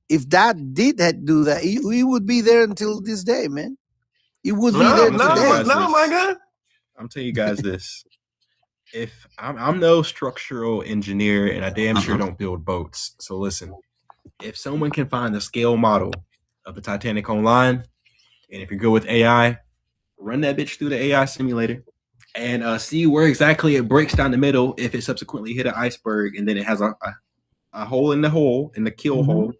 if that did do that, it would be there until this day, man. It would be there today. No, my God. I'm telling you guys this. If I'm no structural engineer and I damn sure don't build boats. So listen, if someone can find the scale model of the Titanic online, and if you go with AI, run that bitch through the AI simulator and see where exactly it breaks down the middle if it subsequently hit an iceberg and then it has a hole in the keel hole.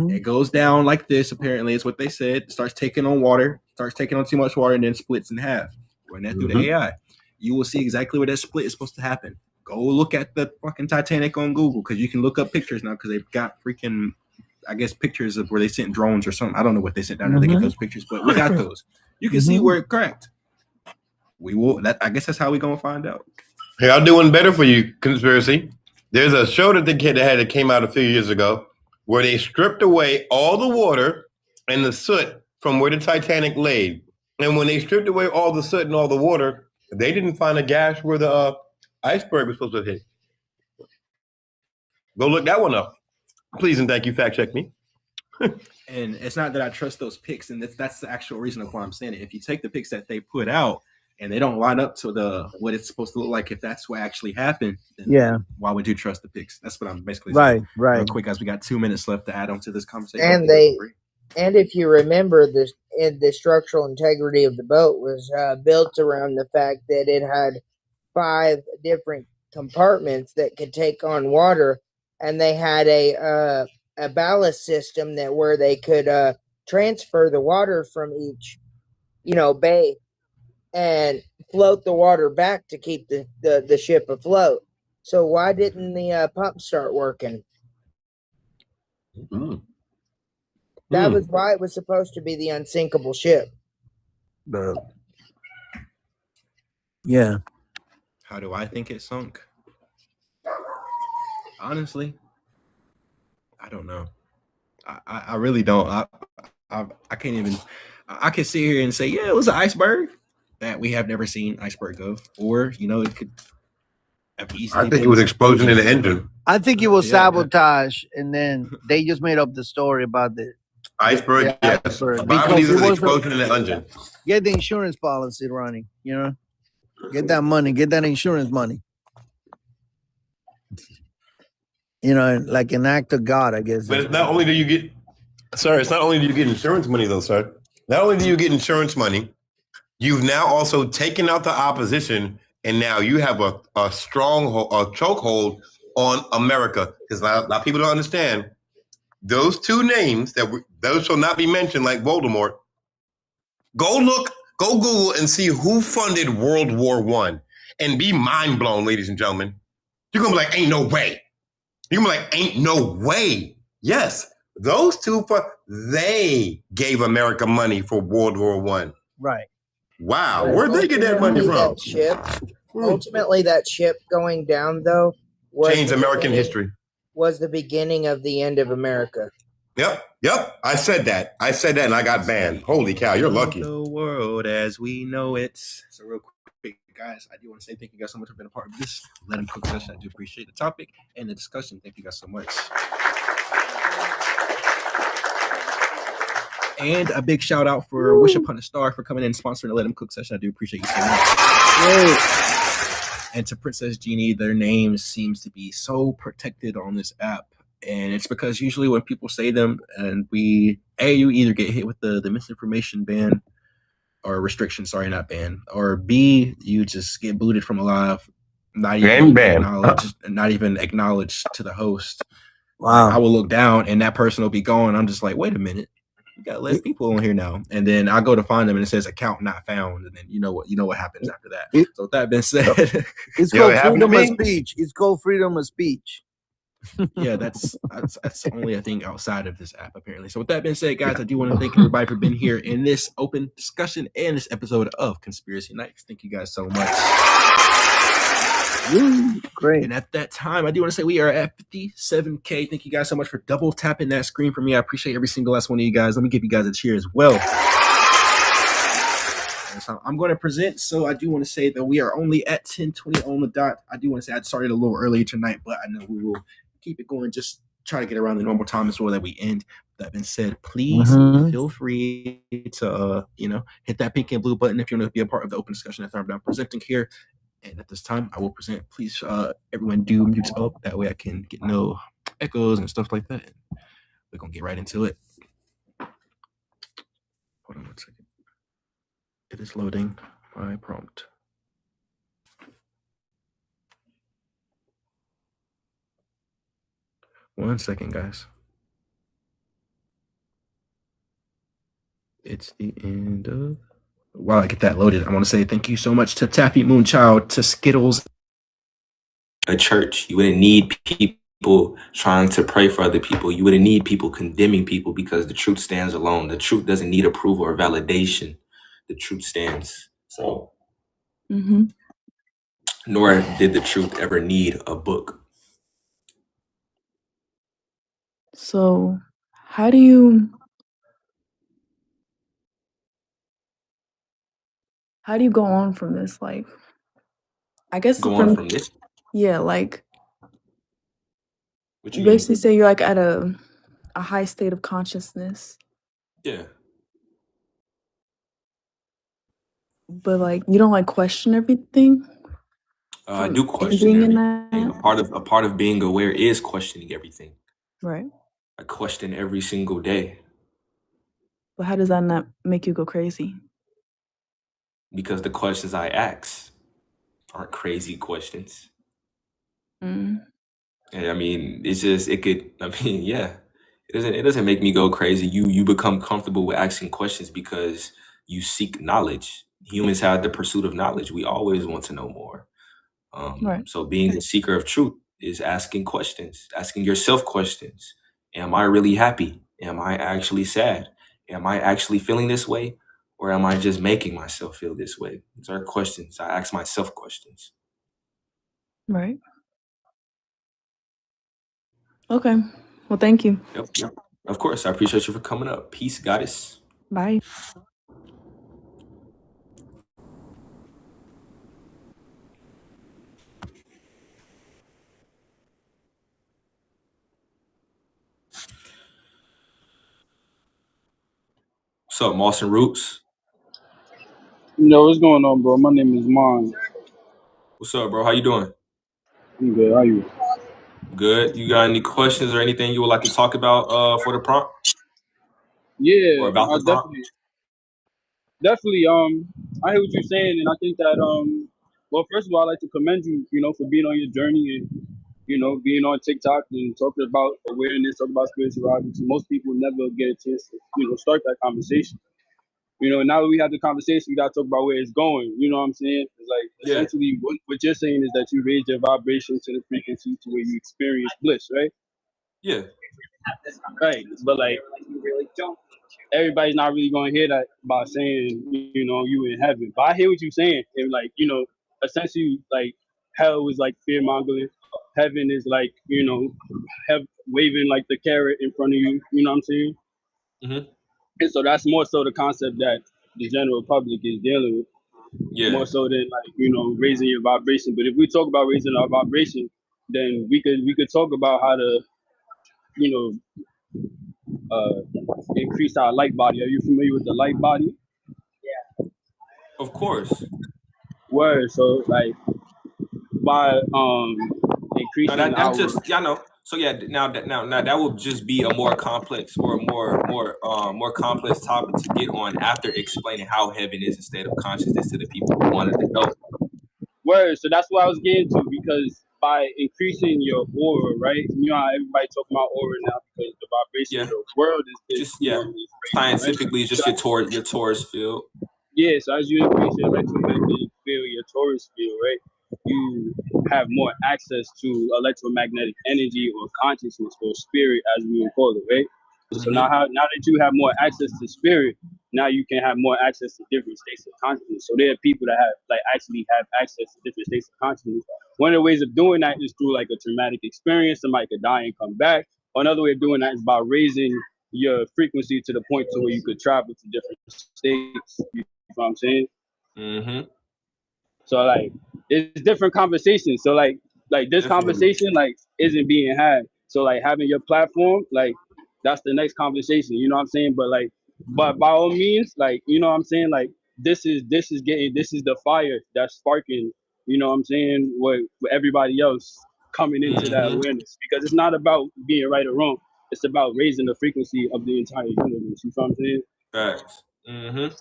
It goes down like this, apparently is what they said. Starts taking on too much water and then splits in half. Run that through the AI. You will see exactly where that split is supposed to happen. Go look at the fucking Titanic on Google because you can look up pictures now because they've got freaking, I guess, pictures of where they sent drones or something. I don't know what they sent down there to get those pictures, but we got those. You can see where it cracked. We will. I guess that's how we gonna find out. Hey, I'm doing better for you, conspiracy. There's a show that that came out a few years ago where they stripped away all the water and the soot from where the Titanic laid. And when they stripped away all the soot and all the water, they didn't find a gash where the iceberg was supposed to hit. Go look that one up. Please and thank you. Fact check me. And it's not that I trust those pics, and that's the actual reason of why I'm saying it. If you take the pics that they put out and they don't line up to what it's supposed to look like, if that's what actually happened, then why would you trust the pics? That's what I'm basically saying. Right. Real quick, guys, we got 2 minutes left to add on to this conversation. And if you remember, the structural integrity of the boat was built around the fact that it had 5 different compartments that could take on water, and they had a ballast system where they could transfer the water from each, bay and float the water back to keep the ship afloat. So why didn't the pump start working? That was why it was supposed to be the unsinkable ship. Yeah. How do I think it sunk? Honestly, I don't know. I really don't. I can't even. I could sit here and say, yeah, it was an iceberg that we have never seen iceberg of, or it could have easily. I think it was explosion in the engine. I think it was sabotage, and then they just made up the story about the iceberg. Yes, iceberg. Bob believes it was an explosion in the engine. Get the insurance policy running. Get that money. Get that insurance money. Like an act of God, I guess. But it's not only do you get, sir, it's not only do you get insurance money, though, sir. Not only do you get insurance money, You've now also taken out the opposition, and now you have a stronghold, a chokehold on America. Because a lot of people don't understand those two names those shall not be mentioned, like Voldemort. Go Google and see who funded World War I, and be mind blown, ladies and gentlemen. You're gonna be like, ain't no way. You're gonna be like, ain't no way. Yes, those two they gave America money for World War I. Right. Wow, where'd they get that money from? Ultimately, that ship going down, though, Changed American history. Was the beginning of the end of America. Yep. I said that, and I got banned. Holy cow, you're lucky. The world as we know it. So real quick, guys, I do want to say thank you guys so much for being a part of this Let 'Em Cook session. I do appreciate the topic and the discussion. Thank you guys so much. And a big shout out for Wish Upon a Star for coming in and sponsoring the Let 'Em Cook session. I do appreciate you so much. And to Princess Genie, their name seems to be so protected on this app. And it's because usually when people say them, and you either get hit with the misinformation ban or restriction, sorry, not ban, or B, you just get booted from a live, not even acknowledged to the host. Wow. Like, I will look down and that person will be gone. I'm just like, wait a minute. You got less people on here now. And then I go to find them and it says account not found. And then you know what happens after that. So with that being said, It's called freedom of speech. It's called freedom of speech. Yeah, that's only a thing outside of this app, apparently. So with that being said, guys, I do want to thank everybody for being here in this open discussion and this episode of Conspiracy Nights. Thank you guys so much. Great. And at that time, I do want to say we are at 57K. Thank you guys so much for double tapping that screen for me. I appreciate every single last one of you guys. Let me give you guys a cheer as well. So I'm going to present. So I do want to say that we are only at 10:20 on the dot. I do want to say I started a little earlier tonight, but I know we will keep it going. Just try to get around the normal time as well that we end. That being said, please feel free to hit that pink and blue button if you want to be a part of the open discussion that I'm presenting here. And at this time, I will present. Please, everyone, do mute up. That way, I can get no echoes and stuff like that. We're gonna get right into it. Hold on 1 second. It is loading my prompt. One second, guys. It's the end of. While I get that loaded, I want to say thank you so much to Taffy Moonchild, to Skittles. A church, you wouldn't need people trying to pray for other people. You wouldn't need people condemning people because the truth stands alone. The truth doesn't need approval or validation. The truth stands. So, nor did the truth ever need a book. So, how do you go on from this? Like, I guess Go on from this. yeah, like What you you mean? basically say you're like at a high state of consciousness, Yeah. but like you don't like question everything. I do question being in everything. A part of being aware is questioning everything. Right. I question every single day But how does that not make you go crazy? because the questions I ask aren't crazy questions. Mm. And I mean, it's just yeah. It doesn't make me go crazy. You become comfortable with asking questions because you seek knowledge. Humans have the pursuit of knowledge. We always want to know more. Right. So being a seeker of truth is asking questions, asking yourself questions. Am I really happy? Am I actually sad? Am I actually feeling this way? Or am I just making myself feel this way? These are questions. I ask myself questions. Right. Okay. Well, thank you. Yep. Of course. I appreciate you for coming up. Peace, goddess. Bye. What's up, Moss and Roots? Yo, what's going on, bro? My name is Mon. What's up, bro? How you doing? I'm good. How you? Good. You got any questions or anything you would like to talk about for the prompt? Yeah, Or about I the prompt? definitely. I hear what you're saying, and I think that well, first of all, I'd like to commend you, for being on your journey and being on TikTok and talking about awareness, talking about spirituality. Most people never get a chance to start that conversation. Now that we have the conversation, we got to talk about where it's going. You know what I'm saying? It's like Yeah. essentially what you're saying is that you raise your vibration to the frequency to where you experience bliss, right? Yeah. Right. But like, everybody's not really going to hear that by saying, you in heaven. But I hear what you're saying. And like, essentially, like, hell is like fear mongering. Heaven is like, waving like the carrot in front of you. You know what I'm saying? Mm-hmm. And so that's more so the concept that the general public is dealing with, Yeah. more so than like raising your vibration. But if we talk about raising our vibration, then we could talk about how to increase our light body. Are you familiar with the light body? Of course. Word. So like by Now increasing that our just know. So yeah, now that will just be a more complex or more complex topic to get on after explaining how heaven is a state of consciousness to the people who wanted to know. word. So that's what I was getting to, because by increasing your aura, right? You know how everybody talking about aura now because the vibration of the world is Just is scientifically right? just your Taurus field. Yeah, so as you increase your electromagnetic field, your Taurus field, right, you have more access to electromagnetic energy or consciousness or spirit, as we would call it, right? So now that you have more access to spirit, now you can have more access to different states of consciousness. So there are people that actually have access to different states of consciousness. One of the ways of doing that is through like a traumatic experience. Somebody could die and come back. Another way of doing that is by raising your frequency to the point to where you could travel to different states. You know what I'm saying? Mm-hmm. So like it's different conversations. So like this Definitely. conversation like isn't being had. So like having your platform, like that's the next conversation. You know what I'm saying? But by all means, like, you know what I'm saying? Like this is the fire that's sparking, you know what I'm saying, with everybody else coming into that awareness. Because it's not about being right or wrong. It's about raising the frequency of the entire universe. You know what I'm saying? Facts. Mm-hmm.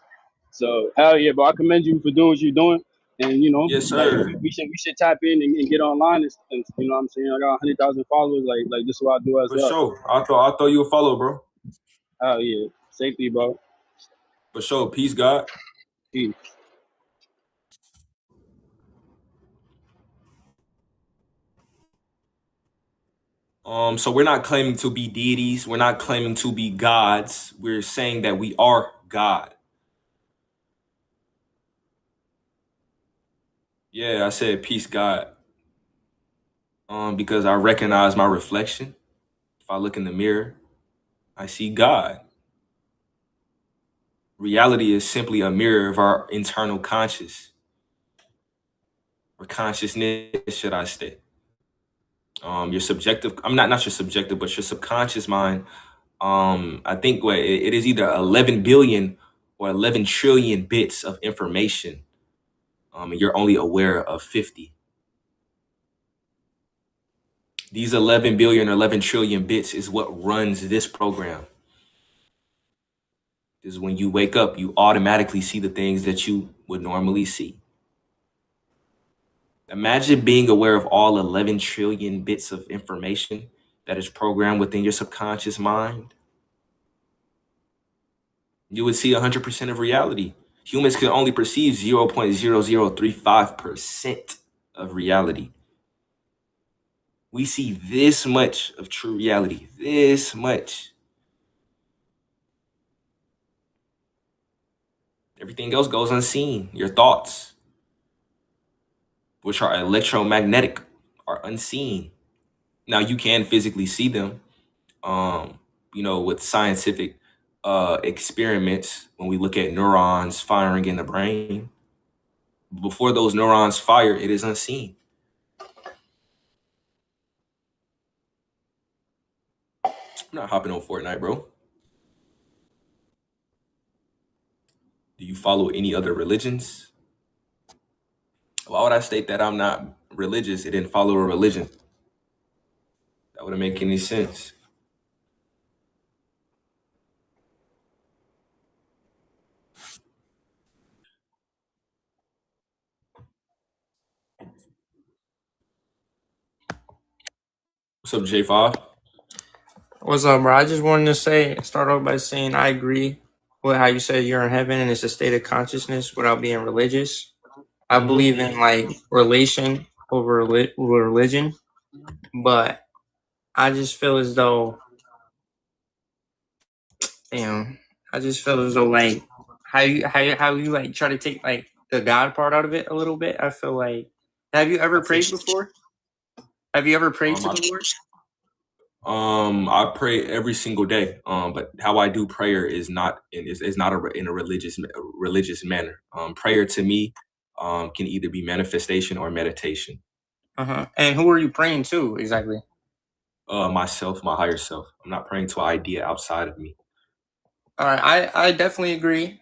So hell yeah, but I commend you for doing what you're doing. And Yes, like sir. we should tap in and get online and you know what I'm saying? I got 100,000 followers, like this is what I do as For well. sure. I'll throw you a follow, bro. Hell yeah. Safety, bro. For sure. Peace, God. Peace. So we're not claiming to be deities. We're not claiming to be gods. We're saying that we are God. Yeah, I said peace, God. Because I recognize my reflection. If I look in the mirror, I see God. Reality is simply a mirror of our internal conscious, or consciousness, should I say. Your subjective, I'm not your subjective, but your subconscious mind. I think it is either 11 billion or 11 trillion bits of information. And you're only aware of 50. These 11 billion or 11 trillion bits is what runs this program. Is when you wake up, you automatically see the things that you would normally see. Imagine being aware of all 11 trillion bits of information that is programmed within your subconscious mind. You would see 100% of reality. Humans can only perceive 0.0035% of reality. We see this much of true reality, this much. Everything else goes unseen. Your thoughts, which are electromagnetic, are unseen. Now you can physically see them, with scientific experiments when we look at neurons firing in the brain. Before those neurons fire, it is unseen. I'm not hopping on Fortnite, bro. Do you follow any other religions? Why would I state that I'm not religious? It didn't follow a religion. That wouldn't make any sense. What's up, J5? What's up, bro? I just wanted to start off by saying I agree with how you said you're in heaven and it's a state of consciousness without being religious. I believe in like relation over religion, but I just feel as though, I just feel as though like how you like try to take like the God part out of it a little bit. I feel like, have you ever prayed before? Have you ever prayed to the Lord? I pray every single day. But how I do prayer is not in a religious manner. Prayer to me can either be manifestation or meditation. And who are you praying to exactly? Myself, my higher self. I'm not praying to an idea outside of me. All right, I definitely agree.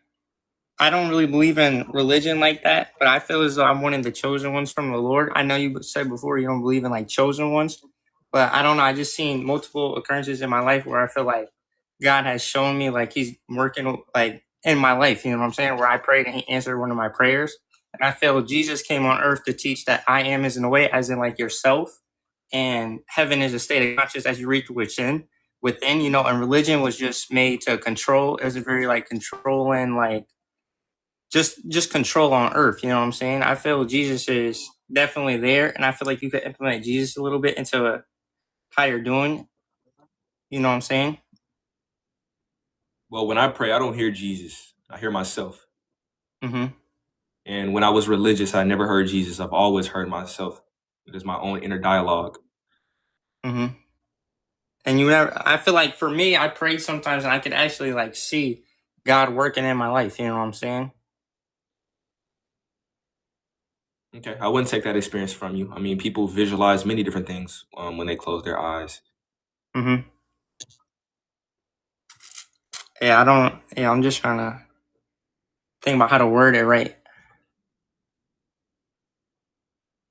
I don't really believe in religion like that, but I feel as though I'm one of the chosen ones from the Lord. I know you said before you don't believe in like chosen ones, but I don't know. I just seen multiple occurrences in my life where I feel like God has shown me like he's working like in my life, you know what I'm saying? Where I prayed and he answered one of my prayers. And I feel Jesus came on earth to teach that I am is in a way, as in like yourself, and heaven is a state of consciousness as you reach within, and religion was just made to control. It was a very like controlling, like just control on earth, you know what I'm saying? I feel Jesus is definitely there, and I feel like you could implement Jesus a little bit into how you're doing, you know what I'm saying? Well, when I pray, I don't hear Jesus. I hear myself. Mm-hmm. And when I was religious, I never heard Jesus. I've always heard myself. It is my own inner dialogue. Mm-hmm. And I feel like for me, I pray sometimes and I could actually like see God working in my life, you know what I'm saying? Okay, I wouldn't take that experience from you. I mean, people visualize many different things when they close their eyes. Mm-hmm. I'm just trying to think about how to word it right.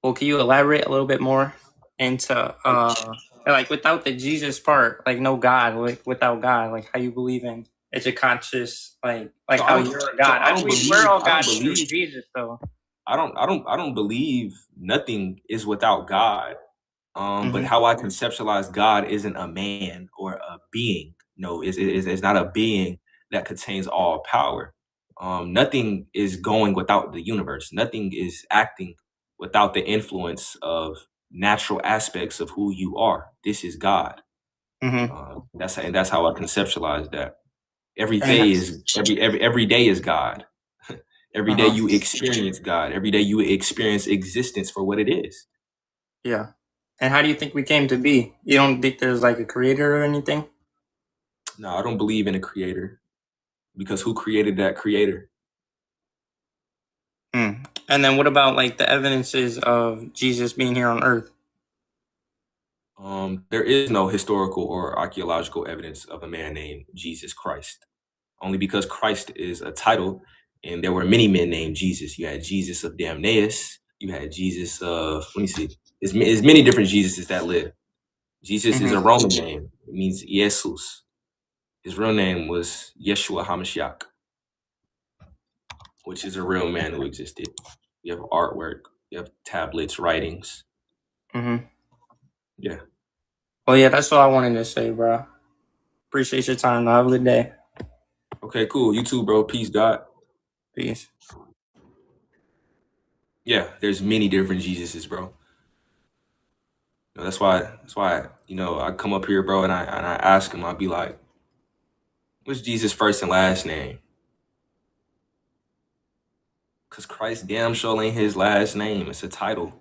Well, can you elaborate a little bit more into like without the Jesus part, like no God, like without God, like how you believe in it's a conscious, like So how you're a God. I believe we're all God through believe Jesus, though. I don't believe nothing is without God. But how I conceptualize God isn't a man or a being. No, it's not a being that contains all power. Nothing is going without the universe. Nothing is acting without the influence of natural aspects of who you are. This is God. That's how I conceptualize that. Every day is God. Every day you experience God. Every day you experience existence for what it is. Yeah. And how do you think we came to be? You don't think there's like a creator or anything? No, I don't believe in a creator, because who created that creator? And then what about like the evidences of Jesus being here on earth? There is no historical or archaeological evidence of a man named Jesus Christ, only because Christ is a title, and there were many men named Jesus. You had Jesus of Damnaeus. You had Jesus of, let me see, there's many different Jesuses that live. Jesus is a Roman name. It means Jesus. His real name was Yeshua HaMashiach, which is a real man who existed. You have artwork, you have tablets, writings. Yeah. Well, yeah, that's all I wanted to say, bro. Appreciate your time. Have a good day. Okay, cool. You too, bro. Peace, God. Peace. Yeah, there's many different Jesuses, bro. That's why I come up here, bro, and I ask him. I'll be like, what's Jesus' first and last name? Because Christ damn sure ain't his last name. It's a title.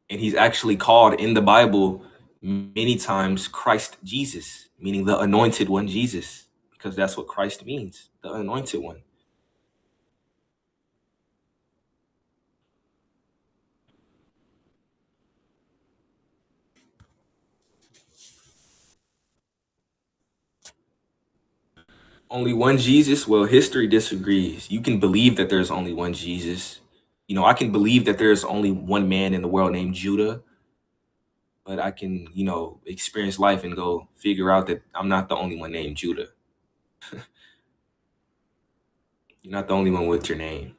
And he's actually called in the Bible many times Christ Jesus, meaning the anointed one Jesus, because that's what Christ means, the anointed one. Only one Jesus? Well, history disagrees. You can believe that there's only one Jesus. I can believe that there's only one man in the world named Judah. But I can, experience life and go figure out that I'm not the only one named Judah. You're not the only one with your name.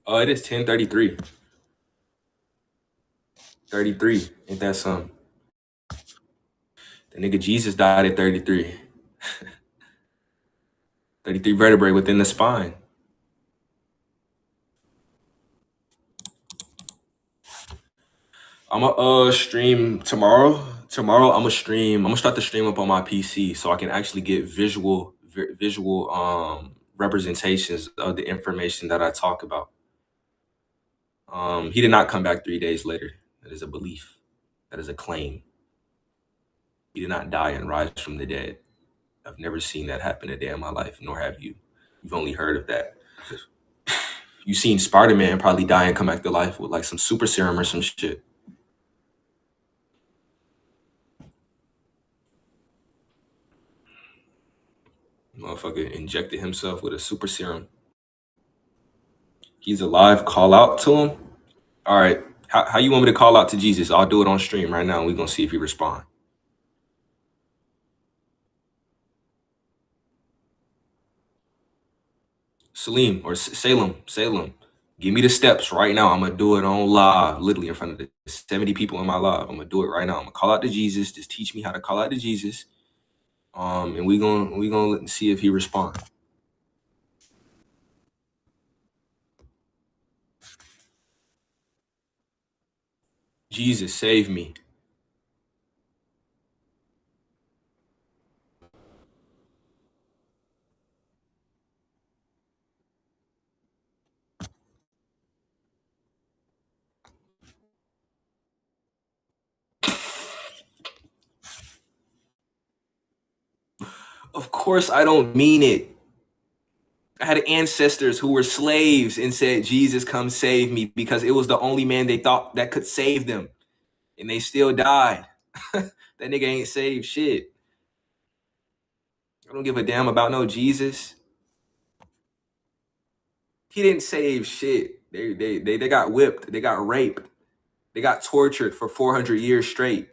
Oh, it is 10:33. 33. Ain't that something? The nigga Jesus died at 33. 33 vertebrae within the spine. I'm gonna stream tomorrow. Tomorrow I'm gonna start the stream up on my PC so I can actually get visual representations of the information that I talk about. He did not come back 3 days later. That is a belief. That is a claim. He did not die and rise from the dead. I've never seen that happen a day in my life, nor have you. You've only heard of that. You've seen Spider-Man probably die and come back to life with like some super serum or some shit. Motherfucker injected himself with a super serum. He's alive. Call out to him. All right. How you want me to call out to Jesus? I'll do it on stream right now. We're gonna see if he responds. Salim or Salem. Give me the steps right now. I'm gonna do it on live, literally in front of the 70 people in my live. I'm gonna do it right now. I'm gonna call out to Jesus. Just teach me how to call out to Jesus. And we gonna see if he responds. Jesus, save me. Of course I don't mean it. I had ancestors who were slaves and said, Jesus, come save me, because it was the only man they thought that could save them. And they still died. That nigga ain't saved shit. I don't give a damn about no Jesus. He didn't save shit. They got whipped. They got raped. They got tortured for 400 years straight.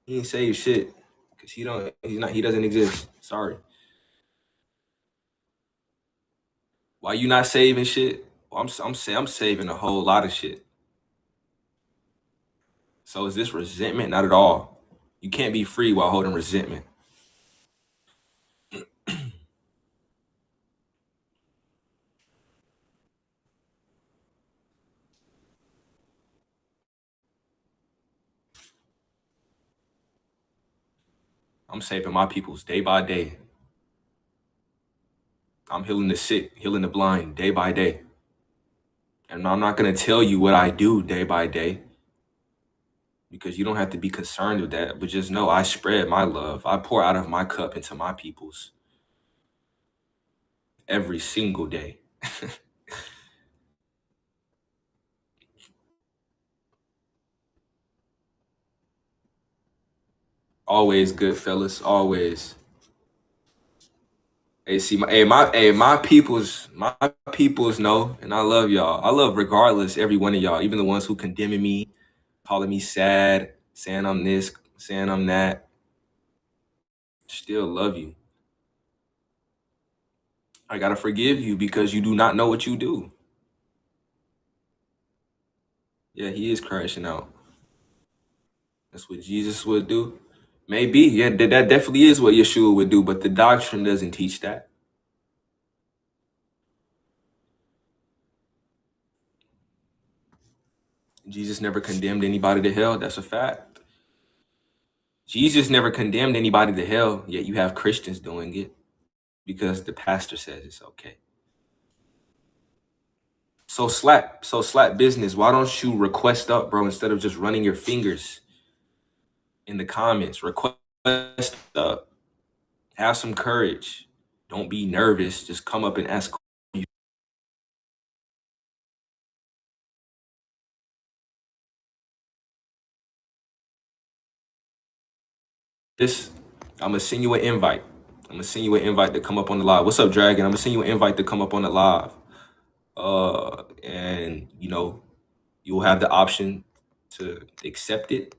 He ain't saved shit. Because he doesn't exist. Sorry. Why you not saving shit? Well, I'm saving a whole lot of shit. So is this resentment? Not at all. You can't be free while holding resentment. I'm saving my peoples day by day. I'm healing the sick, healing the blind day by day. And I'm not going to tell you what I do day by day, because you don't have to be concerned with that. But just know I spread my love. I pour out of my cup into my peoples every single day. Always good, fellas. Always. Hey, see, my peoples know, and I love y'all. I love regardless every one of y'all, even the ones who condemning me, calling me sad, saying I'm this, saying I'm that. Still love you. I gotta forgive you because you do not know what you do. Yeah, he is crashing out. That's what Jesus would do. Maybe, yeah, that definitely is what Yeshua would do, but the doctrine doesn't teach that. Jesus never condemned anybody to hell. That's a fact. Jesus never condemned anybody to hell, yet you have Christians doing it because the pastor says it's okay. So slap business. Why don't you request up, bro, instead of just running your fingers in the comments? Request up. Have some courage. Don't be nervous. Just come up and ask. I'm gonna send you an invite. I'm gonna send you an invite to come up on the live. What's up, Dragon? I'm gonna send you an invite to come up on the live. And you know, you'll have the option to accept it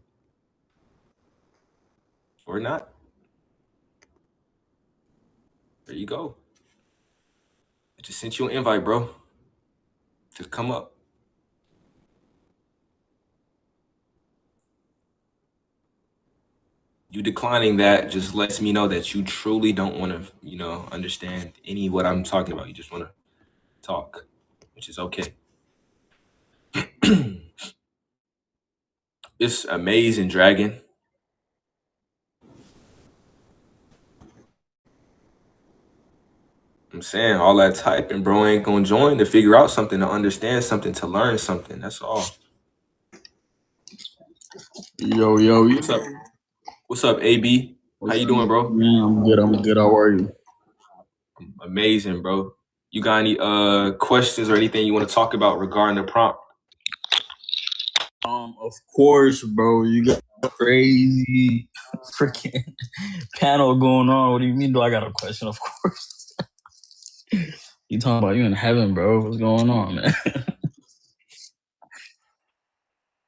or not. There you go. I just sent you an invite, bro. Just come up. You declining that just lets me know that you truly don't want to, understand any of what I'm talking about. You just want to talk, which is okay. It's amazing, Dragon. I'm saying all that typing, bro, ain't gonna join to figure out something, to understand something, to learn something. That's all. Yo. What's up? What's up, AB? How you doing, bro? Man, I'm good. How are you? Amazing, bro. You got any questions or anything you want to talk about regarding the prompt? Of course, bro. You got a crazy freaking panel going on. What do you mean? Do I got a question? Of course. You talking about you in heaven, bro? What's going on, man?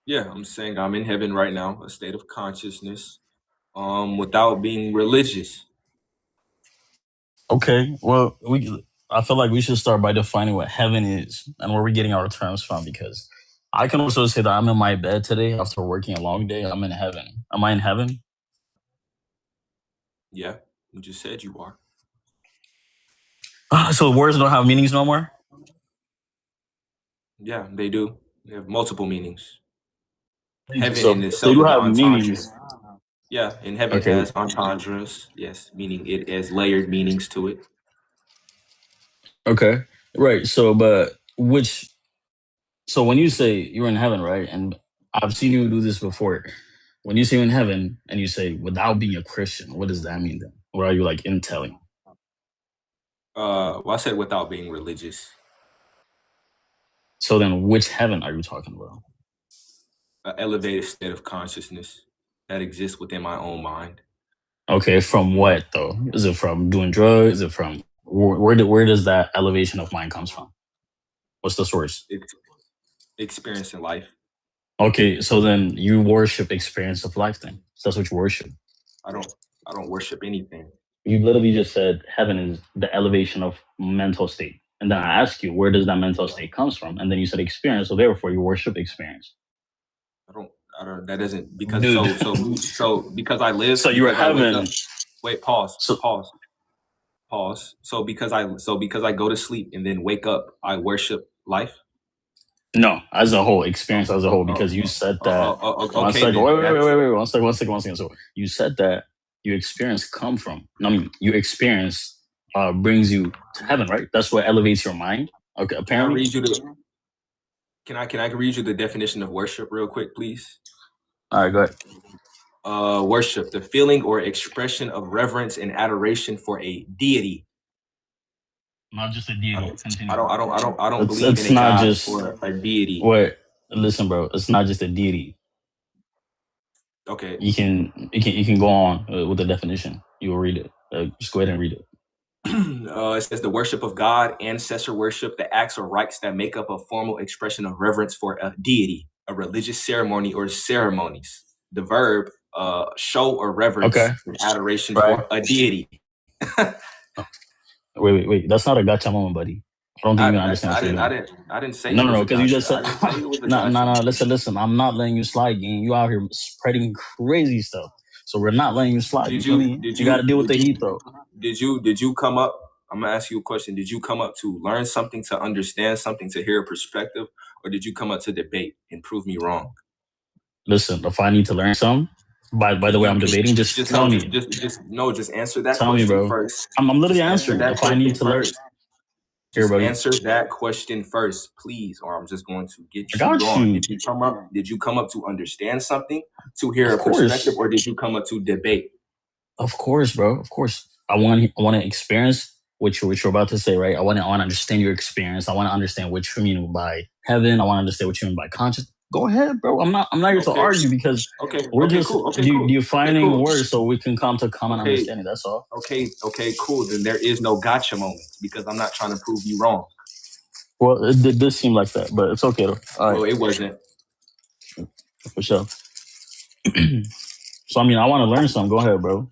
Yeah, I'm saying I'm in heaven right now, a state of consciousness, without being religious. Okay. Well, I feel like we should start by defining what heaven is and where we're getting our terms from, because I can also say that I'm in my bed today after working a long day. I'm in heaven. Am I in heaven? Yeah, you just said you are. So words don't have meanings no more? Yeah, they do. They have multiple meanings. Thank you. Heaven So in they itself do is an have entendre. meanings. Yeah, in heaven Okay. has entendres. Yes, meaning it has layered meanings to it. Okay. Right. So when you say you're in heaven, right? And I've seen you do this before. When you say you're in heaven and you say without being a Christian, what does that mean then? What are you like intelling? Well, I said without being religious. So then which heaven are you talking about? An elevated state of consciousness that exists within my own mind. Okay, from what though? Is it from doing drugs? Is it from where does that elevation of mind comes from? What's the source? It's experiencing life. Okay, so then you worship experience of life then. So that's what you worship. I don't worship anything. You literally just said heaven is the elevation of mental state. And then I asked you, where does that mental state comes from? And then you said experience. So therefore you worship experience. I don't, that doesn't, because Dude. so because I live. So you're because I wake heaven. up- Wait, pause. So because I go to sleep and then wake up, I worship life. No, as a whole, experience as a whole, because you said that. One Okay, second, then. wait. One second. So you said that your experience come from. I mean, your experience brings you to heaven, right? That's what elevates your mind. Okay, apparently. Can I read you the definition of worship real quick, please? All right, go ahead. Worship, the feeling or expression of reverence and adoration for a deity. Not just a deity. I don't believe It's in a not god just or a deity. Wait, listen, bro. It's not just a deity. Okay. You can go on with the definition. You will read it. Just go ahead and read it. It says the worship of God, ancestor worship, the acts or rites that make up a formal expression of reverence for a deity, a religious ceremony or ceremonies. The verb show or reverence and adoration for a deity. Wait. That's not a gotcha moment, buddy. I don't think you understand what you're doing. I didn't say No, because you just said I didn't say it was a no. gotcha. Listen. I'm not letting you slide, gang. You out here spreading crazy stuff, so we're not letting you slide. You got to deal with the heat, though. Did you come up? I'm gonna ask you a question. Did you come up to learn something, to understand something, to hear a perspective, or did you come up to debate and prove me wrong? Listen, if I need to learn something, by the way, I'm debating. Just tell me. Just answer that Tell me, question bro. first. I'm literally Just answering. If I need to learn. Just answer that question first, please, or I'm just going to get you got wrong. you. Did you come up to understand something, to hear a perspective, or did you come up to debate? Of course, bro. Of course. I want to experience what you're about to say, right? I want to understand your experience. I want to understand what you mean by heaven. I want to understand what you mean by conscience. Go ahead, bro. I'm not here to argue, because we're just defining words so we can come to common understanding. That's all. Okay, cool. Then there is no gotcha moment, because I'm not trying to prove you wrong. Well, it did seem like that, but it's okay though. All right. Well, it wasn't. For sure. So, I mean, I want to learn something. Go ahead, bro.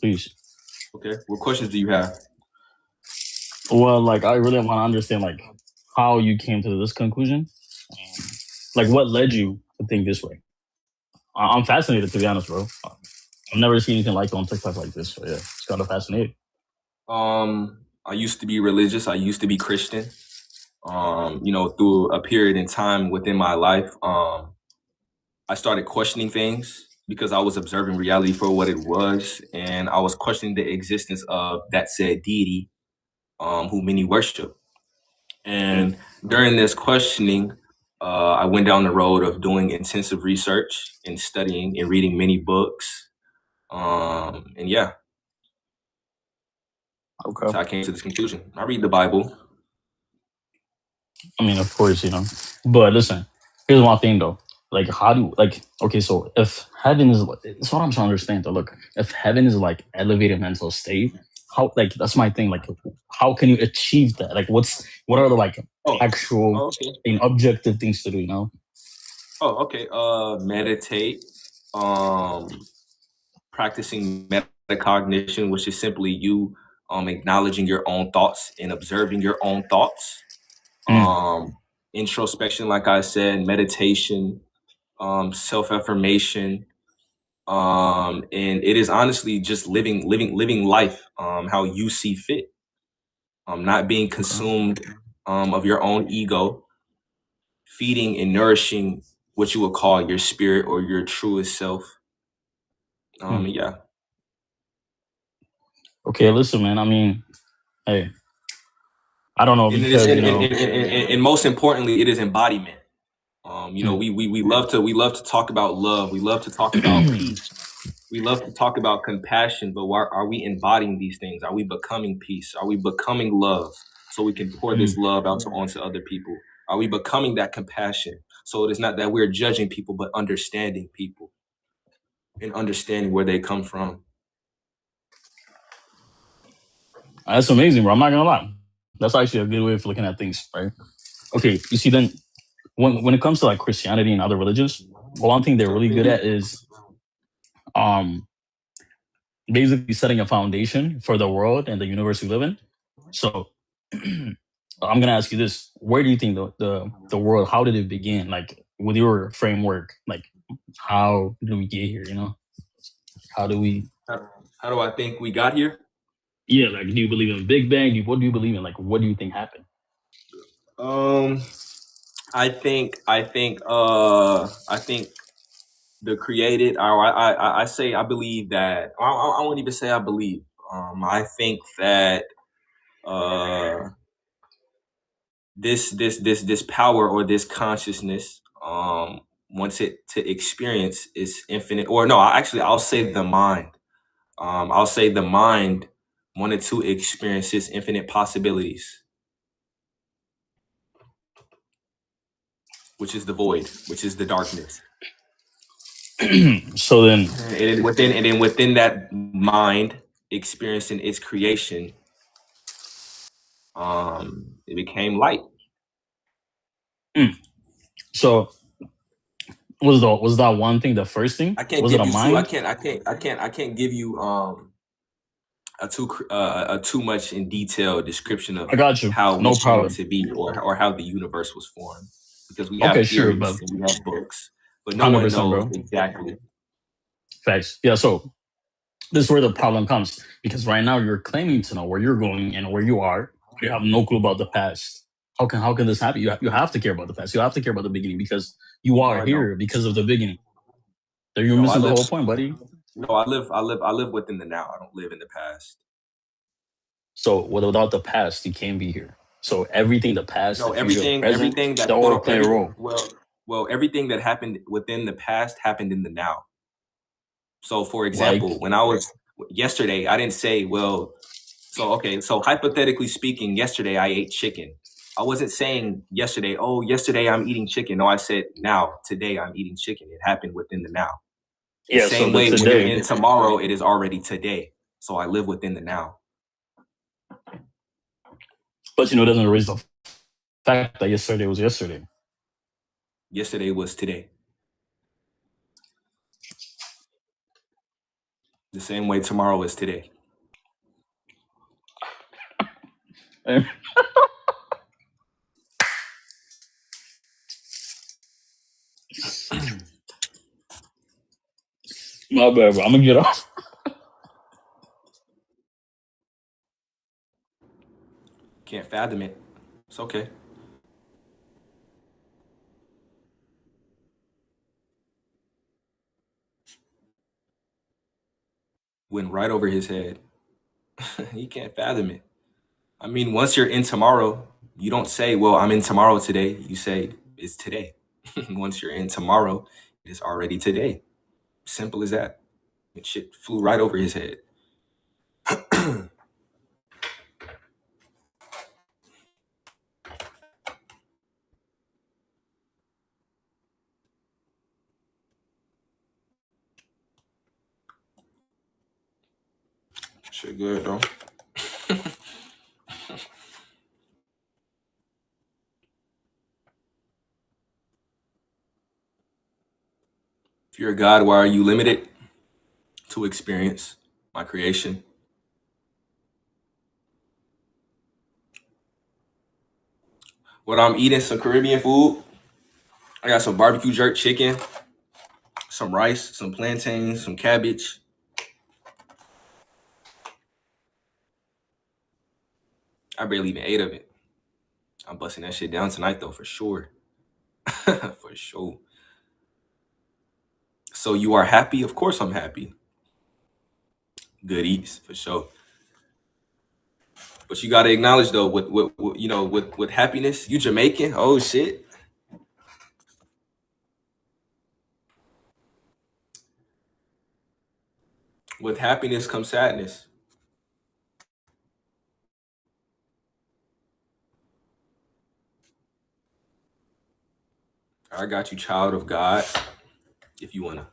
Please. Okay. What questions do you have? Well, like, I really want to understand, like, how you came to this conclusion. Like, what led you to think this way? I'm fascinated, to be honest, bro. I've never seen anything like it on TikTok like this. So yeah, it's kind of fascinating. I used to be religious. I used to be Christian. You know, through a period in time within my life, I started questioning things because I was observing reality for what it was, and I was questioning the existence of that said deity, who many worship. And during this questioning, I went down the road of doing intensive research and studying and reading many books. And yeah, Okay. so I came to this conclusion. I read the Bible. I mean, of course, you know. But listen, here's one thing though. Like, how do like? Okay, so if heaven is, that's what I'm trying to understand. Though, look, if heaven is like elevated mental state, how like that's my thing. Like, how can you achieve that? Like, what are the like actual okay. and objective things to do? You know? Oh, okay. Meditate. Practicing metacognition, which is simply you acknowledging your own thoughts and observing your own thoughts. Introspection, like I said, meditation, self-affirmation, and it is honestly just living life how you see fit. Not being consumed of your own ego, feeding and nourishing what you would call your spirit or your truest self. Yeah. Okay, listen, man. I mean, hey, I don't know And, it is, because you know. and most importantly, it is embodiment. You know, we love to talk about love. We love to talk about peace. We love to talk about compassion. But are we embodying these things? Are we becoming peace? Are we becoming love so we can pour this love out onto other people? Are we becoming that compassion? So it is not that we're judging people, but understanding people and understanding where they come from. That's amazing, bro. I'm not gonna lie. That's actually a good way of looking at things, right? Okay, you see, then when it comes to like Christianity and other religions, one thing they're really good at is basically setting a foundation for the world and the universe we live in. So I'm gonna ask you this: where do you think the world? How did it begin? Like with your framework, like how did we get here? You know, how do we? How do I think we got here? Yeah, like do you believe in Big Bang? What do you believe in? Like what do you think happened? I think the created. I say I believe that. I won't even say I believe. I think that this power or this consciousness, wants it to experience is infinite. Or no, I'll say the mind. I'll say the mind wanted to experience its infinite possibilities, which is the void, which is the darkness. So then, and then within that mind experiencing its creation, it became light. So was that one thing the first thing? I can't was give it a you mind? I can't give you a too much in detail description of I got you. how No we came problem. to be or how the universe was formed, because we Okay, have sure, theories but and we have books, but no one 100%, knows bro. exactly. Facts. Yeah. So this is where the problem comes because right now you're claiming to know where you're going and where you are. You have no clue about the past. How can this happen? You have to care about the past. You have to care about the beginning because you are I here don't. because of the beginning. So you're No, missing the whole point, buddy. No, I live within the now. I don't live in the past. So without the past, you can't be here. So everything the past, No, the future, the present, everything that they all play a role. well, everything that happened within the past happened in the now. So, for example, Like, when I was yesterday, I didn't say, well, so hypothetically speaking, yesterday I ate chicken. I wasn't saying yesterday, oh, yesterday I'm eating chicken. No, I said now, today I'm eating chicken. It happened within the now. The yeah. So same the way today, within tomorrow, it is already today. So I live within the now. but you know, it doesn't erase the fact that yesterday was yesterday. Yesterday was today. The same way tomorrow is today. My bad, bro. I'm gonna get off. Can't fathom it. It's okay. Went right over his head. He can't fathom it. I mean, once you're in tomorrow, you don't say, well, I'm in tomorrow today. You say, it's today. Once you're in tomorrow, it's already today. Simple as that. And shit flew right over his head. Shit good, though. If you're a God, why are you limited to experience my creation? What I'm eating, some Caribbean food. I got some barbecue jerk chicken, some rice, some plantains, some cabbage. I barely even ate of it. I'm busting that shit down tonight, though, for sure. For sure. So you are happy? Of course I'm happy. Good eats, for sure. But you got to acknowledge, though, with happiness, you Jamaican? Oh, shit. With happiness comes sadness. I got you, child of God, if you want to.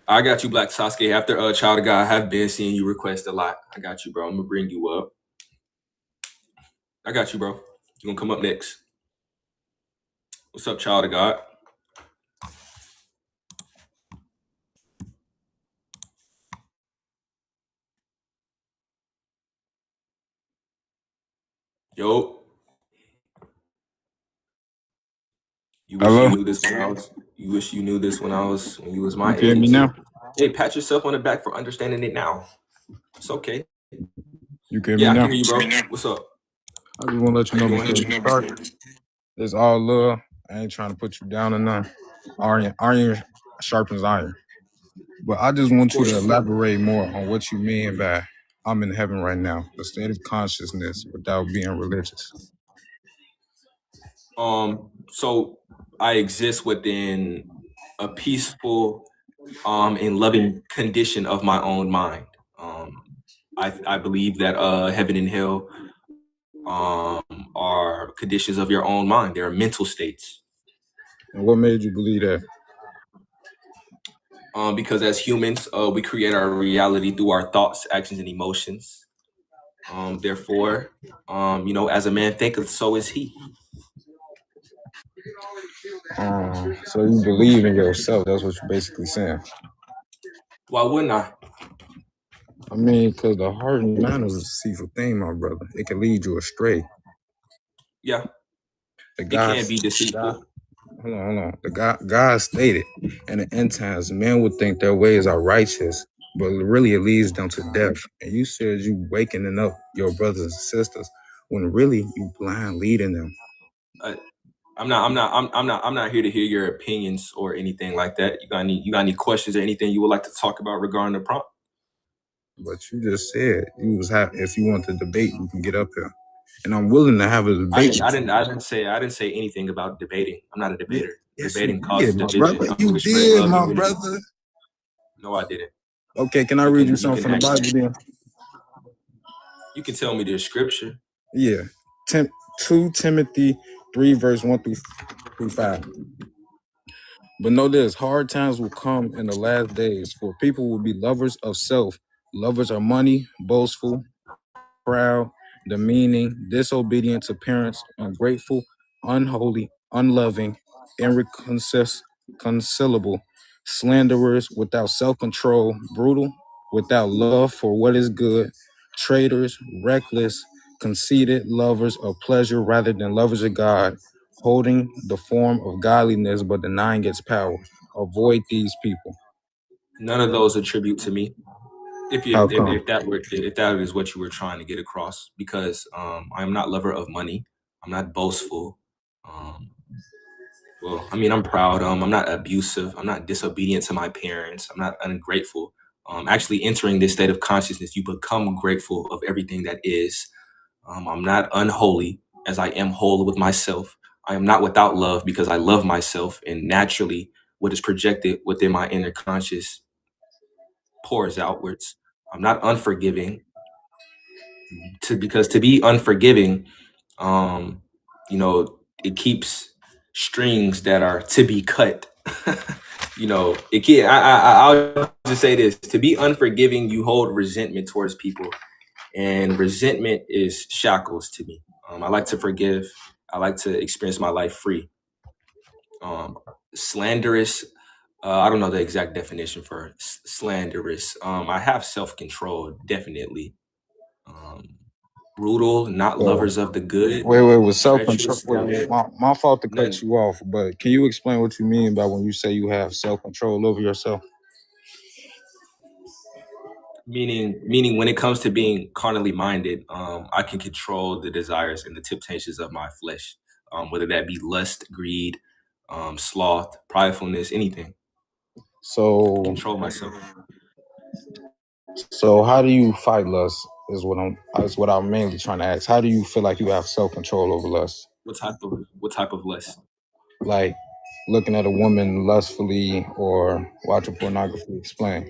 I got you, Black Sasuke. After Child of God, I have been seeing you request a lot. I got you, bro. I'm going to bring you up. I got you, bro. You're going to come up next. What's up, Child of God? Yo. You wish Hello? you knew this when I was. You wish you knew this when you was my You can hear me age. now? Hey, pat yourself on the back for understanding it now. It's okay. You can hear Yeah, me I now? can hear you, bro. What's up? I just want to let you How know you before doing? you start. It's all love. I ain't trying to put you down or nothing. Iron sharpens iron. But I just Of want you to course. elaborate more on what you mean by I'm in heaven right now, the state of consciousness without being religious. So I exist within a peaceful, and loving condition of my own mind. I believe that heaven and hell are conditions of your own mind. They are mental states. And what made you believe that? Because as humans, we create our reality through our thoughts, actions, and emotions. Therefore, as a man thinketh, so is he. So you believe in yourself. That's what you're basically saying. Why wouldn't I? I mean, because the heart and mind is a deceitful thing, my brother. It can lead you astray. Yeah. The It God, can be deceitful. hold on. God stated in the end times, men would think their ways are righteous, but really it leads them to death. And you said you wakening up your brothers and sisters when really you blind leading them. I'm not here to hear your opinions or anything like that. You got any questions or anything you would like to talk about regarding the prompt? But you just said you was if you want to debate, you can get up here. And I'm willing to have a debate. I didn't say anything about debating. I'm not a debater. Yes, Debating you causes did, my division. brother. I'm here You to spread did, love my and unity. brother. No, I didn't. Okay, can I read you something from the Bible then? You can tell me the scripture. Yeah. 2 Timothy 3, verse 1 through 5. But know this, hard times will come in the last days, for people will be lovers of self, lovers of money, boastful, proud, demeaning, disobedient to parents, ungrateful, unholy, unloving, irreconcilable, slanderers, without self-control, brutal, without love for what is good, traitors, reckless, conceited, lovers of pleasure rather than lovers of God, holding the form of godliness but denying its power. Avoid these people. None of those attribute to me. How come? If that is what you were trying to get across, because I'm not lover of money. I'm not boastful. Well, I mean, I'm proud. I'm not abusive. I'm not disobedient to my parents. I'm not ungrateful. Actually, entering this state of consciousness, you become grateful of everything that is. I'm not unholy, as I am whole with myself. I am not without love, because I love myself, and naturally, what is projected within my inner conscious pours outwards. I'm not unforgiving, because to be unforgiving, it keeps strings that are to be cut. It can't. I'll just say this: to be unforgiving, you hold resentment towards people, and resentment is shackles to me. I like to forgive. I like to experience my life free. Slanderous. I don't know the exact definition for slanderous. I have self-control, definitely. Brutal, not So, lovers of the good. with self-control. Treacherous, no, My fault to cut none. you off, but can you explain what you mean by when you say you have self-control over yourself? Meaning when it comes to being carnally minded, I can control the desires and the temptations of my flesh, whether that be lust, greed, sloth, pridefulness, anything. So, Control myself. so how do you fight lust? Is what I'm mainly trying to ask. How do you feel like you have self-control over lust? What type of lust? Like looking at a woman lustfully or watching pornography. Explain.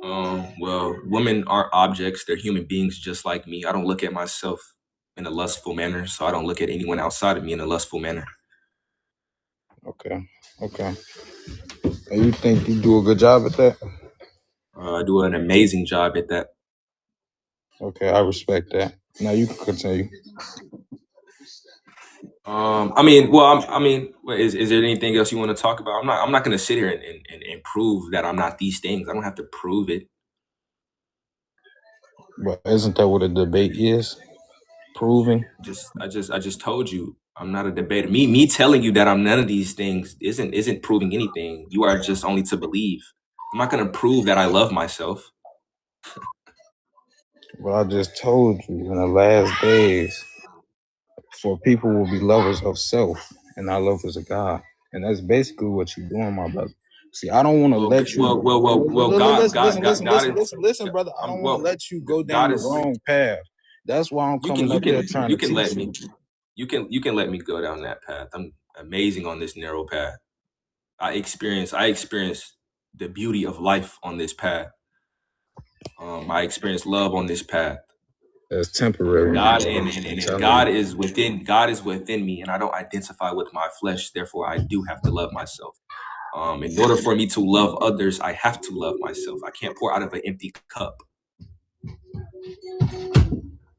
Well, women aren't objects; they're human beings just like me. I don't look at myself in a lustful manner, so I don't look at anyone outside of me in a lustful manner. Okay. And you think you do a good job at that? I do an amazing job at that. Okay, I respect that. Now you can continue. Is there anything else you want to talk about? I'm not going to sit here and prove that I'm not these things. I don't have to prove it. But isn't that what a debate is? Proving? I just told you I'm not a debater. Me telling you that I'm none of these things isn't proving anything. You are just only to believe. I'm not going to prove that I love myself. Well, I just told you in the last days, for people will be lovers of self and not lovers of God. And that's basically what you're doing, my brother. See, I don't want to let you. Listen, brother. I don't want to let you go down the wrong path. That's why I'm coming up here trying to teach you. You can let me go down that path. I'm amazing on this narrow path. I experience the beauty of life on this path. I experience love on this path. It's temporary. God is within me, and I don't identify with my flesh. Therefore, I do have to love myself. In order for me to love others, I have to love myself. I can't pour out of an empty cup.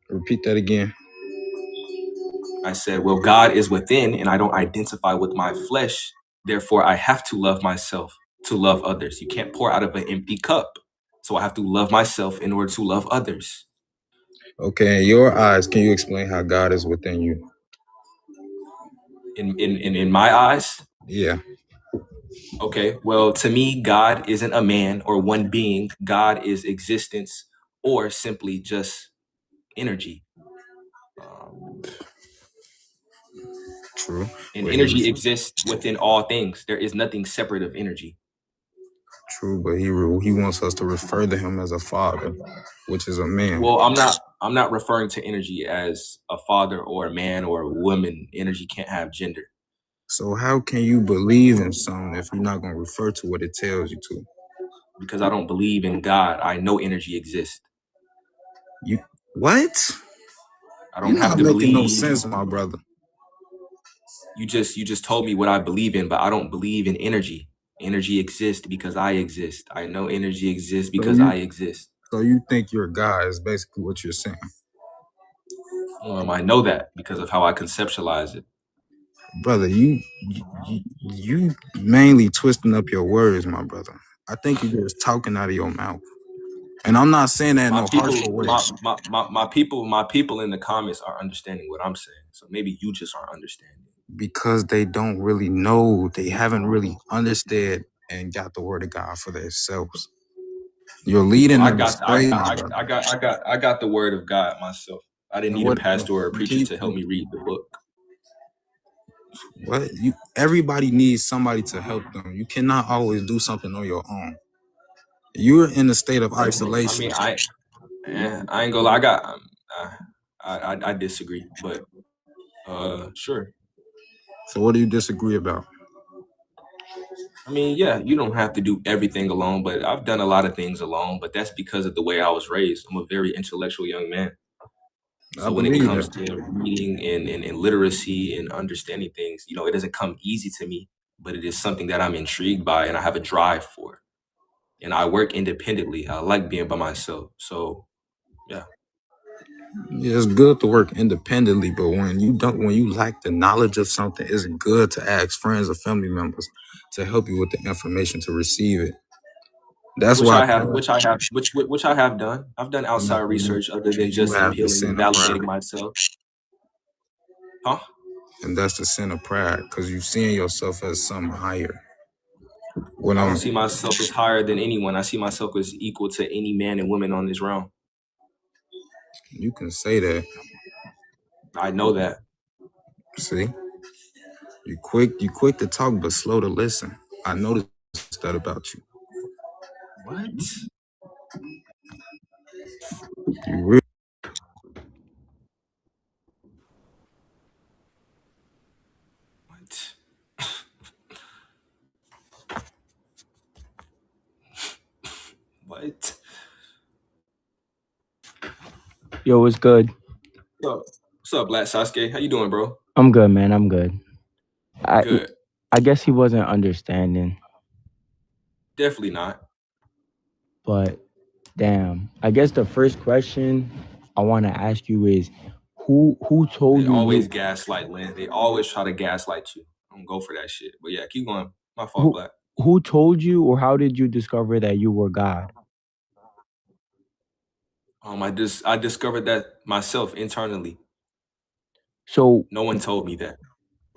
Repeat that again. I said, well, God is within, and I don't identify with my flesh. Therefore, I have to love myself to love others. You can't pour out of an empty cup. So I have to love myself in order to love others. Okay, in your eyes, can you explain how God is within you? In my eyes? Yeah. Okay, well, to me, God isn't a man or one being. God is existence, or simply just energy. True. And energy exists within all things. There is nothing separate of energy. True, but he wants us to refer to him as a father, which is a man. Well, I'm not referring to energy as a father or a man or a woman. Energy can't have gender. So how can you believe in something if you're not going to refer to what it tells you to? Because I don't believe in God. I know energy exists. You what? I don't have to making believe. No sense, my brother. You just told me what I believe in, but I don't believe in energy. Energy exists because I exist. I know energy exists because I exist. So you think you're God is basically what you're saying. I know that because of how I conceptualize it. Brother, you mainly twisting up your words, my brother. I think you're just talking out of your mouth. And I'm not saying that in no harmful way. My people in the comments are understanding what I'm saying. So maybe you just aren't understanding. Because they don't really know. They haven't really understood and got the word of God for themselves. You're leading I them got astray, brother. I got the word of God myself. I didn't And need a what pastor or a preacher keep to help me read the book. what you everybody needs somebody to help them. You cannot always do something on your own. You're in a state of I isolation. mean, I ain't gonna lie. I got I disagree, but sure. So what do you disagree about? I mean, yeah, you don't have to do everything alone, but I've done a lot of things alone, but that's because of the way I was raised. I'm a very intellectual young man. I So when it believe comes that. to reading and literacy and understanding things, you know, it doesn't come easy to me, but it is something that I'm intrigued by and I have a drive for. And I work independently. I like being by myself. So yeah. Yeah, it's good to work independently, but when you lack the knowledge of something, it's good to ask friends or family members to help you with the information to receive it. That's Which why I have which I have done. I've done outside research other than you just have the appealing sin and of pride. validating myself. Huh? And that's the sin of pride, because you seeing yourself as something higher. When I I'm don't see myself as higher than anyone. I see myself as equal to any man and woman on this realm. You can say that. I know that. See? You quick to talk but slow to listen. I noticed that about you. What? You really What? What? Yo, what's good? What's up, Black Sasuke? How you doing, bro? I'm good, man. I'm good. Good. I guess he wasn't understanding, Definitely not. but damn. I guess the first question I want to ask you is, who told They you always you gaslight, Lynn. They always try to gaslight you. I don't go for that shit. But yeah, keep going. My fault, Black. who told you, or how did you discover that you were God? I discovered that myself internally. So No one told me that.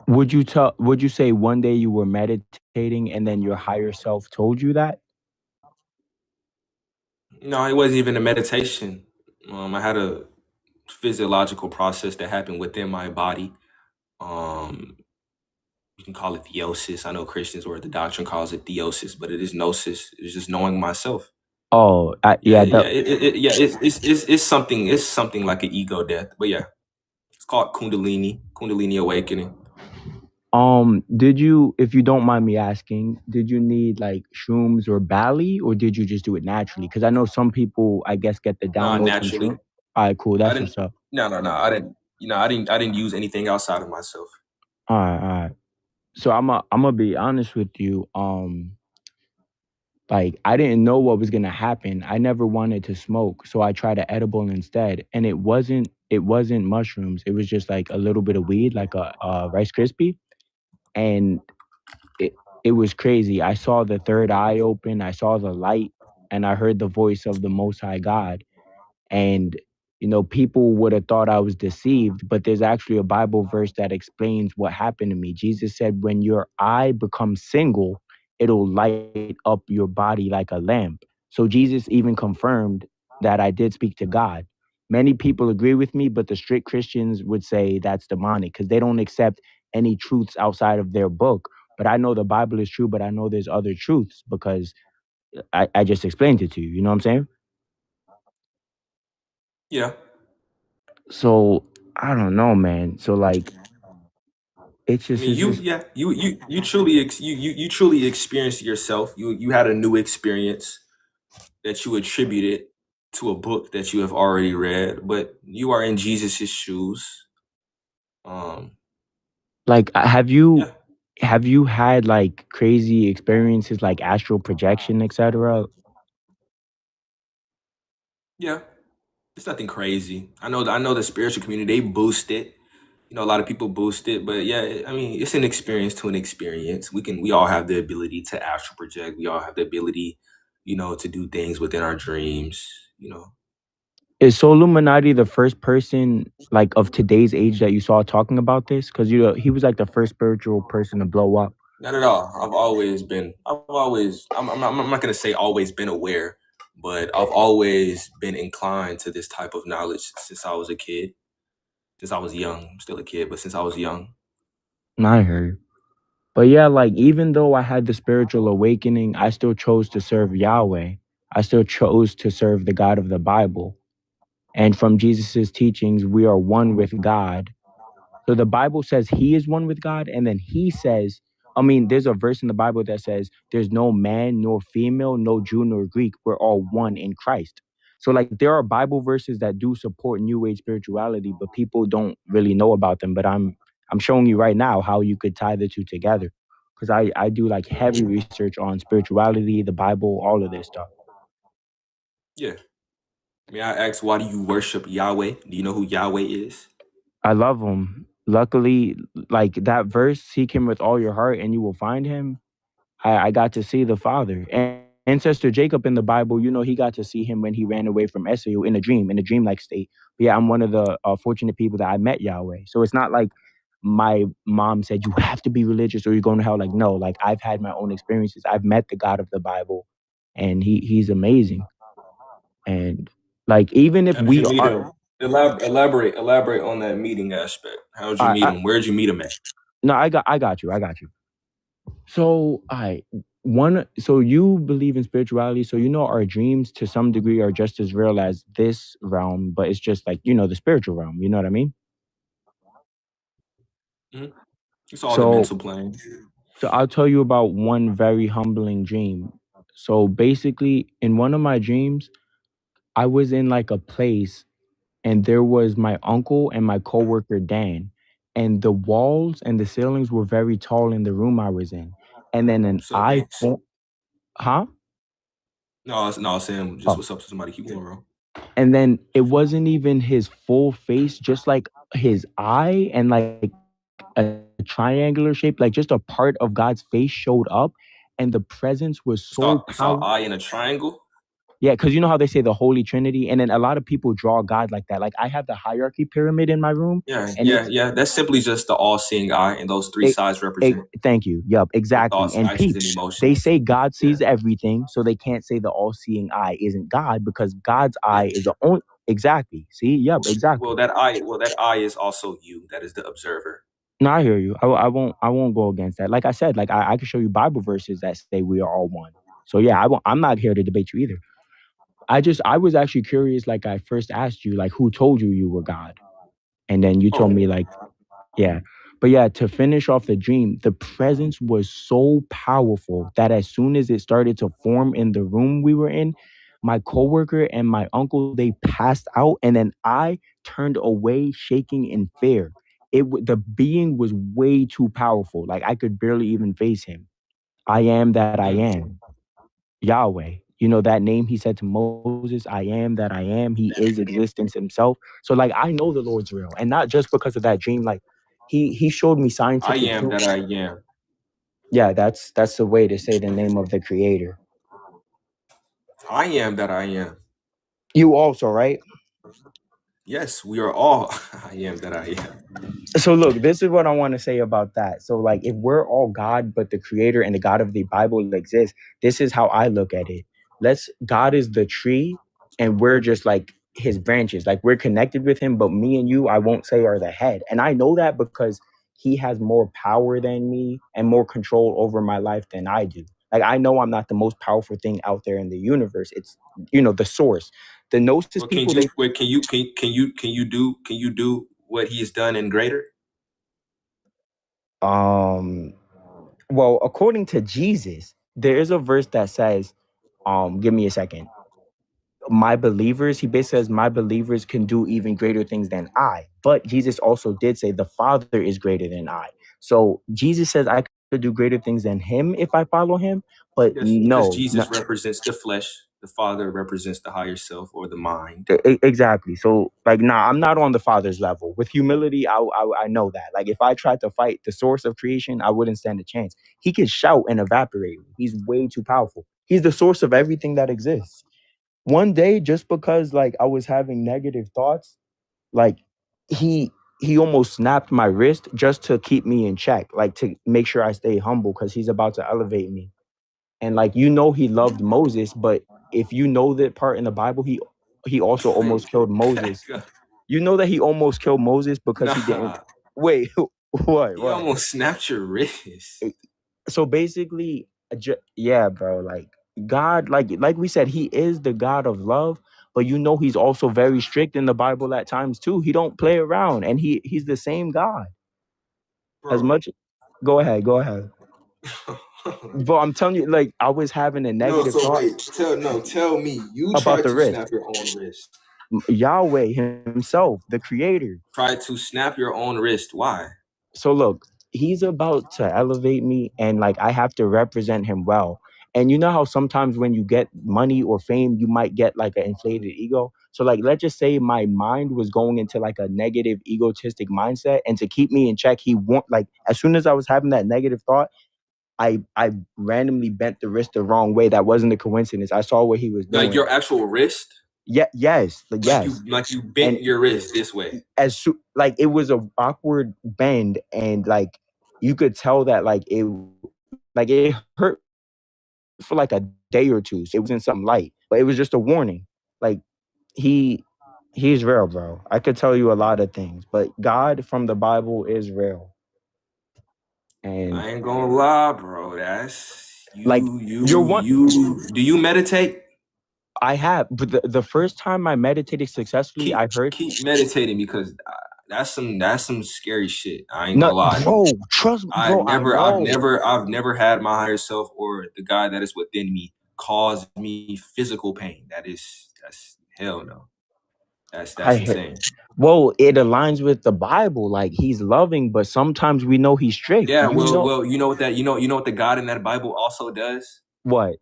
would you say one day you were meditating and then your higher self told you that? No, it wasn't even a meditation. I had a physiological process that happened within my body. You can call it theosis. I know Christians or the doctrine calls it theosis, but it is gnosis. It's just knowing myself. Oh, It's something. It's something like an ego death. But yeah, it's called Kundalini awakening. Did you, if you don't mind me asking, did you need like shrooms or Bali, or did you just do it naturally? Because I know some people, I guess, get the Nah, downloads from naturally. shrooms. All right, cool. I That's didn't. what's up. No. I didn't. I didn't use anything outside of myself. All right. So I'm gonna be honest with you. Like I didn't know what was gonna happen. I never wanted to smoke, so I tried an edible instead, and it wasn't mushrooms. It was just like a little bit of weed, like a Rice Krispie, and it was crazy. I saw the third eye open. I saw the light, and I heard the voice of the Most High God. And people would have thought I was deceived, but there's actually a Bible verse that explains what happened to me. Jesus said, when your eye becomes single, it'll light up your body like a lamp. So Jesus even confirmed that I did speak to God. Many people agree with me, but the strict Christians would say that's demonic because they don't accept any truths outside of their book. But I know the Bible is true, but I know there's other truths because I just explained it to you. You know what I'm saying? Yeah. So I don't know, man. So like, it's I just, mean, you truly experienced yourself. You had a new experience that you attributed to a book that you have already read, but you are in Jesus's shoes. like, have you had like crazy experiences like astral projection, etc.? Yeah, it's nothing crazy. I know the spiritual community, they boost it. A lot of people boost it, but yeah, I mean, it's an experience to an experience. We all have the ability to astral project. We all have the ability, to do things within our dreams. Is Soul Illuminati the first person like of today's age that you saw talking about this? Because he was like the first spiritual person to blow up. Not at all. I'm not gonna say always been aware, but I've always been inclined to this type of knowledge since I was a kid. Since I was young, I'm still a kid, but since I was young. I heard you. But yeah, like even though I had the spiritual awakening, I still chose to serve Yahweh. I still chose to serve the God of the Bible. And from Jesus's teachings, we are one with God. So the Bible says he is one with God, and then he says, I mean, there's a verse in the Bible that says there's no man nor female, no Jew nor Greek. We're all one in Christ. So like there are Bible verses that do support New Age spirituality, but people don't really know about them. But I'm showing you right now how you could tie the two together. Because I do like heavy research on spirituality, the Bible, all of this stuff. Yeah. May I ask, why do you worship Yahweh? Do you know who Yahweh is? I love him. Luckily, like that verse, seek him with all your heart and you will find him. I got to see the Father. And ancestor Jacob in the Bible, you know, he got to see him when he ran away from Esau in a dreamlike state. But yeah, I'm one of the fortunate people that I met Yahweh. So it's not like my mom said, you have to be religious or you're going to hell. Like, no, like I've had my own experiences. I've met the God of the Bible and he's amazing. And like, even if How did we you meet are... him? Elaborate on that meeting aspect. How did you meet him? Where'd you meet him at? No, I got you. So so you believe in spirituality. So you know our dreams to some degree are just as real as this realm, but it's just like, you know, the spiritual realm. You know what I mean? Mm-hmm. It's all the mental plane. So I'll tell you about one very humbling dream. So basically, in one of my dreams, I was in like a place and there was my uncle and my coworker Dan. And the walls and the ceilings were very tall in the room I was in. And then an eye formed. Huh? No, I was saying just what's up to somebody. Keep going, bro. And then it wasn't even his full face, just like his eye and like a triangular shape, like just a part of God's face showed up, and the presence was so You saw powerful. eye in a triangle? Yeah, because you know how they say the Holy Trinity, and then a lot of people draw God like that. Like I have the hierarchy pyramid in my room. Yeah. That's simply just the all-seeing eye, and those three sides represent. Thank you. Yup, exactly. Thoughts, And actions, peeps, and emotions. they say God sees everything, so they can't say the all-seeing eye isn't God because God's eye is the only. Exactly. See. Yup. Exactly. Well, that eye is also you. That is the observer. No, I hear you. I won't go against that. Like I said, like I can show you Bible verses that say we are all one. So yeah, I'm not here to debate you either. I was actually curious. Like I first asked you, like who told you you were God, and then you told me like, yeah. But yeah, to finish off the dream, the presence was so powerful that as soon as it started to form in the room we were in, my coworker and my uncle, they passed out, and then I turned away, shaking in fear. The being was way too powerful. Like I could barely even face him. I am that I am. Yahweh. You know that name he said to Moses, I am that I am. He is existence himself. So like I know the Lord's real. And not just because of that dream. Like he showed me I scientific am proof. that I am. Yeah, that's the way to say the name of the creator. I am that I am. You also, right? Yes, we are all I am that I am. So look, this is what I want to say about that. So like if we're all God, but the creator and the God of the Bible exists, this is how I look at it. God is the tree and we're just like his branches. Like we're connected with him, but me and you, I won't say are the head. And I know that because he has more power than me and more control over my life than I do. Like I know I'm not the most powerful thing out there in the universe. It's, you know, the source. The Gnosis Well, people, can you do what he has done and greater? Well, according to Jesus, there is a verse that says, give me a second. My believers, he basically says, my believers can do even greater things than I. But Jesus also did say the Father is greater than I. So Jesus says I could do greater things than him if I follow him. But Yes, because Jesus represents the flesh. The Father represents the higher self or the mind. Exactly. So like, nah, I'm not on the Father's level. With humility, I know that. Like if I tried to fight the source of creation, I wouldn't stand a chance. He can shout and evaporate me. He's way too powerful. He's the source of everything that exists. One day, just because like I was having negative thoughts, like he he almost snapped my wrist just to keep me in check, like to make sure I stay humble because he's about to elevate me. And like he loved Moses, but if you know that part in the Bible, he also almost killed Moses. You know that he almost killed Moses because he didn't. Nah, Wait, what? he almost snapped your wrist. So basically, yeah, bro. Like God, like we said, he is the God of love, but he's also very strict in the Bible at times too. He don't play around, and he's the same God. As Bro. much. Go ahead. But I'm telling you, like I was having a No, negative so thought wait, tell me, you about tried the to wrist. snap your own wrist. Yahweh himself, the creator. Tried to snap your own wrist. Why? So look, he's about to elevate me, and like I have to represent him well. And you know how sometimes when you get money or fame, you might get like an inflated ego. So like let's just say my mind was going into like a negative egotistic mindset, and to keep me in check, like as soon as I was having that negative thought, I randomly bent the wrist the wrong way. That wasn't a coincidence. I saw what he was doing. Like your actual wrist? Yeah, yes, yes. Like you bent your wrist this way. Like it was a awkward bend, and like you could tell that like it hurt for like a day or two. So it wasn't something light, but it was just a warning. Like he's real, bro. I could tell you a lot of things, but God from the Bible is real. And I ain't gonna lie, bro. That's you. Like, you're one. Do you meditate? I have, but the first time I meditated successfully, I heard. Keep meditating because that's some scary shit. I ain't gonna lie, bro. Trust me, bro. I've never had my higher self or the God that is within me cause me physical pain. That's hell no. That's insane. Well, it aligns with the Bible. Like he's loving, but sometimes we know he's strict. Yeah, well, you know what the God in that Bible also does? What?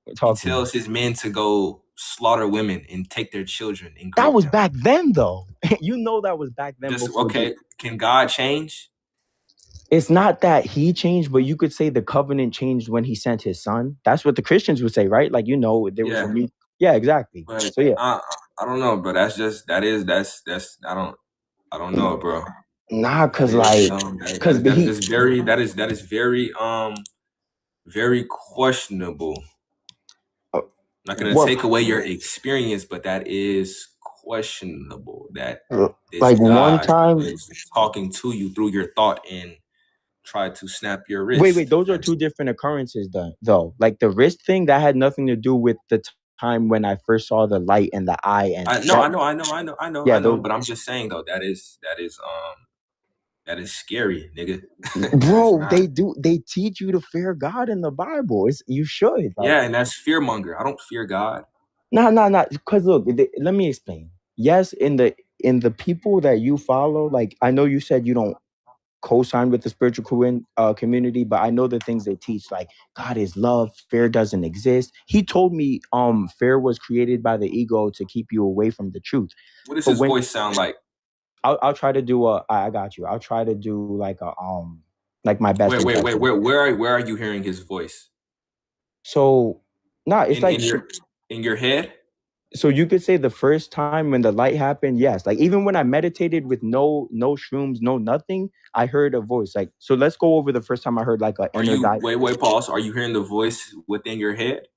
He tells his men to go slaughter women and take their children. And that was back then, though. That was back then. Okay, can God change? It's not that he changed, but you could say the covenant changed when he sent his son. That's what the Christians would say, right? Like, there was a new. Yeah, exactly. But so yeah, I don't know, but that's I don't know, bro. Nah, cause that is very questionable. Not gonna take away your experience, but that is questionable. That this like God one time is talking to you through your thought and try to snap your wrist. Wait, those are two different occurrences, though. Like the wrist thing, that had nothing to do with the time when I first saw the light in the eye. And I know. But I'm just saying though, that is scary, nigga. Bro, they teach you to fear God in the Bible. You should. Like, yeah, and that's fear monger. I don't fear God. Nah. Because look, let me explain. Yes, in the people that you follow, like I know you said you don't co-sign with the spiritual community, but I know the things they teach, like God is love, fear doesn't exist. He told me fear was created by the ego to keep you away from the truth. What does his voice sound like? I'll try to do I got you. I'll try to do like my best. Wait. Where are you hearing his voice? So it's in your head. So you could say the first time when the light happened, yes. Like even when I meditated with no shrooms, no nothing, I heard a voice. Like, so let's go over the first time I heard like a inner guy. Wait, pause. Are you hearing the voice within your head?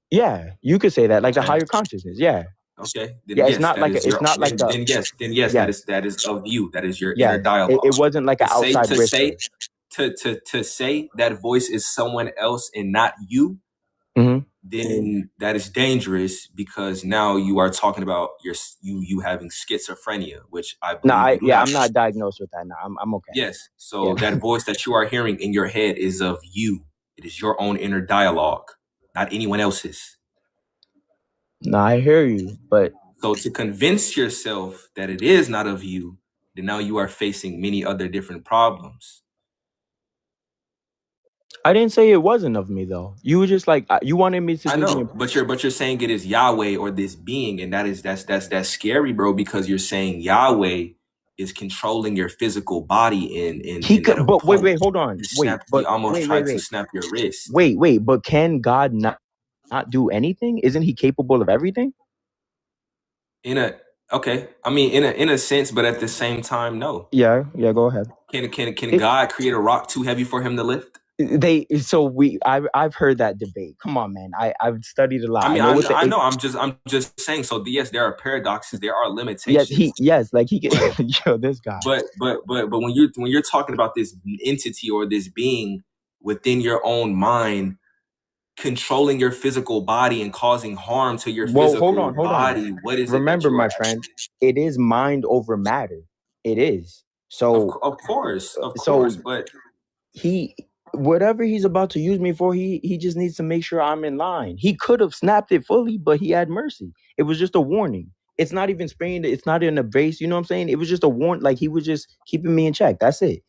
Yeah, you could say that, like the higher consciousness. Yeah. Okay. Then yeah, yes, it's not like then yes, that is of you. That is your inner dialogue. It wasn't like an outside whisper. To say that voice is someone else and not you. Mm-hmm. Then that is dangerous because now you are talking about you having schizophrenia, which I believe I'm not diagnosed with that now. I'm okay. Yes. So that voice that you are hearing in your head is of you. It is your own inner dialogue, not anyone else's. No, I hear you, but so to convince yourself that it is not of you, then now you are facing many other different problems. I didn't say it wasn't of me though. You were just like you wanted me to. I know, but you're saying it is Yahweh or this being, and that's scary, bro. Because you're saying Yahweh is controlling your physical body, and he could. But wait, hold on. He almost tried to snap your wrist. Wait, but can God not do anything? Isn't he capable of everything? Okay, I mean, in a sense, but at the same time, no. Yeah, go ahead. Can God create a rock too heavy for him to lift? I've heard that debate. Come on, man. I've studied a lot. I I mean, know what I know. I'm just saying. So yes, there are paradoxes. There are yes, limitations. like he can yo, this guy. But when you're talking about this entity or this being within your own mind controlling your physical body and causing harm to your Well, hold physical on. body, what is it that Remember, you are my friend, it is mind over matter. It is. So of course, but he whatever he's about to use me for, he just needs to make sure I'm in line. He could have snapped it fully, but he had mercy. It was just a warning. It's not even spraying. It's not in a base. You know what I'm saying? It was just a warn. Like he was just keeping me in check. That's it.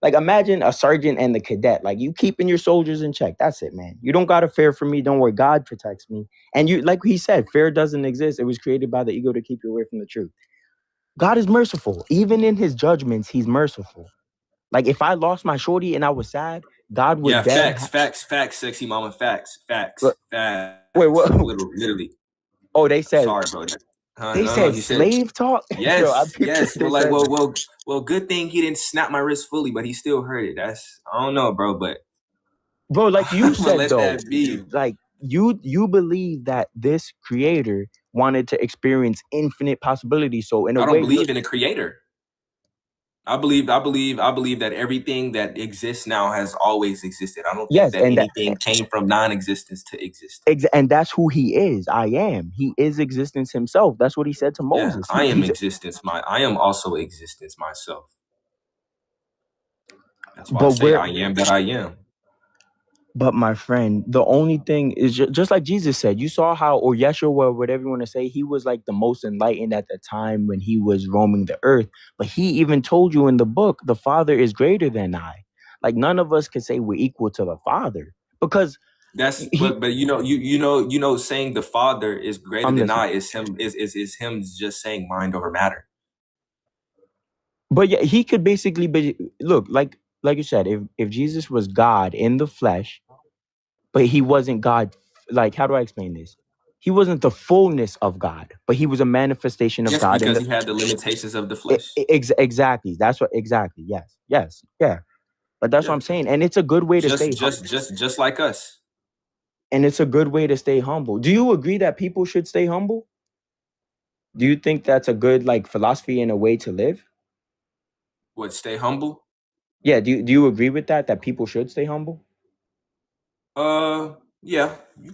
Like imagine a sergeant and the cadet. Like you keeping your soldiers in check. That's it, man. You don't got to fear for me. Don't worry. God protects me. And you, like he said, fear doesn't exist. It was created by the ego to keep you away from the truth. God is merciful. Even in his judgments, he's merciful. Like if I lost my shorty and I was sad, God would facts, sexy mama, facts. Wait, what? Literally. Oh, they said. Sorry, bro. They said slave talk. Yes, Yo, yes. But like, well, good thing he didn't snap my wrist fully, but he still hurt it. That's I don't know, bro. But bro, like you said let though, that be. like you believe that this creator wanted to experience infinite possibilities. So in a I way, don't believe in a creator. I believe that everything that exists now has always existed. I don't think that anything came from non-existence to existence. And that's who he is. I am. He is existence himself. That's what he said to Moses. Yeah, I am existence. I am also existence myself. That's why I say I am that I am. But my friend, the only thing is just like Jesus said, you saw how, or Yeshua, whatever you want to say, he was like the most enlightened at the time when he was roaming the earth. But he even told you in the book, the Father is greater than I. Like none of us can say we're equal to the Father because that's but you know saying the Father is greater than I is him just saying mind over matter. But yeah, he could basically be look like you said, if Jesus was God in the flesh, but he wasn't God. Like, how do I explain this? He wasn't the fullness of God, but he was a manifestation of God. Because he had the limitations of the flesh. Exactly. That's what. Exactly. Yes. Yeah. But that's what I'm saying, and it's a good way to stay. Just like us. And it's a good way to stay humble. Do you agree that people should stay humble? Do you think that's a good philosophy and a way to live? What, stay humble? Yeah. Do you agree with that? That people should stay humble? Yeah, you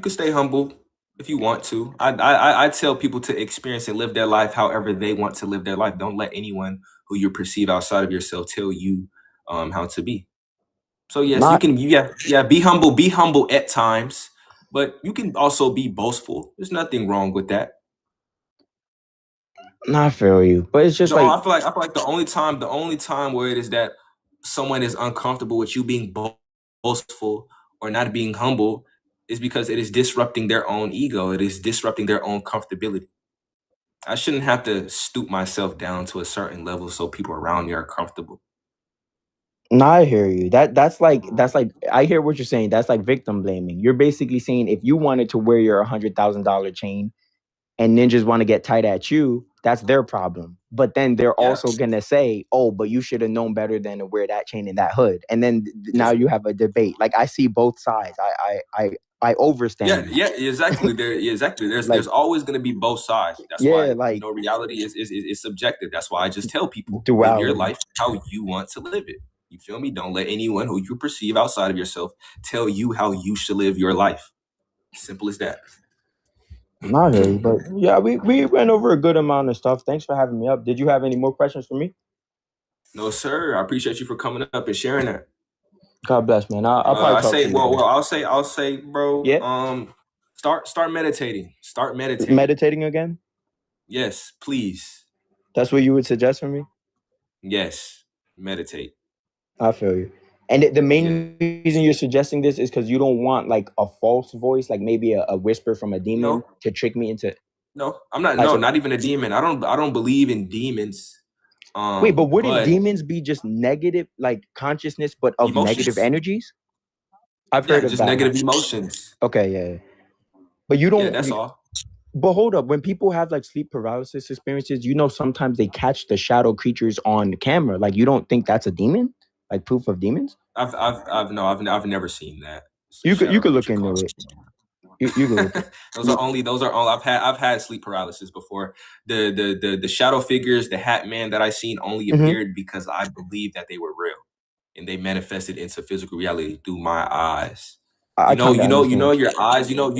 could stay humble if you want to. I tell people to experience and live their life however they want to live their life. Don't let anyone who you perceive outside of yourself tell you how to be. So yes, you can be humble at times, but you can also be boastful. There's nothing wrong with that. I feel you, but it's just I feel like the only time where it is that someone is uncomfortable with you being boastful or not being humble is because it is disrupting their own ego. It is disrupting their own comfortability. I shouldn't have to stoop myself down to a certain level so people around me are comfortable. No, I hear you. That's like I hear what you're saying. That's like victim blaming. You're basically saying if you wanted to wear your $100,000 chain and ninjas want to get tight at you, that's their problem. But then they're also gonna say, "Oh, but you should have known better than to wear that chain and that hood." And then now you have a debate. Like I see both sides. I overstand. Yeah, exactly. There's always gonna be both sides. That's why reality is subjective. That's why I just tell people live your life how you want to live it. You feel me? Don't let anyone who you perceive outside of yourself tell you how you should live your life. Simple as that. Not really, but yeah, we went over a good amount of stuff. Thanks for having me up. Did you have any more questions for me? No, sir. I appreciate you for coming up and sharing that. God bless, man. I'll probably talk to you. I'll say, bro. Yeah. Start meditating. Start meditating. Meditating again? Yes, please. That's what you would suggest for me? Yes, meditate. I feel you. And the main reason you're suggesting this is because you don't want a false voice, like maybe a whisper from a demon to trick me into. No, I'm not. Not even a demon. I don't believe in demons. Wait, but wouldn't demons be just negative, consciousness, but of emotions. Negative energies? I've heard of just that. Negative emotions. Okay, yeah. But you don't. Yeah, that's all. But hold up, when people have like sleep paralysis experiences, sometimes they catch the shadow creatures on camera. Like, you don't think that's a demon? Like proof of demons? I've never seen that. You could look into it. You could look. Those are only I've had sleep paralysis before. The shadow figures, the Hat Man that I seen only appeared because I believed that they were real, and they manifested into physical reality through my eyes. You know your eyes. You know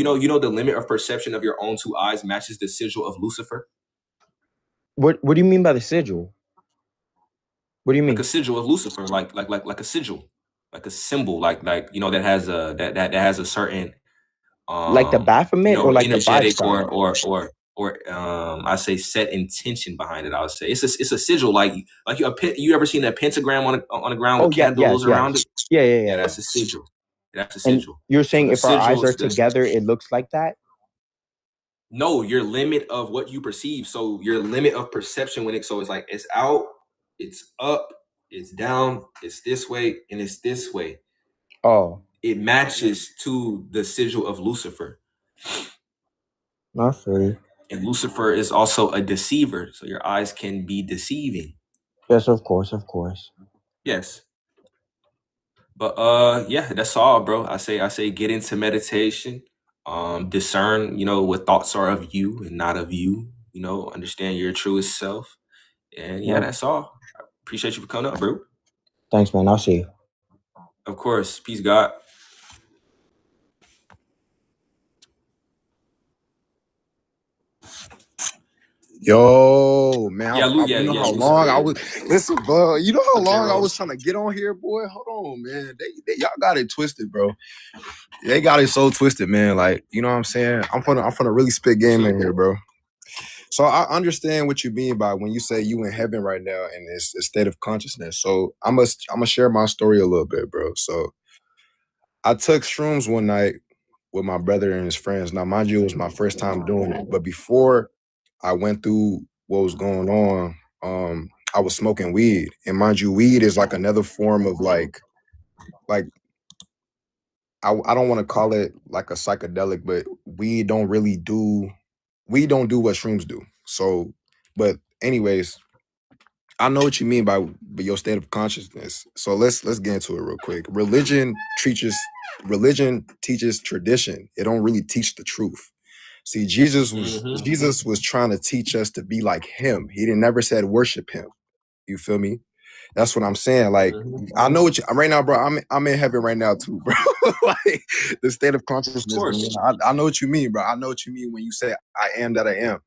the limit of perception of your own two eyes matches the sigil of Lucifer. What do you mean by the sigil? What do you mean? Like a sigil of Lucifer, like a sigil, like a symbol, like that has a that has a certain like the Baphomet or like energetic the or I say set intention behind it. I would say it's a sigil, like you ever seen that pentagram on the ground with candles around it? Yeah. That's a sigil. That's a And sigil. you're saying if our eyes are sigils- together, it looks like that? No, your limit of what you perceive. So your limit of perception it's like it's out, it's up, it's down, it's this way, and it's this way. Oh, It matches to the sigil of Lucifer. not really. And Lucifer is also a deceiver, so your eyes can be deceiving. Yes, of course. Yes. But yeah, that's all, bro. I say get into meditation. Discern, what thoughts are of you and not of you. Understand your truest self. And yeah, Yep. that's all. I appreciate you for coming up, bro. Thanks, man. I'll see you. Of course. Peace, God. Yo, man, Yeah, you know how Lucifer, long I yeah. was listen, bro. You know how long I bro. was trying to get on here, boy. Hold on, man. They y'all got it twisted, bro. They got it so twisted, man. Like, you know what I'm saying? I'm gonna really spit game in here, bro. So I understand what you mean by when you say you in heaven right now and it's a state of consciousness. So I'm gonna share my story a little bit, bro. So I took shrooms one night with my brother and his friends. Now, mind you, it was my first time doing it. But before I went through what was going on, I was smoking weed. And mind you, weed is like another form of like I don't want to call it like a psychedelic, but we don't do what shrooms do. So, but anyways, I know what you mean by your state of consciousness. So let's get into it real quick. Religion teaches tradition. It don't really teach the truth. See, Jesus was trying to teach us to be like him. He never said worship him. You feel me? That's what I'm saying. Like, I know what you right now, bro. I'm in heaven right now too, bro. Like the state of consciousness. Of course. I know what you mean, bro. I know what you mean when you say I am that I am.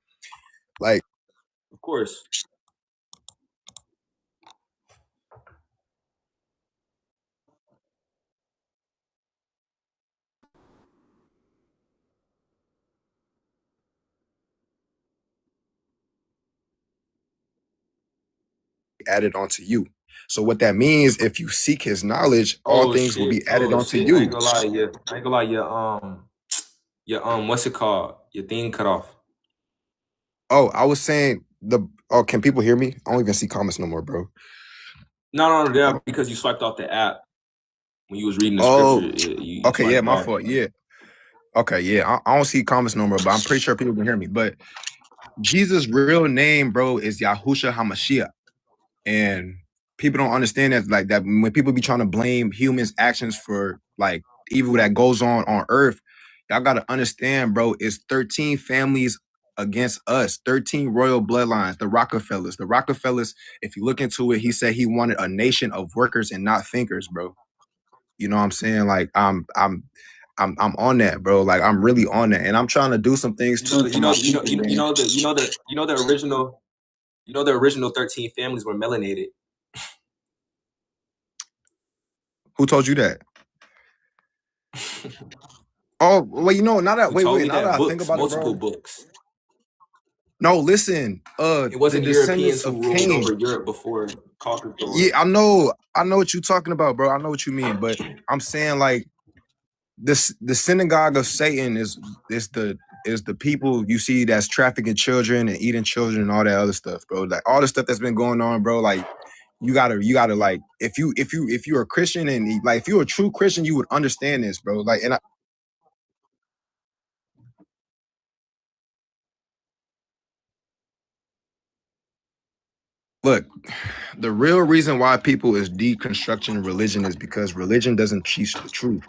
Like, Of course. added onto you. So what that means, if you seek his knowledge, all things will be added onto you. I ain't gonna lie, your what's it called? Your thing cut off. Oh, I was saying can people hear me? I don't even see comments no more, bro. No, yeah, because you swiped off the app when you was reading the scripture. You Okay, yeah, swiped my off. fault. Yeah. Okay, yeah. I don't see comments no more, but I'm pretty sure people can hear me. But Jesus' real name, bro, is Yahushua HaMashiach. And people don't understand that, like that when people be trying to blame humans' actions for like evil that goes on earth, y'all gotta understand, bro, it's 13 families against us, 13 royal bloodlines, the Rockefellers. The Rockefellers, if you look into it, he said he wanted a nation of workers and not thinkers, bro. You know what I'm saying? Like I'm on that, bro. Like I'm really on that. And I'm trying to do some things too. You know the original 13 families were melanated. Who told you that? Oh, well, you know, now that I think about multiple it, bro. books. No, listen. It wasn't the Europeans descendants who of ruled Cain. over Europe before conquered the world. Yeah, I know what you're talking about, bro. I know what you mean, but I'm saying like the synagogue of Satan is the people you see that's trafficking children and eating children and all that other stuff, bro. Like all the stuff that's been going on, bro. Like you gotta like if you're a Christian and like if you're a true Christian, you would understand this, bro. Like Look, the real reason why people is deconstructing religion is because religion doesn't teach the truth.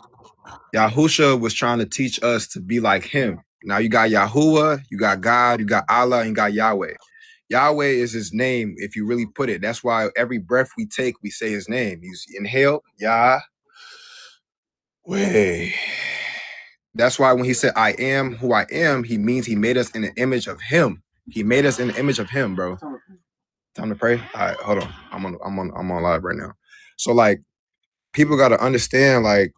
Yahusha was trying to teach us to be like him. Now you got Yahuwah, you got God, you got Allah, and you got Yahweh. Yahweh is his name, if you really put it. That's why every breath we take, we say his name. You inhale, Yahweh. That's why when he said, I am who I am, he means he made us in the image of him. He made us in the image of him, bro. Time to pray? All right, hold on. I'm on live right now. So like people gotta understand, like,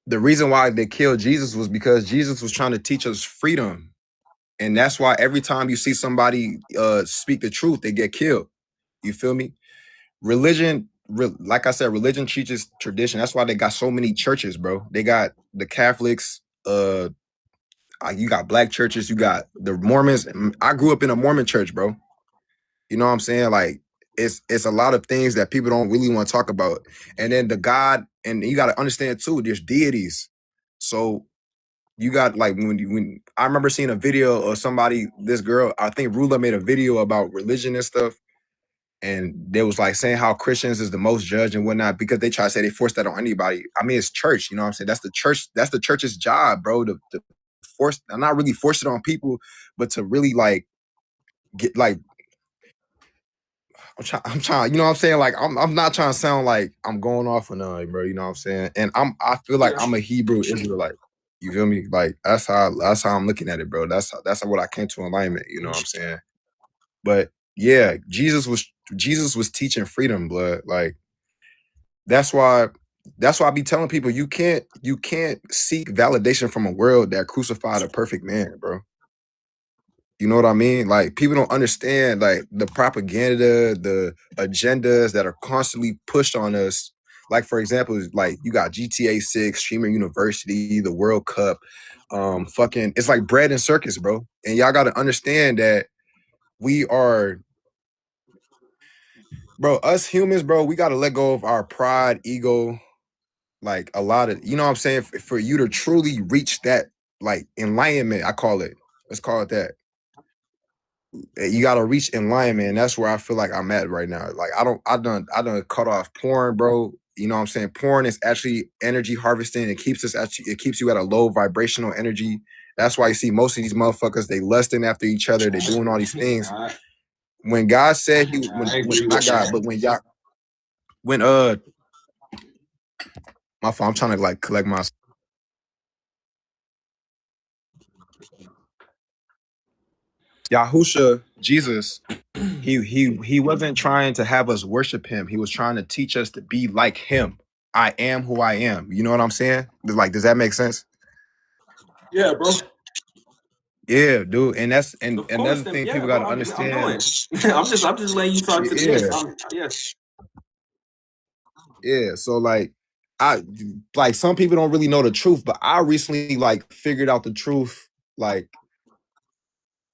the reason why they killed Jesus was because Jesus was trying to teach us freedom. And that's why every time you see somebody speak the truth, they get killed. You feel me? Religion, like I said, religion teaches tradition. That's why they got so many churches, bro. They got the Catholics, you got black churches, you got the Mormons. I grew up in a Mormon church, bro. You know what I'm saying? Like, it's a lot of things that people don't really want to talk about. And then the God, and you got to understand too, there's deities. So you got like when I remember seeing a video of somebody, this girl, I think Rula made a video about religion and stuff. And they was like saying how Christians is the most judged and whatnot because they try to say they force that on anybody. I mean, it's church, you know what I'm saying? That's the church's job, bro, to force, not really force it on people, but to really like get like, I'm trying, you know what I'm saying? Like, I'm not trying to sound like I'm going off on nothing, bro. You know what I'm saying? And I feel like I'm a Hebrew Israelite. You feel me? Like that's how I'm looking at it, bro. That's what I came to alignment. You know what I'm saying? But yeah, Jesus was teaching freedom, blood. Like that's why I be telling people you can't seek validation from a world that crucified a perfect man, bro. You know what I mean? Like people don't understand like the propaganda, the agendas that are constantly pushed on us. Like for example, like you got GTA 6, Streamer University, the World Cup, fucking it's like bread and circus, bro. And y'all gotta understand that we are, bro, us humans, bro, we gotta let go of our pride, ego, like a lot of, you know what I'm saying? For you to truly reach that like enlightenment, I call it. Let's call it that. You gotta reach enlightenment, and that's where I feel like I'm at right now. Like I done cut off porn, bro. You know what I'm saying? Porn is actually energy harvesting. It keeps you at a low vibrational energy. That's why you see most of these motherfuckers, they lusting after each other, they doing all these things. When God said my fault, I'm trying to like collect my Yahusha, Jesus, he wasn't trying to have us worship him. He was trying to teach us to be like him. I am who I am. You know what I'm saying? Like, does that make sense? Yeah, bro. Yeah, dude. And that's and Of another course, thing yeah, people bro. gotta I'm understand. doing. I'm just letting you talk to Yeah, the yes. yeah. So like some people don't really know the truth, but I recently like figured out the truth. Like,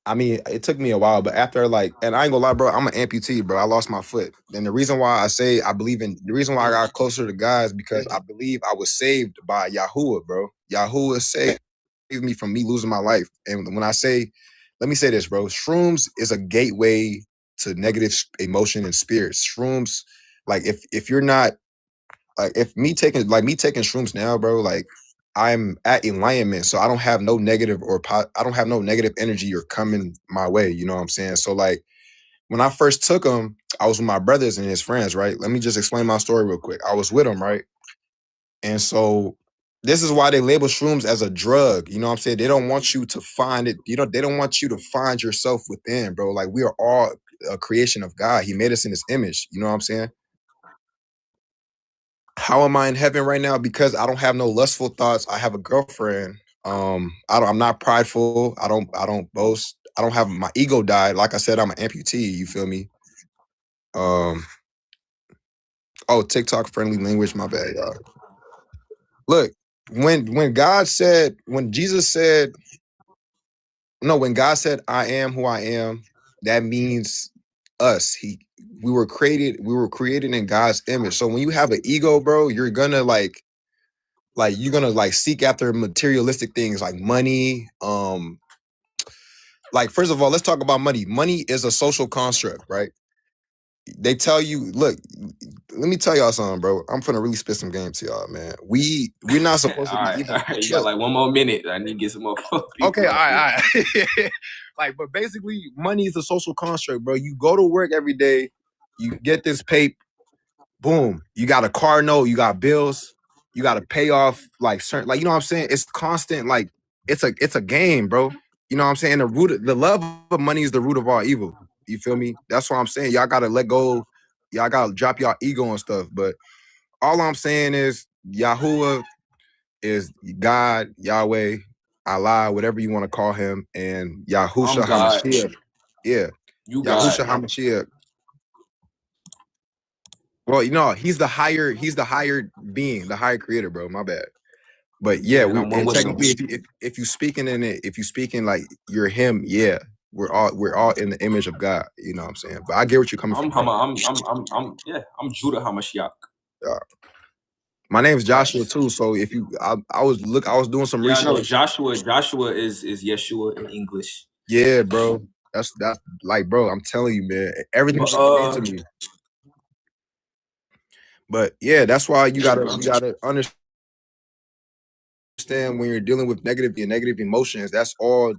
I mean, it took me a while, but after like, and I ain't gonna lie, bro, I'm an amputee, bro. I lost my foot. And the reason why the reason why I got closer to God is because I believe I was saved by Yahuwah, bro. Yahuwah saved me from me losing my life. And when I say, let me say this, bro, shrooms is a gateway to negative emotion and spirits. Shrooms, like if you're not, like if me taking shrooms now, bro, like I'm at enlightenment, so I don't have no negative I don't have no negative energy or coming my way. You know what I'm saying? So like when I first took them, I was with my brothers and his friends, right? Let me just explain my story real quick. I was with them, right? And so this is why they label shrooms as a drug. You know what I'm saying? They don't want you to find it. They don't want you to find yourself within, bro. Like we are all a creation of God. He made us in his image. You know what I'm saying? How am I in heaven right now? Because I don't have no lustful thoughts. I have a girlfriend. I'm not prideful. I don't boast. I don't have, my ego died. Like I said, I'm an amputee. You feel me? TikTok friendly language. My bad, y'all. Look, when God said, when God said, I am who I am, that means us. We were created in God's image. So when you have an ego, bro, you're gonna you're gonna seek after materialistic things like money, like, first of all, let's talk about money. Money is a social construct, right? They tell you, look, let me tell y'all something, bro. I'm finna really spit some game to y'all, man. We're not supposed to All be right, even. all right. You got Look, like 1 more minute. I need to get some more people okay, all up here. right. Like, but basically, money is a social construct, bro. You go to work every day, you get this paper, boom, you got a car note, you got bills, you got to pay off like certain, like, you know what I'm saying? It's constant, like it's a game, bro. You know what I'm saying? The love of money is the root of all evil. You feel me? That's what I'm saying. Y'all gotta let go. Y'all gotta drop y'all ego and stuff. But all I'm saying is Yahuwah is God, Yahweh, Allah, whatever you want to call him, and I'm Yahusha God. HaMashiach. Yeah, You God. Yahusha HaMashiach. Well, you know, he's the higher being, the higher creator, bro. My bad. But yeah, Yeah, and I'm one and with him. technically, if you speaking in it, if you speaking like you're him, yeah, we're all in the image of God. You know what I'm saying? But I get what you're coming from. I'm Judah Hamashiach. My name's Joshua too. So if you, I was doing some Yeah, I know research. Joshua is Yeshua in English. Yeah, bro. That's like, bro. I'm telling you, man. Everything But came to me. But yeah, that's why you gotta understand when you're dealing with negative emotions. That's all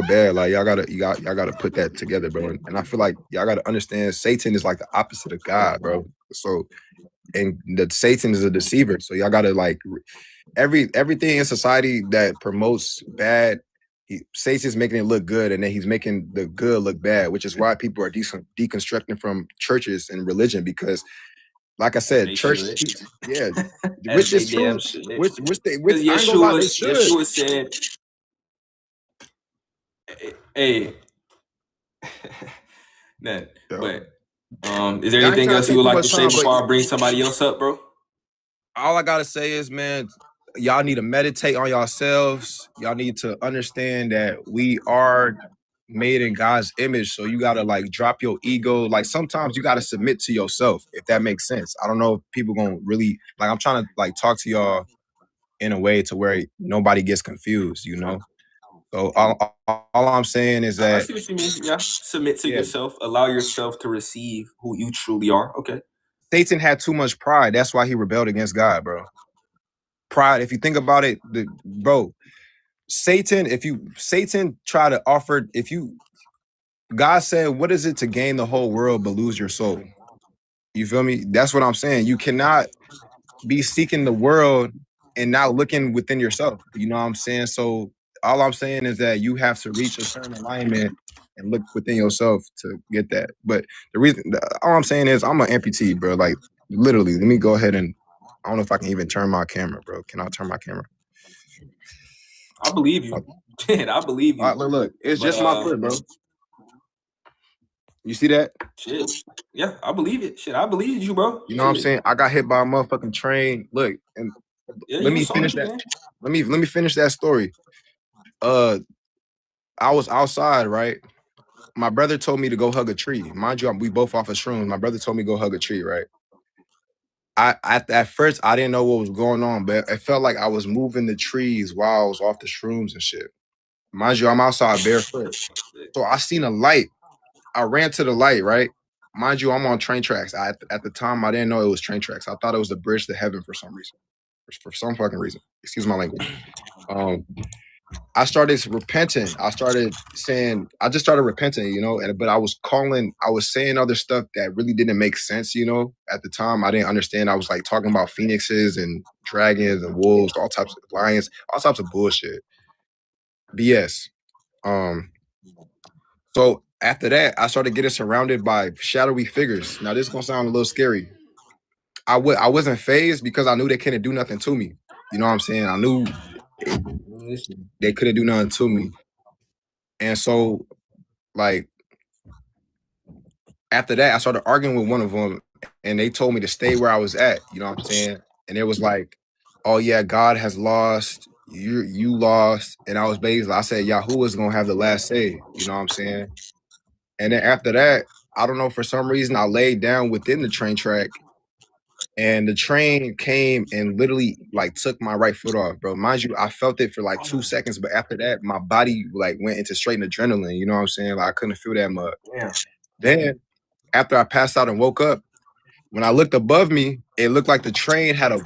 bad. Like y'all gotta put that together, bro. And I feel like y'all gotta understand Satan is like the opposite of God, bro. So and that Satan is a deceiver. So y'all gotta like everything in society that promotes bad. Satan's making it look good, and then he's making the good look bad, which is why people are deconstructing from churches and religion because, like I said, they church, should. yeah, As which they is true. damn should. Which Because I ain't gonna lie, they should. Yeshua said, hey, man, but is there I ain't anything trying else to you take would too like to much say time, but before I bring somebody else up, bro? all I gotta say is, man, y'all need to meditate on yourselves. Y'all need to understand that we are made in God's image. So you gotta like drop your ego. Like sometimes you gotta submit to yourself, if that makes sense. I don't know if people gonna really like I'm trying to like talk to y'all in a way to where nobody gets confused, you know. So all I'm saying is I that see what you mean. Yeah, submit to yourself. Allow yourself to receive who you truly are. Okay. Satan had too much pride. That's why he rebelled against God, bro. Pride, if you think about it, bro, Satan try to offer, God said, what is it to gain the whole world but lose your soul? You feel me? That's what I'm saying. You cannot be seeking the world and not looking within yourself. You know what I'm saying? So all I'm saying is that you have to reach a certain alignment and look within yourself to get that. But all I'm saying is I'm an amputee, bro. Like literally, let me go ahead and I don't know if I can even turn my camera, bro. Can I turn my camera? I believe you. I believe you. All right, look, it's But, just my foot, bro. You see that? Shit. Yeah, I believe it. Shit, I believe you, bro. You know what I'm saying? I got hit by a motherfucking train. Look, and Yeah, let you me saw finish it, that. man. Let me finish that story. I was outside, right? My brother told me to go hug a tree. Mind you, we both off of shrooms. My brother told me to go hug a tree, right? At first I didn't know what was going on, but it felt like I was moving the trees while I was off the shrooms and shit. Mind you, I'm outside barefoot. So I seen a light. I ran to the light, right? Mind you, I'm on train tracks. At the time, I didn't know it was train tracks. I thought it was the bridge to heaven for some reason. For some fucking reason. Excuse my language. I started repenting. I just started repenting, you know, but I was saying other stuff that really didn't make sense, you know. At the time, I didn't understand. I was like talking about phoenixes and dragons and wolves, all types of lions, all types of bullshit. BS. So after that, I started getting surrounded by shadowy figures. Now this is gonna sound a little scary. I wasn't phased because I knew they couldn't do nothing to me. You know what I'm saying? I knew they couldn't do nothing to me. And so, like, after that, I started arguing with one of them, and they told me to stay where I was at. You know what I'm saying? And it was like, oh yeah, God has lost. You lost. And I said, Yahuwah's gonna have the last say. You know what I'm saying? And then after that, I don't know, for some reason, I laid down within the train track. and the train came and literally like took my right foot off, bro. Mind you, I felt it for like 2 seconds, but after that, my body like went into straight adrenaline. You know what I'm saying? Like I couldn't feel that much. Damn. Then after I passed out and woke up, when I looked above me, it looked like the train had a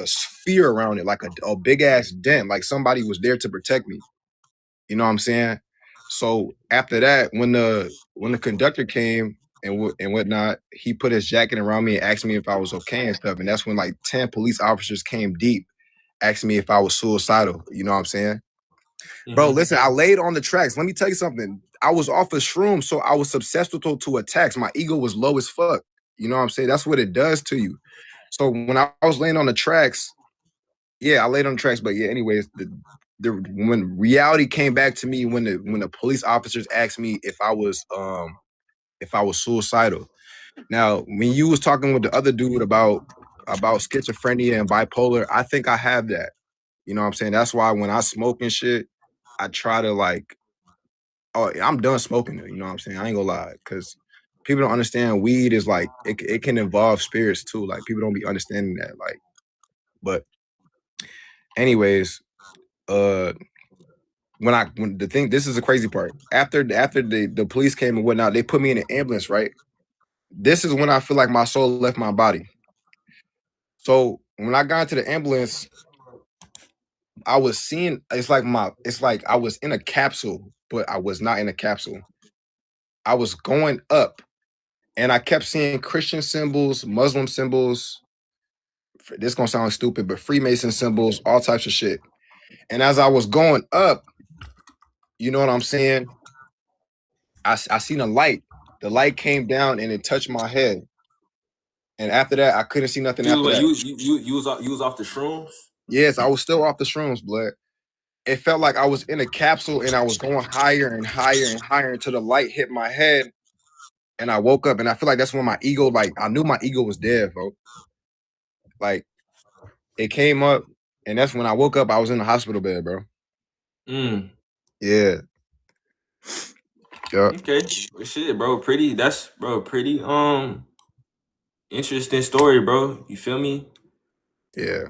sphere around it, like a big ass dent, like somebody was there to protect me. You know what I'm saying? So after that, when the conductor came and whatnot, he put his jacket around me and asked me if I was okay and stuff. And that's when like 10 police officers came deep, asking me if I was suicidal. You know what I'm saying? Bro, listen, I laid on the tracks. Let me tell you something. I was off of shrooms, so I was susceptible to attacks. My ego was low as fuck. You know what I'm saying? That's what it does to you. So when I was laying on the tracks, yeah, I laid on the tracks. But yeah, anyways, when reality came back to me, when the police officers asked me if I was suicidal. Now, when you was talking with the other dude about schizophrenia and bipolar, I think I have that. You know what I'm saying? That's why when I smoke and shit, I try to like, oh, I'm done smoking it. You know what I'm saying? I ain't gonna lie, because people don't understand weed is like it can involve spirits too. Like people don't be understanding that. Like, but anyways, when the thing, this is the crazy part. After the police came and whatnot, they put me in an ambulance, right? This is when I feel like my soul left my body. So when I got into the ambulance, I was seeing it's like I was in a capsule, but I was not in a capsule. I was going up and I kept seeing Christian symbols, Muslim symbols. This gonna sound stupid, but Freemason symbols, all types of shit. And as I was going up, you know what I'm saying? I seen a light. The light came down and it touched my head. And after that, I couldn't see nothing after that. You was off the shrooms? Yes, I was still off the shrooms, blood. It felt like I was in a capsule and I was going higher and higher and higher until the light hit my head. And I woke up and I feel like that's when my ego, like I knew my ego was dead, bro. Like it came up and that's when I woke up. I was in the hospital bed, bro. Yeah. Yep. Okay. Well, shit, bro. Pretty interesting story, bro. You feel me? Yeah.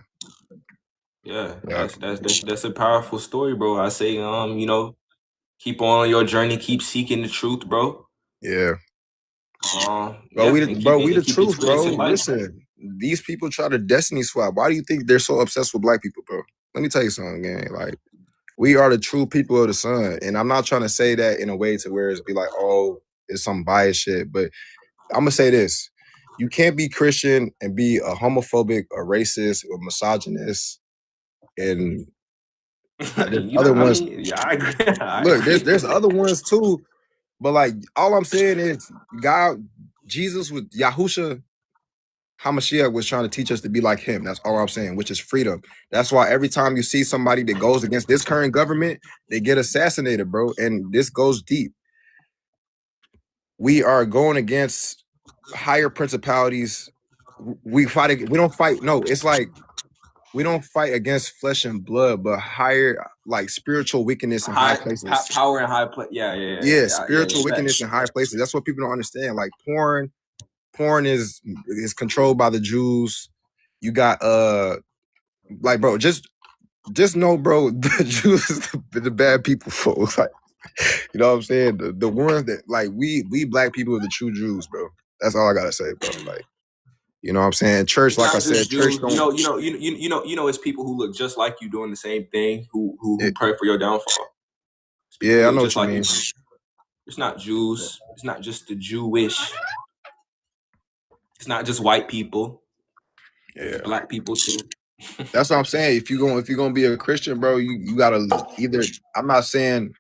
Yeah. That's a powerful story, bro. I say, you know, keep on your journey, keep seeking the truth, bro. Yeah. Yeah, Bro, we and the keep truth, bro. experiencing life. Listen, these people try to destiny swap. Why do you think they're so obsessed with black people, bro? Let me tell you something, gang. Like, we are the true people of the sun. And I'm not trying to say that in a way to where it's be like, oh, it's some bias shit. But I'm gonna say this. You can't be Christian and be a homophobic, a racist, or misogynist, and there's You know, other I ones. mean, yeah, I agree. I Look, agree. there's other ones too. But like all I'm saying is God, Jesus with Yahusha Hamashiach was trying to teach us to be like him. That's all I'm saying, which is freedom. That's why every time you see somebody that goes against this current government, they get assassinated, bro. And this goes deep. We are going against higher principalities. We don't fight. No, it's like we don't fight against flesh and blood, but higher, like spiritual wickedness in high places. Power in high place. Yeah. Yeah, spiritual wickedness in high places. That's what people don't understand. Like porn is controlled by the Jews. You got like bro, just know, bro, the Jews is the bad people, folks. Like, you know what I'm saying? The ones that like we black people are the true Jews, bro. That's all I gotta say, bro. Like, you know what I'm saying? Church, It's like I not said, just church Jews. don't. You know, it's people who look just like you doing the same thing who pray for your downfall. It's people Yeah, who I look know what just you like mean. you. It's not Jews. It's not just the Jewish. It's not just white people. Yeah, it's black people too. That's what I'm saying. If you're gonna be a Christian, bro, you gotta either. I'm not saying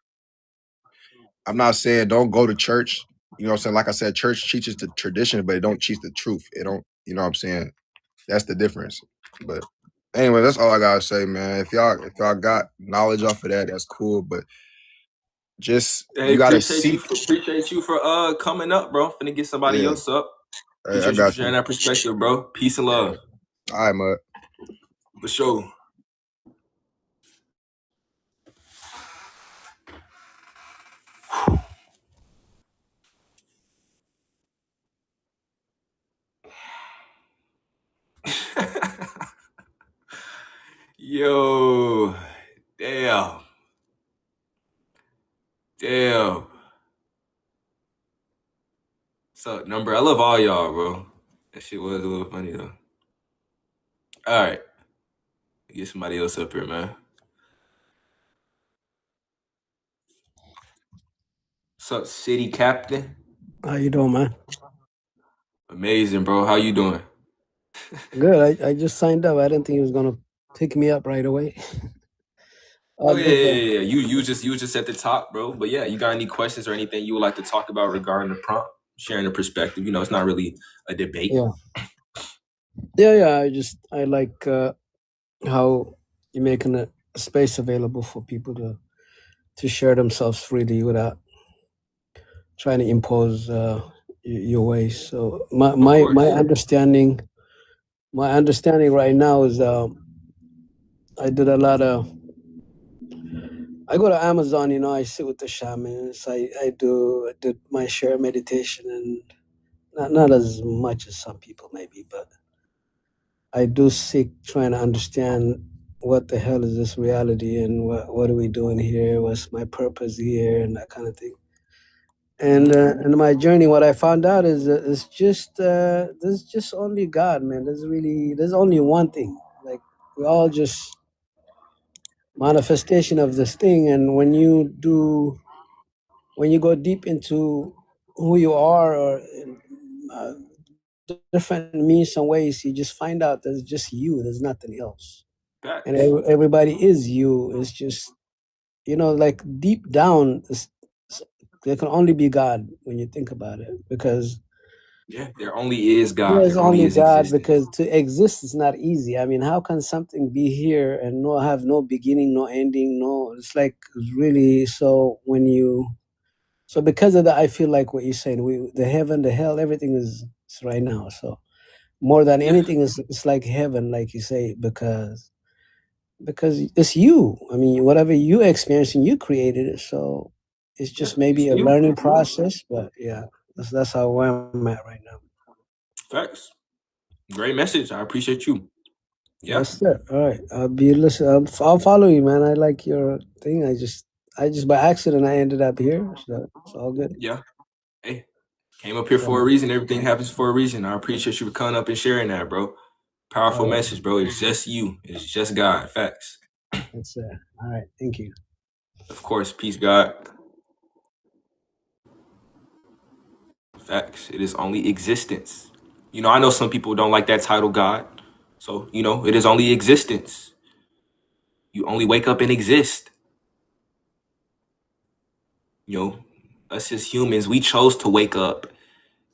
don't go to church. You know what I'm saying? Like I said, church teaches the tradition, but it don't teach the truth. It don't. You know what I'm saying? That's the difference. But anyway, that's all I gotta say, man. If y'all got knowledge off of that, that's cool. But just Hey, you gotta appreciate you for coming up, bro. Finna get somebody Yeah. else up. Hey, I Appreciate you for got sharing you. that perspective, bro. Peace and love. All right, mud. For sure. Yo, damn, damn. So, number, I love all y'all, bro. That shit was a little funny though. All right, get somebody else up here, man. What's up, city captain? How you doing, man? Amazing, bro. How you doing? Good. I just signed up. I didn't think he was gonna pick me up right away. Oh All yeah, good, yeah, though. yeah, yeah. You was just at the top, bro. But yeah, you got any questions or anything you would like to talk about regarding the prompt? Sharing the perspective. You know, it's not really a debate. Yeah. Yeah. I like how you're making a space available for people to share themselves freely without trying to impose your ways. So my understanding right now is I did a lot of. I go to Amazon, I sit with the shamans. I did my share meditation, and not as much as some people maybe, but I do seek trying to understand what the hell is this reality and what are we doing here? What's my purpose here and that kind of thing. And in my journey, what I found out is that it's just there's just only God, man. There's only one thing. Like we all just manifestation of this thing, and when you go deep into who you are or uh, different means and ways, you just find out there's just you. There's nothing else, and Facts. everybody is you. It's just like deep down, there can only be God when you think about it, because Yeah, there only is God. there's There only only is God. existence. Because to exist is not easy. I mean, how can something be here and have no beginning, no ending? No, it's like really. So because of that, I feel like what you're saying, the heaven, the hell, everything is right now. So more than Yeah. anything, it's like heaven, like you say, because it's you. I mean, whatever you experienced and you created it. So it's just maybe It's a you. learning process, but yeah, that's how I'm at right now. Facts. Great message. I appreciate you. Yeah. Yes, sir. All right, I'll be listening. I'll follow you, man. I like your thing. I just by accident I ended up here, so it's all good. Yeah. Hey, came up here Yeah, for a man. reason. Everything happens for a reason. I appreciate you for coming up and sharing that, bro. Powerful All right. message, bro. It's just you. It's just God. Facts. That's it. All right. Thank you. Of course. Peace, God. Facts. It is only existence. You know, I know some people don't like that title, God. So, it is only existence. You only wake up and exist. Us as humans, we chose to wake up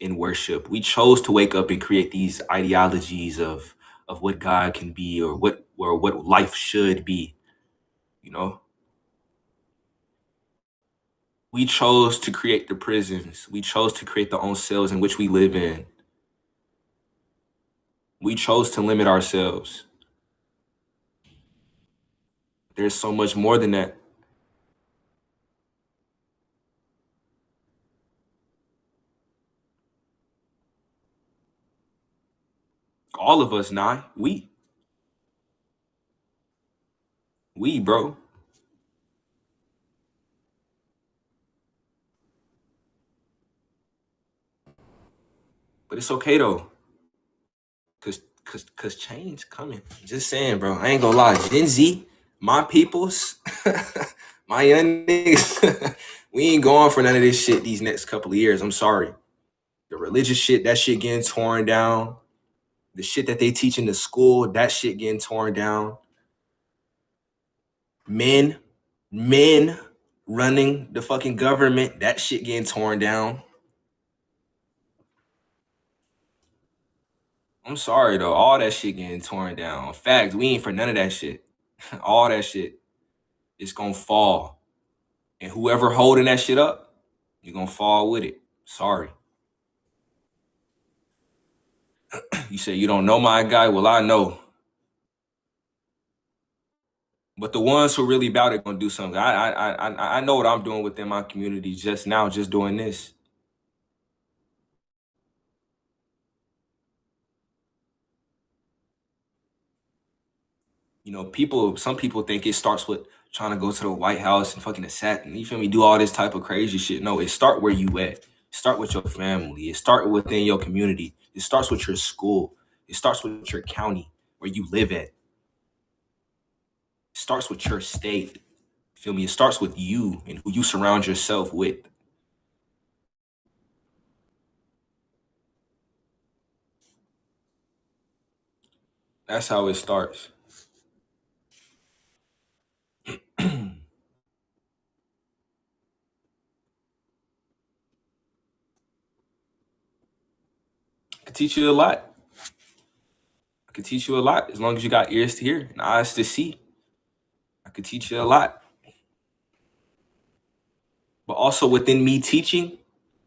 and worship. We chose to wake up and create these ideologies of what God can be or what life should be. We chose to create the prisons. We chose to create the own cells in which we live in. We chose to limit ourselves. There's so much more than that. All of us, we, bro. But it's okay though, cause change coming. Just saying, bro. I ain't gonna lie. Gen Z, my peoples, my young niggas, we ain't going for none of this shit these next couple of years. I'm sorry. The religious shit, that shit getting torn down. The shit that they teach in the school, that shit getting torn down. Men running the fucking government, that shit getting torn down. I'm sorry though, all that shit getting torn down. Facts, we ain't for none of that shit. All that shit is gonna fall. And whoever holding that shit up, you're gonna fall with it. Sorry. You say you don't know my guy? Well, I know. But the ones who really about it gonna do something. I know what I'm doing within my community just now, just doing this. You know, some people think it starts with trying to go to the White House and fucking assassinate, you feel me, do all this type of crazy shit. No, it start where you at. Start with your family. It start within your community. It starts with your school. It starts with your county where you live at. It starts with your state. Feel me? It starts with you and who you surround yourself with. That's how it starts. I could teach you a lot. I could teach you a lot as long as you got ears to hear and eyes to see. I could teach you a lot. But also within me teaching,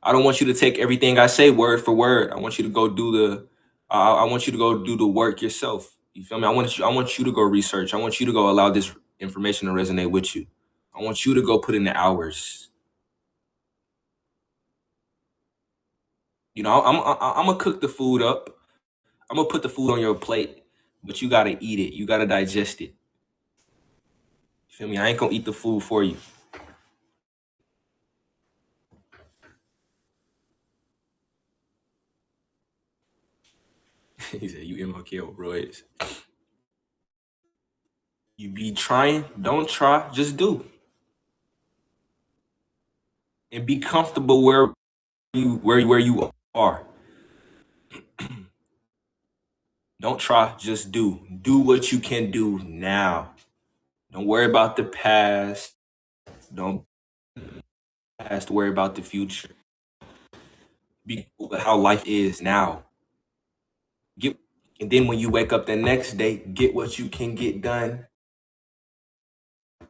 I don't want you to take everything I say word for word. I want you to go do the I want you to go do the work yourself. You feel me? I want you to go research. I want you to go allow this information to resonate with you. I want you to go put in the hours. You know, I'm gonna cook the food up. I'm gonna put the food on your plate, but you gotta eat it. You gotta digest it. You feel me? I ain't gonna eat the food for you. He said, "You MLK, bro." Is you be trying? Don't try. Just do. And be comfortable where you are. Don't try, just do. Do what you can do now. Don't worry about the past. Don't worry about the future. Be cool with how life is now. And then when you wake up the next day, get what you can get done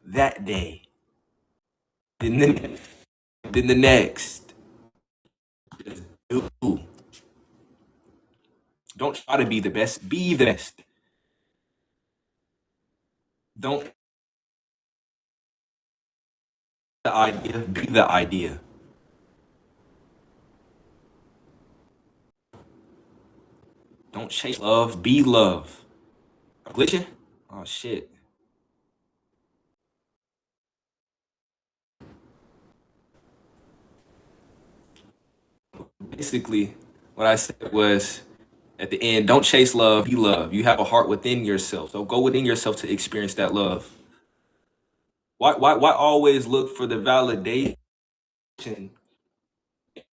that day. Then the next. Just do. Don't try to be the best. Be the best. Don't the idea. Be the idea. Don't chase love. Be love. I'm glitching? Oh shit. Basically, what I said was at the end, don't chase love, be love. You have a heart within yourself. So go within yourself to experience that love. Why always look for the validation and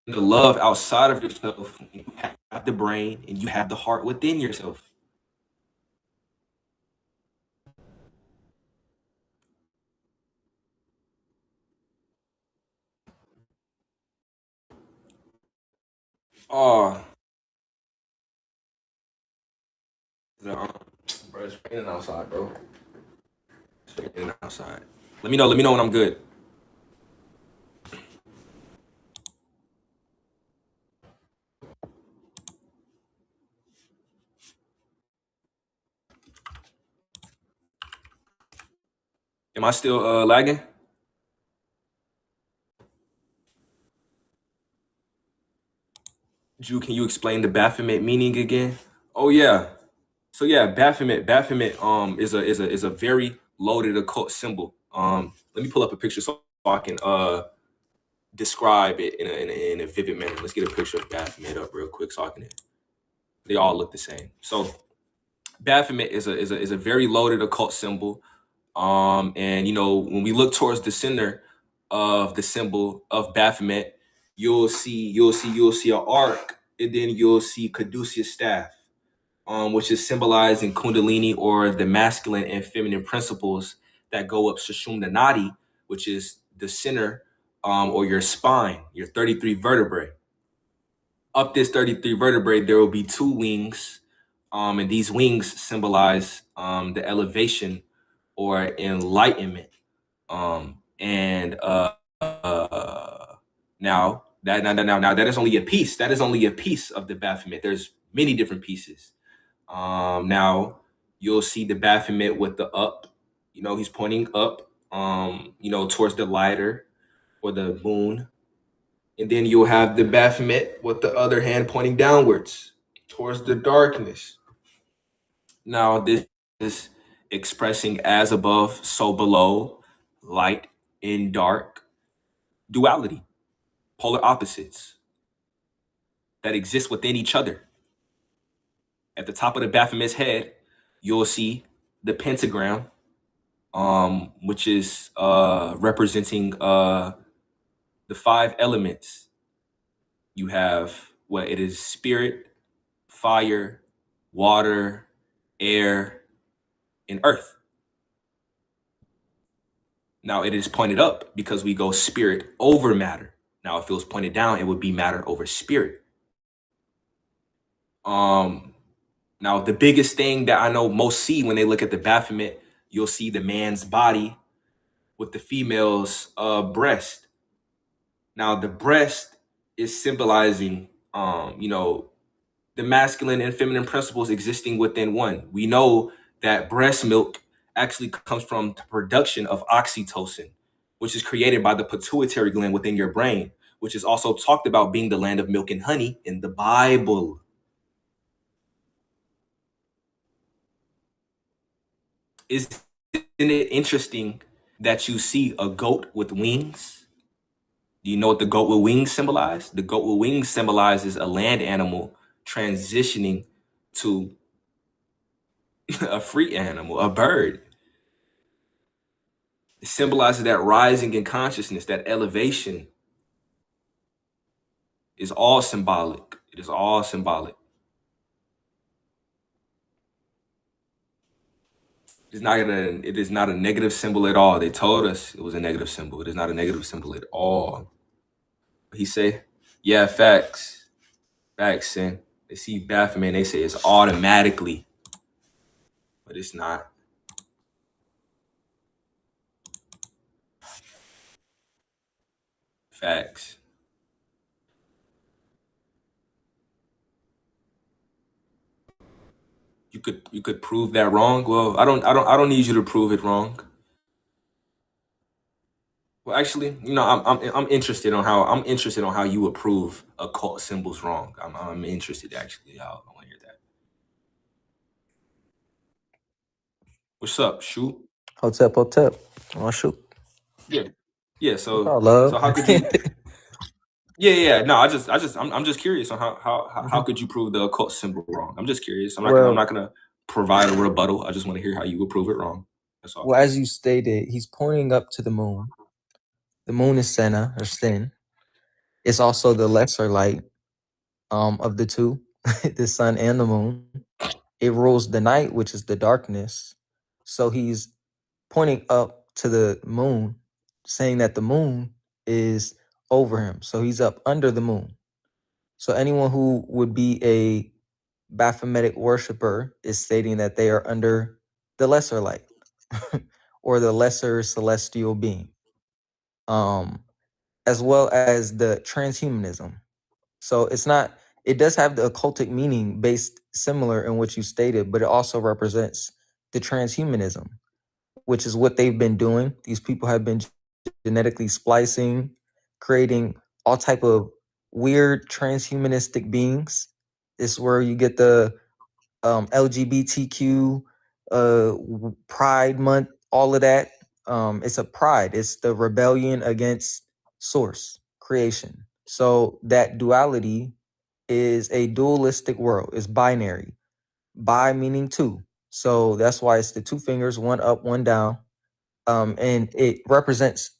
the love outside of yourself when you have the brain and you have the heart within yourself? Oh, bro, it's raining outside, bro. It's raining outside. Let me know when I'm good. Am I still lagging? Drew, can you explain the Baphomet meaning again? Oh yeah. So yeah, Baphomet is a very loaded occult symbol. Let me pull up a picture so I can describe it in a vivid manner. Let's get a picture of Baphomet up real quick so I can. They all look the same. So Baphomet is a very loaded occult symbol. And you know, when we look towards the center of the symbol of Baphomet, you'll see an arc, and then you'll see Caduceus staff, which is symbolized in Kundalini, or the masculine and feminine principles that go up Sushumna Nadi, which is the center, or your spine, your 33 vertebrae. Up this 33 vertebrae, there will be two wings, and these wings symbolize the elevation or enlightenment. Now that is only a piece. That is only a piece of the Baphomet. There's many different pieces. Now you'll see the Baphomet with the up. You know, he's pointing up. You know, towards the lighter or the moon. And then you'll have the Baphomet with the other hand pointing downwards towards the darkness. Now this expressing as above, so below, light and dark, duality, polar opposites that exist within each other. At the top of the Baphomet's head, you'll see the pentagram, which is representing the 5 elements. You have it is spirit, fire, water, air, and earth. Now it is pointed up because we go spirit over matter. Now if it was pointed down, it would be matter over spirit. Now the biggest thing that I know most see when they look at the Baphomet, you'll see the man's body with the female's breast. Now the breast is symbolizing, the masculine and feminine principles existing within one. We know that breast milk actually comes from the production of oxytocin, which is created by the pituitary gland within your brain, which is also talked about being the land of milk and honey in the Bible. Isn't it interesting that you see a goat with wings? Do you know what the goat with wings symbolize? The goat with wings symbolizes a land animal transitioning to a free animal, a bird. It symbolizes that rising in consciousness, that elevation is all symbolic. It is all symbolic. It is not a negative symbol at all. They told us it was a negative symbol. It is not a negative symbol at all. He say, yeah, facts. Facts, sin. They see Baphomet, they say it's automatically, but it's not. Facts. You could prove that wrong. Well, I don't need you to prove it wrong. Well, actually, I'm interested on how you would prove occult symbols wrong. I'm interested actually. I want to hear that. What's up, shoot? Hotep. Oh, shoot. Yeah. So Hello. how could you? Yeah. No, I'm just curious on how could you prove the occult symbol wrong? I'm just curious. I'm not gonna provide a rebuttal. I just want to hear how you would prove it wrong. That's all. Well, as you stated, he's pointing up to the moon. The moon is Senna or Sin. It's also the lesser light of the two, the sun and the moon. It rules the night, which is the darkness. So he's pointing up to the moon, saying that the moon is over him. So he's up under the moon. So anyone who would be a Baphometic worshiper is stating that they are under the lesser light or the lesser celestial being, as well as the transhumanism. So it does have the occultic meaning based similar in what you stated, but it also represents the transhumanism, which is what they've been doing. These people have been genetically splicing, creating all type of weird transhumanistic beings. It's where you get the LGBTQ, Pride Month, all of that. It's a pride. It's the rebellion against source creation. So that duality is a dualistic world. It's binary. Bi meaning two. So that's why it's the 2 fingers, one up, one down. And it represents,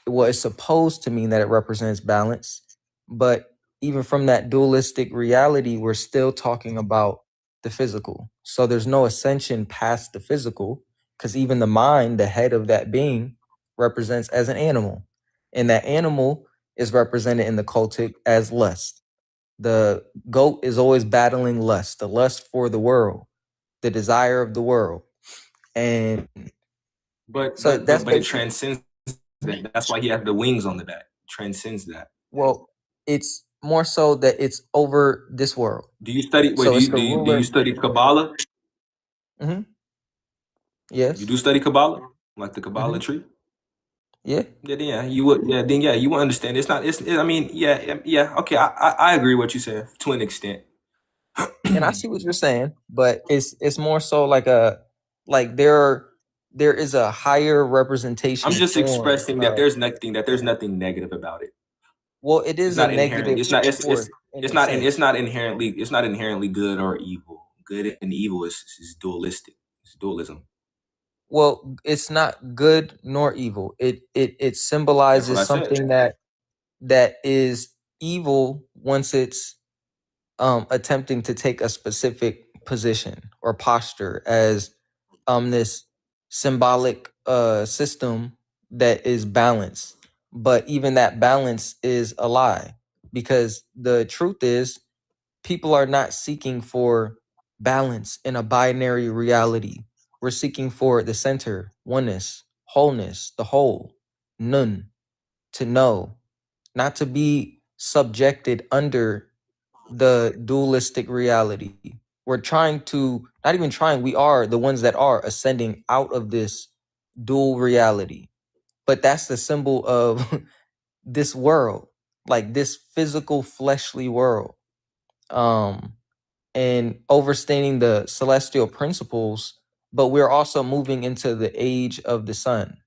well, it's supposed to mean that it represents balance. But even from that dualistic reality, we're still talking about the physical. So there's no ascension past the physical, because even the mind, the head of that being, represents as an animal. And that animal is represented in the cultic as lust. The goat is always battling lust, the lust for the world, the desire of the world. And But so that's it transcends that. That's why he has the wings on the back. Transcends that. Well, it's more so that it's over this world. Do you study? Wait, So do you study Kabbalah? Mm-hmm. Yes. You do study Kabbalah, like the Kabbalah tree. Yeah. Yeah, you would. Yeah, then you would understand. It's not. I mean, yeah. Okay, I agree with what you said to an extent. And I see what you're saying, but it's more so like a Like there is a higher representation I'm just form expressing that of, there's nothing negative about it. well, it It's is a not inherently. negative It's not. force in It's a not. And sense. it's not inherently. It's not inherently good or evil. Good and evil is dualistic. It's dualism. Well, it's not good nor evil. It That's what symbolizes I said. something that is evil once it's attempting to take a specific position or posture as this symbolic system that is balanced. But even that balance is a lie, because the truth is people are not seeking for balance in a binary reality. We're seeking for the center, oneness, wholeness, the whole, none, to know, not to be subjected under the dualistic reality. We're trying to, not even trying, we are the ones that are ascending out of this dual reality. But that's the symbol of this world, like this physical fleshly world. And overstating the celestial principles, but we're also moving into the age of the sun,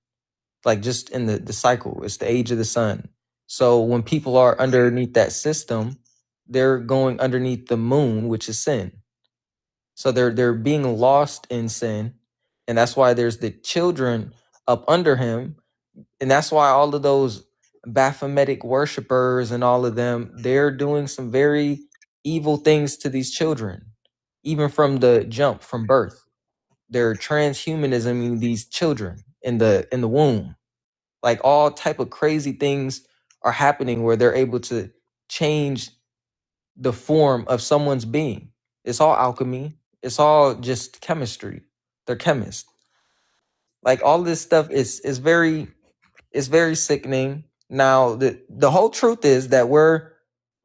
like just in the cycle. It's the age of the sun. So when people are underneath that system, they're going underneath the moon, which is sin. So they're being lost in sin, and that's why there's the children up under him, and that's why all of those Baphometic worshipers and all of them, they're doing some very evil things to these children, even from the jump, from birth. They're transhumanisming these children in the womb. Like all type of crazy things are happening where they're able to change the form of someone's being. It's all alchemy. It's all just chemistry. They're chemists. Like all this stuff is very, it's very sickening. Now the whole truth is that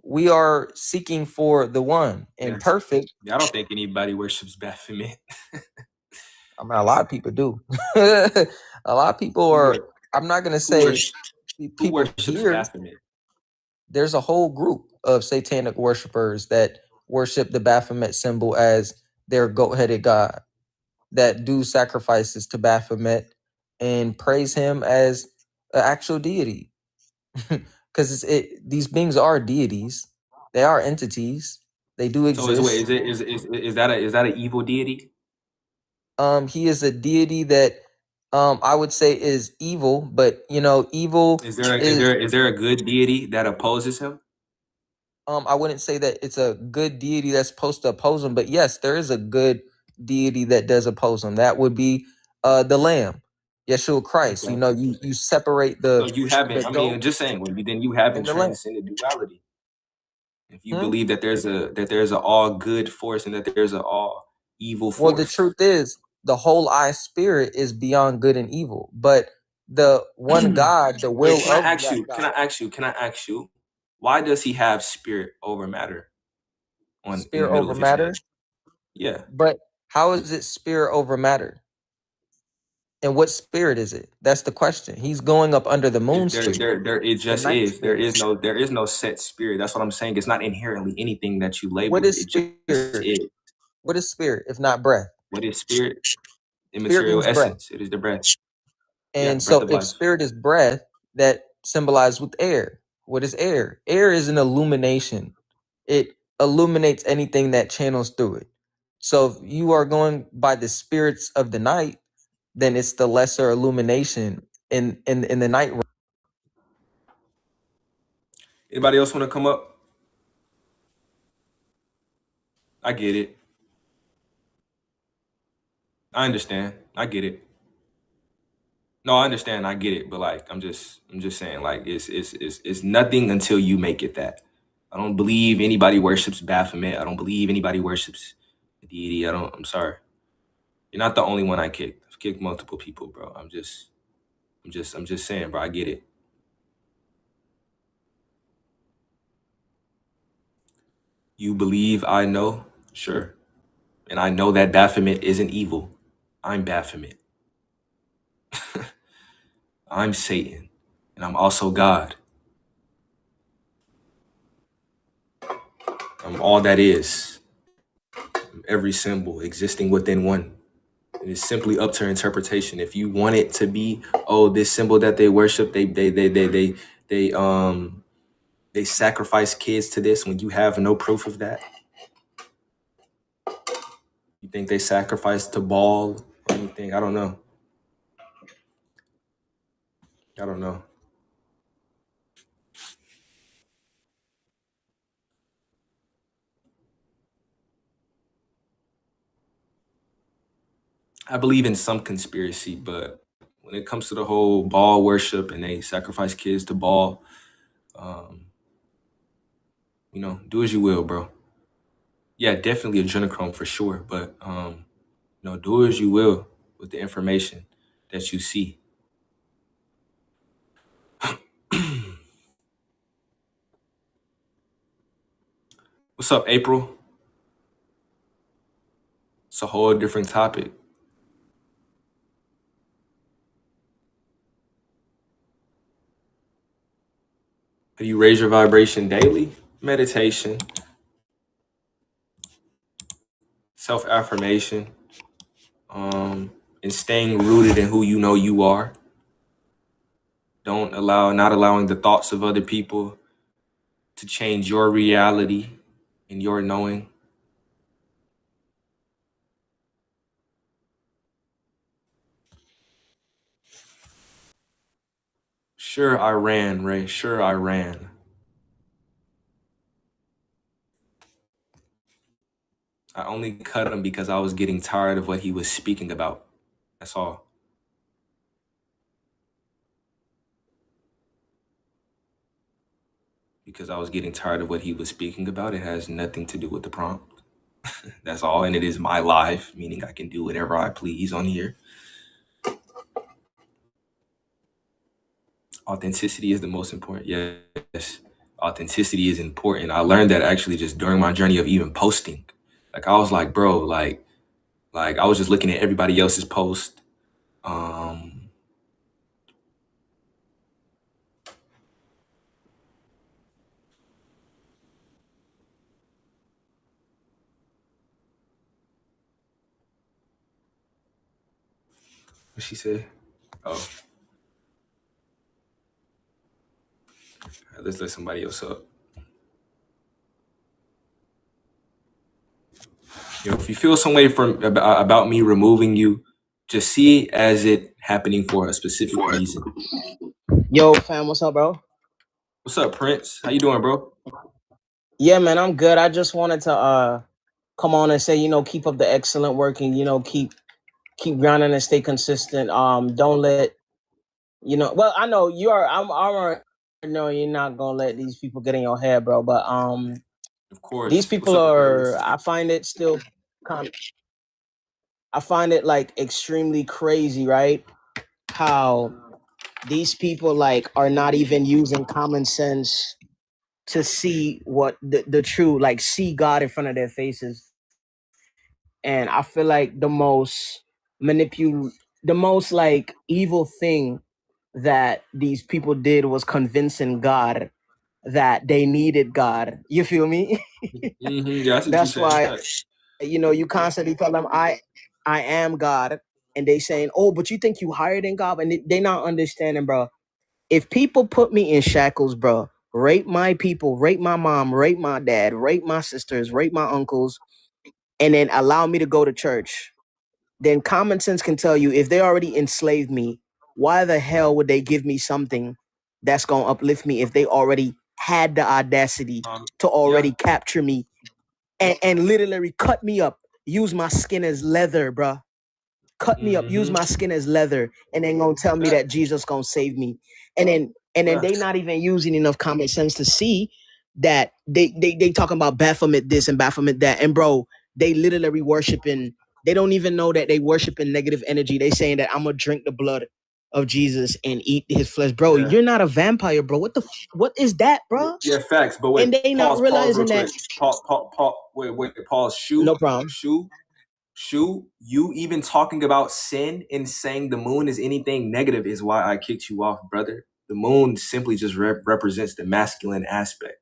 we are seeking for the one and Yes. perfect. I don't think anybody worships Baphomet. I mean, a lot of people do. A lot of people are. I'm not gonna say Who people worships here. Baphomet? There's a whole group of satanic worshipers that worship the Baphomet symbol as their goat-headed god, that do sacrifices to Baphomet and praise him as an actual deity. Because these beings are deities. They are entities. They do So is exist. that an evil deity? He is a deity that I would say is evil, but evil Is there is is there a good deity that opposes him? I wouldn't say that it's a good deity that's supposed to oppose him, but yes, there is a good deity that does oppose him. That would be the Lamb, Yeshua Christ. Okay. You separate So you haven't. the I mean, goat I'm just saying. Well, then you haven't and the lamb. transcended duality. If you believe that there's a all good force and that there's a all evil force. Well, the truth is, the whole I spirit is beyond good and evil, but the one God, the will Wait, can I of ask that you? God. Can I ask you? Why does he have spirit over matter in the Spirit middle over of his matter. name? Yeah. But how is it spirit over matter? And what spirit is it? That's the question. He's going up under the moon spirit. It just night is. There spirit. is no set spirit. That's what I'm saying. It's not inherently anything that you label. What is It just spirit? is. What is spirit if not breath? What is spirit? Spirit Immaterial means breath. essence. It is the breath. And breath so of if life. spirit is breath, that symbolized with air. What is air? Air is an illumination. It illuminates anything that channels through it. So if you are going by the spirits of the night, then it's the lesser illumination in the night realm. Anybody else want to come up? I get it. I understand. I get it. No, I understand. I get it. But like, I'm just saying, like, it's nothing until you make it that. I don't believe anybody worships Baphomet. I don't believe anybody worships the deity. I'm sorry. You're not the only one I kicked. I've kicked multiple people, bro. I'm just saying, bro. I get it. You believe I know? Sure. And I know that Baphomet isn't evil. I'm Baphomet. I'm Satan. And I'm also God. I'm all that is. I'm every symbol existing within one. It is simply up to interpretation. If you want it to be, oh, this symbol that they worship, they sacrifice kids to this when you have no proof of that. You think they sacrifice to Baal or anything? I don't know. I don't know. I believe in some conspiracy, but when it comes to the whole Baal worship and they sacrifice kids to Baal, you know, do as you will, bro. Yeah, definitely adrenochrome for sure, but you know, do as you will with the information that you see. What's up, April? It's a whole different topic. How do you raise your vibration daily? Meditation, self-affirmation, and staying rooted in who you know you are. Not allowing the thoughts of other people to change your reality and your knowing. Sure, I ran, Ray. Sure, I ran. I only cut him because I was getting tired of what he was speaking about. That's all. Because I was getting tired of what he was speaking about. It has nothing to do with the prompt. That's all. And it is my life, meaning I can do whatever I please on here. Authenticity is the most important. Yes, authenticity is important. I learned that actually just during my journey of even posting. Like I was like, bro, like I was just looking at everybody else's post. What she say? Oh. Let's let somebody else up. You know, if you feel some way about me removing you, just see it as it happening for a specific reason. Yo, fam, what's up, bro? What's up, Prince? How you doing, bro? Yeah, man, I'm good. I just wanted to come on and say, you know, keep up the excellent work and, you know, keep grinding and stay consistent. Don't let, you know, well, I know you are. I'm already know you're not gonna let these people get in your head, bro. But of course, these people are. I find it still kind of. I find it like extremely crazy, right? How these people like are not even using common sense to see what the true, like see God in front of their faces. And I feel like the most like evil thing that these people did was convincing God that they needed God. You feel me? Yeah, that's why, you know, you constantly tell them, I am God. And they saying, oh, but you think you higher than God? And they not understanding, bro. If people put me in shackles, bro, rape my people, rape my mom, rape my dad, rape my sisters, rape my uncles, and then allow me to go to church, then common sense can tell you if they already enslaved me, why the hell would they give me something that's going to uplift me if they already had the audacity to already capture me and literally cut me up, use my skin as leather, bruh. Cut me up, use my skin as leather, and then gonna tell me that Jesus gonna save me. And then they not even using enough common sense to see that they talking about Baphomet this and Baphomet that. And bro, they literally worshiping, they don't even know that they worshiping negative energy. They saying that I'm gonna drink the blood of Jesus and eat his flesh. Bro, you're not a vampire, bro. What is that, bro? Yeah, facts. But wait, and they not realizing that. Pause. Shoot. No problem. Shoot, you even talking about sin and saying the moon is anything negative is why I kicked you off, brother. The moon simply just represents the masculine aspect.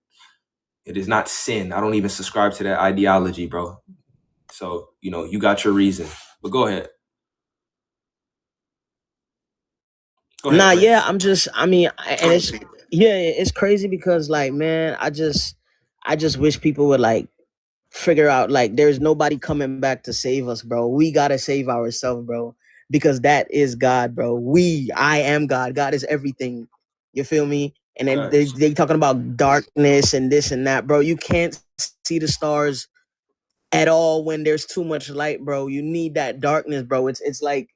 It is not sin. I don't even subscribe to that ideology, bro. So, you know, you got your reason. But go ahead. Go ahead, Nah, yeah, Prince. I'm just, and it's, yeah, it's crazy because like, man, I just wish people would like figure out like there's nobody coming back to save us, bro. We gotta save ourselves, bro, because that is God, bro. I am God. God is everything. You feel me? And then they talking about darkness and this and that, bro. You can't see the stars at all when there's too much light, bro. You need that darkness, bro. It's like,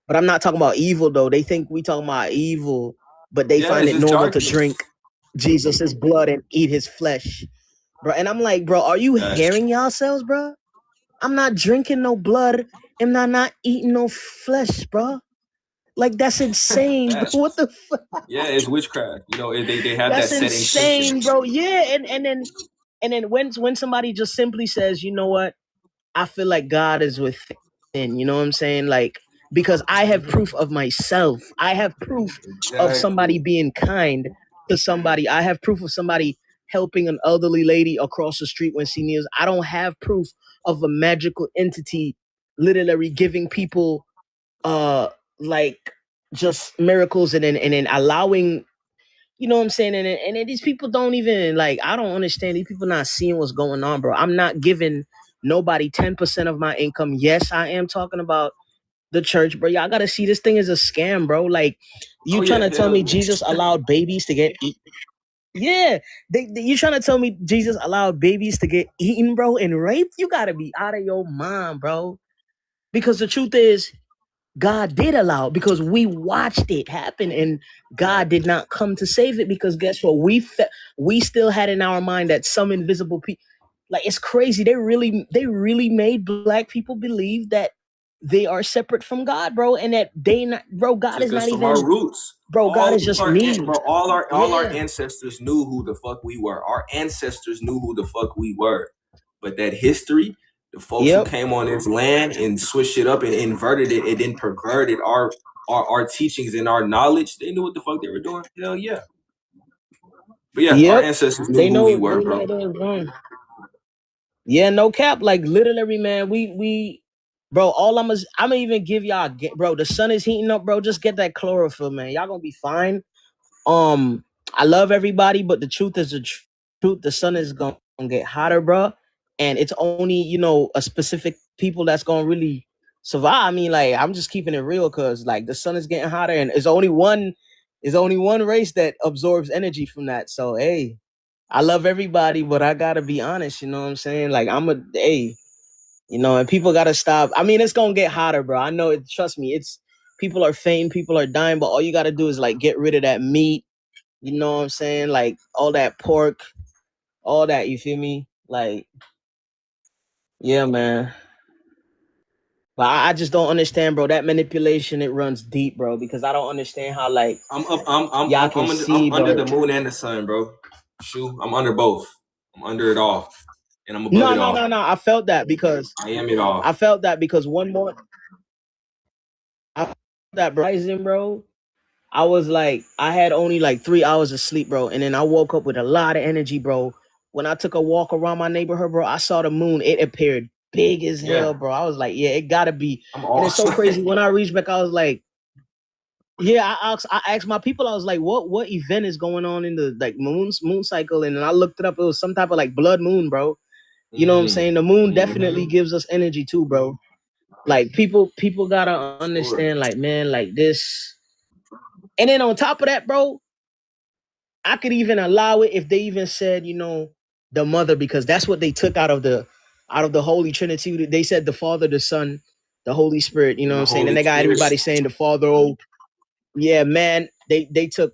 but I'm not talking about evil though. They think we talking about evil, but they Yeah, find it's it just normal to darkness. drink Jesus' blood and eat his flesh, bro. And I'm like, bro, are you hearing yourselves, bro? I'm not drinking no blood and I'm not eating no flesh, bro. Like that's insane, bro. What the fuck? Yeah, it's witchcraft. You know, they have That's that set insane, intention. bro. Yeah, and then when somebody just simply says, you know what, I feel like God is within. You know what I'm saying? Like because I have proof of myself. I have proof of somebody being kind to somebody. I have proof of somebody helping an elderly lady across the street when she kneels. I don't have proof of a magical entity literally giving people like just miracles and then allowing, you know what I'm saying, and then these people don't even like, I don't understand these people not seeing what's going on, bro. I'm not giving nobody 10% of my income. Yes, I am talking about the church, bro. Y'all gotta see this thing is a scam, bro. Like you trying to tell me Jesus allowed babies to get yeah, you trying to tell me Jesus allowed babies to get eaten, bro, and raped? You gotta be out of your mind, bro. Because the truth is, God did allow it because we watched it happen, and God did not come to save it because guess what? We still had in our mind that some invisible people. Like it's crazy. They really made black people believe that they are separate from God, bro, and that they not, bro. God is Took us not from even, our roots. bro. God is just me, Bro, all our Yeah. ancestors knew who the fuck we were. Our ancestors knew who the fuck we were. But that history, the folks who came on this land and switched it up and inverted it and then perverted our teachings and our knowledge, they knew what the fuck they were doing. Hell yeah. But yeah, our ancestors knew They who know. we were, They know bro. what they was doing. Yeah, no cap. Like literally, man. We, bro. I'ma even give y'all, bro. The sun is heating up, bro. Just get that chlorophyll, man. Y'all gonna be fine. I love everybody, but the truth is the truth. The sun is gonna get hotter, bro, and it's only, you know, a specific people that's gonna really survive. I mean, like I'm just keeping it real because like the sun is getting hotter, and there's only one race that absorbs energy from that. So hey, I love everybody, but I gotta be honest. You know what I'm saying? Like you know, and people gotta stop. I mean, it's gonna get hotter, bro. I know it. Trust me. It's people are faint, people are dying, but all you gotta do is like get rid of that meat. You know what I'm saying? Like all that pork, all that. You feel me? Like, yeah, man. But I just don't understand, bro. That manipulation, it runs deep, bro. Because I don't understand how like y'all can see, I'm under bro. the moon and the sun, bro. Shoot, I'm under both. I'm under it all. And I'm above No, it all. I felt that because I am it all. I felt that because one more. I felt that rising, bro. I was like, I had only like 3 hours of sleep, bro. And then I woke up with a lot of energy, bro. When I took a walk around my neighborhood, bro, I saw the moon. It appeared big as hell, bro. I was like, yeah, it gotta be. And it's so crazy. When I reached back, I was like, yeah, I asked my people, I was like, what event is going on in the like moon cycle? And then I looked it up. It was some type of like blood moon, bro. You know what I'm saying? The moon definitely gives us energy too, bro. Like people gotta understand, like, man, like this. And then on top of that, bro, I could even allow it if they even said, you know, the mother, because that's what they took out of the Holy Trinity. They said the Father, the Son, the Holy Spirit, you know what I'm saying? And they got everybody saying the Father, oh, yeah, man. They took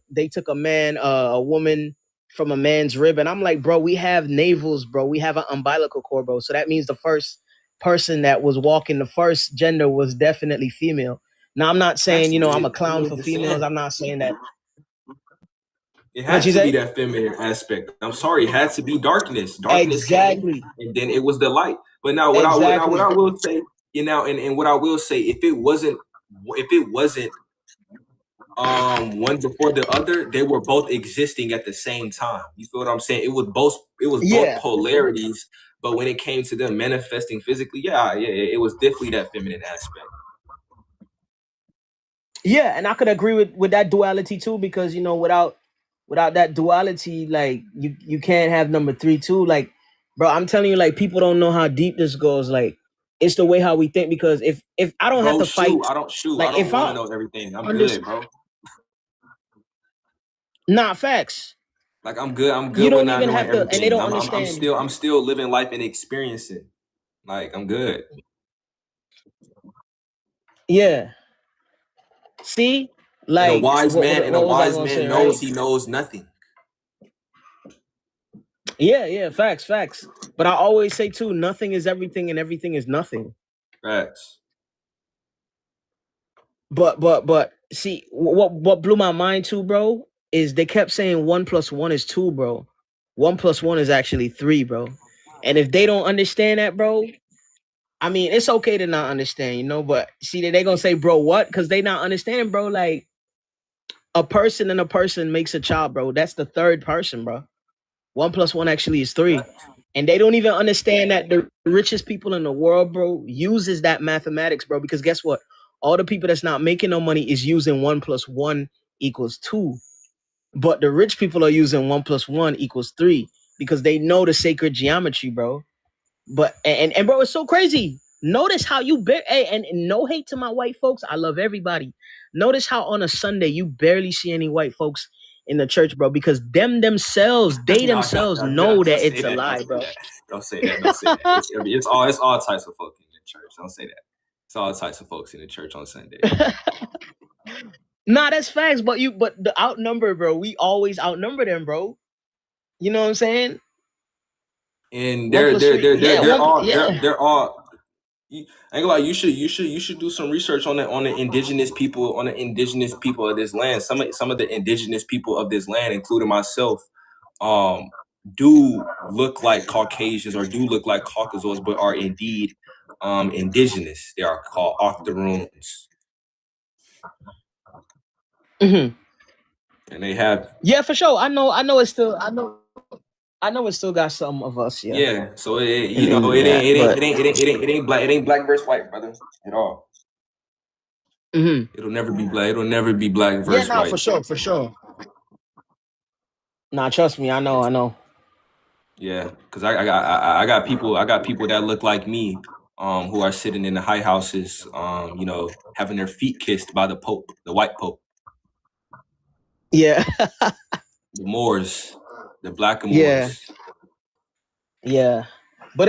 a man, a woman from a man's rib. And I'm like, bro, we have navels, bro. We have an umbilical cord, bro. So that means the first person that was walking, the first gender was definitely female. Now I'm not saying, you know, I'm a clown for females. I'm not saying that. It What'd had you to be say? that feminine aspect. I'm sorry, it had to be darkness. Darkness Exactly. came, and then it was the light. But now, what I will say, you know, and what I will say, if it wasn't one before the other, they were both existing at the same time. You feel what I'm saying? It was both polarities. But when it came to them manifesting physically, it was definitely that feminine aspect. Yeah, and I could agree with that duality too, because without that duality, like you can't have number 3 too. Like, bro, I'm telling you, like, people don't know how deep this goes. Like, it's the way how we think, because if I don't have Bro, to fight, I like don't if want to I know everything. I'm good, understand, bro. not facts. Like I'm good. I'm You good with don't not even knowing have to, and they everything. don't understand. I'm still living life and experiencing. Like I'm good. Yeah. See, And a like wise man, what was I gonna say, knows right? he knows nothing. Yeah, facts. But I always say too, nothing is everything and everything is nothing. Facts. But see, what blew my mind too, bro, is they kept saying 1 + 1 is 2, bro. 1 + 1 is actually 3, bro. And if they don't understand that, bro, I mean, it's okay to not understand, but see, they gonna say, bro, what? Because they not understanding, bro. Like, a person and a person makes a child, bro. That's the third person, bro. 1 + 1 actually is 3. And they don't even understand that the richest people in the world, bro, uses that mathematics, bro. Because guess what? All the people that's not making no money is using 1 + 1 = 2. But the rich people are using 1 + 1 = 3 because they know the sacred geometry, bro. But and bro, it's so crazy. Notice how hey, and no hate to my white folks. I love everybody. Notice how on a Sunday you barely see any white folks in the church, bro, because themselves No, know don't that say it's a that. Don't lie, say bro. that. Don't say that. Don't say that. It's all types of folks in the church. Don't say that. It's all types of folks in the church on Sunday. Nah, that's facts. But the outnumber, bro. We always outnumber them, bro. You know what I'm saying? And 1 + 3. Yeah, they're all. I ain't gonna lie. You should do some research on the indigenous people of this land. Some of the indigenous people of this land, including myself, do look like Caucasians or do look like Caucasoids, but are indeed indigenous. They are called octoroons. Mm-hmm. And they have for sure. I know it's still it still got some of us, yeah. Yeah, so it ain't black versus white, brother, at all. Mm-hmm. It'll never be black versus white. For sure. Nah, trust me, I know. Yeah, because I got people that look like me, who are sitting in the high houses, having their feet kissed by the Pope, the white Pope. Yeah. The Moors, the black Moors. Yeah. But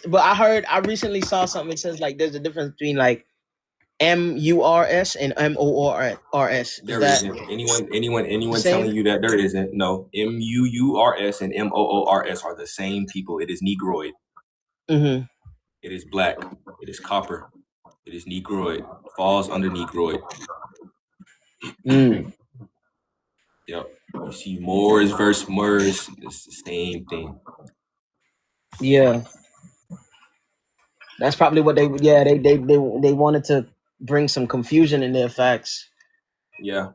but I recently saw something that says like there's a difference between like MURS and MORS. There isn't anyone telling you that there isn't. No, MUURS and MOORS are the same people. It is Negroid. Mm-hmm. It is black. It is copper. It is Negroid. Falls under Negroid. Mm. Yep. You see Moors versus Murs. It's the same thing. Yeah. That's probably what they wanted to bring some confusion in their facts. Yeah.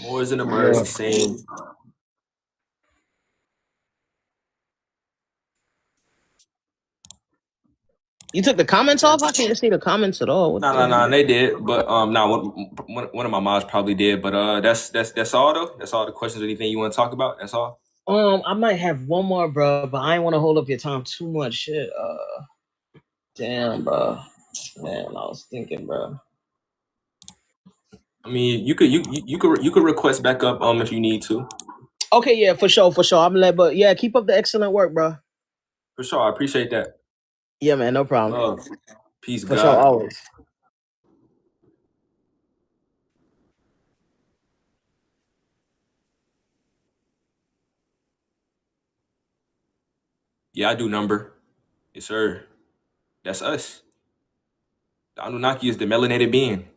Moors and the Murs, the same. You took the comments off? I can't see the comments at all. No, they did. But one of my mods probably did. But that's all though. That's all the questions. Anything you want to talk about? That's all. I might have one more, bro, but I ain't want to hold up your time too much. Shit. Damn, bro. Man, I was thinking, bro. I mean, you could request back up if you need to. Okay, yeah, for sure. But yeah, keep up the excellent work, bro. For sure, I appreciate that. Yeah, man, no problem. Love, peace, for God. sure, always. Yeah, I do number. Yes, sir. That's us. The Anunnaki is the melanated being.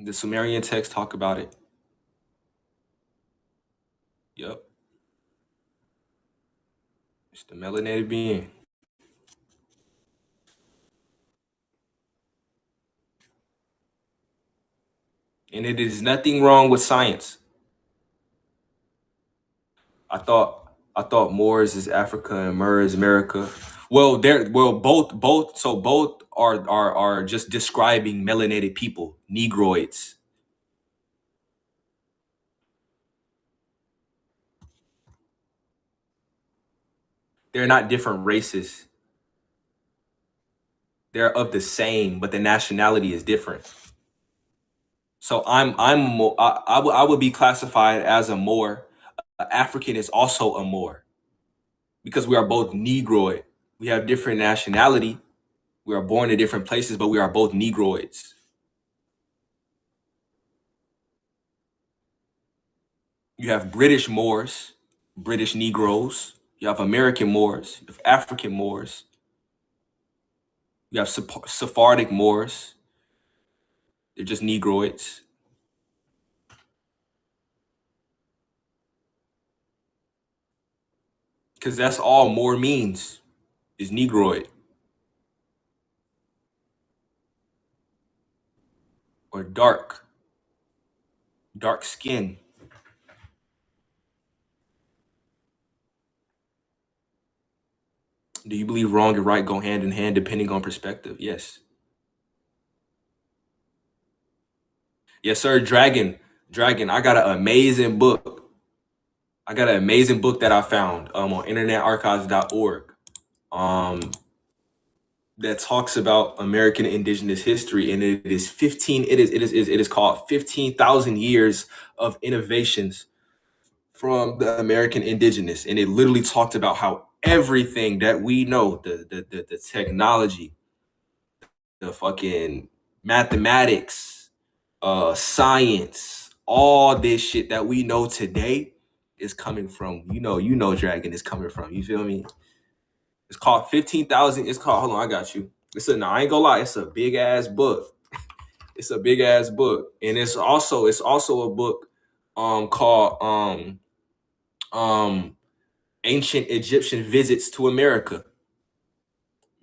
The Sumerian texts talk about it. Yep. It's the melanated being. And it is nothing wrong with science. I thought Moors is Africa and Mur is America. Well, both so both are just describing melanated people, Negroids. They're not different races. They're of the same, but the nationality is different. So I would be classified as a Moor. African is also a Moor because we are both Negroid. We have different nationality. We are born in different places, but we are both Negroids. You have British Moors, British Negroes. You have American Moors. You have African Moors. You have Sephardic Moors. They're just Negroids. Because that's all Moor means, is Negroid. Or dark skin. Do you believe wrong and right go hand in hand depending on perspective? Yes. Yes, sir. Dragon, I got an amazing book. That I found on internetarchives.org that talks about American indigenous history, and it is called 15,000 Years of Innovations from the American indigenous, and it literally talked about how everything that we know, the technology, the fucking mathematics, science, all this shit that we know today is coming from, Dragon is coming from, you feel me? It's called 15,000. It's called, hold on, I got you. I ain't gonna lie, it's a big ass book. It's a big ass book. And it's also a book called Ancient Egyptian Visits to America.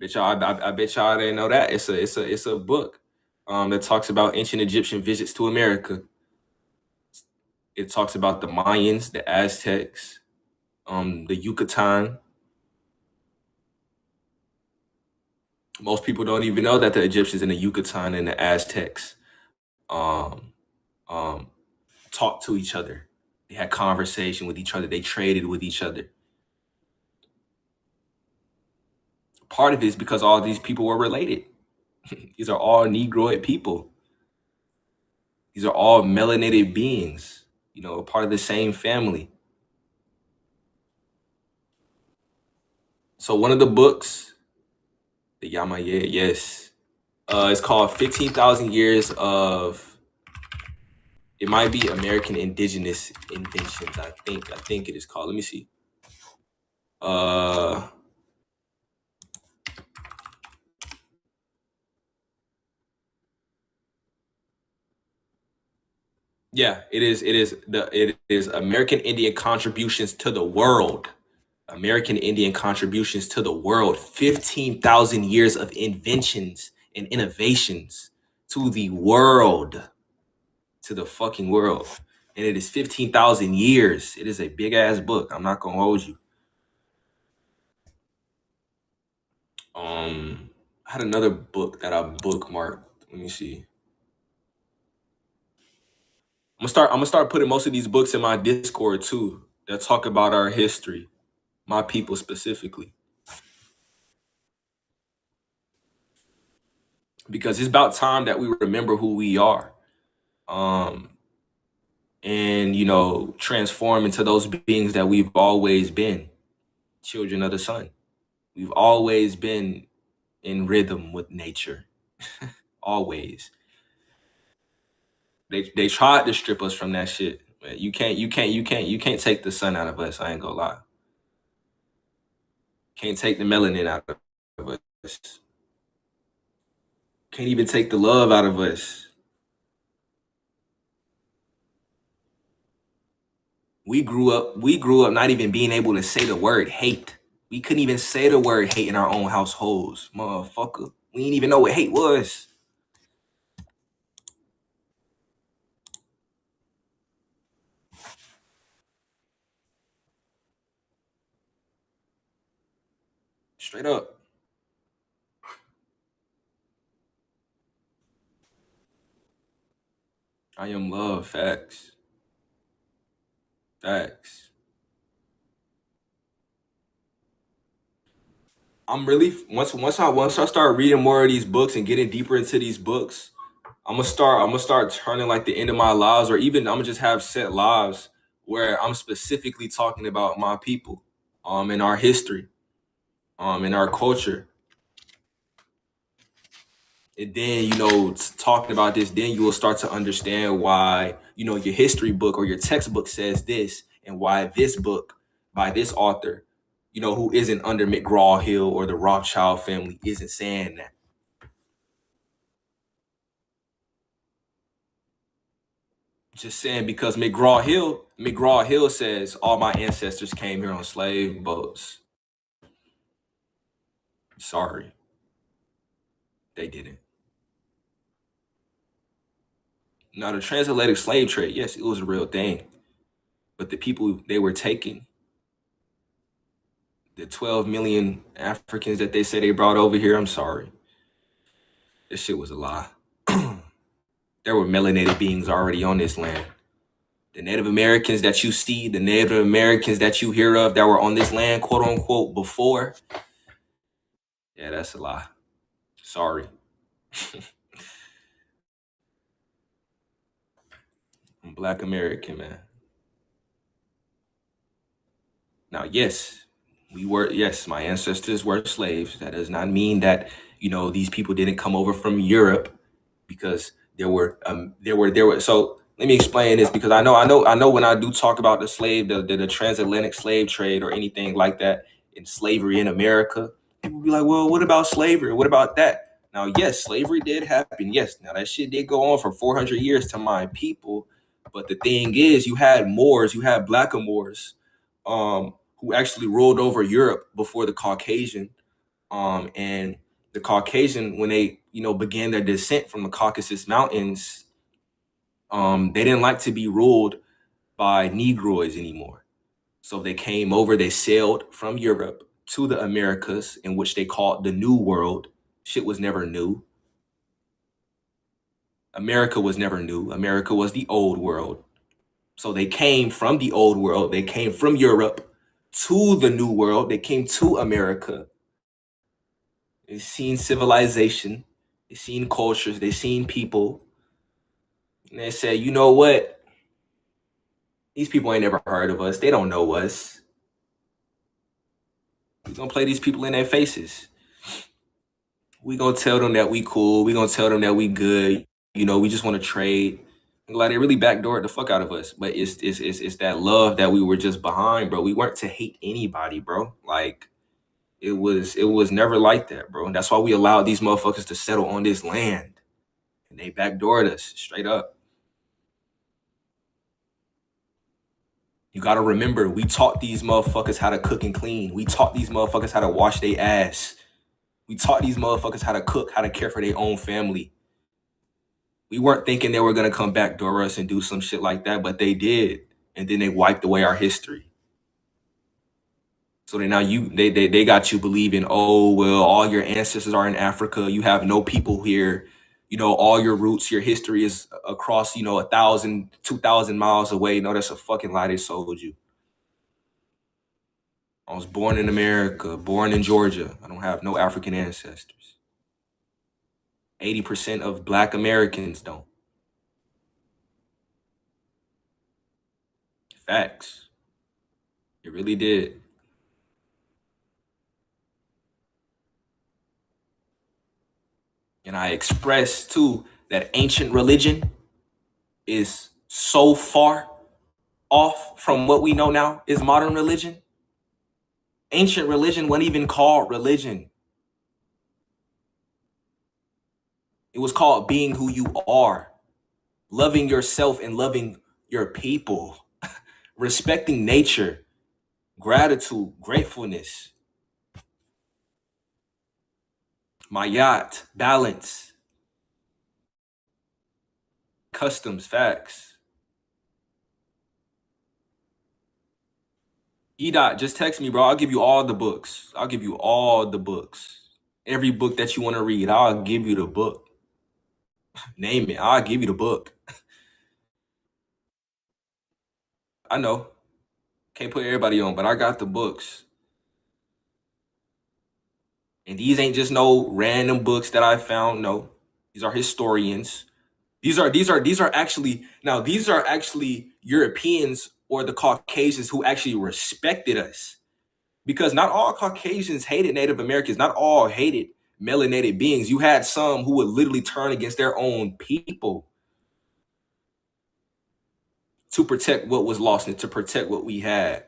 I bet y'all didn't know that. It's a book that talks about ancient Egyptian visits to America. It talks about the Mayans, the Aztecs, the Yucatan. Most people don't even know that the Egyptians and the Yucatan and the Aztecs talked to each other. They had conversation with each other. They traded with each other. Part of it is because all these people were related. These are all Negroid people. These are all melanated beings, part of the same family. So one of the books, the Yamaya, yes, it's called 15,000 Years of, it might be American Indigenous Inventions. I think it is called. Let me see. Yeah, it is American Indian Contributions to the World. American Indian Contributions to the World. 15,000 years of inventions and innovations to the world. To the fucking world. And it is 15,000 years. It is a big ass book. I'm not gonna hold you. I had another book that I bookmarked. Let me see. I'm gonna start putting most of these books in my Discord too that talk about our history, my people specifically. Because it's about time that we remember who we are. And transform into those beings that we've always been, children of the sun. We've always been in rhythm with nature. Always. They tried to strip us from that shit. You can't take the sun out of us. I ain't gonna lie. Can't take the melanin out of us. Can't even take the love out of us. We grew up not even being able to say the word hate. We couldn't even say the word hate in our own households, motherfucker. We didn't even know what hate was. Straight up. I am love. Facts. Facts. I'm really once I start reading more of these books and getting deeper into these books, I'm gonna start turning like the end of my lives, or even I'm gonna just have set lives where I'm specifically talking about my people, in our history, in our culture. And then, talking about this, then you will start to understand why, your history book or your textbook says this, and why this book by this author, who isn't under McGraw-Hill or the Rothschild family, isn't saying that. Just saying, because McGraw-Hill says all my ancestors came here on slave boats. Sorry, they didn't. Now, the transatlantic slave trade, yes, it was a real thing. But the people they were taking, the 12 million Africans that they say they brought over here, I'm sorry. This shit was a lie. There were melanated beings already on this land. The Native Americans that you see, the Native Americans that you hear of that were on this land, quote unquote, before, yeah, that's a lie. Sorry. I'm Black American, man. Now, yes, my ancestors were slaves. That does not mean that, these people didn't come over from Europe, because there were, so let me explain this, because I know when I do talk about the transatlantic slave trade or anything like that, in slavery in America, people be like, well, what about slavery? What about that? Now, yes, slavery did happen. Yes, now that shit did go on for 400 years to my people. But the thing is, you had Moors, you had Blackamoors, who actually ruled over Europe before the Caucasian. And the Caucasian, when they, began their descent from the Caucasus Mountains, they didn't like to be ruled by Negroids anymore. So they came over, they sailed from Europe to the Americas, in which they called the New World. Shit was never new. America was never new. America was the old world. So they came from the old world. They came from Europe to the New World. They came to America. They've seen civilization. They've seen cultures. They've seen people. And they say, you know what? These people ain't never heard of us. They don't know us. We're going to play these people in their faces. We're going to tell them that we cool. We're going to tell them that we good. We just want to trade. Like, they really backdoored the fuck out of us. But it's that love that we were just behind, bro. We weren't to hate anybody, bro. Like, it was never like that, bro. And that's why we allowed these motherfuckers to settle on this land. And they backdoored us straight up. You got to remember, we taught these motherfuckers how to cook and clean. We taught these motherfuckers how to wash their ass. We taught these motherfuckers how to cook, how to care for their own family. We weren't thinking they were going to come backdoor us and do some shit like that, but they did. And then they wiped away our history. So now they got you believing, oh, well, all your ancestors are in Africa. You have no people here. All your roots, your history is across, 1,000, 2,000 miles away. No, that's a fucking lie they sold you. I was born in America, born in Georgia. I don't have no African ancestors. 80% of Black Americans don't. Facts. It really did. And I express, too, that ancient religion is so far off from what we know now is modern religion. Ancient religion wasn't even called religion. It was called being who you are, loving yourself and loving your people, respecting nature, gratitude, gratefulness, mayat, balance, customs, facts. EDOT, just text me, bro. I'll give you all the books. I'll give you all the books. Every book that you want to read, I'll give you the book. Name it. I'll give you the book. I know. Can't put everybody on, but I got the books. And these ain't just no random books that I found. No, these are historians. These are actually Europeans or the Caucasians who actually respected us. Because not all Caucasians hated Native Americans, not all hated melanated beings. You had some who would literally turn against their own people to protect what was lost and to protect what we had.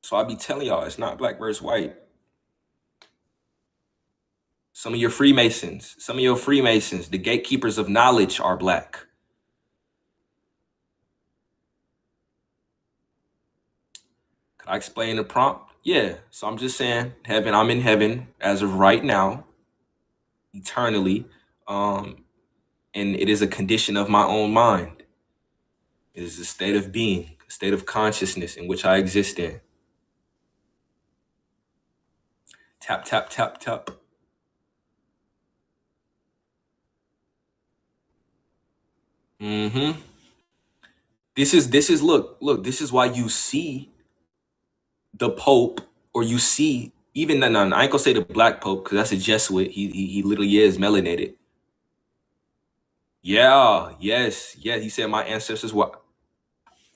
So I be telling y'all, it's not black versus white. Some of your Freemasons, the gatekeepers of knowledge are black. Could I explain the prompt? Yeah. So I'm just saying, I'm in heaven as of right now, eternally. And it is a condition of my own mind. It is a state of being, a state of consciousness in which I exist in. Tap, tap, tap, tap. Mm-hmm. This is look, this is why you see the Pope, or you see even no, I ain't gonna say the Black Pope because that's a Jesuit. He literally is melanated. Yeah, yes, he said my ancestors were.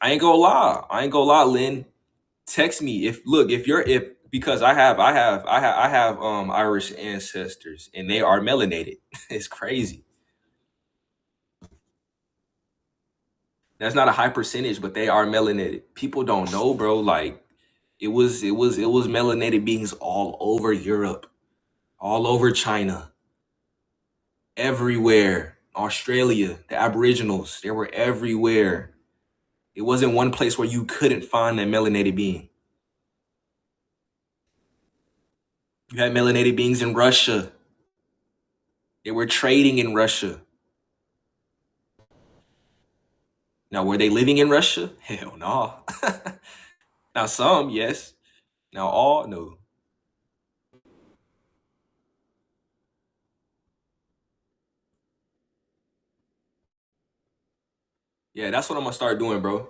I ain't gonna lie, Lynn. Text me because I have Irish ancestors and they are melanated. It's crazy. That's not a high percentage, but they are melanated. People don't know, bro. Like it was melanated beings all over Europe, all over China, everywhere. Australia, the Aboriginals, they were everywhere. It wasn't one place where you couldn't find a melanated being. You had melanated beings in Russia. They were trading in Russia. Now, were they living in Russia? Hell no. Now, some, yes. Now, all, no. Yeah, that's what I'm gonna start doing, bro.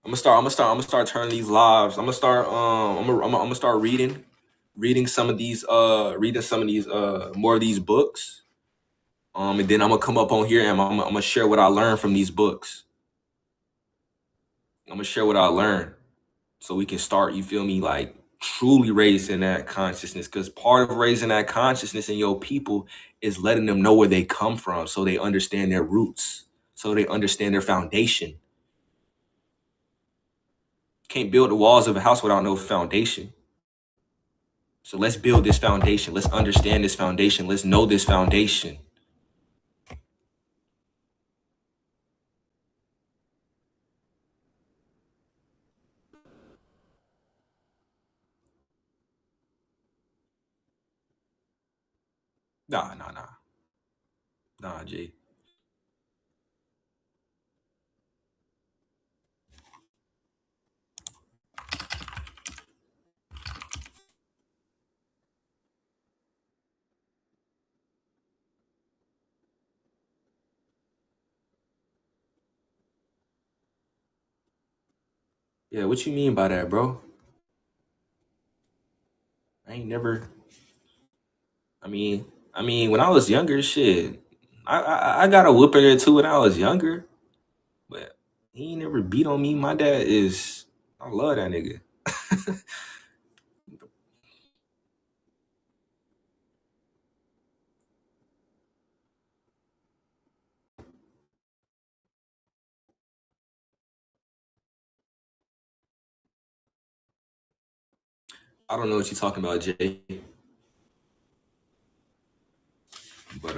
I'm gonna start turning these lives. I'm gonna start reading some of these more of these books. And then I'm gonna come up on here and I'm gonna share what I learned from these books. I'm gonna share what I learned so we can start, you feel me, like truly raising that consciousness. Because part of raising that consciousness in your people is letting them know where they come from so they understand their roots, so they understand their foundation. Can't build the walls of a house without no foundation. So let's build this foundation. Let's understand this foundation. Let's know this foundation. Nah, G. Yeah, what you mean by that, bro? I ain't never. I mean, when I was younger, shit, I got a whooping or two when I was younger, but he ain't never beat on me. My dad is. I love that nigga. I don't know what you're talking about, Jay. But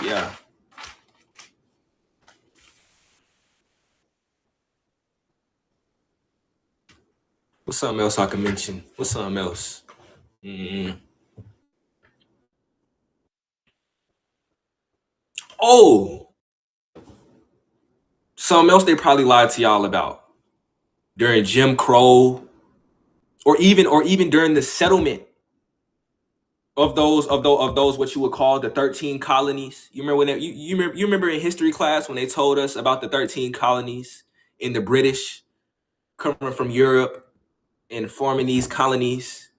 yeah. What's something else I can mention? What's something else? Oh, something else they probably lied to y'all about. during Jim Crow, or even during the settlement of those what you would call the 13 colonies. You remember when you remember in history class when they told us about the 13 colonies in the British coming from Europe and forming these colonies?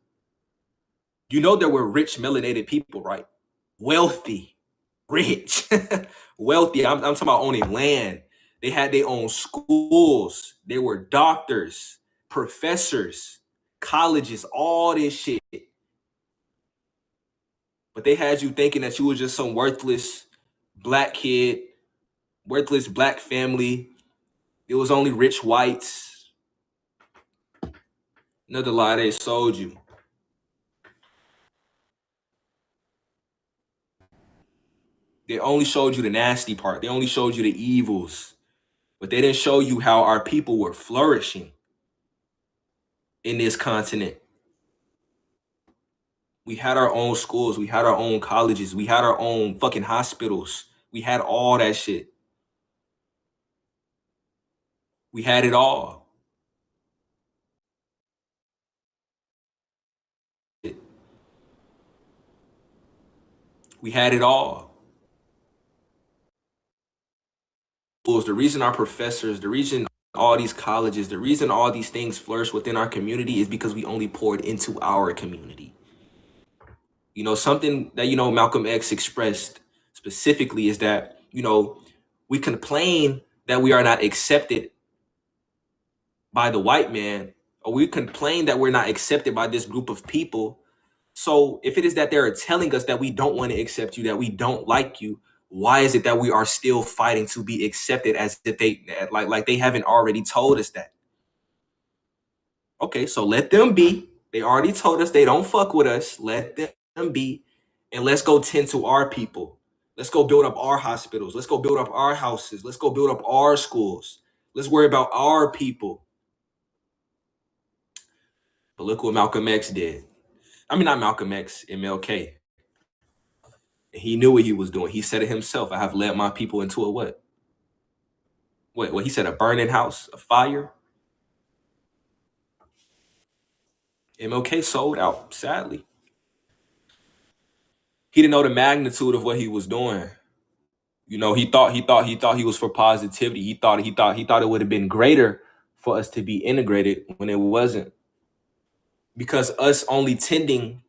You know there were rich melanated people, right? Wealthy, rich, wealthy. I'm talking about owning land. They had their own schools. They were doctors, professors, colleges, all this shit. But they had you thinking that you were just some worthless black kid, worthless black family. It was only rich whites. Another lie they sold you. They only showed you the nasty part. They only showed you the evils. But they didn't show you how our people were flourishing in this continent. We had our own schools. We had our own colleges. We had our own fucking hospitals. We had all that shit. We had it all. We had it all. The reason our professors, the reason all these colleges, the reason all these things flourish within our community is because we only poured into our community. You know, something that, you know, Malcolm X expressed specifically is that, you know, we complain that we are not accepted by the white man, or we complain that we're not accepted by this group of people. So if it is that they're telling us that we don't want to accept you, that we don't like you, why is it that we are still fighting to be accepted as if they like they haven't already told us that? Okay, so let them be. They already told us they don't fuck with us. Let them be. And let's go tend to our people. Let's go build up our hospitals. Let's go build up our houses. Let's go build up our schools. Let's worry about our people. But look what Malcolm X did. I mean, not Malcolm X, MLK. He knew what he was doing. He said it himself. I have led my people into a what? What he said, a burning house, a fire. MLK sold out, sadly. He didn't know the magnitude of what he was doing. You know, he thought he was for positivity. He thought it would have been greater for us to be integrated when it wasn't. Because us only tending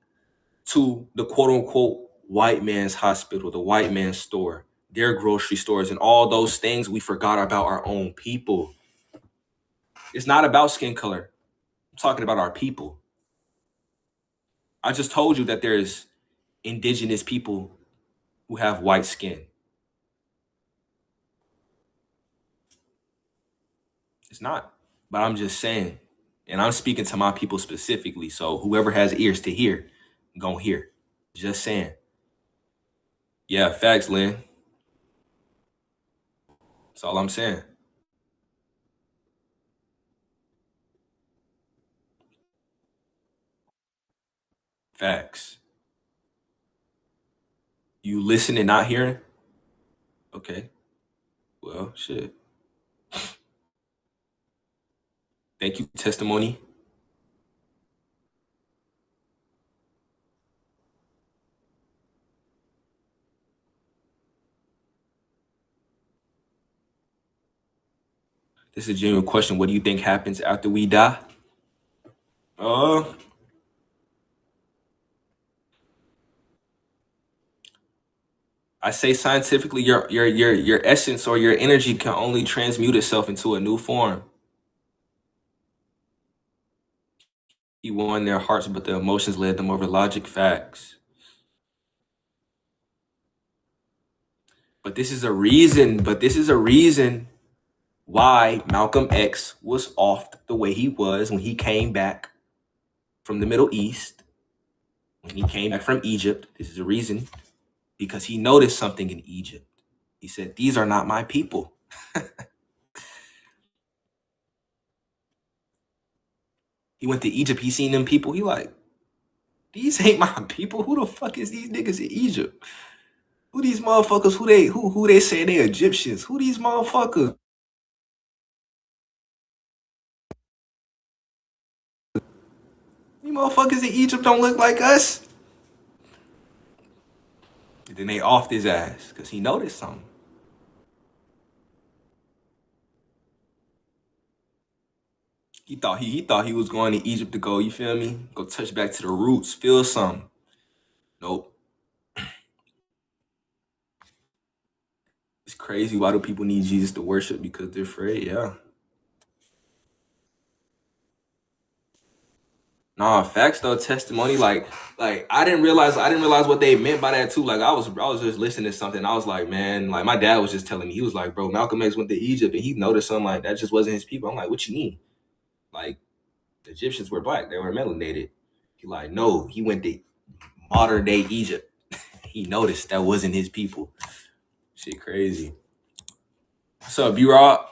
to the quote unquote white man's hospital, the white man's store, their grocery stores, and all those things, we forgot about our own people. It's not about skin color. I'm talking about our people. I just told you that there's indigenous people who have white skin. It's not, but I'm just saying, and I'm speaking to my people specifically. So whoever has ears to hear, gon' hear. Just saying. Yeah, facts, Lynn. That's all I'm saying. Facts. You listening, not hearing? Okay. Well, shit. Thank you, testimony. This is a genuine question. What do you think happens after we die? I say scientifically, your essence or your energy can only transmute itself into a new form. He won their hearts, but the emotions led them over logic, facts. But this is a reason why Malcolm X was off the way he was when he came back from the Middle East, when he came back from Egypt. This is a reason, because he noticed something in Egypt. He said, these are not my people. He went to Egypt, he seen them people, he like, these ain't my people. Who the fuck is these niggas in Egypt? Who these motherfuckers, who they say they Egyptians? Who these motherfuckers? motherfuckers in Egypt don't look like us. And then they offed his ass because he noticed something. He thought he was going to Egypt to go, you feel me? Go touch back to the roots, feel something. Nope. It's crazy. Why do people need Jesus to worship? Because they're afraid, yeah. Nah, facts though, testimony. Like I didn't realize what they meant by that too. Like I was just listening to something. I was like, man, like my dad was just telling me, he was like, bro, Malcolm X went to Egypt and he noticed something like that just wasn't his people. I'm like, what you mean? Like the Egyptians were black, they were melanated. He like, no, he went to modern day Egypt. He noticed that wasn't his people. Shit crazy. What's up, B-Rob?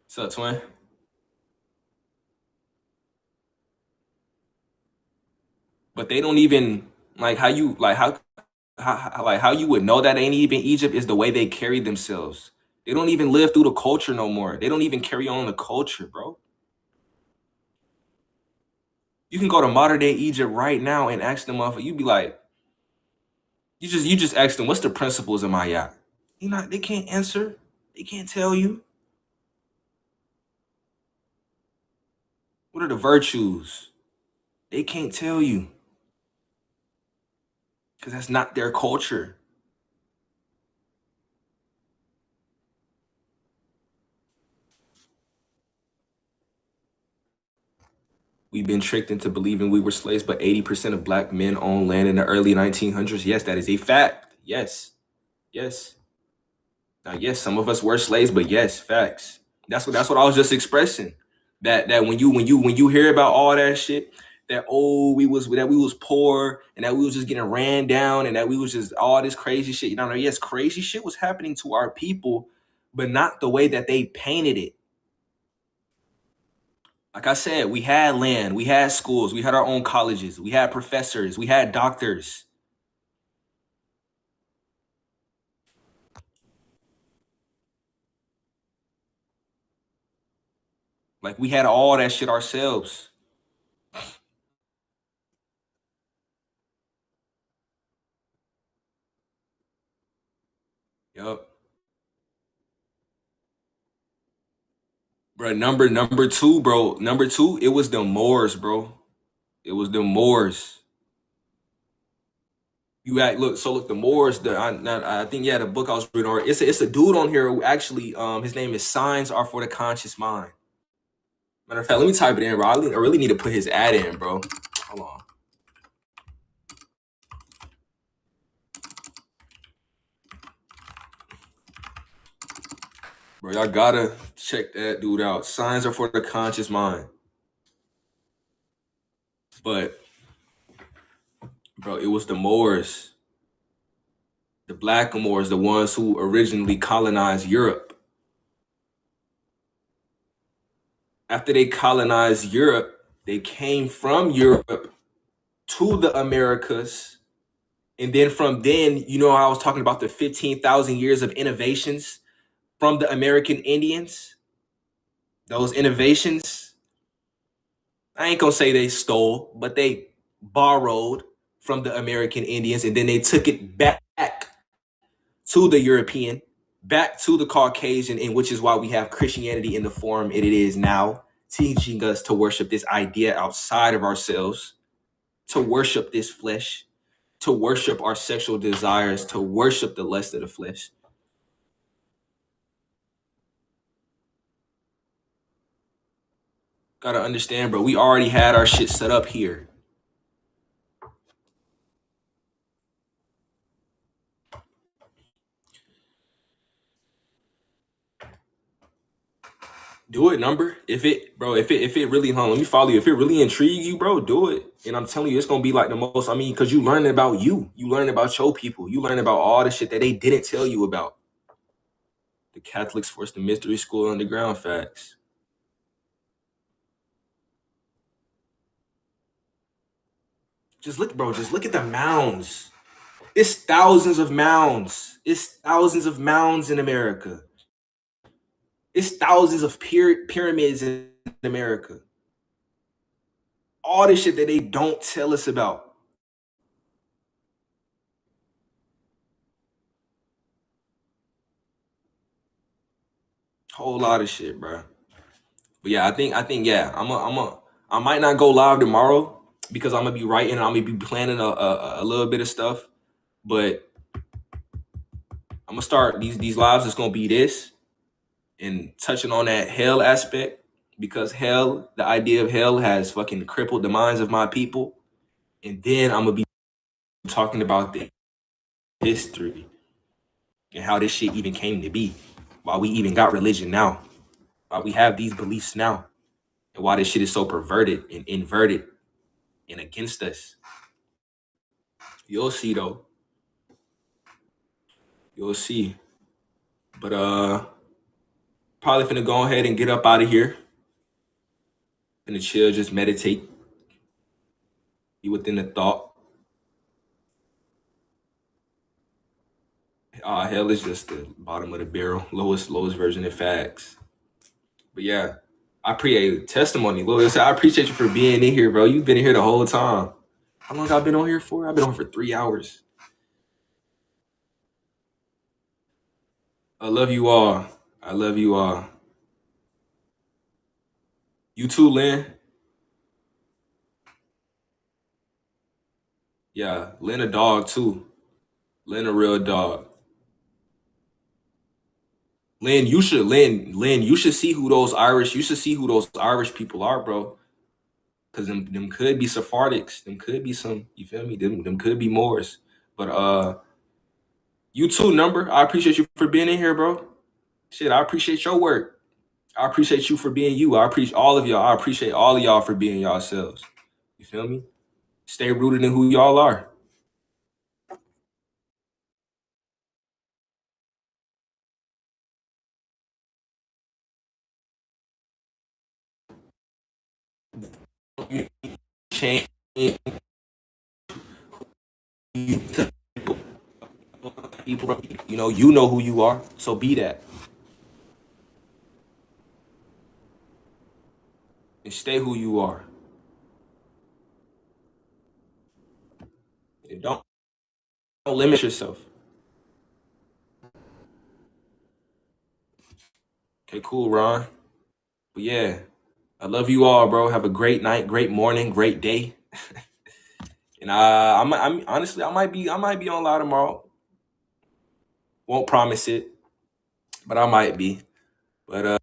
What's up, twin? But they don't even like how you would know that ain't even Egypt is the way they carry themselves. They don't even live through the culture no more. They don't even carry on the culture, bro. You can go to modern day Egypt right now and ask them off. You'd be like, you just ask them, what's the principles of my yacht? They can't answer. They can't tell you. What are the virtues? They can't tell you. Because that's not their culture. We've been tricked into believing we were slaves, but 80% of black men owned land in the early 1900s. Yes, that is a fact. Yes. Yes. Now, yes, some of us were slaves, but yes, facts. That's what I was just expressing. That when you hear about all that shit, that we was poor and that we was just getting ran down and that we was just all this crazy shit. You know, yes, crazy shit was happening to our people, but not the way that they painted it. Like I said, we had land, we had schools, we had our own colleges, we had professors, we had doctors. Like we had all that shit ourselves. Yup. Bro, number two, bro. Number two, it was the Moors, bro. It was the Moors. Look, the Moors. I think the book I was reading, or it's a dude on here who actually, his name is Signs Are for the Conscious Mind. Matter of fact, let me type it in, bro. I really need to put his ad in, bro. Hold on. Bro, y'all gotta check that dude out. Signs Are for the Conscious Mind. But, bro, it was the Moors. The Black Moors, the ones who originally colonized Europe. After they colonized Europe, they came from Europe to the Americas. And then from then, I was talking about the 15,000 years of innovations from the American Indians. Those innovations, I ain't gonna say they stole, but they borrowed from the American Indians, and then they took it back to the European, back to the Caucasian, and which is why we have Christianity in the form it is now, teaching us to worship this idea outside of ourselves, to worship this flesh, to worship our sexual desires, to worship the lust of the flesh. Gotta understand, bro, we already had our shit set up here. Do it, number. If it really, let me follow you. If it really intrigues you, bro, do it. And I'm telling you, it's gonna be like the most, because you learning about you. You learn about your people. You learn about all the shit that they didn't tell you about. The Catholics forced the mystery school underground, facts. Just look at the mounds. It's thousands of mounds. It's thousands of mounds in America. It's thousands of pyramids in America. all this shit that they don't tell us about. Whole lot of shit, bro. But yeah, I think yeah, I might not go live tomorrow because I'm gonna be writing and I'm gonna be planning a little bit of stuff. But I'm gonna start these lives. It's gonna be this and touching on that hell aspect, because hell, the idea of hell has fucking crippled the minds of my people. And then I'm gonna be talking about the history and how this shit even came to be, why we even got religion now, why we have these beliefs now, and why this shit is so perverted and inverted and against us. You'll see though. You'll see. But probably finna go ahead and get up out of here. Finna chill, just meditate. Be within the thought. Hell is just the bottom of the barrel, lowest version of facts. But yeah, I appreciate testimony. Lord, I appreciate you for being in here, bro. You've been in here the whole time. How long have I been on here for? I've been on for 3 hours. I love you all. I love you all. You too, Lynn. Yeah, Lynn a dog too. Lynn a real dog. Lynn, you should see who those Irish people are, bro. Cause them could be Sephardics. Them could be some, you feel me? Them could be Moors. But you too, Number. I appreciate you for being in here, bro. Shit, I appreciate your work. I appreciate you for being you. I appreciate all of y'all. I appreciate all of y'all for being yourselves. You feel me? Stay rooted in who y'all are. Change people, you know who you are, so be that. And stay who you are. And don't limit yourself. Okay, cool, Ron. But yeah, I love you all, bro. Have a great night, great morning, great day. And I'm honestly, I might be on live tomorrow. Won't promise it, but I might be. But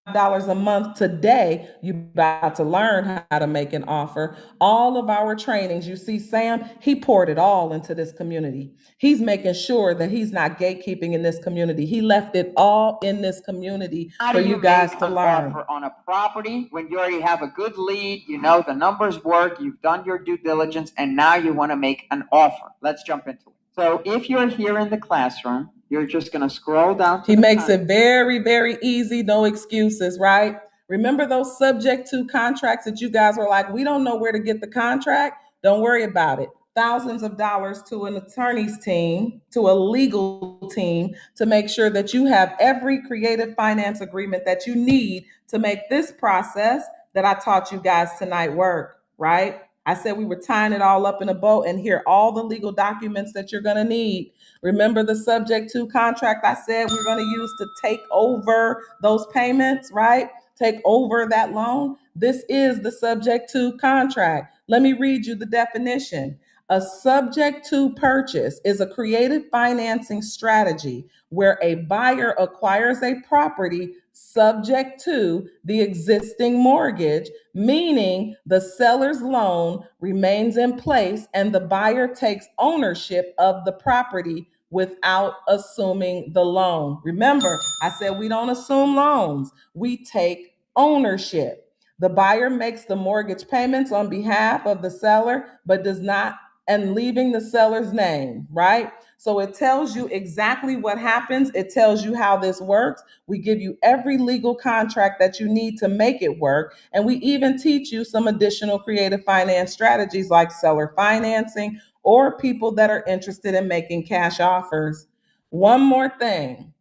$5 a month today, you're about to learn how to make an offer. All of our trainings, you see Sam, he poured it all into this community. He's making sure that he's not gatekeeping in this community. He left it all in this community for you guys to learn. Offer on a property when you already have a good lead, you know the numbers work, you've done your due diligence, and now you want to make an offer. Let's jump into it. So if you're here in the classroom, you're just going to scroll down. He makes it very, very easy, no excuses, right? Remember those subject to contracts that you guys were like, we don't know where to get the contract? Don't worry about it. Thousands of dollars to an attorney's team, to a legal team, to make sure that you have every creative finance agreement that you need to make this process that I taught you guys tonight work, right? I said we were tying it all up in a bow, and here are all the legal documents that you're going to need. Remember the subject to contract I said we're going to use to take over those payments, right? Take over that loan. This is the subject to contract. Let me read you the definition. A subject to purchase is a creative financing strategy where a buyer acquires a property subject to the existing mortgage, meaning the seller's loan remains in place and the buyer takes ownership of the property without assuming the loan. Remember, I said we don't assume loans, we take ownership. The buyer makes the mortgage payments on behalf of the seller, but does not, and leaving the seller's name, right? So it tells you exactly what happens. It tells you how this works. We give you every legal contract that you need to make it work. And we even teach you some additional creative finance strategies like seller financing or people that are interested in making cash offers. One more thing.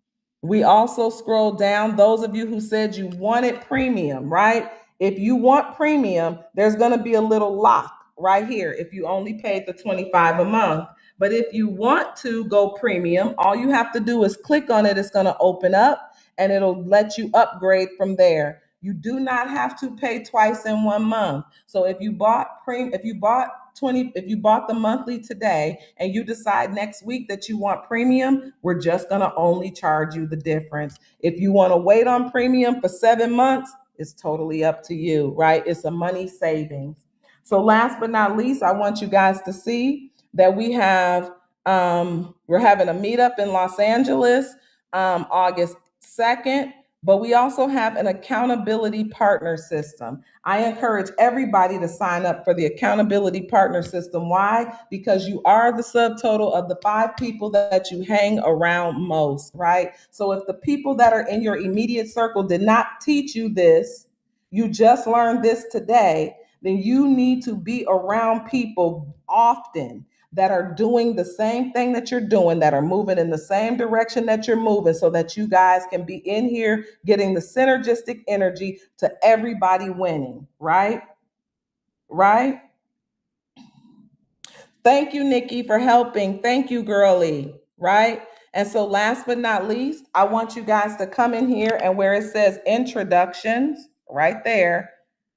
We also scroll down, those of you who said you wanted premium, right? If you want premium, there's going to be a little lock right here if you only paid the $25 a month. But if you want to go premium, all you have to do is click on it. It's going to open up and it'll let you upgrade from there. You do not have to pay twice in 1 month. So if you bought the monthly today and you decide next week that you want premium, we're just going to only charge you the difference. If you want to wait on premium for 7 months, it's totally up to you, right? It's a money savings. So last but not least, I want you guys to see that we're having a meetup in Los Angeles, August 2nd. But we also have an accountability partner system. I encourage everybody to sign up for the accountability partner system. Why? Because you are the subtotal of the 5 people that you hang around most, right? So if the people that are in your immediate circle did not teach you this, you just learned this today, then you need to be around people often that are doing the same thing that you're doing, that are moving in the same direction that you're moving, so that you guys can be in here getting the synergistic energy to everybody winning, right? Right? Thank you, Nikki, for helping. Thank you, girlie, right? And so last but not least, I want you guys to come in here and where it says introductions, right there,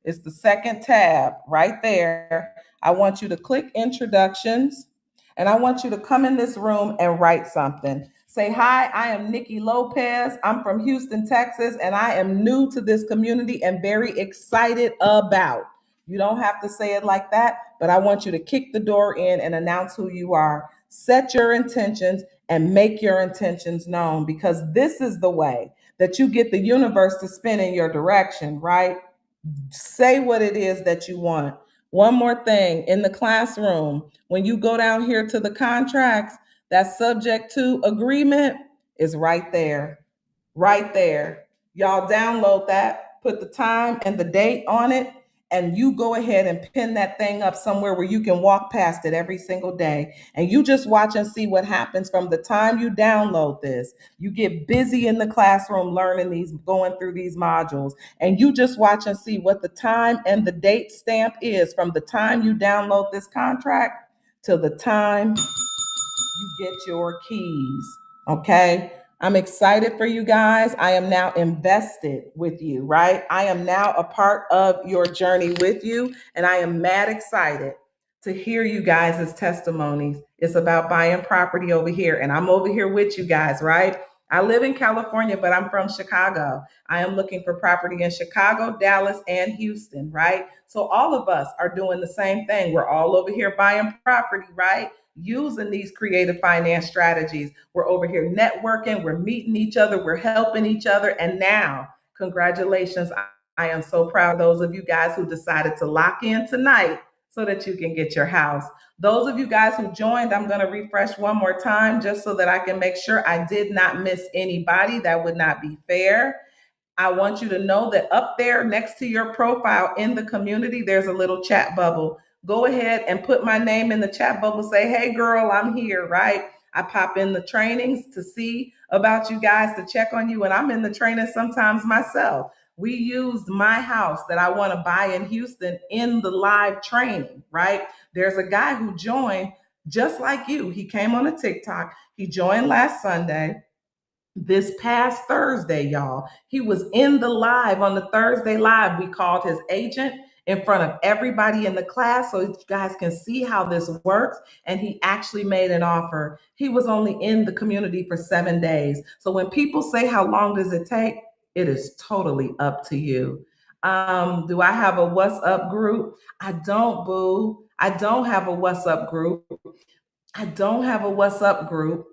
it's the second tab right there. I want you to click introductions and I want you to come in this room and write something. Say, hi, I am Nikki Lopez. I'm from Houston, Texas, and I am new to this community and very excited about. You don't have to say it like that, but I want you to kick the door in and announce who you are. Set your intentions and make your intentions known, because this is the way that you get the universe to spin in your direction, right? Say what it is that you want. One more thing, in the classroom, when you go down here to the contracts, that subject to agreement is right there, right there. Y'all download that, put the time and the date on it, and you go ahead and pin that thing up somewhere where you can walk past it every single day. And you just watch and see what happens from the time you download this. You get busy in the classroom learning these, going through these modules, and you just watch and see what the time and the date stamp is from the time you download this contract to the time you get your keys, okay? I'm excited for you guys. I am now invested with you, right? I am now a part of your journey with you, and I am mad excited to hear you guys' testimonies. It's about buying property over here, and I'm over here with you guys, right? I live in California, but I'm from Chicago. I am looking for property in Chicago, Dallas, and Houston, right? So all of us are doing the same thing. We're all over here buying property, right? Using these creative finance strategies. We're over here networking, we're meeting each other, we're helping each other. And now, congratulations. I am so proud of those of you guys who decided to lock in tonight so that you can get your house. Those of you guys who joined, I'm going to refresh one more time just so that I can make sure I did not miss anybody. That would not be fair. I want you to know that up there next to your profile in the community, there's a little chat bubble. Go ahead and put my name in the chat bubble. Say, hey, girl, I'm here, right? I pop in the trainings to see about you guys, to check on you, and I'm in the training sometimes myself. We used my house that I want to buy in Houston in the live training, right? There's a guy who joined just like you. He came on a TikTok. He joined last Sunday. This past Thursday, y'all, he was in the live on the Thursday live. We called his agent in front of everybody in the class so you guys can see how this works. And he actually made an offer. He was only in the community for 7 days. So when people say, how long does it take? It is totally up to you. Do I have a What's Up group? I don't, boo. I don't have a What's Up group. I don't have a WhatsApp group.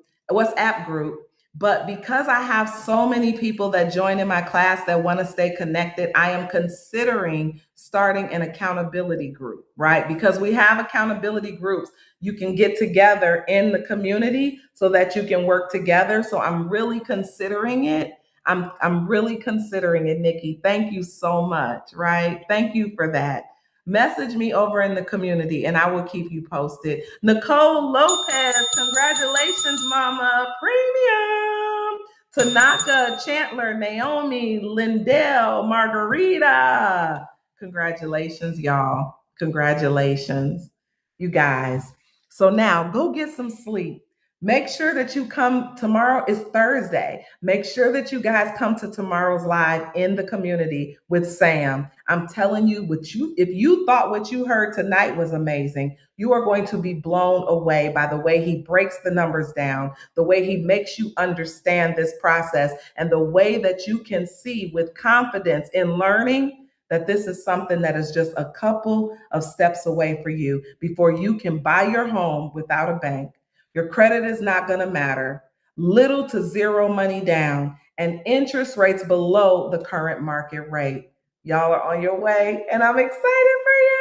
But because I have so many people that join in my class that want to stay connected, I am considering starting an accountability group, right? Because we have accountability groups. You can get together in the community so that you can work together. So I'm really considering it. I'm really considering it, Nikki. Thank you so much, right? Thank you for that. Message me over in the community and I will keep you posted. Nicole Lopez, congratulations, Mama. Premium. Tanaka, Chandler, Naomi, Lindell, Margarita. Congratulations, y'all. Congratulations, you guys. So now go get some sleep. Make sure that you come. Tomorrow is Thursday. Make sure that you guys come to tomorrow's live in the community with Sam. I'm telling you, if you thought what you heard tonight was amazing, you are going to be blown away by the way he breaks the numbers down, the way he makes you understand this process, and the way that you can see with confidence in learning that this is something that is just a couple of steps away for you before you can buy your home without a bank. Your credit is not going to matter. Little to zero money down and interest rates below the current market rate. Y'all are on your way and I'm excited for you.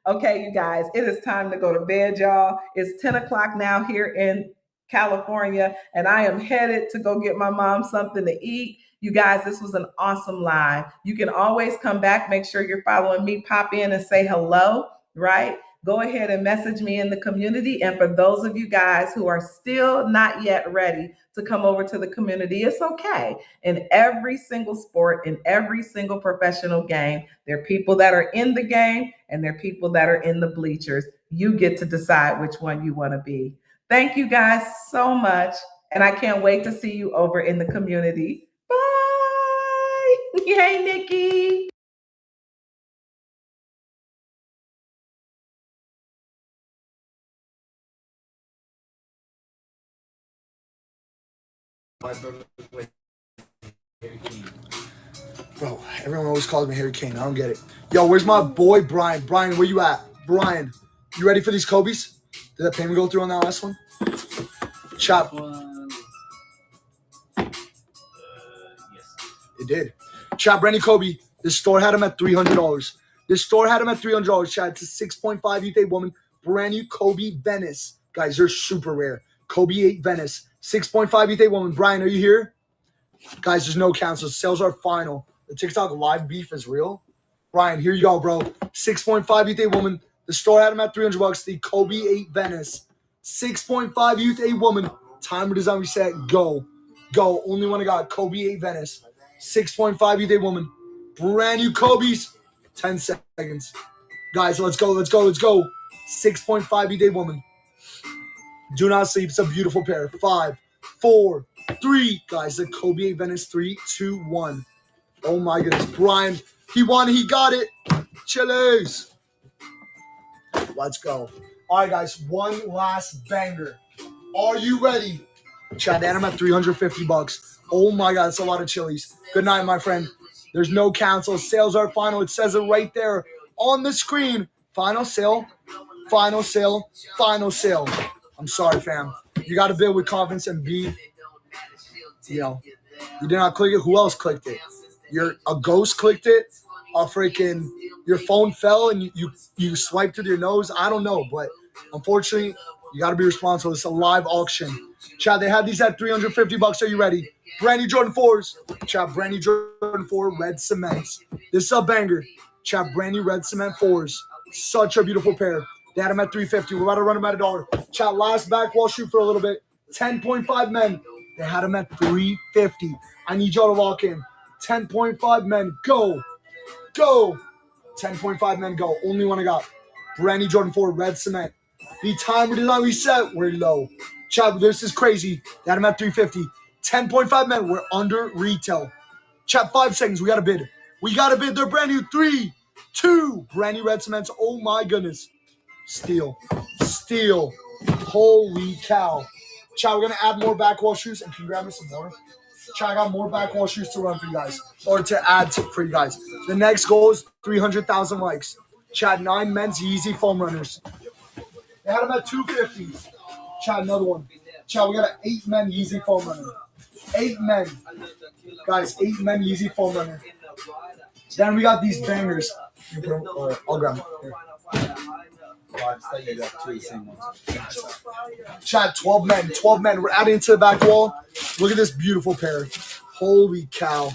Okay, you guys, it is time to go to bed, y'all. It's 10 o'clock now here in California and I am headed to go get my mom something to eat. You guys, this was an awesome live. You can always come back. Make sure you're following me. Pop in and say hello, right? Go ahead and message me in the community. And for those of you guys who are still not yet ready to come over to the community, it's okay. In every single sport, in every single professional game, there are people that are in the game and there are people that are in the bleachers. You get to decide which one you want to be. Thank you guys so much. And I can't wait to see you over in the community. Bye. Hey, Nikki. Bro, everyone always calls me Harry Kane. I don't get it. Yo, where's my boy Brian? Brian, where you at? Brian, you ready for these Kobe's? Did that payment go through on that last one? Chop. Yes. It did. Chop, Brandy Kobe. This store had him at $300. This store had him at $300. Chad, it's a 6.5 youth woman. Brand new Kobe Venice. Guys, they're super rare. Kobe 8 Venice. 6.5 youth woman. Brian, are you here? Guys, there's no cancel. Sales are final. The TikTok live beef is real. Brian, here you go, bro. 6.5 youth woman. The store had him at $300. The Kobe 8 Venice. 6.5 youth woman. Timer design reset. Go. Go. Only one I got. Kobe 8 Venice. 6.5 youth woman. Brand new Kobe's. 10 seconds. Guys, let's go. Let's go. Let's go. 6.5 youth woman. Do not sleep. It's a beautiful pair. 5, 4, 3. Guys, the Kobe 8 Venice. 3, 2, 1. Oh my goodness. Brian, he won. He got it. Chili's. Let's go. All right, guys. One last banger. Are you ready? Chad, I'm at $350. Oh my God, it's a lot of Chili's. Good night, my friend. There's no cancel. Sales are final. It says it right there on the screen. Final sale. Final sale. Final sale. I'm sorry, fam. You got to build with confidence and be, you did not click it. Who else clicked it? A ghost clicked it. Your phone fell and you swiped with your nose. I don't know, but unfortunately, you got to be responsible. It's a live auction. Chad, they had these at $350. Are you ready? Brand new Jordan 4s. Chad, brand new Jordan 4 red cements. This is a banger. Chad, brand new red cement 4s. Such a beautiful pair. They had them at $350. We're about to run them at $1. Chad, last back wall shoot for a little bit. 10.5 men. They had them at $350. I need y'all to walk in. 10.5 men. Go. Go. 10.5 men. Go. Only one I got. Brand new Jordan 4 red cement. The timer did not reset. We're low. Chad, this is crazy. They had them at $350. 10.5 men. We're under retail. Chad, 5 seconds. We got to bid. We got to bid. They're brand new. 3, 2. Brand new red cements. Oh my goodness. Steal. Steal. Holy cow. Chad, we're going to add more back wall shoes. And can you grab me some more? Chad, I got more back wall shoes to run for you guys. Or to add for you guys. The next goal is 300,000 likes. Chad, 9 men's Yeezy foam runners. They had them at $250. Chad, another one. Chad, we got an 8 men Yeezy foam runner. 8 men. Guys, 8 men Yeezy foam runner. Then we got these bangers. I'll grab them. Here. Chad, 12 men. 12 men. We're adding to the back wall. Look at this beautiful pair. Holy cow.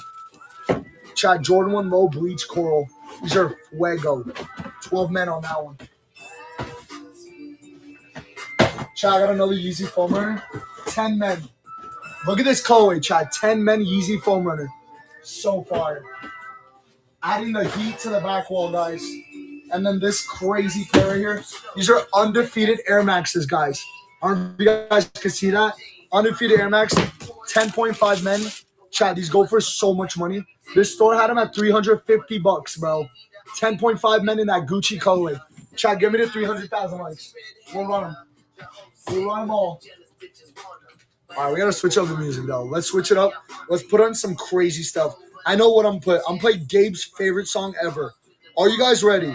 Chad, Jordan 1 low bleach coral. These are fuego. 12 men on that one. Chat, I got another Yeezy foam runner. 10 men. Look at this colorway, chat. 10 men Yeezy foam runner. So fire. Adding the heat to the back wall, guys. And then this crazy pair right here. These are undefeated Air Maxes, guys. I don't know if you guys can see that. Undefeated Air Max. 10.5 men. Chat, these go for so much money. This store had them at $350, bro. 10.5 men in that Gucci colorway. Chat, give me the 300,000 likes. We'll run them. We'll run them all. All right, we got to switch up the music, though. Let's switch it up. Let's put on some crazy stuff. I know what I'm putting. I'm playing Gabe's favorite song ever. Are you guys ready?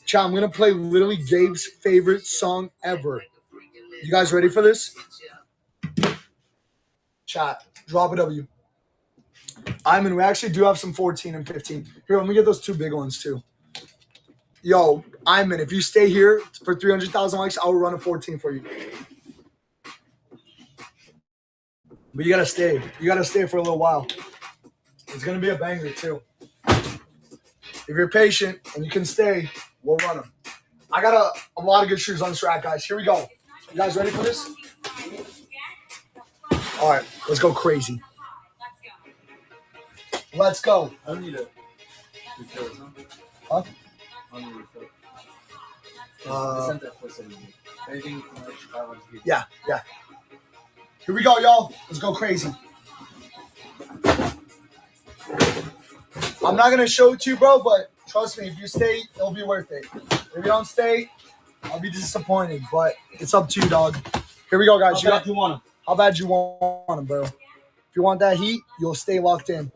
Chat, I'm going to play literally Gabe's favorite song ever. You guys ready for this? Chat, drop a W. We actually do have some 14 and 15. Here, let me get those two big ones, too. Yo, if you stay here for 300,000 likes, I'll run a 14 for you. But you got to stay. You got to stay for a little while. It's going to be a banger, too. If you're patient and you can stay, we'll run them. I got a lot of good shoes on this rack, guys. Here we go. You guys ready for this? All right, let's go crazy. Let's go. I don't need a refill, huh? I don't need a refill. Anything yeah. Here we go, y'all. Let's go crazy. I'm not going to show it to you, bro, but trust me, if you stay, it'll be worth it. If you don't stay, I'll be disappointed, but it's up to you, dog. Here we go, guys. How bad you want them? How bad you want them, bro? If you want that heat, you'll stay locked in.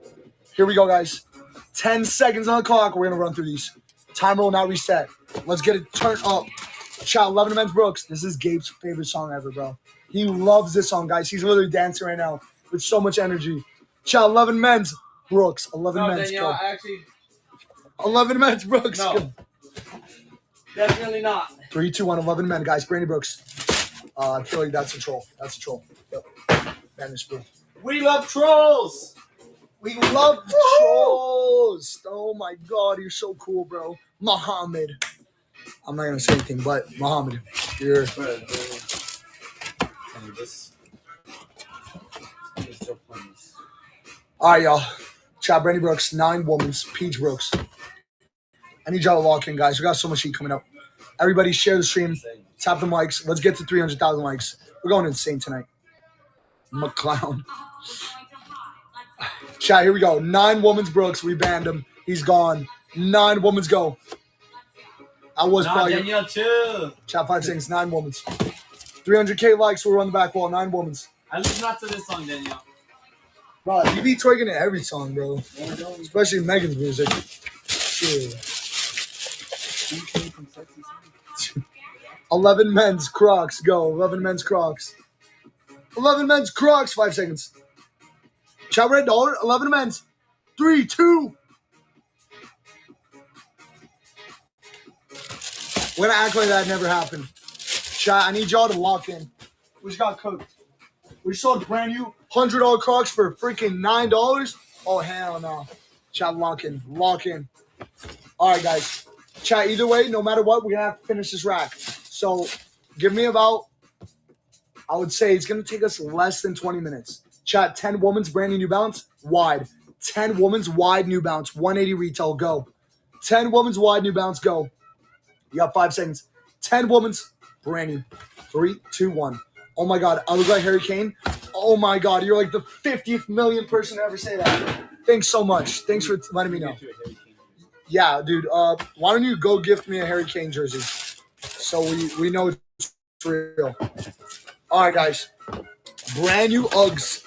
Here we go, guys. 10 seconds on the clock. We're going to run through these. Timer will not reset. Let's get it turned up. Chat, 11 Men's Brooks. This is Gabe's favorite song ever, bro. He loves this song, guys. He's literally dancing right now with so much energy. Chat, 11 Men's Brooks. 11 Men's. Danielle, actually. 11 Men's Brooks. No. Go. Definitely not. 3, 2, 1. 11 men, guys. Brandy Brooks. I feel like that's a troll. That's a troll. Yep. Spanish blue. We love trolls. We love trolls. Oh my God, you're so cool, bro. Muhammad. I'm not gonna say anything, but Muhammad, you're. All right, y'all. Chat, Brandy Brooks, 9 Women's, Peach Brooks. I need y'all to lock in, guys. We got so much heat coming up. Everybody share the stream. Tap the mics. Let's get to 300,000 likes. We're going insane tonight. McClown. Chat, here we go. 9 Women's Brooks. We banned him. He's gone. 9 Women's go. I was probably. Danielle, chill. Chat, 5 seconds. 9 Women's. 300K likes. We're on the back wall. 9 Women's. At least not to this song, Danielle. Bro, you be twerking in every song, bro. Especially Megan's music. Shit. 11 men's Crocs. Go. 11 men's Crocs. 11 men's Crocs. 5 seconds. Chat, red dollar. 11 men's. 3, 2. We're going to act like that never happened. Chat, I need y'all to lock in. We just got cooked. We sold brand new $100 Crocs for freaking $9. Oh, hell no. Chat, lock in. Lock in. All right, guys. Chat, either way, no matter what, we're going to have to finish this rack. So give me about, I would say it's going to take us less than 20 minutes. Chat, 10 Women's brand new New Balance, wide. 10 Women's wide New Balance, 180 retail, go. 10 Women's wide New Balance, go. You got 5 seconds. 10 Women's brand new. 3, 2, 1. Oh my God, I look like Harry Kane. Oh my God, you're like the 50th millionth person to ever say that. Thanks so much. Thanks for letting me know. Yeah, dude. Why don't you go gift me a Harry Kane jersey so we know it's real. All right, guys. Brand new Uggs.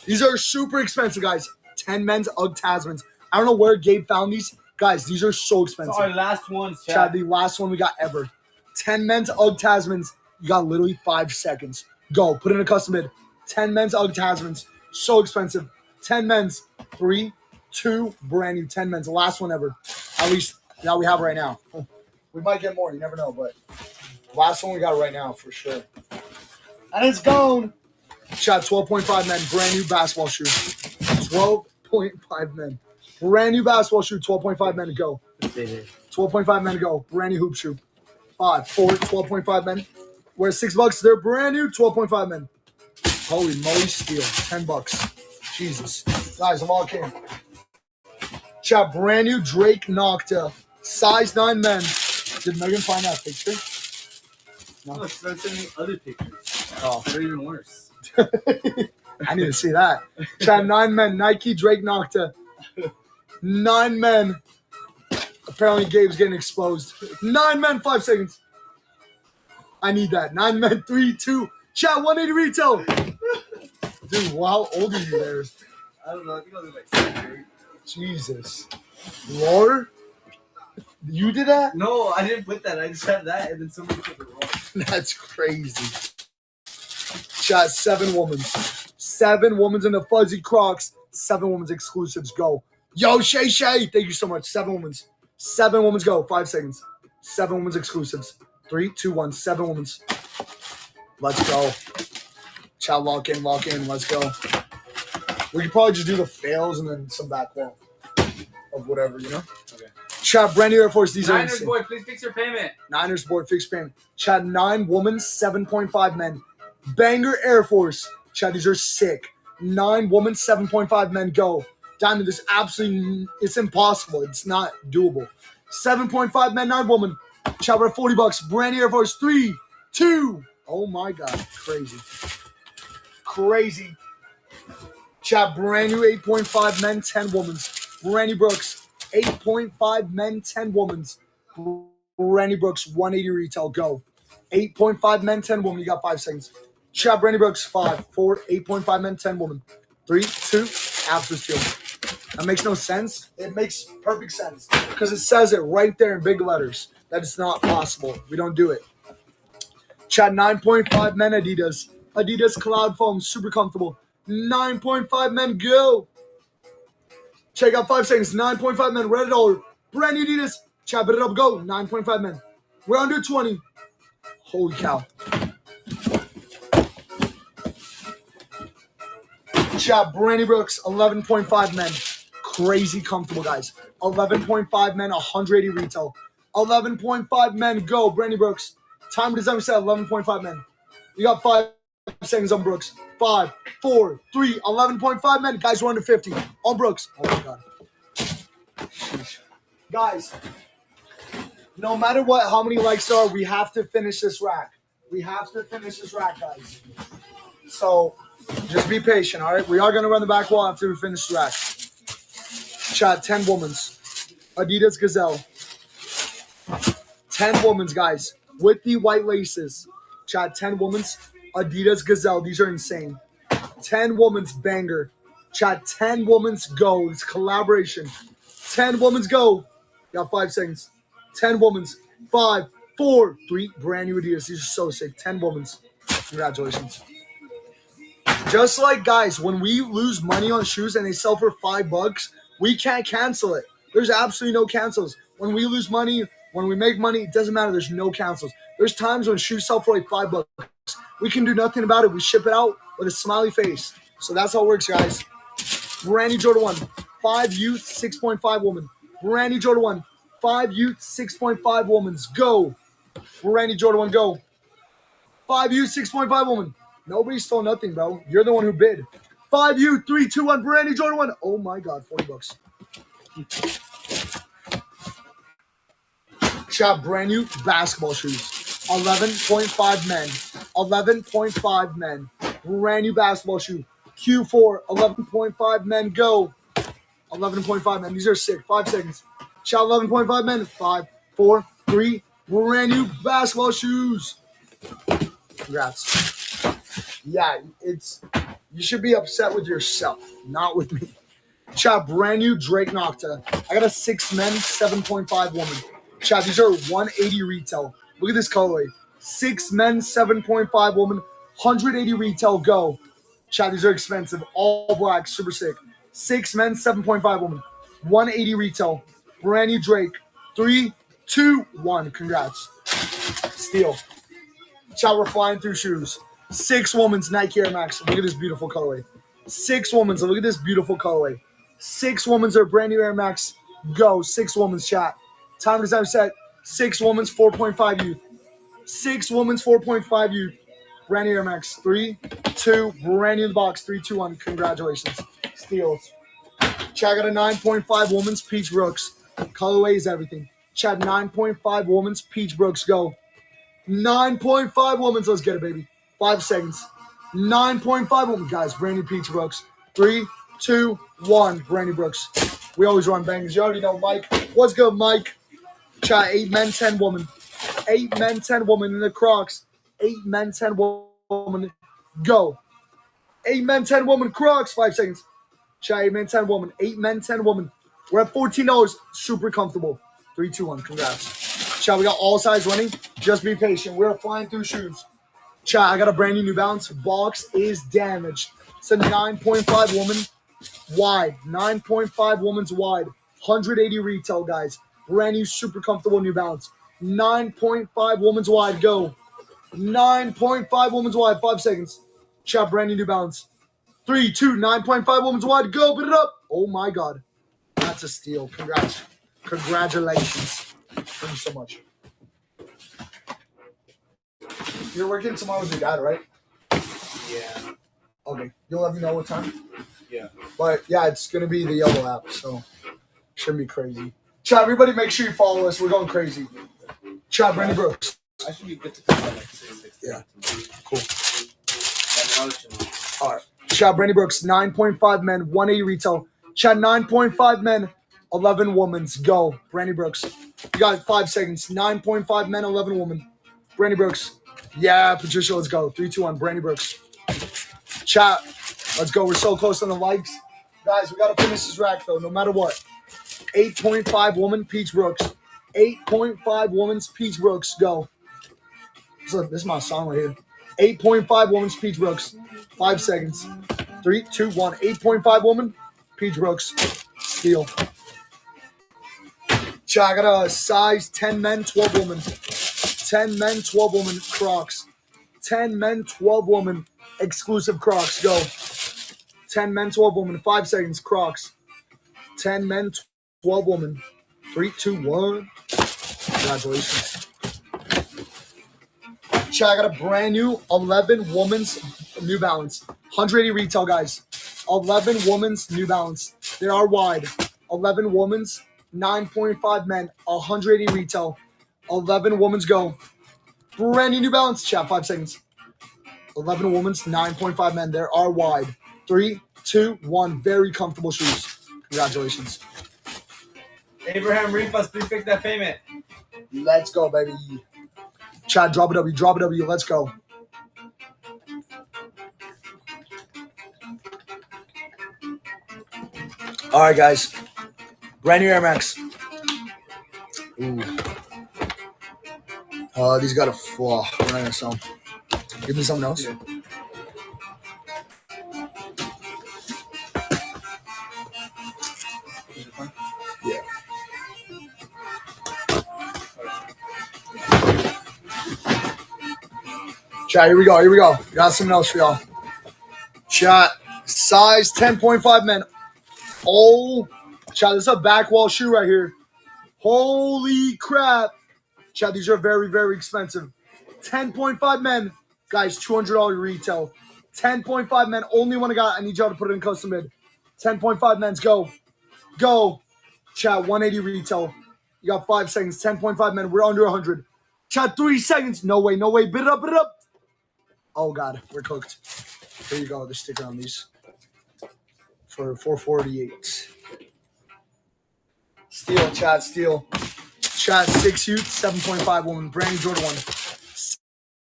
These are super expensive, guys. 10 men's Ugg Tasmans. I don't know where Gabe found these. Guys, these are so expensive. Our last ones, Chad, the last one we got ever. 10 men's Ugg Tasmans. You got literally 5 seconds. Go. Put in a custom bid. 10 men's Ugg Tasmans. So expensive. 10 men's. 3, 2, brand new 10 men's. The last one ever. At least that we have right now. We might get more. You never know. But last one we got right now for sure. And it's gone. Shot 12.5 men. Brand new basketball shoes. 12.5 men. Brand new basketball shoe, 12.5 men, go. 12.5 men, go. Brand new hoop shoe. 5, 4, 12.5 men. We're $6. They're brand new, 12.5 men. Holy moly, steal. $10. Jesus. Guys, lock in. Chat, brand new Drake Nocta. Size 9 men. Did Megan find that picture? No, start sending other pictures. Oh. They're even worse. I need to see that. Chat, 9 men. Nike Drake Nocta. 9 men. Apparently, Gabe's getting exposed. 9 men, 5 seconds. I need that. 9 men, 3, 2. Chat, 180 retail. Dude, how old are you there? I don't know. I think I was like 6th. Jesus. Lord? You did that? No, I didn't put that. I just had that, and then somebody put it wrong. That's crazy. Chat, 7 women's. 7 women's in the fuzzy Crocs. 7 women's exclusives. Go. Yo, Shay Shay. Thank you so much. 7 women's. 7 women's. Go. 5 seconds. 7 women's exclusives. 3, 2, 1. 7 women's. Let's go. Chat, lock in. Let's go. We could probably just do the fails and then some back wall of whatever, you know? Okay. Chat, brand new Air Force. These are Niners insane. boy, please fix your payment. Niners board, fixed payment. Chat, 9 women, 7.5 men. Banger Air Force. Chat, these are sick. 9 women, 7.5 men. Go. Diamond, this absolutely, it's impossible. It's not doable. 7.5 men, 9 women. Chat, we're at $40. Brand new Air Force. 3, 2. Oh my God. Crazy. Chat, brand new 8.5 men, 10 women's. Brand new Brooks. 8.5 men, 10 women's. Brandy Brooks, 180 retail. Go. 8.5 men, 10 women. You got 5 seconds. Chat, Brandy Brooks, 5, 4, 8.5 men, 10 women. 3, 2, after steal. That makes no sense. It makes perfect sense because it says it right there in big letters that it's not possible. We don't do it. Chat, 9.5 men, Adidas. Adidas Cloud Foam, super comfortable. 9.5 men, go. Check out 5 seconds. 9.5 men, red $1. Brand new Adidas. Chat, bet it up, go. 9.5 men. We're under 20. Holy cow. Chat, Brandy Brooks, 11.5 men. Crazy comfortable, guys. 11.5 men, 180 retail. 11.5 men, go. Brandy Brooks. Time design set, 11.5 men. You got 5 seconds on Brooks. 5, 4, 3, 11.5 men. Guys, we're under 50. On Brooks. Oh my God. Guys, no matter what, how many likes there are, we have to finish this rack. We have to finish this rack, guys. So just be patient, all right? We are going to run the back wall after we finish the rack. Chat, 10 women's. Adidas Gazelle. 10 women's, guys, with the white laces. Chat, 10 women's. Adidas Gazelle. These are insane. 10 women's banger. Chat, 10 women's go. It's collaboration. 10 women's go. Got 5 seconds. 10 women's. 5, 4, 3. Brand new Adidas. These are so sick. 10 women's. Congratulations. Just like, guys, when we lose money on shoes and they sell for $5, we can't cancel it. There's absolutely no cancels. When we lose money, when we make money, it doesn't matter. There's no cancels. There's times when shoes sell for like $5. We can do nothing about it. We ship it out with a smiley face. So that's how it works, guys. Brand new Jordan 1. 5 youth, 6.5 woman. Brand new Jordan 1. 5 youth, 6.5 women's. Go. Brand new Jordan 1, go. 5 youth, 6.5 woman. Nobody stole nothing, bro. You're the one who bid. 5 youth, 3, 2, 1. Brand new Jordan 1. Oh my God, $40. Chat, brand new basketball shoes. 11.5 men. 11.5 men. Brand new basketball shoe. Q4, 11.5 men. Go. 11.5 men. These are sick. 5 seconds. Chat, 11.5 men. 5, 4, 3. Brand new basketball shoes. Congrats. Yeah, you should be upset with yourself, not with me. Chat, brand new Drake Nocta. I got a 6 men, 7.5 woman. Chat, these are 180 retail. Look at this colorway. 6 men, 7.5 woman, 180 retail. Go. Chat, these are expensive. All black, super sick. 6 men, 7.5 woman, 180 retail. Brand new Drake. 3, 2, 1. Congrats. Steal. Chat, we're flying through shoes. 6 women's Nike Air Max. Look at this beautiful colorway. 6 women's. Look at this beautiful colorway. 6 women's are brand new Air Max. Go. 6 women's chat. Time is time set. 6 women's 4.5 youth. 6 women's 4.5 youth. Brand new Air Max. 3, 2, brand new in the box. 3, 2, 1. Congratulations. Steals. Chat got a 9.5 women's Peach Brooks. Colorway is everything. Chat 9.5 women's Peach Brooks. Go. 9.5 women's. Let's get it, baby. 5 seconds. 9.5 women. Guys, brand new Peach Brooks. 3, 2, 1. Brand new Brooks. We always run bangers. You already know Mike. What's good, Mike? Chat 8 men, 10 women. 8 men, 10 women in the Crocs. 8 men, 10 women. Go. 8 men, 10 women. Crocs. 5 seconds. Chat 8 men, 10 women. 8 men, 10 women. We're at $14. Super comfortable. 3, 2, 1. Congrats. Chat, we got all size running. Just be patient. We're flying through shoes. Chat, I got a brand new Balance. Box is damaged. It's a 9.5 woman wide. 9.5 woman's wide. 180 retail, guys. Brand new, super comfortable New Balance. 9.5 woman's wide. Go. 9.5 woman's wide. 5 seconds. Chat, brand new New Balance. 3, 2, 9.5 woman's wide. Go. Put it up. Oh, my God. That's a steal. Congrats. Congratulations. Thank you so much. You're working tomorrow with your dad, right? Yeah. Okay. You'll let me know what time? Yeah. But, yeah, it's going to be the yellow app, so shouldn't be crazy. Chat, everybody make sure you follow us. We're going crazy. Chat, Brandon Brooks. I should be good to come by like 6. Yeah. Cool. And I'll let you know. All right. Chat, Brandon Brooks, 9.5 men, 180 retail. Chat, 9.5 men, 11 women's. Go. Brandon Brooks. You got 5 seconds. 9.5 men, 11 women. Brandon Brooks. Yeah, Patricia, let's go. 3, 2, 1. Brandon Brooks. Chat, let's go. We're so close on the likes. Guys, we got to finish this rack, though, no matter what. 8.5 woman, Peach Brooks. 8.5 woman's Peach Brooks. Go. This is my song right here. 8.5 woman's Peach Brooks. 5 seconds. 3, 2, 1. 8.5 woman, Peach Brooks. Steal. Chat, I got a size 10 men, 12 women. 10 men, 12 women, Crocs. 10 men, 12 women, exclusive Crocs. Go. 10 men, 12 women. 5 seconds, Crocs. 10 men, 12 women. 3, 2, 1. Congratulations. Chat, I got a brand new 11 women's New Balance. 180 retail, guys. 11 women's New Balance. They are wide. 11 women's, 9.5 men, 180 retail. 11 women's. Go. Brand new New Balance. Chat, 5 seconds. 11 women's, 9.5 men. There are wide. 3, 2, 1. Very comfortable shoes. Congratulations. Abraham Rifas, please fix that payment. Let's go, baby. Chat, drop a W. Drop a W. Let's go. All right, guys. Brand new Air Max. Ooh. These got a flaw. So, give me something else. Yeah. Yeah. Chat, here we go. Here we go. Got something else for y'all. Chat, size 10.5 men. Oh, chat, this is a back wall shoe right here. Holy crap. Chat, these are very, very expensive. 10.5 men. Guys, $200 retail. 10.5 men. Only one I got. I need y'all to put it in custom bid. 10.5 men's. Go. Go. Chat, 180 retail. You got 5 seconds. 10.5 men. We're under 100. Chat, 3 seconds. No way. No way. Bid it up. Bid it up. Oh, God. We're cooked. Here you go. The sticker on these. For 448. Steal, chat, steal. Chat, 6 youth, 7.5 woman. Brandon Jordan 1.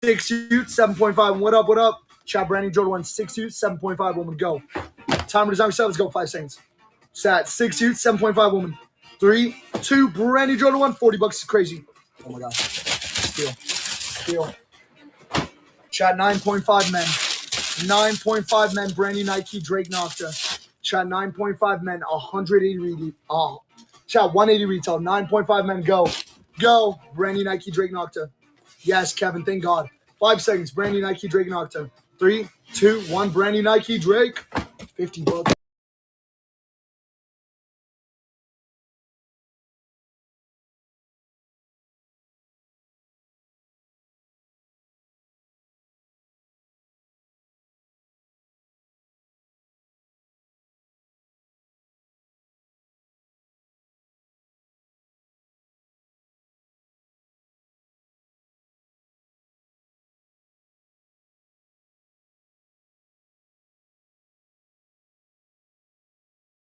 6 youth, 7.5. What up, what up? Chat, Brandon Jordan 1. 6 youth, 7.5 woman. Go. Timer design yourself. Let's go. 5 seconds. Chat, 6 youth, 7.5 woman. 3, 2, Brandon Jordan 1. $40 is crazy. Oh my God. Steal. Steal. Chat, 9.5 men. 9.5 men. Brand new Nike Drake Nocta. Chat, 9.5 men. 180 retail. Oh. Chat, 180 retail. 9.5 men. Go. Go. Brand new Nike Drake Nocta. Yes, Kevin. Thank God. 5 seconds. Brand new Nike Drake Nocta. 3, 2, 1. Brand new Nike Drake. $50.